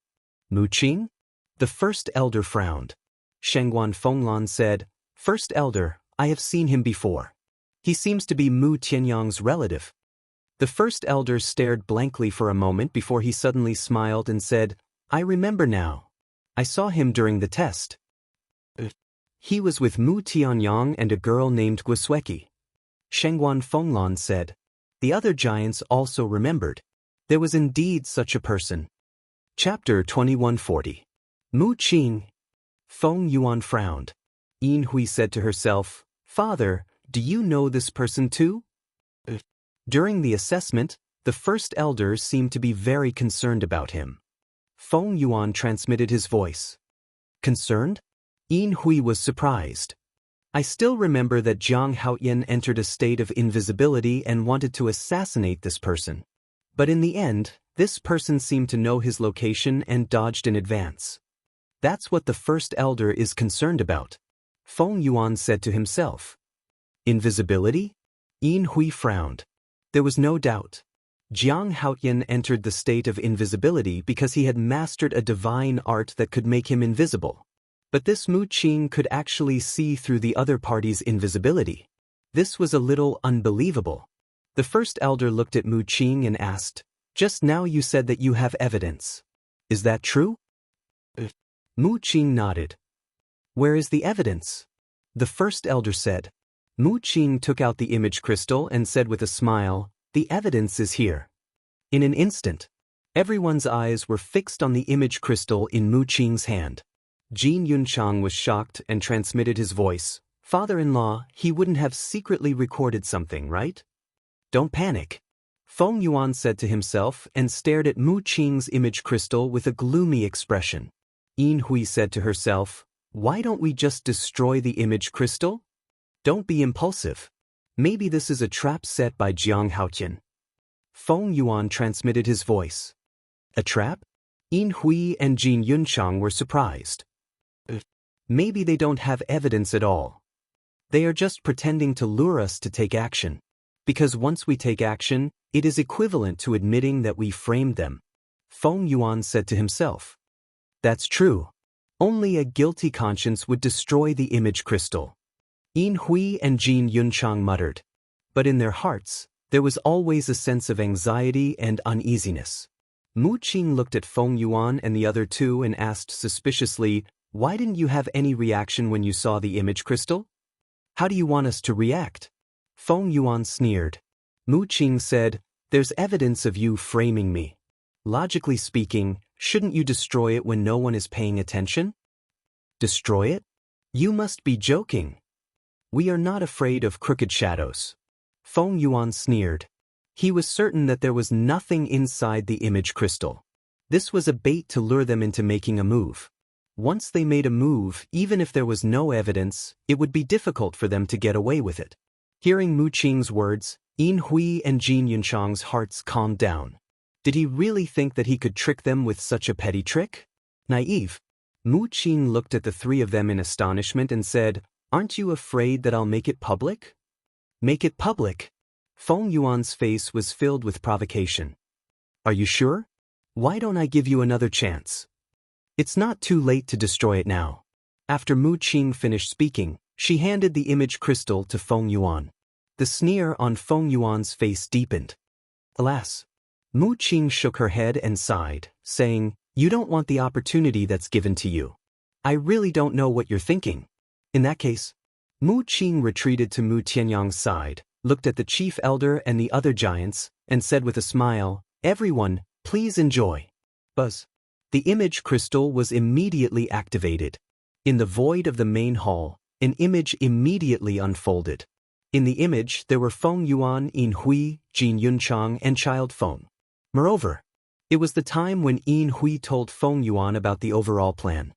"Mu Qing?" The first elder frowned. Shengguan Fenglan said, "First elder, I have seen him before. He seems to be Mu Tianyang's relative." The first elder stared blankly for a moment before he suddenly smiled and said, "I remember now. I saw him during the test. He was with Mu Tianyang and a girl named Guisweki." Shengguan Fenglan said. The other giants also remembered. There was indeed such a person. Chapter 2140. Mu Qing. Feng Yuan frowned. Yin Hui said to herself, "Father, do you know this person too?" During the assessment, the first elder seemed to be very concerned about him. Feng Yuan transmitted his voice. "Concerned?" Yin Hui was surprised. "I still remember that Jiang Haoyan entered a state of invisibility and wanted to assassinate this person. But in the end, this person seemed to know his location and dodged in advance. That's what the first elder is concerned about," Feng Yuan said to himself. "Invisibility?" Yin Hui frowned. There was no doubt. Jiang Haoyan entered the state of invisibility because he had mastered a divine art that could make him invisible. But this Mu Qing could actually see through the other party's invisibility. This was a little unbelievable. The first elder looked at Mu Qing and asked, "Just now you said that you have evidence. Is that true?" Mu Qing nodded. "Where is the evidence?" The first elder said. Mu Qing took out the image crystal and said with a smile, "The evidence is here." In an instant, everyone's eyes were fixed on the image crystal in Mu Qing's hand. Jin Yunchang was shocked and transmitted his voice, "Father-in-law, he wouldn't have secretly recorded something, right?" "Don't panic," Feng Yuan said to himself and stared at Mu Qing's image crystal with a gloomy expression. Yin Hui said to herself, "Why don't we just destroy the image crystal?" "Don't be impulsive. Maybe this is a trap set by Jiang Haoyan." Feng Yuan transmitted his voice. "A trap?" Yin Hui and Jin Yunchang were surprised. "Maybe they don't have evidence at all. They are just pretending to lure us to take action. Because once we take action, it is equivalent to admitting that we framed them," Feng Yuan said to himself. "That's true. Only a guilty conscience would destroy the image crystal." Yin Hui and Jin Yunchang muttered. But in their hearts, there was always a sense of anxiety and uneasiness. Mu Qing looked at Feng Yuan and the other two and asked suspiciously, "Why didn't you have any reaction when you saw the image crystal?" "How do you want us to react?" Feng Yuan sneered. Mu Qing said, "There's evidence of you framing me. Logically speaking, shouldn't you destroy it when no one is paying attention?" "Destroy it? You must be joking." "We are not afraid of crooked shadows." Feng Yuan sneered. He was certain that there was nothing inside the image crystal. This was a bait to lure them into making a move. Once they made a move, even if there was no evidence, it would be difficult for them to get away with it. Hearing Mu Qing's words, Yin Hui and Jin Yunchang's hearts calmed down. Did he really think that he could trick them with such a petty trick? Naive. Mu Qing looked at the three of them in astonishment and said, "Aren't you afraid that I'll make it public?" "Make it public?" Feng Yuan's face was filled with provocation. "Are you sure? Why don't I give you another chance? It's not too late to destroy it now." After Mu Qing finished speaking, she handed the image crystal to Feng Yuan. The sneer on Feng Yuan's face deepened. Alas. Mu Qing shook her head and sighed, saying, "You don't want the opportunity that's given to you. I really don't know what you're thinking." In that case, Mu Qing retreated to Mu Tianyang's side, looked at the chief elder and the other giants, and said with a smile, "Everyone, please enjoy." Buzz. The image crystal was immediately activated. In the void of the main hall, an image immediately unfolded. In the image there were Feng Yuan, Yin Hui, Jin Yunchang, and Child Feng. Moreover, it was the time when Yin Hui told Feng Yuan about the overall plan.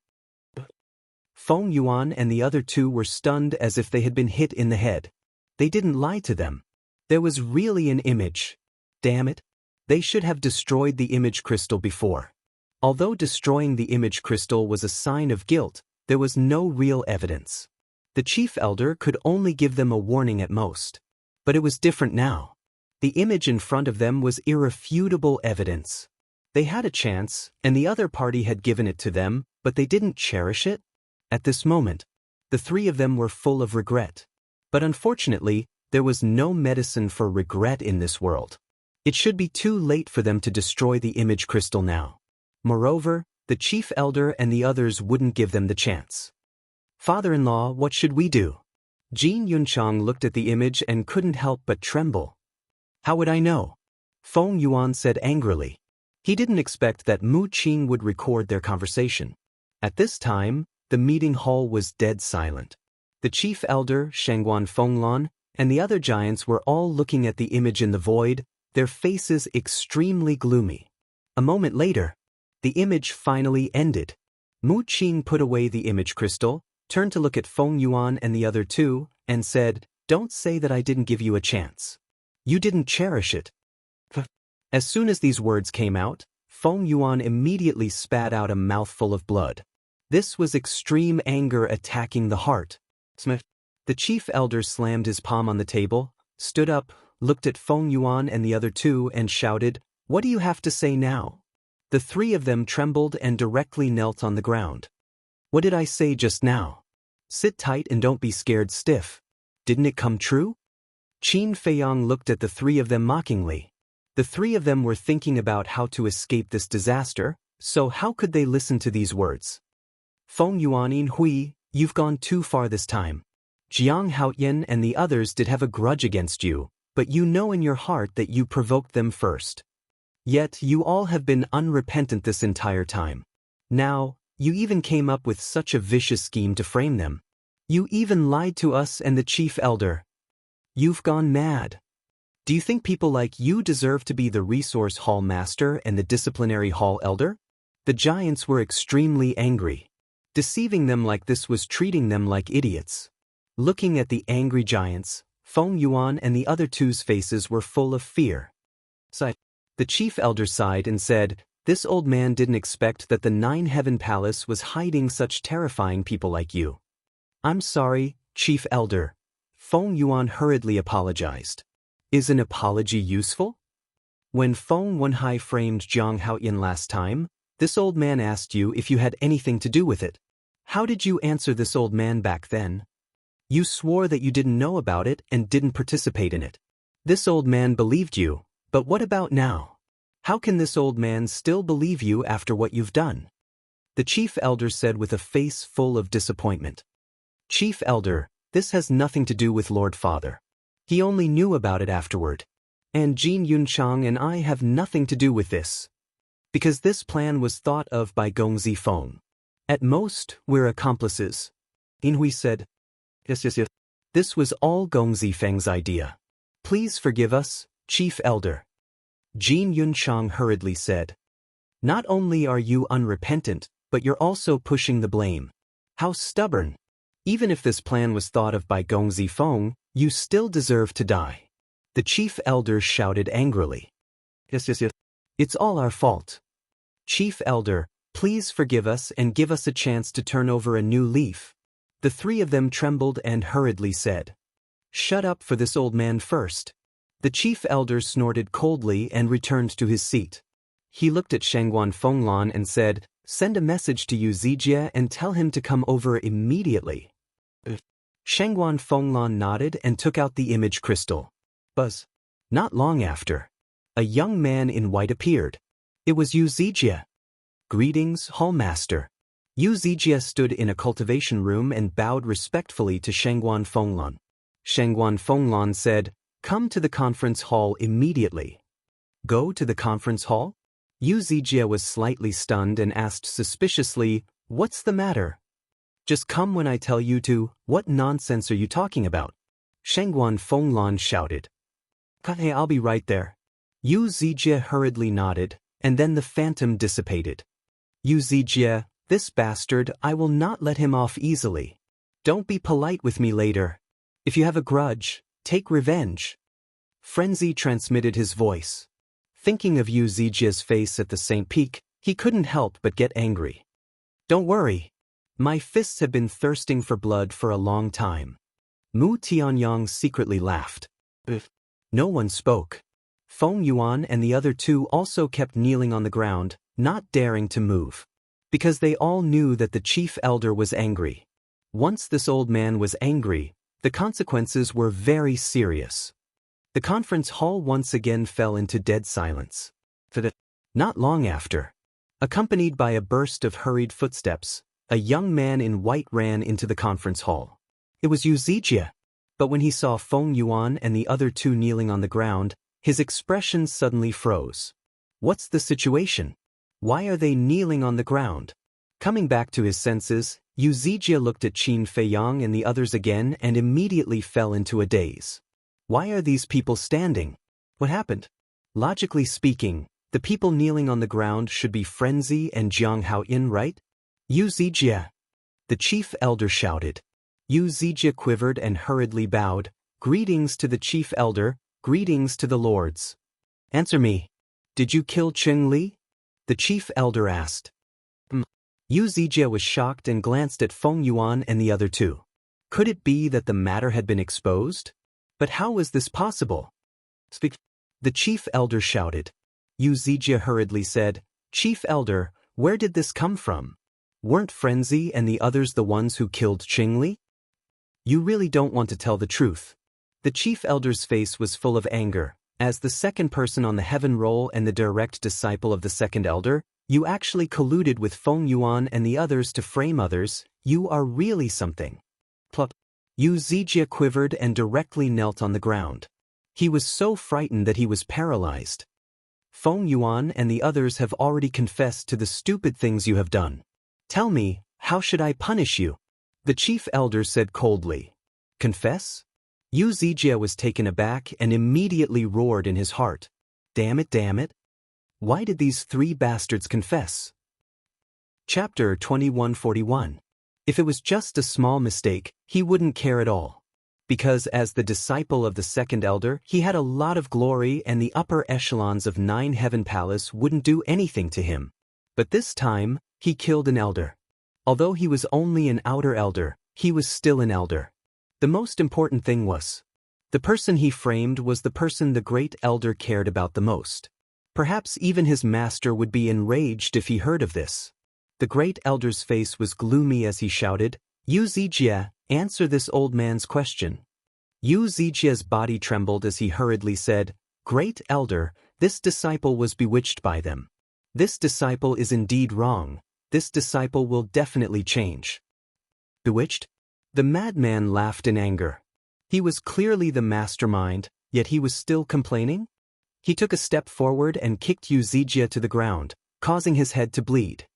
Feng Yuan and the other two were stunned as if they had been hit in the head. They didn't lie to them. There was really an image. Damn it. They should have destroyed the image crystal before. Although destroying the image crystal was a sign of guilt, there was no real evidence. The chief elder could only give them a warning at most. But it was different now. The image in front of them was irrefutable evidence. They had a chance, and the other party had given it to them, but they didn't cherish it. At this moment, the three of them were full of regret. But unfortunately, there was no medicine for regret in this world. It should be too late for them to destroy the image crystal now. Moreover, the chief elder and the others wouldn't give them the chance. "Father-in-law, what should we do?" Jin Yunchang looked at the image and couldn't help but tremble. "How would I know?" Feng Yuan said angrily. He didn't expect that Mu Qing would record their conversation. At this time, the meeting hall was dead silent. The chief elder, Shangguan Fenglan, and the other giants were all looking at the image in the void, their faces extremely gloomy. A moment later, the image finally ended. Mu Qing put away the image crystal, turned to look at Feng Yuan and the other two, and said, "Don't say that I didn't give you a chance. You didn't cherish it." As soon as these words came out, Feng Yuan immediately spat out a mouthful of blood. This was extreme anger attacking the heart. The chief elder slammed his palm on the table, stood up, looked at Feng Yuan and the other two, and shouted, "What do you have to say now?" The three of them trembled and directly knelt on the ground. "What did I say just now? Sit tight and don't be scared stiff. Didn't it come true?" Qin Feiyang looked at the three of them mockingly. The three of them were thinking about how to escape this disaster, so how could they listen to these words? "Feng Yuan, Yin Hui, you've gone too far this time. Jiang Haoyan and the others did have a grudge against you, but you know in your heart that you provoked them first. Yet you all have been unrepentant this entire time. Now, you even came up with such a vicious scheme to frame them. You even lied to us and the chief elder. You've gone mad. Do you think people like you deserve to be the resource hall master and the disciplinary hall elder?" The giants were extremely angry. Deceiving them like this was treating them like idiots. Looking at the angry giants, Feng Yuan and the other two's faces were full of fear. The chief elder sighed and said, "This old man didn't expect that the Nine Heaven Palace was hiding such terrifying people like you." "I'm sorry, chief elder." Feng Yuan hurriedly apologized. Is an apology useful? When Feng Wenhai framed Jiang Haoyan last time, this old man asked you if you had anything to do with it. How did you answer this old man back then? You swore that you didn't know about it and didn't participate in it. This old man believed you, but what about now? How can this old man still believe you after what you've done? The chief elder said with a face full of disappointment. "Chief elder, this has nothing to do with Lord Father. He only knew about it afterward. And Jin Yunchang and I have nothing to do with this. Because this plan was thought of by Gongzi Feng. At most, we're accomplices." Inhui said, Yes. This was all Gongzi Feng's idea. Please forgive us, Chief Elder." Jin Yunchang hurriedly said, "Not only are you unrepentant, but you're also pushing the blame. How stubborn. Even if this plan was thought of by Gongzi Feng, you still deserve to die." The Chief Elder shouted angrily. Yes. It's all our fault. Chief Elder, please forgive us and give us a chance to turn over a new leaf." The three of them trembled and hurriedly said, "Shut up for this old man first." The Chief Elder snorted coldly and returned to his seat. He looked at Shangguan Fenglan and said, "Send a message to Yu Zijie and tell him to come over immediately." Shengguan Fenglan nodded and took out the image crystal. Buzz. Not long after, a young man in white appeared. It was Yu Zijie. Greetings, Hallmaster. Yu Zijie stood in a cultivation room and bowed respectfully to Shengguan Fenglan. Shengguan Fenglan said, "Come to the conference hall immediately." Go to the conference hall? Yu Zijie was slightly stunned and asked suspiciously, "What's the matter?" "Just come when I tell you to. What nonsense are you talking about?" Shengguan Fenglan shouted. "Hey, I'll be right there." Yu Zijie hurriedly nodded, and then the phantom dissipated. "Yu Zijie, this bastard, I will not let him off easily. Don't be polite with me later. If you have a grudge, take revenge." Frenzy transmitted his voice. Thinking of Yu Zijie's face at the St. Peak, he couldn't help but get angry. "Don't worry. My fists have been thirsting for blood for a long time." Mu Tianyang secretly laughed. No one spoke. Feng Yuan and the other two also kept kneeling on the ground, not daring to move. Because they all knew that the chief elder was angry. Once this old man was angry, the consequences were very serious. The conference hall once again fell into dead silence. Not long after, accompanied by a burst of hurried footsteps, a young man in white ran into the conference hall. It was Yu Zijie. But when he saw Feng Yuan and the other two kneeling on the ground, his expression suddenly froze. What's the situation? Why are they kneeling on the ground? Coming back to his senses, Yu Zijie looked at Qin Feiyang and the others again and immediately fell into a daze. Why are these people standing? What happened? Logically speaking, the people kneeling on the ground should be Frenzy and Jiang Haoyin, right? Yu Zijie! The chief elder shouted. Yu Zijie quivered and hurriedly bowed. "Greetings to the chief elder, greetings to the lords." "Answer me. Did you kill Cheng Li?" the chief elder asked. Yu Zijie was shocked and glanced at Feng Yuan and the other two. Could it be that the matter had been exposed? But how was this possible? "Speak." The chief elder shouted. Yu Zijie hurriedly said, "Chief elder, where did this come from? Weren't Frenzy and the others the ones who killed Cheng Li?" "You really don't want to tell the truth." The chief elder's face was full of anger. As the second person on the heaven roll and the direct disciple of the second elder, you actually colluded with Feng Yuan and the others to frame others. You are really something. Plop. Yu Zijie quivered and directly knelt on the ground. He was so frightened that he was paralyzed. "Feng Yuan and the others have already confessed to the stupid things you have done. Tell me, how should I punish you?" the chief elder said coldly. "Confess?" Yu Zijie was taken aback and immediately roared in his heart. Damn it, damn it. Why did these three bastards confess? Chapter 2141. If it was just a small mistake, he wouldn't care at all. Because as the disciple of the second elder, he had a lot of glory and the upper echelons of 9 Heaven Palace wouldn't do anything to him. But this time, he killed an elder. Although he was only an outer elder, he was still an elder. The most important thing was, the person he framed was the person the great elder cared about the most. Perhaps even his master would be enraged if he heard of this. The great elder's face was gloomy as he shouted, "Yu Zijie, answer this old man's question." Yu Zijie's body trembled as he hurriedly said, "Great elder, this disciple was bewitched by them. This disciple is indeed wrong. This disciple will definitely change." Bewitched? The madman laughed in anger. He was clearly the mastermind, yet he was still complaining? He took a step forward and kicked Yu Zijie to the ground, causing his head to bleed.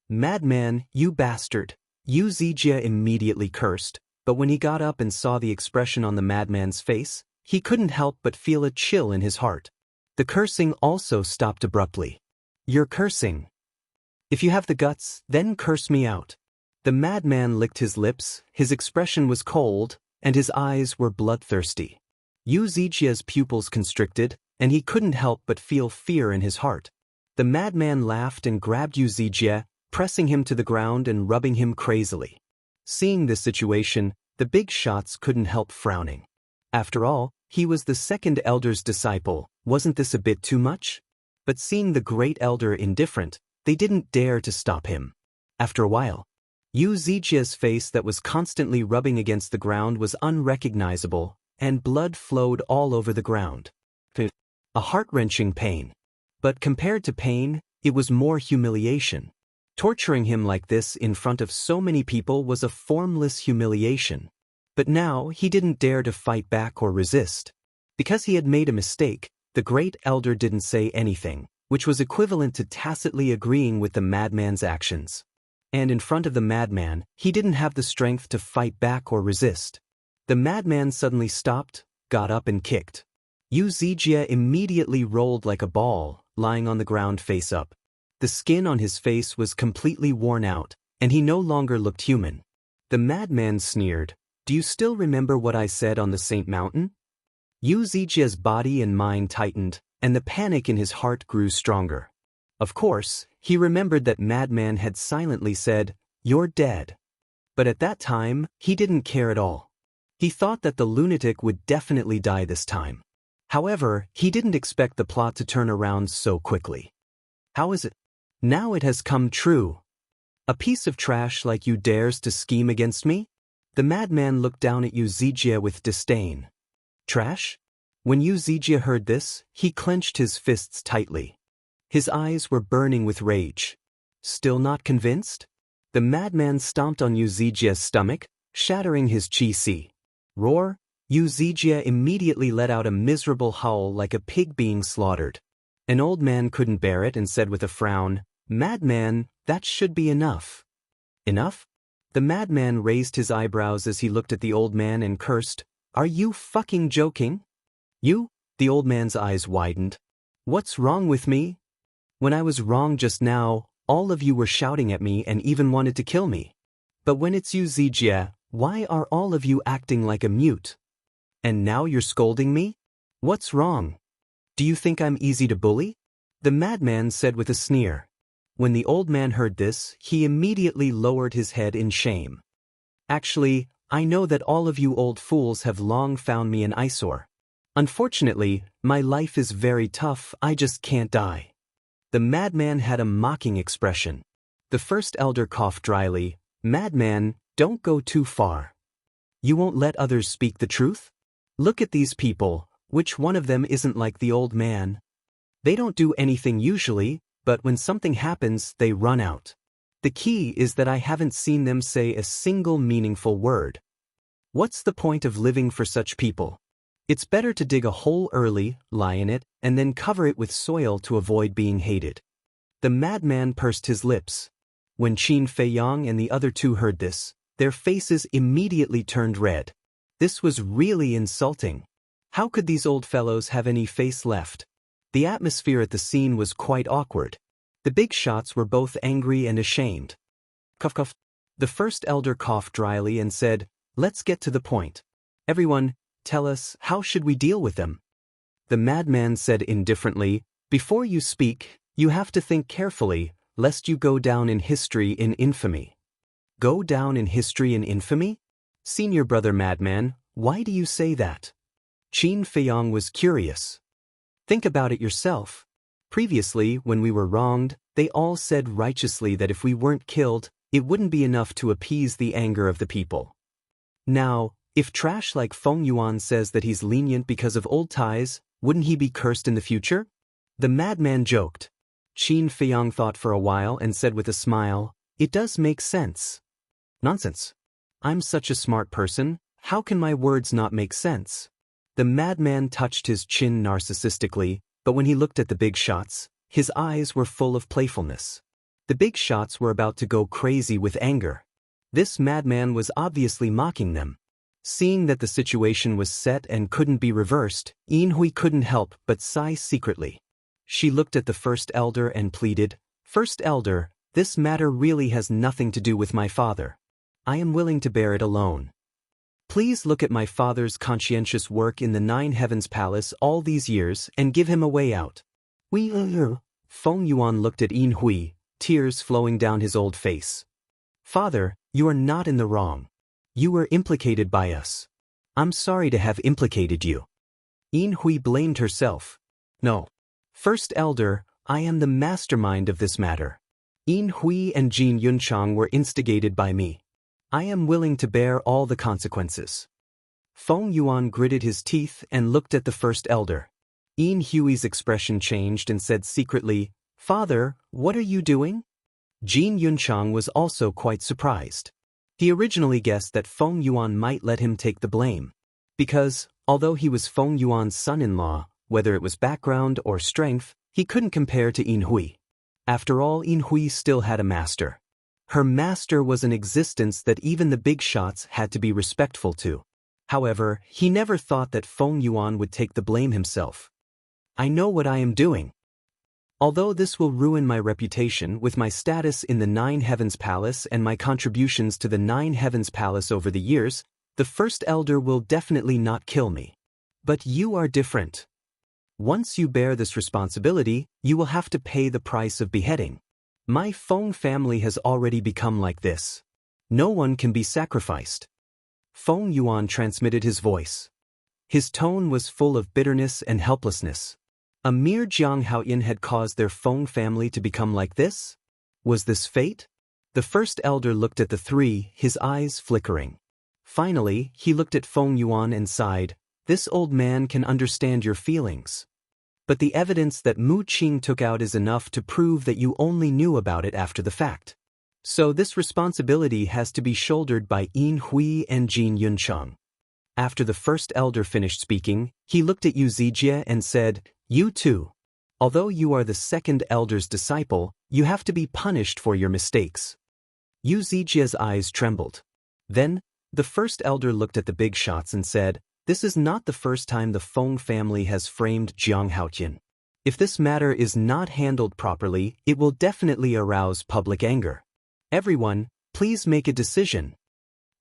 "Madman, you bastard!" Yu Zijie immediately cursed, but when he got up and saw the expression on the madman's face, he couldn't help but feel a chill in his heart. The cursing also stopped abruptly. "You're cursing. If you have the guts, then curse me out." The madman licked his lips, his expression was cold, and his eyes were bloodthirsty. Yu Zijie's pupils constricted, and he couldn't help but feel fear in his heart. The madman laughed and grabbed Yu Zijie, pressing him to the ground and rubbing him crazily. Seeing this situation, the big shots couldn't help frowning. After all, he was the second elder's disciple. Wasn't this a bit too much? But seeing the great elder indifferent, they didn't dare to stop him. After a while, Yu Zijia's face that was constantly rubbing against the ground was unrecognizable, and blood flowed all over the ground. A heart-wrenching pain. But compared to pain, it was more humiliation. Torturing him like this in front of so many people was a formless humiliation. But now he didn't dare to fight back or resist. Because he had made a mistake, the great elder didn't say anything, which was equivalent to tacitly agreeing with the madman's actions. And in front of the madman, he didn't have the strength to fight back or resist. The madman suddenly stopped, got up and kicked. Yu Zijia immediately rolled like a ball, lying on the ground face up. The skin on his face was completely worn out, and he no longer looked human. The madman sneered, "Do you still remember what I said on the Saint Mountain?" Yu Zijia's body and mind tightened, and the panic in his heart grew stronger. Of course, he remembered that madman had silently said, "You're dead." But at that time, he didn't care at all. He thought that the lunatic would definitely die this time. However, he didn't expect the plot to turn around so quickly. How is it? Now it has come true. A piece of trash like you dares to scheme against me? The madman looked down at Yu Zijia with disdain. Trash? When Yu Zijia heard this, he clenched his fists tightly. His eyes were burning with rage. Still not convinced? The madman stomped on Yu Zijia's stomach, shattering his chi-si. Roar! Yu Zijia immediately let out a miserable howl like a pig being slaughtered. An old man couldn't bear it and said with a frown, "Madman, that should be enough." Enough? The madman raised his eyebrows as he looked at the old man and cursed, "Are you fucking joking?" "You?" The old man's eyes widened. "What's wrong with me? When I was wrong just now, all of you were shouting at me and even wanted to kill me. But when it's Yu Zijia, why are all of you acting like a mute? And now you're scolding me? What's wrong? Do you think I'm easy to bully?" The madman said with a sneer. When the old man heard this, he immediately lowered his head in shame. "Actually, I know that all of you old fools have long found me an eyesore. Unfortunately, my life is very tough, I just can't die." The madman had a mocking expression. The first elder coughed dryly. "Madman, don't go too far. You won't let others speak the truth? Look at these people, which one of them isn't like the old man? They don't do anything usually, but when something happens, they run out. The key is that I haven't seen them say a single meaningful word. What's the point of living for such people? It's better to dig a hole early, lie in it, and then cover it with soil to avoid being hated." The madman pursed his lips. When Qin Feiyang and the other two heard this, their faces immediately turned red. This was really insulting. How could these old fellows have any face left? The atmosphere at the scene was quite awkward. The big shots were both angry and ashamed. Cough cough. The first elder coughed dryly and said, "Let's get to the point. Everyone, tell us, how should we deal with them?" The madman said indifferently, "Before you speak, you have to think carefully, lest you go down in history in infamy." Go down in history in infamy? Senior brother madman, why do you say that? Qin Feiyang was curious. Think about it yourself. Previously, when we were wronged, they all said righteously that if we weren't killed, it wouldn't be enough to appease the anger of the people. Now, if trash like Feng Yuan says that he's lenient because of old ties, wouldn't he be cursed in the future? The madman joked. Qin Feiyang thought for a while and said with a smile, "It does make sense." "Nonsense. I'm such a smart person, how can my words not make sense?" The madman touched his chin narcissistically, but when he looked at the big shots, his eyes were full of playfulness. The big shots were about to go crazy with anger. This madman was obviously mocking them. Seeing that the situation was set and couldn't be reversed, Yin Hui couldn't help but sigh secretly. She looked at the first elder and pleaded, "First elder, this matter really has nothing to do with my father. I am willing to bear it alone. Please look at my father's conscientious work in the Nine Heavens Palace all these years and give him a way out." Feng Yuan looked at Yin Hui, tears flowing down his old face. "Father, you are not in the wrong. You were implicated by us. I'm sorry to have implicated you." Yin Hui blamed herself. "No. First elder, I am the mastermind of this matter. Yin Hui and Jin Yunchang were instigated by me. I am willing to bear all the consequences. Feng Yuan gritted his teeth and looked at the first elder. Yin Hui's expression changed and said secretly, "Father, what are you doing?" Jin Yunchang was also quite surprised. He originally guessed that Feng Yuan might let him take the blame. Because, although he was Feng Yuan's son-in-law, whether it was background or strength, he couldn't compare to Yin Hui. After all, Yin Hui still had a master. Her master was an existence that even the big shots had to be respectful to. However, he never thought that Feng Yuan would take the blame himself. I know what I am doing. Although this will ruin my reputation with my status in the Nine Heavens Palace and my contributions to the Nine Heavens Palace over the years, the first elder will definitely not kill me. But you are different. Once you bear this responsibility, you will have to pay the price of beheading. My Feng family has already become like this. No one can be sacrificed. Feng Yuan transmitted his voice. His tone was full of bitterness and helplessness. A mere Jiang Haoyan had caused their Feng family to become like this? Was this fate? The first elder looked at the three, his eyes flickering. Finally, he looked at Feng Yuan and sighed, "This old man can understand your feelings. But the evidence that Mu Qing took out is enough to prove that you only knew about it after the fact. So this responsibility has to be shouldered by Yin Hui and Jin Yunchang." After the first elder finished speaking, he looked at Yu Zijie and said, "You too. Although you are the second elder's disciple, you have to be punished for your mistakes." Yu Zijie's eyes trembled. Then, the first elder looked at the big shots and said, "This is not the first time the Feng family has framed Jiang Haoyan. If this matter is not handled properly, it will definitely arouse public anger. Everyone, please make a decision."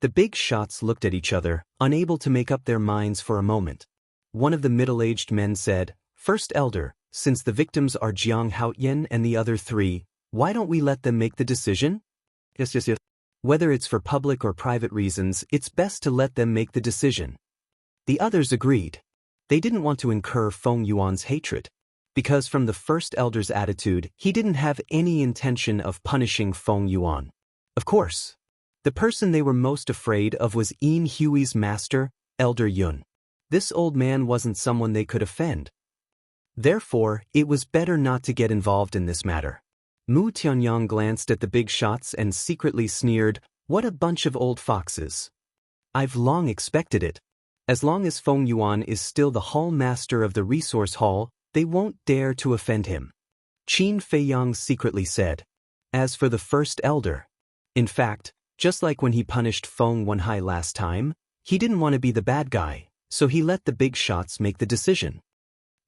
The big shots looked at each other, unable to make up their minds for a moment. One of the middle-aged men said, "First elder, since the victims are Jiang Haoyan and the other three, why don't we let them make the decision?" Yes. Whether it's for public or private reasons, it's best to let them make the decision. The others agreed. They didn't want to incur Feng Yuan's hatred. Because from the first elder's attitude, he didn't have any intention of punishing Feng Yuan. Of course. The person they were most afraid of was Yin Hui's master, Elder Yun. This old man wasn't someone they could offend. Therefore, it was better not to get involved in this matter. Mu Tianyang glanced at the big shots and secretly sneered, "What a bunch of old foxes. I've long expected it. As long as Feng Yuan is still the hall master of the resource hall, they won't dare to offend him." Qin Feiyang secretly said. As for the first elder, in fact, just like when he punished Feng Wenhai last time, he didn't want to be the bad guy, so he let the big shots make the decision.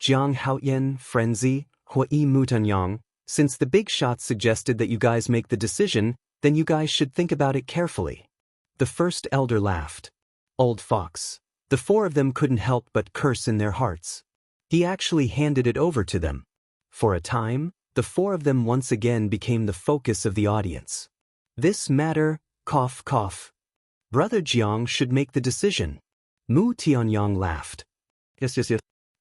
Jiang Haoyan, Frenzy, Hui Mutanyang, since the big shots suggested that you guys make the decision, then you guys should think about it carefully. The first elder laughed. Old fox. The four of them couldn't help but curse in their hearts. He actually handed it over to them. For a time, the four of them once again became the focus of the audience. This matter, cough cough. Brother Jiang should make the decision. Mu Tianyang laughed. Yes.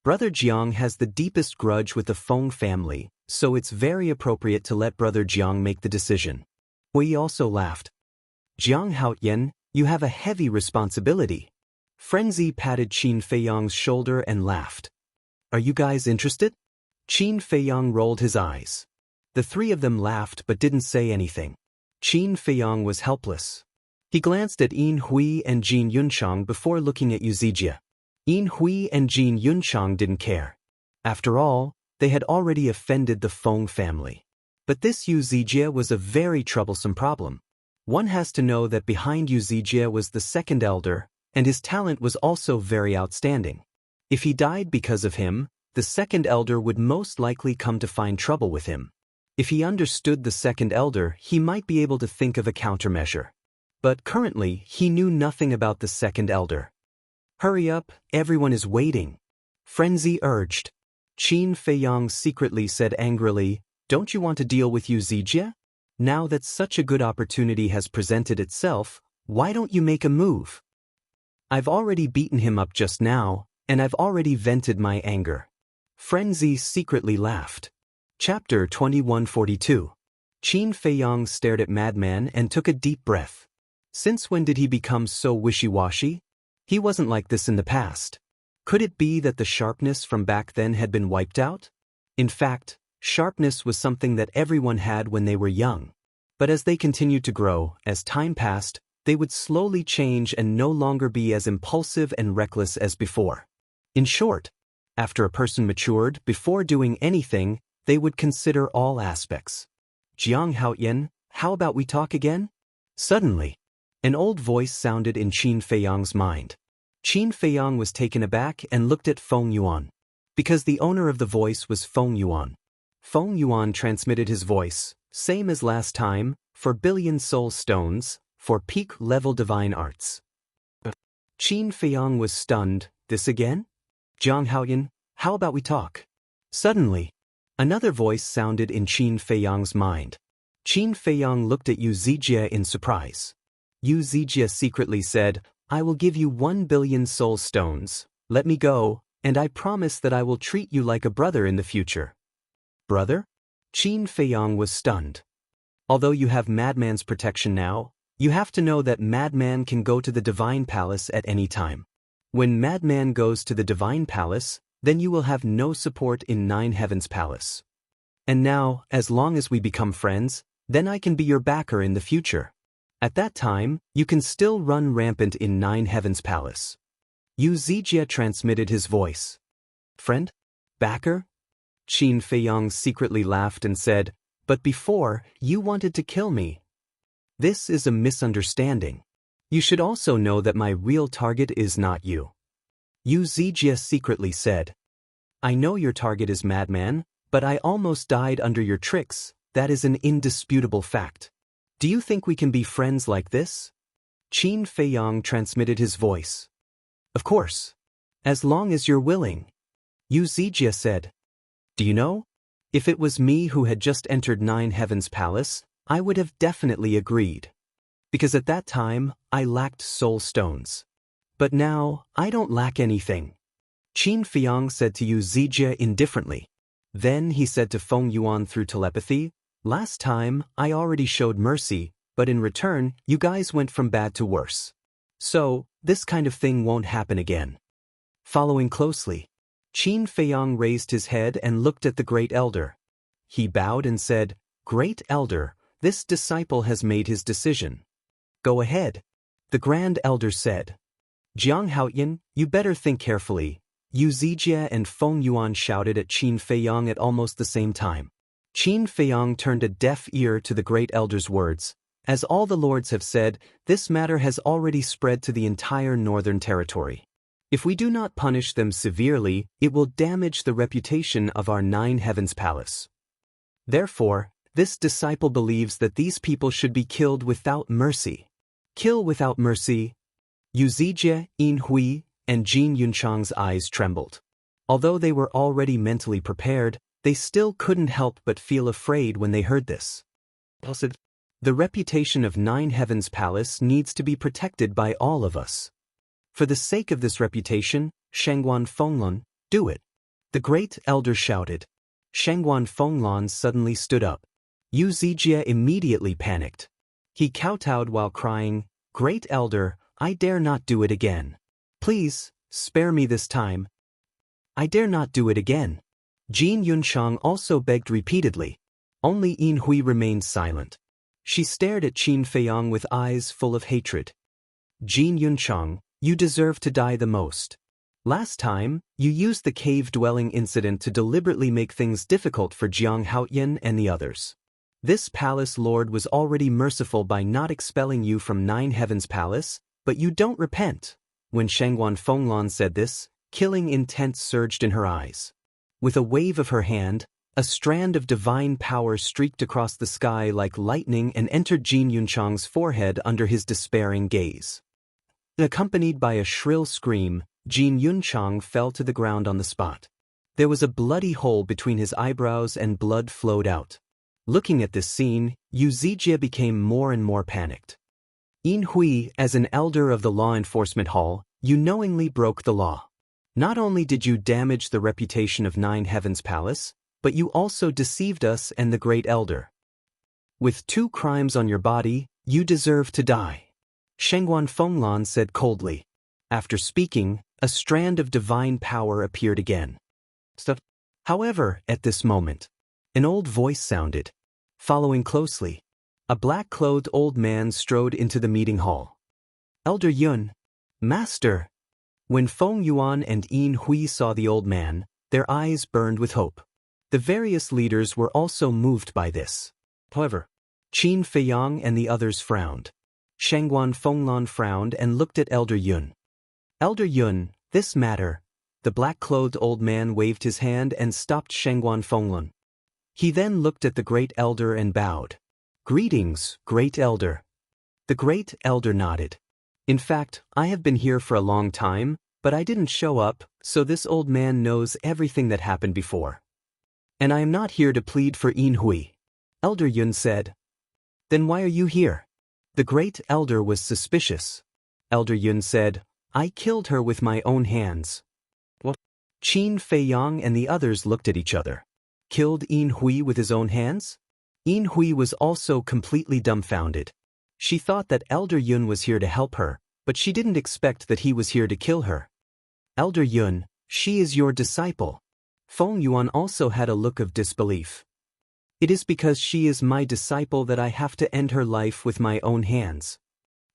Brother Jiang has the deepest grudge with the Feng family, so it's very appropriate to let Brother Jiang make the decision. Hui also laughed. Jiang Haoyan, you have a heavy responsibility. Frenzy patted Qin Feiyang's shoulder and laughed. Are you guys interested? Qin Feiyang rolled his eyes. The three of them laughed but didn't say anything. Qin Feiyang was helpless. He glanced at Yin Hui and Jin Yunchang before looking at Yu Zijie. Yin Hui and Jin Yunchang didn't care. After all, they had already offended the Feng family. But this Yu Zijie was a very troublesome problem. One has to know that behind Yu Zijie was the second elder, and his talent was also very outstanding. If he died because of him, the second elder would most likely come to find trouble with him. If he understood the second elder, he might be able to think of a countermeasure. But currently, he knew nothing about the second elder. Hurry up, everyone is waiting. Frenzy urged. Qin Feiyang secretly said angrily, "Don't you want to deal with Yu Zijie? Now that such a good opportunity has presented itself, why don't you make a move? I've already beaten him up just now, and I've already vented my anger." Frenzy secretly laughed. Chapter 2142. Qin Feiyong stared at Madman and took a deep breath. Since when did he become so wishy-washy? He wasn't like this in the past. Could it be that the sharpness from back then had been wiped out? In fact, sharpness was something that everyone had when they were young. But as they continued to grow, as time passed, they would slowly change and no longer be as impulsive and reckless as before. In short, after a person matured, before doing anything, they would consider all aspects. Jiang Haoyan, how about we talk again? Suddenly, an old voice sounded in Qin Feiyong's mind. Qin Feiyong was taken aback and looked at Feng Yuan. Because the owner of the voice was Feng Yuan. Feng Yuan transmitted his voice, same as last time, for billion soul stones, for peak-level divine arts. Qin Feiyong was stunned. This again? Jiang Haoyan, how about we talk? Suddenly, another voice sounded in Qin Feiyong's mind. Qin Feiyong looked at Yu Zijie in surprise. Yu Zijie secretly said, I will give you 1 billion soul stones, let me go, and I promise that I will treat you like a brother in the future. Brother? Qin Feiyong was stunned. Although you have Madman's protection now, you have to know that Madman can go to the Divine Palace at any time. When Madman goes to the Divine Palace, then you will have no support in Nine Heavens Palace. And now, as long as we become friends, then I can be your backer in the future. At that time, you can still run rampant in Nine Heavens Palace. Yu Zijie transmitted his voice. Friend? Backer? Qin Feiyong secretly laughed and said, but before, you wanted to kill me. This is a misunderstanding. You should also know that my real target is not you. Yu Zijie secretly said, I know your target is Madman, but I almost died under your tricks, that is an indisputable fact. Do you think we can be friends like this? Qin Feiyong transmitted his voice. Of course. As long as you're willing. Yu Zijie said. Do you know? If it was me who had just entered Nine Heavens Palace, I would have definitely agreed. Because at that time, I lacked soul stones. But now, I don't lack anything. Qin Feiyong said to Yu Zijie indifferently. Then he said to Feng Yuan through telepathy, last time, I already showed mercy, but in return, you guys went from bad to worse. So, this kind of thing won't happen again. Following closely, Qin Feiyong raised his head and looked at the Great Elder. He bowed and said, Great Elder, this disciple has made his decision. Go ahead. The Grand Elder said. Jiang Haoyan, you better think carefully. Yu Zijie and Feng Yuan shouted at Qin Feiyong at almost the same time. Qin Feiyong turned a deaf ear to the Great Elder's words. As all the lords have said, this matter has already spread to the entire northern territory. If we do not punish them severely, it will damage the reputation of our Nine Heavens Palace. Therefore, this disciple believes that these people should be killed without mercy. Kill without mercy. Yu Zijie, Yin Hui, and Jin Yunchang's eyes trembled. Although they were already mentally prepared, they still couldn't help but feel afraid when they heard this. The reputation of Nine Heavens Palace needs to be protected by all of us. For the sake of this reputation, Shangguan Fenglan, do it. The Great Elder shouted. Shangguan Fenglan suddenly stood up. Yu Zijie immediately panicked. He kowtowed while crying, Great Elder, I dare not do it again. Please, spare me this time. I dare not do it again. Jin Yunchang also begged repeatedly. Only Yin Hui remained silent. She stared at Qin Feiyong with eyes full of hatred. Jin Yunchang, you deserve to die the most. Last time, you used the cave-dwelling incident to deliberately make things difficult for Jiang Haoyan and the others. This palace lord was already merciful by not expelling you from Nine Heavens Palace, but you don't repent. When Shangguan Fenglan said this, killing intent surged in her eyes. With a wave of her hand, a strand of divine power streaked across the sky like lightning and entered Jin Yunchang's forehead under his despairing gaze. Accompanied by a shrill scream, Jin Yunchang fell to the ground on the spot. There was a bloody hole between his eyebrows and blood flowed out. Looking at this scene, Yu Zijie became more and more panicked. Yin Hui, as an elder of the law enforcement hall, you knowingly broke the law. Not only did you damage the reputation of Nine Heavens Palace, but you also deceived us and the Great Elder. With 2 crimes on your body, you deserve to die. Shengguan Fenglan said coldly. After speaking, a strand of divine power appeared again. However, at this moment, an old voice sounded. Following closely, a black-clothed old man strode into the meeting hall. Elder Yun, Master. When Feng Yuan and Yin Hui saw the old man, their eyes burned with hope. The various leaders were also moved by this. However, Qin Feiyang and the others frowned. Shengguan Fenglan frowned and looked at Elder Yun. Elder Yun, this matter. The black-clothed old man waved his hand and stopped Shengguan Fenglan. He then looked at the great elder and bowed. Greetings, great elder. The great elder nodded. In fact, I have been here for a long time, but I didn't show up, so this old man knows everything that happened before. And I am not here to plead for Yin Hui. Elder Yun said. Then why are you here? The great elder was suspicious. Elder Yun said, I killed her with my own hands. What? Qin Feiyang and the others looked at each other. Killed Yin Hui with his own hands? Yin Hui was also completely dumbfounded. She thought that Elder Yun was here to help her, but she didn't expect that he was here to kill her. Elder Yun, she is your disciple. Feng Yuan also had a look of disbelief. It is because she is my disciple that I have to end her life with my own hands.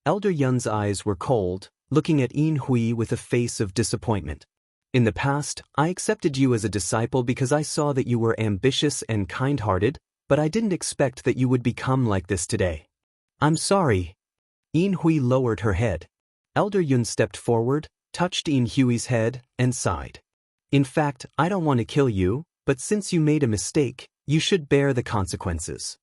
Elder Yun's eyes were cold, looking at Yin Hui with a face of disappointment. In the past, I accepted you as a disciple because I saw that you were ambitious and kind-hearted, but I didn't expect that you would become like this today. I'm sorry. Yin Hui lowered her head. Elder Yun stepped forward, touched Yin Hui's head, and sighed. In fact, I don't want to kill you, but since you made a mistake, you should bear the consequences.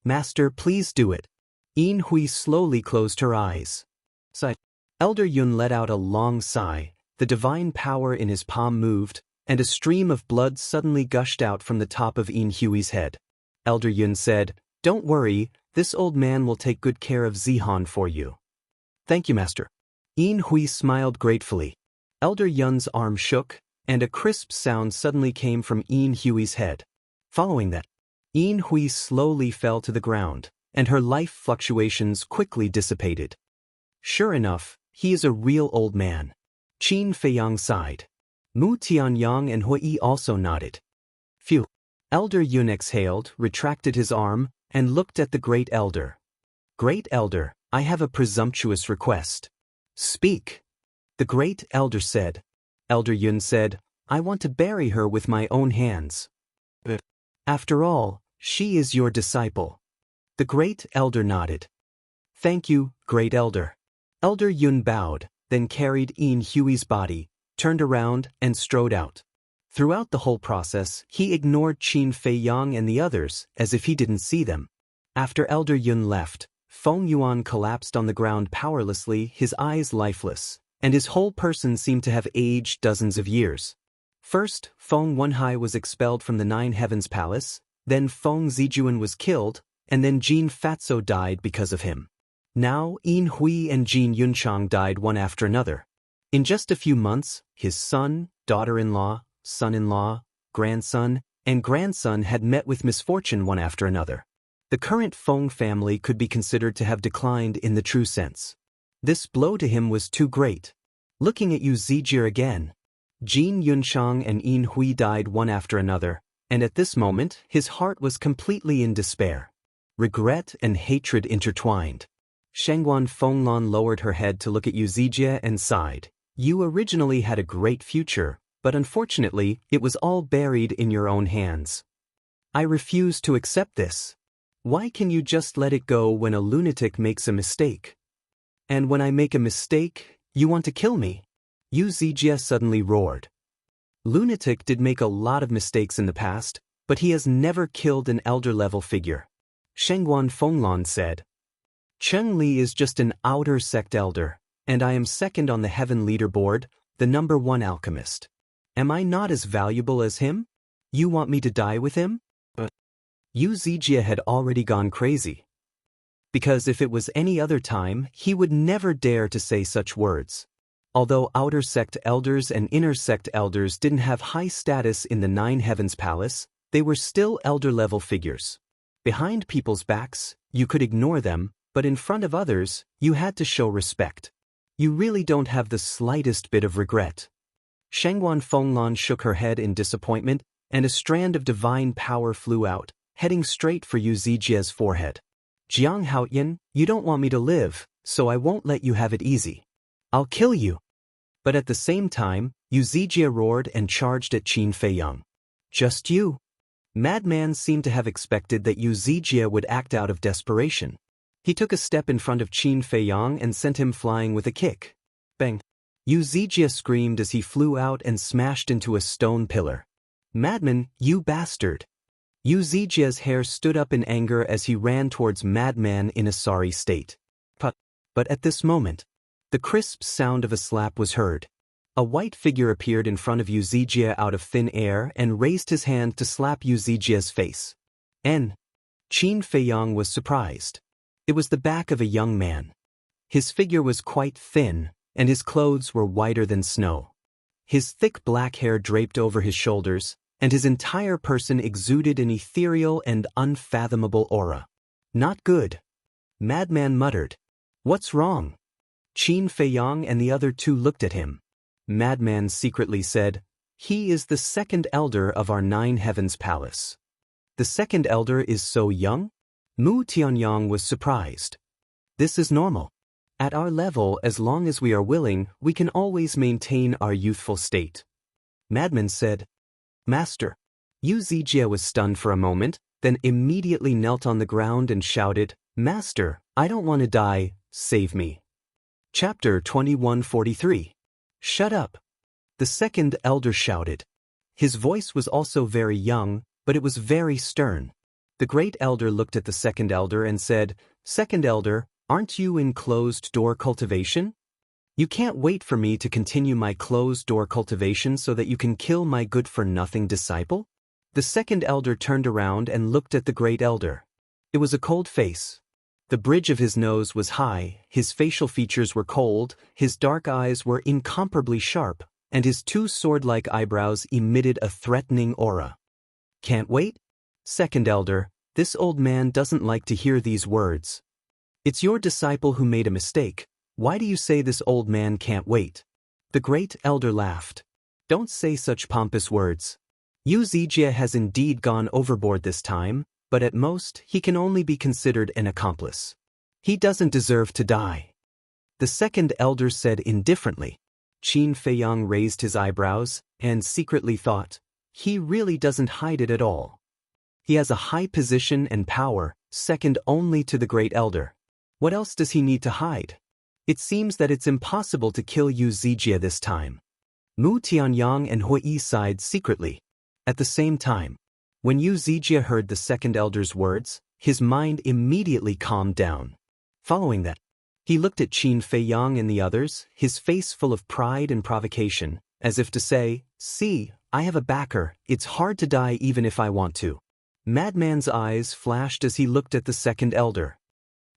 Master, please do it. Yin Hui slowly closed her eyes. Sighed. Elder Yun let out a long sigh, the divine power in his palm moved, and a stream of blood suddenly gushed out from the top of Yin Hui's head. Elder Yun said, Don't worry, this old man will take good care of Zihan for you. Thank you, Master. Yin Hui smiled gratefully. Elder Yun's arm shook, and a crisp sound suddenly came from Yin Hui's head. Following that, Yin Hui slowly fell to the ground, and her life fluctuations quickly dissipated. Sure enough, he is a real old man. Qin Feiyang sighed. Mu Tianyang and Hui also nodded. Phew. Elder Yun exhaled, retracted his arm, and looked at the great elder. Great elder, I have a presumptuous request. Speak. The great elder said. Elder Yun said, I want to bury her with my own hands. But after all, she is your disciple. The great elder nodded. Thank you, great elder. Elder Yun bowed, then carried Yin Hui's body, turned around, and strode out. Throughout the whole process, he ignored Qin Feiyang and the others, as if he didn't see them. After Elder Yun left, Feng Yuan collapsed on the ground powerlessly, his eyes lifeless, and his whole person seemed to have aged dozens of years. First, Feng Wenhai was expelled from the Nine Heavens Palace, then Feng Zijuan was killed, and then Jin Fatso died because of him. Now, Yin Hui and Jin Yunchang died one after another. In just a few months, his son, daughter-in-law, son-in-law, grandson, and grandson had met with misfortune one after another. The current Feng family could be considered to have declined in the true sense. This blow to him was too great. Looking at you Zijir again. Jin Yunchang and Yin Hui died one after another, and at this moment his heart was completely in despair. Regret and hatred intertwined. Shengguan Fenglan lowered her head to look at Yu Zijie and sighed. You originally had a great future, but unfortunately, it was all buried in your own hands. I refuse to accept this. Why can you just let it go when a lunatic makes a mistake? And when I make a mistake, you want to kill me? Yu Zijie suddenly roared. Lunatic did make a lot of mistakes in the past, but he has never killed an elder-level figure. Shengguan Fenglan said. Cheng Li is just an outer sect elder, and I am second on the heaven leaderboard, the #1 alchemist. Am I not as valuable as him? You want me to die with him? But Yu Zijie had already gone crazy. Because if it was any other time, he would never dare to say such words. Although outer sect elders and inner sect elders didn't have high status in the Nine Heavens Palace, they were still elder-level figures. Behind people's backs, you could ignore them, but in front of others, you had to show respect. You really don't have the slightest bit of regret. Shangguan Fenglan shook her head in disappointment, and a strand of divine power flew out, heading straight for Yu Zijie's forehead. Jiang Haoyan, you don't want me to live, so I won't let you have it easy. I'll kill you. But at the same time, Yu Zijie roared and charged at Qin Feiyang. Just you. Madman seemed to have expected that Yu Zijie would act out of desperation. He took a step in front of Qin Feiyang and sent him flying with a kick. Bang! Yu Zijie screamed as he flew out and smashed into a stone pillar. Madman, you bastard! Yu Zijie's hair stood up in anger as he ran towards Madman in a sorry state. But at this moment, the crisp sound of a slap was heard. A white figure appeared in front of Yu Zijie out of thin air and raised his hand to slap Yu Zijie's face. Qin Feiyang was surprised. It was the back of a young man. His figure was quite thin, and his clothes were whiter than snow. His thick black hair draped over his shoulders, and his entire person exuded an ethereal and unfathomable aura. Not good. Madman muttered. What's wrong? Qin Feiyang and the other two looked at him. Madman secretly said, he is the second elder of our 9 Heavens Palace. The second elder is so young? Mu Tianyang was surprised. This is normal. At our level, as long as we are willing, we can always maintain our youthful state. Madman said, Master. Yu Zijie was stunned for a moment, then immediately knelt on the ground and shouted, Master, I don't want to die, save me. Chapter 2143. Shut up. The second elder shouted. His voice was also very young, but it was very stern. The great elder looked at the second elder and said, Second elder, aren't you in closed-door cultivation? You can't wait for me to continue my closed-door cultivation so that you can kill my good-for-nothing disciple? The second elder turned around and looked at the great elder. It was a cold face. The bridge of his nose was high, his facial features were cold, his dark eyes were incomparably sharp, and his 2 sword-like eyebrows emitted a threatening aura. Can't wait? Second elder, this old man doesn't like to hear these words. It's your disciple who made a mistake. Why do you say this old man can't wait? The great elder laughed. Don't say such pompous words. Yu Zijie has indeed gone overboard this time, but at most, he can only be considered an accomplice. He doesn't deserve to die. The second elder said indifferently. Qin Feiyang raised his eyebrows and secretly thought, he really doesn't hide it at all. He has a high position and power, second only to the great elder. What else does he need to hide? It seems that it's impossible to kill Yu Zijie this time. Mu Tianyang and Hui sighed secretly. At the same time, when Yu Zijie heard the second elder's words, his mind immediately calmed down. Following that, he looked at Qin Feiyang and the others, his face full of pride and provocation, as if to say, see, I have a backer, it's hard to die even if I want to. Madman's eyes flashed as he looked at the second elder.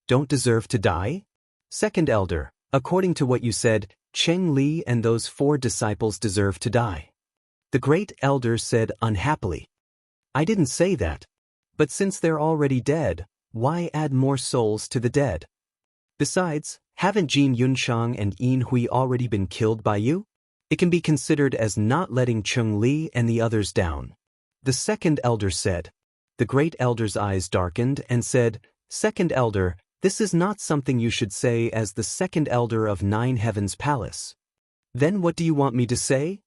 Don't deserve to die? Second elder, according to what you said, Cheng Li and those 4 disciples deserve to die. The great elder said unhappily. I didn't say that. But since they're already dead, why add more souls to the dead? Besides, haven't Jin Yunshang and Yin Hui already been killed by you? It can be considered as not letting Cheng Li and the others down. The second elder said. The great elder's eyes darkened and said, Second elder, this is not something you should say as the second elder of 9 Heavens Palace. Then what do you want me to say?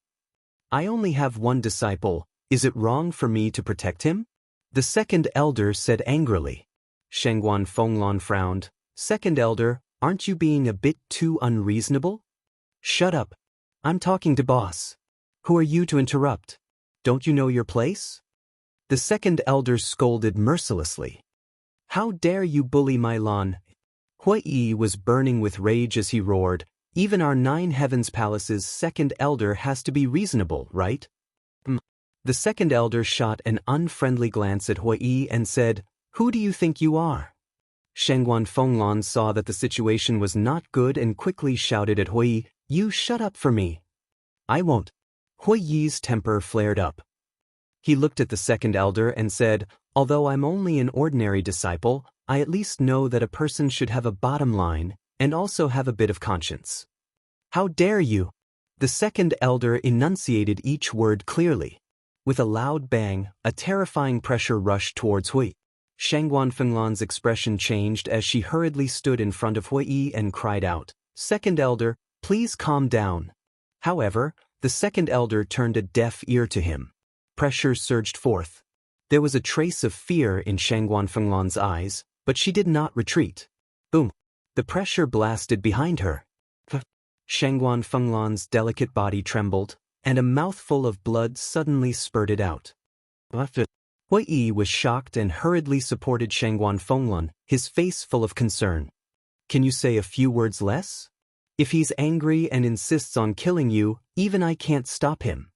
I only have 1 disciple. Is it wrong for me to protect him? The second elder said angrily. Shangguan Fenglan frowned. Second elder, aren't you being a bit too unreasonable? Shut up. I'm talking to boss. Who are you to interrupt? Don't you know your place? The second elder scolded mercilessly. How dare you bully my Lan? Hui was burning with rage as he roared. Even our 9 Heavens Palace's second elder has to be reasonable, right? The second elder shot an unfriendly glance at Hui and said, Who do you think you are? Shangguan Fenglan saw that the situation was not good and quickly shouted at Hui, You shut up for me. I won't. Hui's temper flared up. He looked at the second elder and said, Although I'm only an ordinary disciple, I at least know that a person should have a bottom line and also have a bit of conscience. How dare you? The second elder enunciated each word clearly. With a loud bang, a terrifying pressure rushed towards Hui. Shangguan Fenglan's expression changed as she hurriedly stood in front of Hui and cried out, "Second elder, please calm down." However, the second elder turned a deaf ear to him. Pressure surged forth. There was a trace of fear in Shangguan Fenglan's eyes, but she did not retreat. Boom! The pressure blasted behind her. Shangguan Fenglan's delicate body trembled, and a mouthful of blood suddenly spurted out. Hui was shocked and hurriedly supported Shangguan Fenglan, his face full of concern. "Can you say a few words less? If he's angry and insists on killing you, even I can't stop him."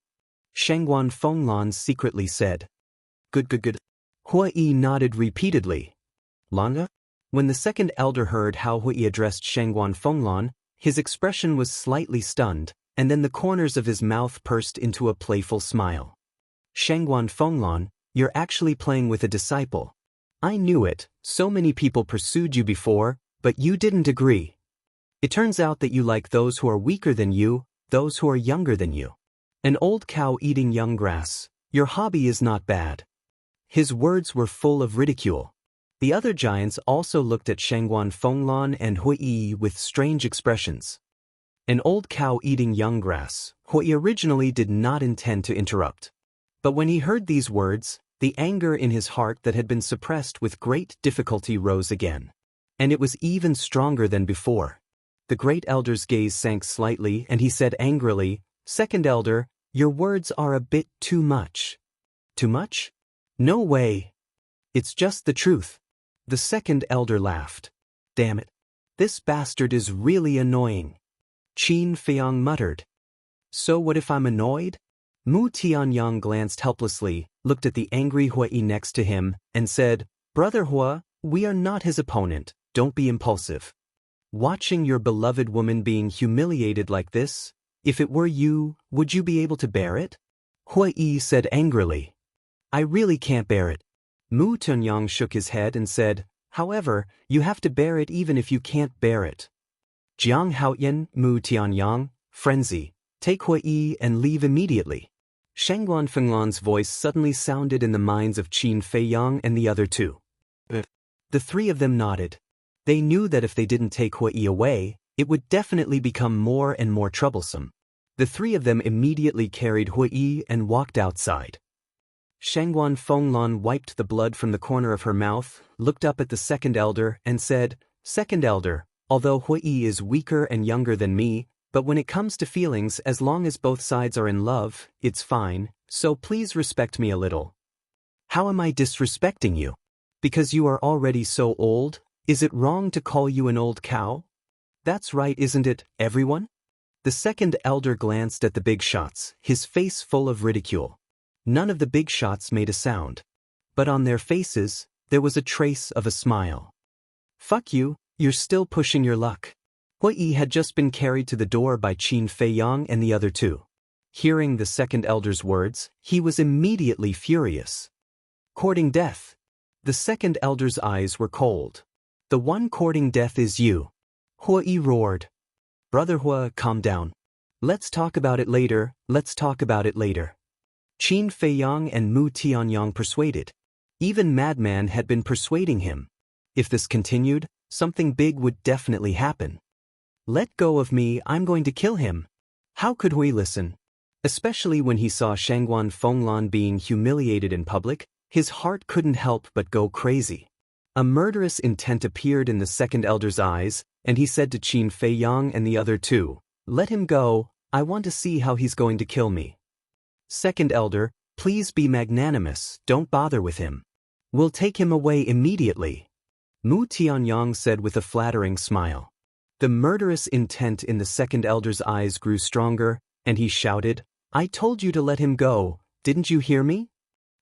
Shangguan Fenglan secretly said. Good. Hui nodded repeatedly. Langa? When the second elder heard how Hui addressed Shangguan Fenglan, his expression was slightly stunned, and then the corners of his mouth pursed into a playful smile. "Shangguan Fenglan, you're actually playing with a disciple. I knew it, so many people pursued you before, but you didn't agree. It turns out that you like those who are weaker than you, those who are younger than you. An old cow eating young grass. Your hobby is not bad." His words were full of ridicule. The other giants also looked at Shangguan Fenglan and Hui with strange expressions. An old cow eating young grass. Hui originally did not intend to interrupt. But when he heard these words, the anger in his heart that had been suppressed with great difficulty rose again. And it was even stronger than before. The great elder's gaze sank slightly and he said angrily, "Second elder, your words are a bit too much." "Too much? No way. It's just the truth." The second elder laughed. "Damn it. This bastard is really annoying." Qin Feiyang muttered. "So what if I'm annoyed?" Mu Tianyang glanced helplessly, looked at the angry Hui next to him, and said, "Brother Hua, we are not his opponent, don't be impulsive. Watching your beloved woman being humiliated like this, if it were you, would you be able to bear it?" Hui said angrily. "I really can't bear it." Mu Tianyang shook his head and said, "However, you have to bear it even if you can't bear it." Jiang Haoyan, Mu Tianyang, frenzy, take Hui and leave immediately. Shangguan Fenglan's voice suddenly sounded in the minds of Qin Feiyang and the other two. The three of them nodded. They knew that if they didn't take Hui away, it would definitely become more and more troublesome. The three of them immediately carried Hui and walked outside. Shangguan Fenglan wiped the blood from the corner of her mouth, looked up at the second elder, and said, "Second elder, although Hui is weaker and younger than me, but when it comes to feelings, as long as both sides are in love, it's fine, so please respect me a little." "How am I disrespecting you? Because you are already so old? Is it wrong to call you an old cow?" "That's right, isn't it, everyone?" The second elder glanced at the big shots, his face full of ridicule. None of the big shots made a sound. But on their faces, there was a trace of a smile. "Fuck you, you're still pushing your luck." Hui had just been carried to the door by Qin Feiyang and the other two. Hearing the second elder's words, he was immediately furious. "Courting death." The second elder's eyes were cold. "The one courting death is you." Hui roared. "Brother Hua, calm down. Let's talk about it later, Qin Feiyang and Mu Tianyang persuaded. Even Madman had been persuading him. If this continued, something big would definitely happen. "Let go of me, I'm going to kill him." How could Hui listen? Especially when he saw Shangguan Fenglan being humiliated in public, his heart couldn't help but go crazy. A murderous intent appeared in the second elder's eyes, and he said to Qin Feiyang and the other two, "Let him go, I want to see how he's going to kill me." "Second elder, please be magnanimous, don't bother with him. We'll take him away immediately." Mu Tianyang said with a flattering smile. The murderous intent in the second elder's eyes grew stronger, and he shouted, "I told you to let him go, didn't you hear me?"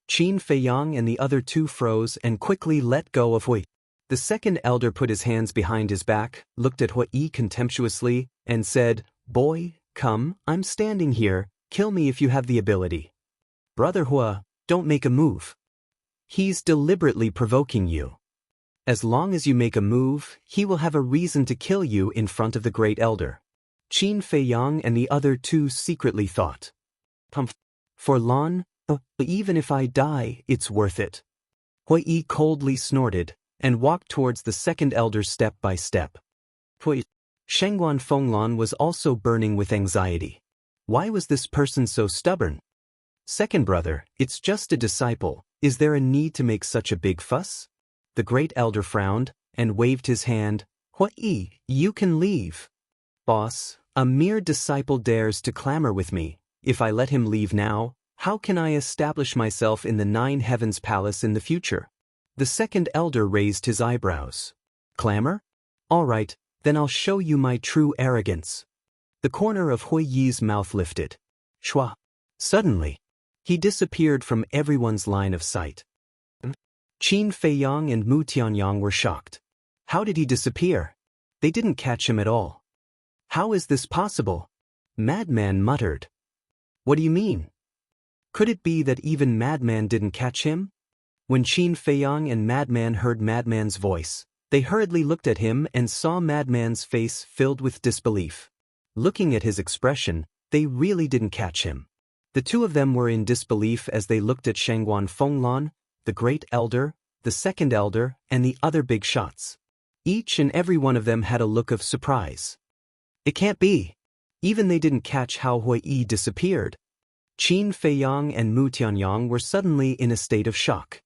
Qin Feiyang and the other two froze and quickly let go of Hui. The second elder put his hands behind his back, looked at Hui contemptuously, and said, "Boy, come, I'm standing here, kill me if you have the ability." "Brother Hua, don't make a move." He's deliberately provoking you. As long as you make a move, he will have a reason to kill you in front of the Great Elder. Qin Feiyang and the other two secretly thought. For Lan, even if I die, it's worth it. Hui Yi coldly snorted and walked towards the second elder step by step. Shengguan Fenglan was also burning with anxiety. Why was this person so stubborn? Second brother, it's just a disciple. Is there a need to make such a big fuss? The great elder frowned and waved his hand. Hui Yi, you can leave. Boss, a mere disciple dares to clamor with me. If I let him leave now, how can I establish myself in the Nine Heavens Palace in the future? The second elder raised his eyebrows. Clamor? All right, then I'll show you my true arrogance. The corner of Hui Yi's mouth lifted. Shua. Suddenly, he disappeared from everyone's line of sight. Qin Feiyang and Mu Tianyang were shocked. How did he disappear? They didn't catch him at all. How is this possible? Madman muttered. What do you mean? Could it be that even Madman didn't catch him? When Qin Feiyang and Madman heard Madman's voice, they hurriedly looked at him and saw Madman's face filled with disbelief. Looking at his expression, they really didn't catch him. The two of them were in disbelief as they looked at Shengguan Fenglan, the great elder, the second elder, and the other big shots. Each and every one of them had a look of surprise. It can't be. Even they didn't catch how Hui Yi disappeared. Qin Feiyang and Mu Tianyang were suddenly in a state of shock.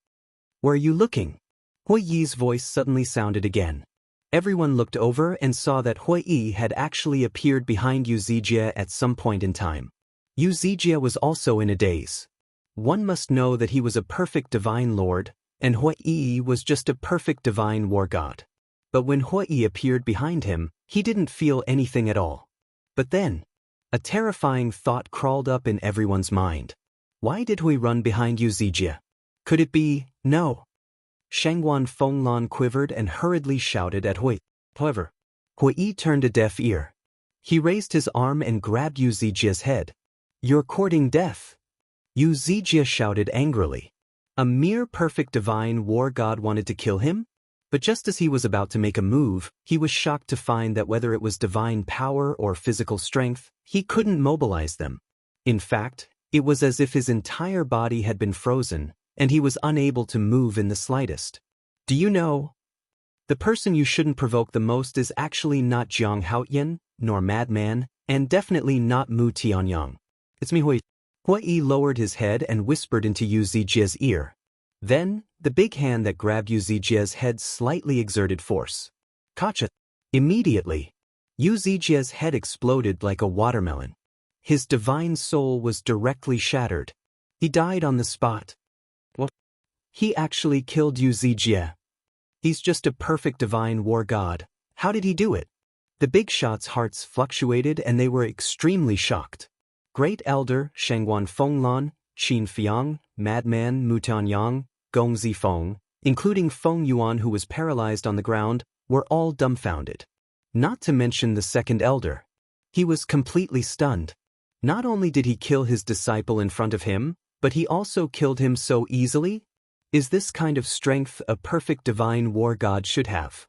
Where are you looking? Hui Yi's voice suddenly sounded again. Everyone looked over and saw that Hui Yi had actually appeared behind Yu Zijie at some point in time. Yu Zijie was also in a daze. One must know that he was a perfect divine lord, and Hui Yi was just a perfect divine war god. But when Hui Yi appeared behind him, he didn't feel anything at all. But then, a terrifying thought crawled up in everyone's mind. Why did Hui run behind Yu Zijie? Could it be, no? Shengguan Fenglan quivered and hurriedly shouted at Hui. However, Hui Yi turned a deaf ear. He raised his arm and grabbed Yu Zijie's head. You're courting death. Yu Zijie shouted angrily. A mere perfect divine war god wanted to kill him? But just as he was about to make a move, he was shocked to find that whether it was divine power or physical strength, he couldn't mobilize them. In fact, it was as if his entire body had been frozen, and he was unable to move in the slightest. Do you know? The person you shouldn't provoke the most is actually not Jiang Haoyan, nor Madman, and definitely not Mu Tianyang. It's me, Hui. Hui Yi lowered his head and whispered into Yu Zijie's ear. Then, the big hand that grabbed Yu Zijie's head slightly exerted force. Kacha! Immediately, Yu Zijie's head exploded like a watermelon. His divine soul was directly shattered. He died on the spot. What? He actually killed Yu Zijie. He's just a perfect divine war god. How did he do it? The big shots' hearts fluctuated and they were extremely shocked. Great Elder, Shengguan Fenglan, Qin Feiyang, Madman, Mu Tianyang, Gong Zifeng, including Feng Yuan who was paralyzed on the ground, were all dumbfounded. Not to mention the second elder. He was completely stunned. Not only did he kill his disciple in front of him, but he also killed him so easily? Is this kind of strength a perfect divine war god should have?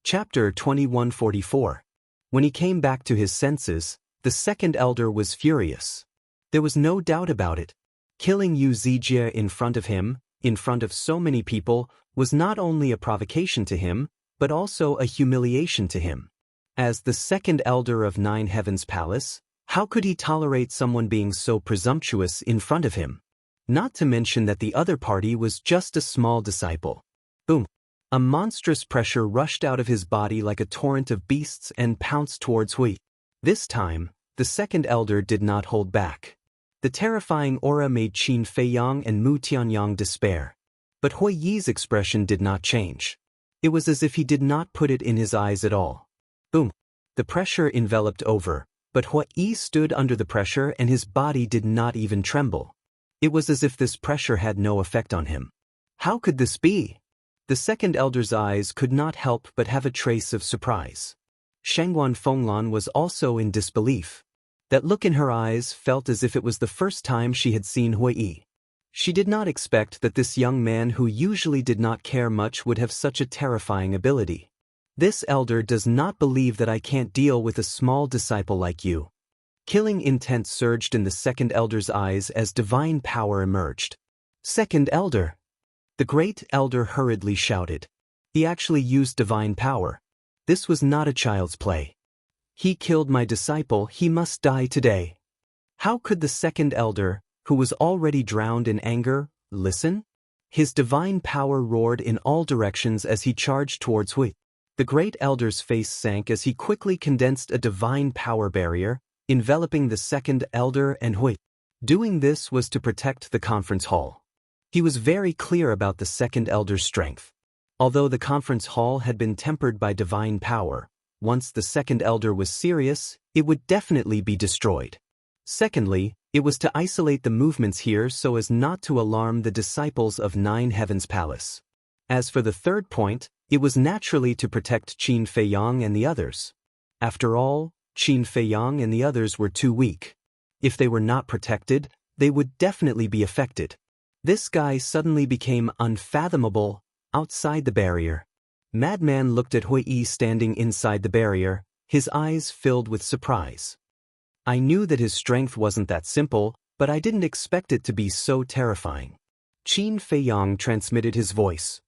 Chapter 2144. When he came back to his senses, the second elder was furious. There was no doubt about it. Killing Yu Zijie in front of him, in front of so many people, was not only a provocation to him, but also a humiliation to him. As the second elder of Nine Heavens Palace, how could he tolerate someone being so presumptuous in front of him? Not to mention that the other party was just a small disciple. Boom! A monstrous pressure rushed out of his body like a torrent of beasts and pounced towards Hui. This time, the second elder did not hold back. The terrifying aura made Qin Feiyang and Mu Tianyang despair. But Hui Yi's expression did not change. It was as if he did not put it in his eyes at all. Boom! The pressure enveloped over, but Hui Yi stood under the pressure and his body did not even tremble. It was as if this pressure had no effect on him. How could this be? The second elder's eyes could not help but have a trace of surprise. Shengguan Fenglan was also in disbelief. That look in her eyes felt as if it was the first time she had seen Hui Yi. She did not expect that this young man who usually did not care much would have such a terrifying ability. This elder does not believe that I can't deal with a small disciple like you. Killing intent surged in the second elder's eyes as divine power emerged. Second elder! The great elder hurriedly shouted. He actually used divine power. This was not a child's play. He killed my disciple, he must die today. How could the second elder, who was already drowned in anger, listen? His divine power roared in all directions as he charged towards Hui. The great elder's face sank as he quickly condensed a divine power barrier, enveloping the second elder and Hui. Doing this was to protect the conference hall. He was very clear about the second elder's strength. Although the conference hall had been tempered by divine power, once the second elder was serious, it would definitely be destroyed. Secondly, it was to isolate the movements here so as not to alarm the disciples of Nine Heavens Palace. As for the third point, it was naturally to protect Qin Feiyang and the others. After all, Qin Feiyang and the others were too weak. If they were not protected, they would definitely be affected. This guy suddenly became unfathomable outside the barrier. Madman looked at Hui Yi standing inside the barrier, his eyes filled with surprise. I knew that his strength wasn't that simple, but I didn't expect it to be so terrifying. Qin Feiyang transmitted his voice.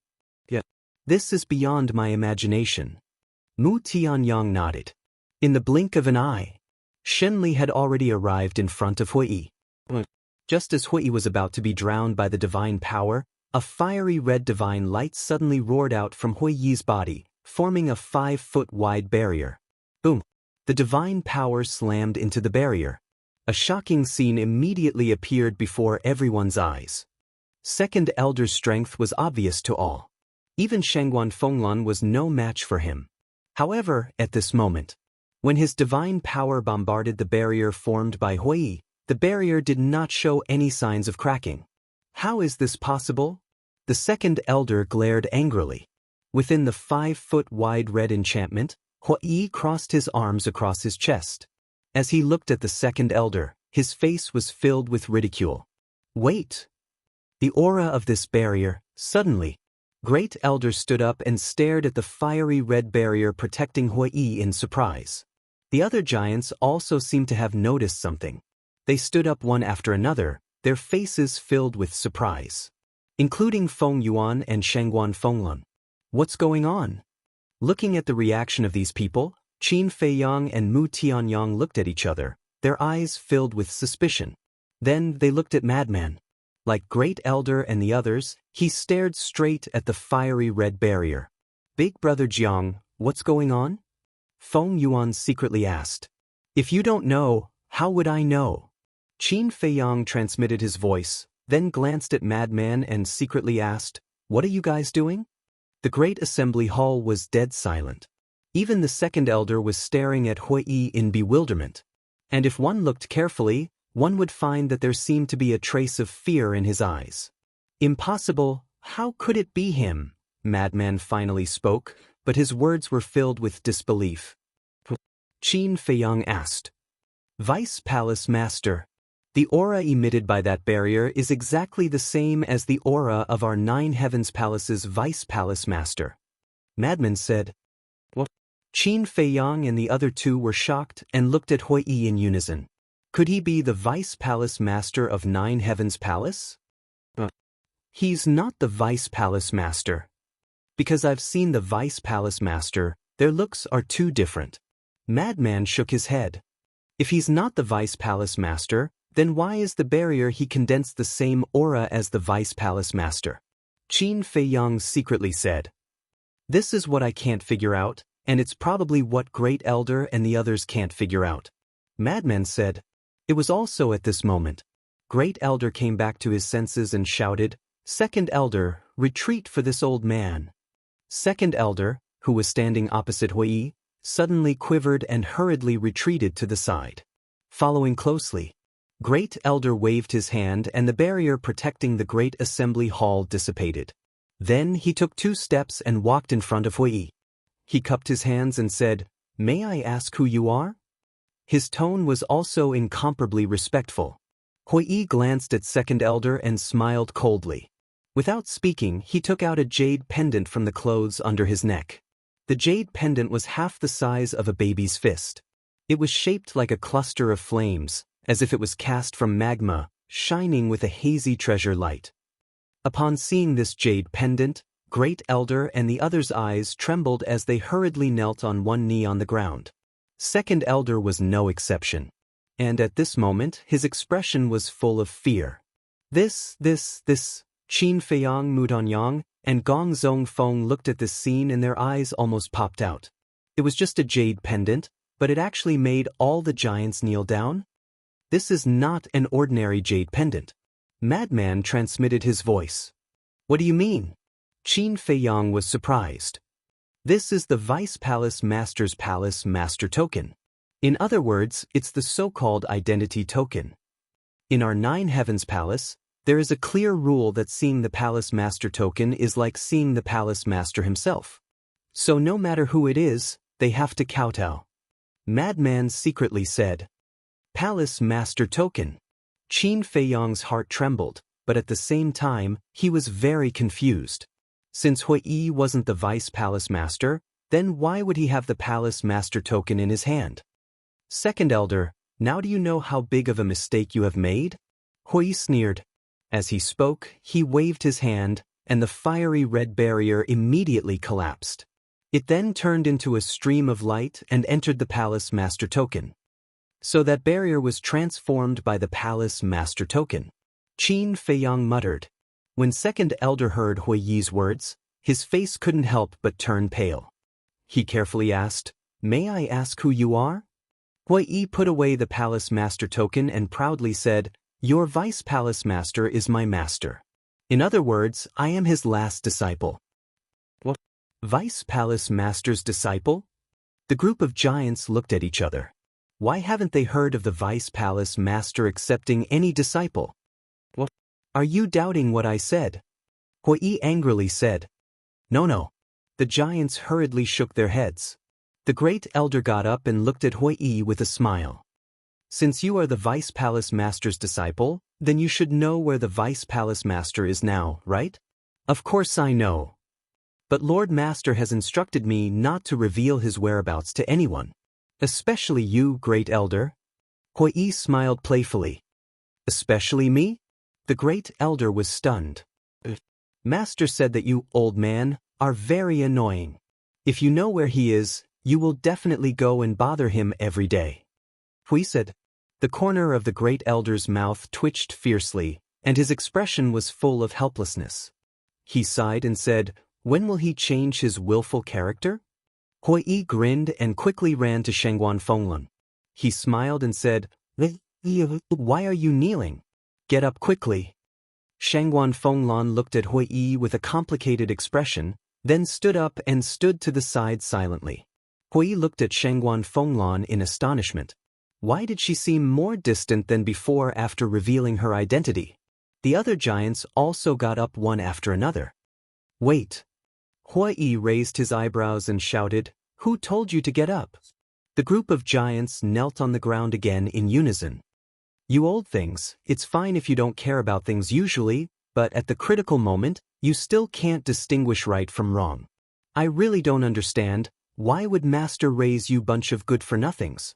Yeah, this is beyond my imagination. Mu Tianyang nodded. In the blink of an eye, Shenli had already arrived in front of Hui Yi. Just as Hui Yi was about to be drowned by the divine power, a fiery red divine light suddenly roared out from Hui Yi's body, forming a 5-foot-wide barrier. Boom! The divine power slammed into the barrier. A shocking scene immediately appeared before everyone's eyes. Second elder's strength was obvious to all. Even Shangguan Fenglan was no match for him. However, at this moment, when his divine power bombarded the barrier formed by Hui Yi, the barrier did not show any signs of cracking. How is this possible? The second elder glared angrily. Within the 5-foot-wide red enchantment, Hui Yi crossed his arms across his chest. As he looked at the second elder, his face was filled with ridicule. Wait! The aura of this barrier, suddenly, Great Elder stood up and stared at the fiery red barrier protecting Hui Yi in surprise. The other giants also seemed to have noticed something. They stood up one after another, their faces filled with surprise. Including Feng Yuan and Shangguan Fenglan. What's going on? Looking at the reaction of these people, Qin Feiyang and Mu Tianyang looked at each other, their eyes filled with suspicion. Then they looked at Madman. Like Great Elder and the others, he stared straight at the fiery red barrier. Big Brother Jiang, what's going on? Feng Yuan secretly asked. If you don't know, how would I know? Qin Feiyang transmitted his voice, then glanced at Madman and secretly asked, what are you guys doing? The great assembly hall was dead silent. Even the second elder was staring at Hui Yi in bewilderment. And if one looked carefully, one would find that there seemed to be a trace of fear in his eyes. Impossible, how could it be him? Madman finally spoke, but his words were filled with disbelief. Qin Feiyang asked. Vice Palace Master. The aura emitted by that barrier is exactly the same as the aura of our Nine Heavens Palace's Vice Palace Master. Madman said. What? Qin Feiyang and the other two were shocked and looked at Hui Yi in unison. Could he be the Vice Palace Master of Nine Heavens Palace? He's not the Vice Palace Master. Because I've seen the Vice Palace Master, their looks are too different. Madman shook his head. If he's not the Vice Palace Master, then why is the barrier he condensed the same aura as the Vice Palace Master? Qin Feiyang secretly said. This is what I can't figure out, and it's probably what Great Elder and the others can't figure out. Madman said. It was also at this moment. Great Elder came back to his senses and shouted, Second Elder, retreat for this old man. Second Elder, who was standing opposite Hui Yi, suddenly quivered and hurriedly retreated to the side. Following closely, Great Elder waved his hand and the barrier protecting the great assembly hall dissipated. Then he took 2 steps and walked in front of Hui Yi. He cupped his hands and said, May I ask who you are? His tone was also incomparably respectful. Hui glanced at second elder and smiled coldly. Without speaking, he took out a jade pendant from the clothes under his neck. The jade pendant was half the size of a baby's fist. It was shaped like a cluster of flames, as if it was cast from magma, shining with a hazy treasure light. Upon seeing this jade pendant, Great Elder and the others' eyes trembled as they hurriedly knelt on one knee on the ground. Second Elder was no exception. And at this moment, his expression was full of fear. This, Qin Feiyang Mudanyang and Gong Zong Feng looked at this scene and their eyes almost popped out. It was just a jade pendant, but it actually made all the giants kneel down? This is not an ordinary jade pendant. Madman transmitted his voice. What do you mean? Qin Feiyang was surprised. This is the Vice Palace Master's Palace Master Token. In other words, it's the so-called identity token. In our Nine Heavens Palace, there is a clear rule that seeing the Palace Master Token is like seeing the Palace Master himself. So no matter who it is, they have to kowtow. Madman secretly said. Palace Master Token. Qin Feiyang's heart trembled, but at the same time, he was very confused. Since Hui wasn't the Vice Palace Master, then why would he have the Palace Master Token in his hand? Second Elder, now do you know how big of a mistake you have made? Hui sneered. As he spoke, he waved his hand, and the fiery red barrier immediately collapsed. It then turned into a stream of light and entered the Palace Master Token. So that barrier was transformed by the Palace Master Token. Qin Feiyang muttered. When Second Elder heard Hui's words, his face couldn't help but turn pale. He carefully asked, May I ask who you are? Hui put away the Palace Master Token and proudly said, Your Vice Palace Master is my master. In other words, I am his last disciple. What? Vice Palace Master's disciple? The group of giants looked at each other. Why haven't they heard of the Vice Palace Master accepting any disciple? What? Are you doubting what I said? Hui angrily said. No. The giants hurriedly shook their heads. The Great Elder got up and looked at Hui with a smile. Since you are the Vice Palace Master's disciple, then you should know where the Vice Palace Master is now, right? Of course I know. But Lord Master has instructed me not to reveal his whereabouts to anyone. Especially you, Great Elder. Hui smiled playfully. Especially me? The Great Elder was stunned. Master said that you, old man, are very annoying. If you know where he is, you will definitely go and bother him every day. Hui said. The corner of the Great Elder's mouth twitched fiercely, and his expression was full of helplessness. He sighed and said, When will he change his willful character? Hui grinned and quickly ran to Shangguan Fenglan. He smiled and said, Why are you kneeling? Get up quickly. Shangguan Fenglan looked at Hui with a complicated expression, then stood up and stood to the side silently. Hui looked at Shangguan Fenglan in astonishment. Why did she seem more distant than before after revealing her identity? The other giants also got up one after another. Wait. Hui raised his eyebrows and shouted, Who told you to get up? The group of giants knelt on the ground again in unison. You old things, it's fine if you don't care about things usually, but at the critical moment, you still can't distinguish right from wrong. I really don't understand, why would Master raise you bunch of good-for-nothings?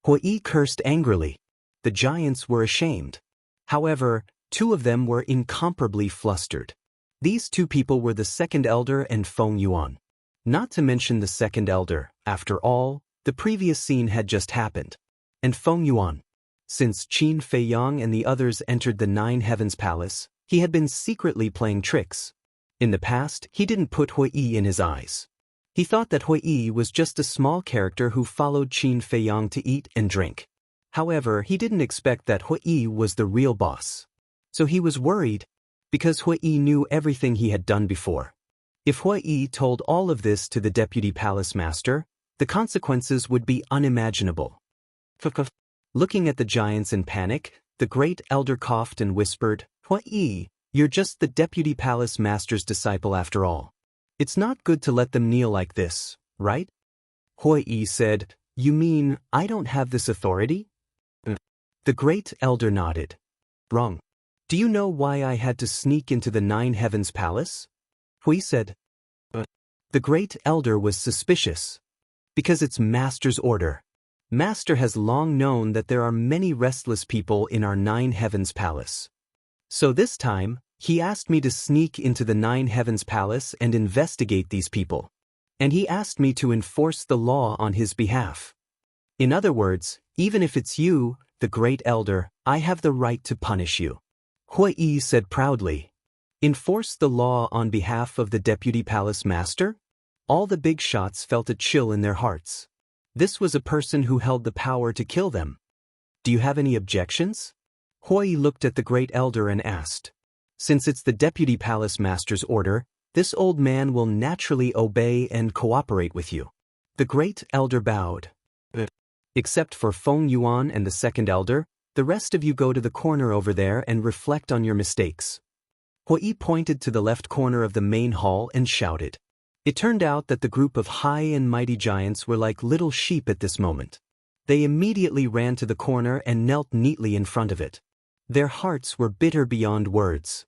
Hui cursed angrily. The giants were ashamed. However, two of them were incomparably flustered. These two people were the Second Elder and Feng Yuan. Not to mention the Second Elder, after all, the previous scene had just happened. And Feng Yuan. Since Qin Feiyang and the others entered the Nine Heavens Palace, he had been secretly playing tricks. In the past, he didn't put Hui in his eyes. He thought that Hui was just a small character who followed Qin Feiyang to eat and drink. However, he didn't expect that Hui was the real boss. So he was worried, because Hui knew everything he had done before. If Hui told all of this to the Deputy Palace Master, the consequences would be unimaginable. Looking at the giants in panic, the Great Elder coughed and whispered, Hui, you're just the Deputy Palace Master's disciple after all. It's not good to let them kneel like this, right? Hui said, You mean I don't have this authority? The Great Elder nodded. Wrong. Do you know why I had to sneak into the Nine Heavens Palace? Hui said. The great elder was suspicious. Because it's Master's order. Master has long known that there are many restless people in our Nine Heavens Palace. So this time, he asked me to sneak into the Nine Heavens Palace and investigate these people. And he asked me to enforce the law on his behalf. In other words, even if it's you, the great elder, I have the right to punish you. Hui said proudly. Enforce the law on behalf of the Deputy Palace Master? All the big shots felt a chill in their hearts. This was a person who held the power to kill them. Do you have any objections? Hui looked at the great elder and asked. Since it's the Deputy Palace Master's order, this old man will naturally obey and cooperate with you. The great elder bowed. Except for Feng Yuan and the second elder, the rest of you go to the corner over there and reflect on your mistakes. Hui pointed to the left corner of the main hall and shouted. It turned out that the group of high and mighty giants were like little sheep at this moment. They immediately ran to the corner and knelt neatly in front of it. Their hearts were bitter beyond words.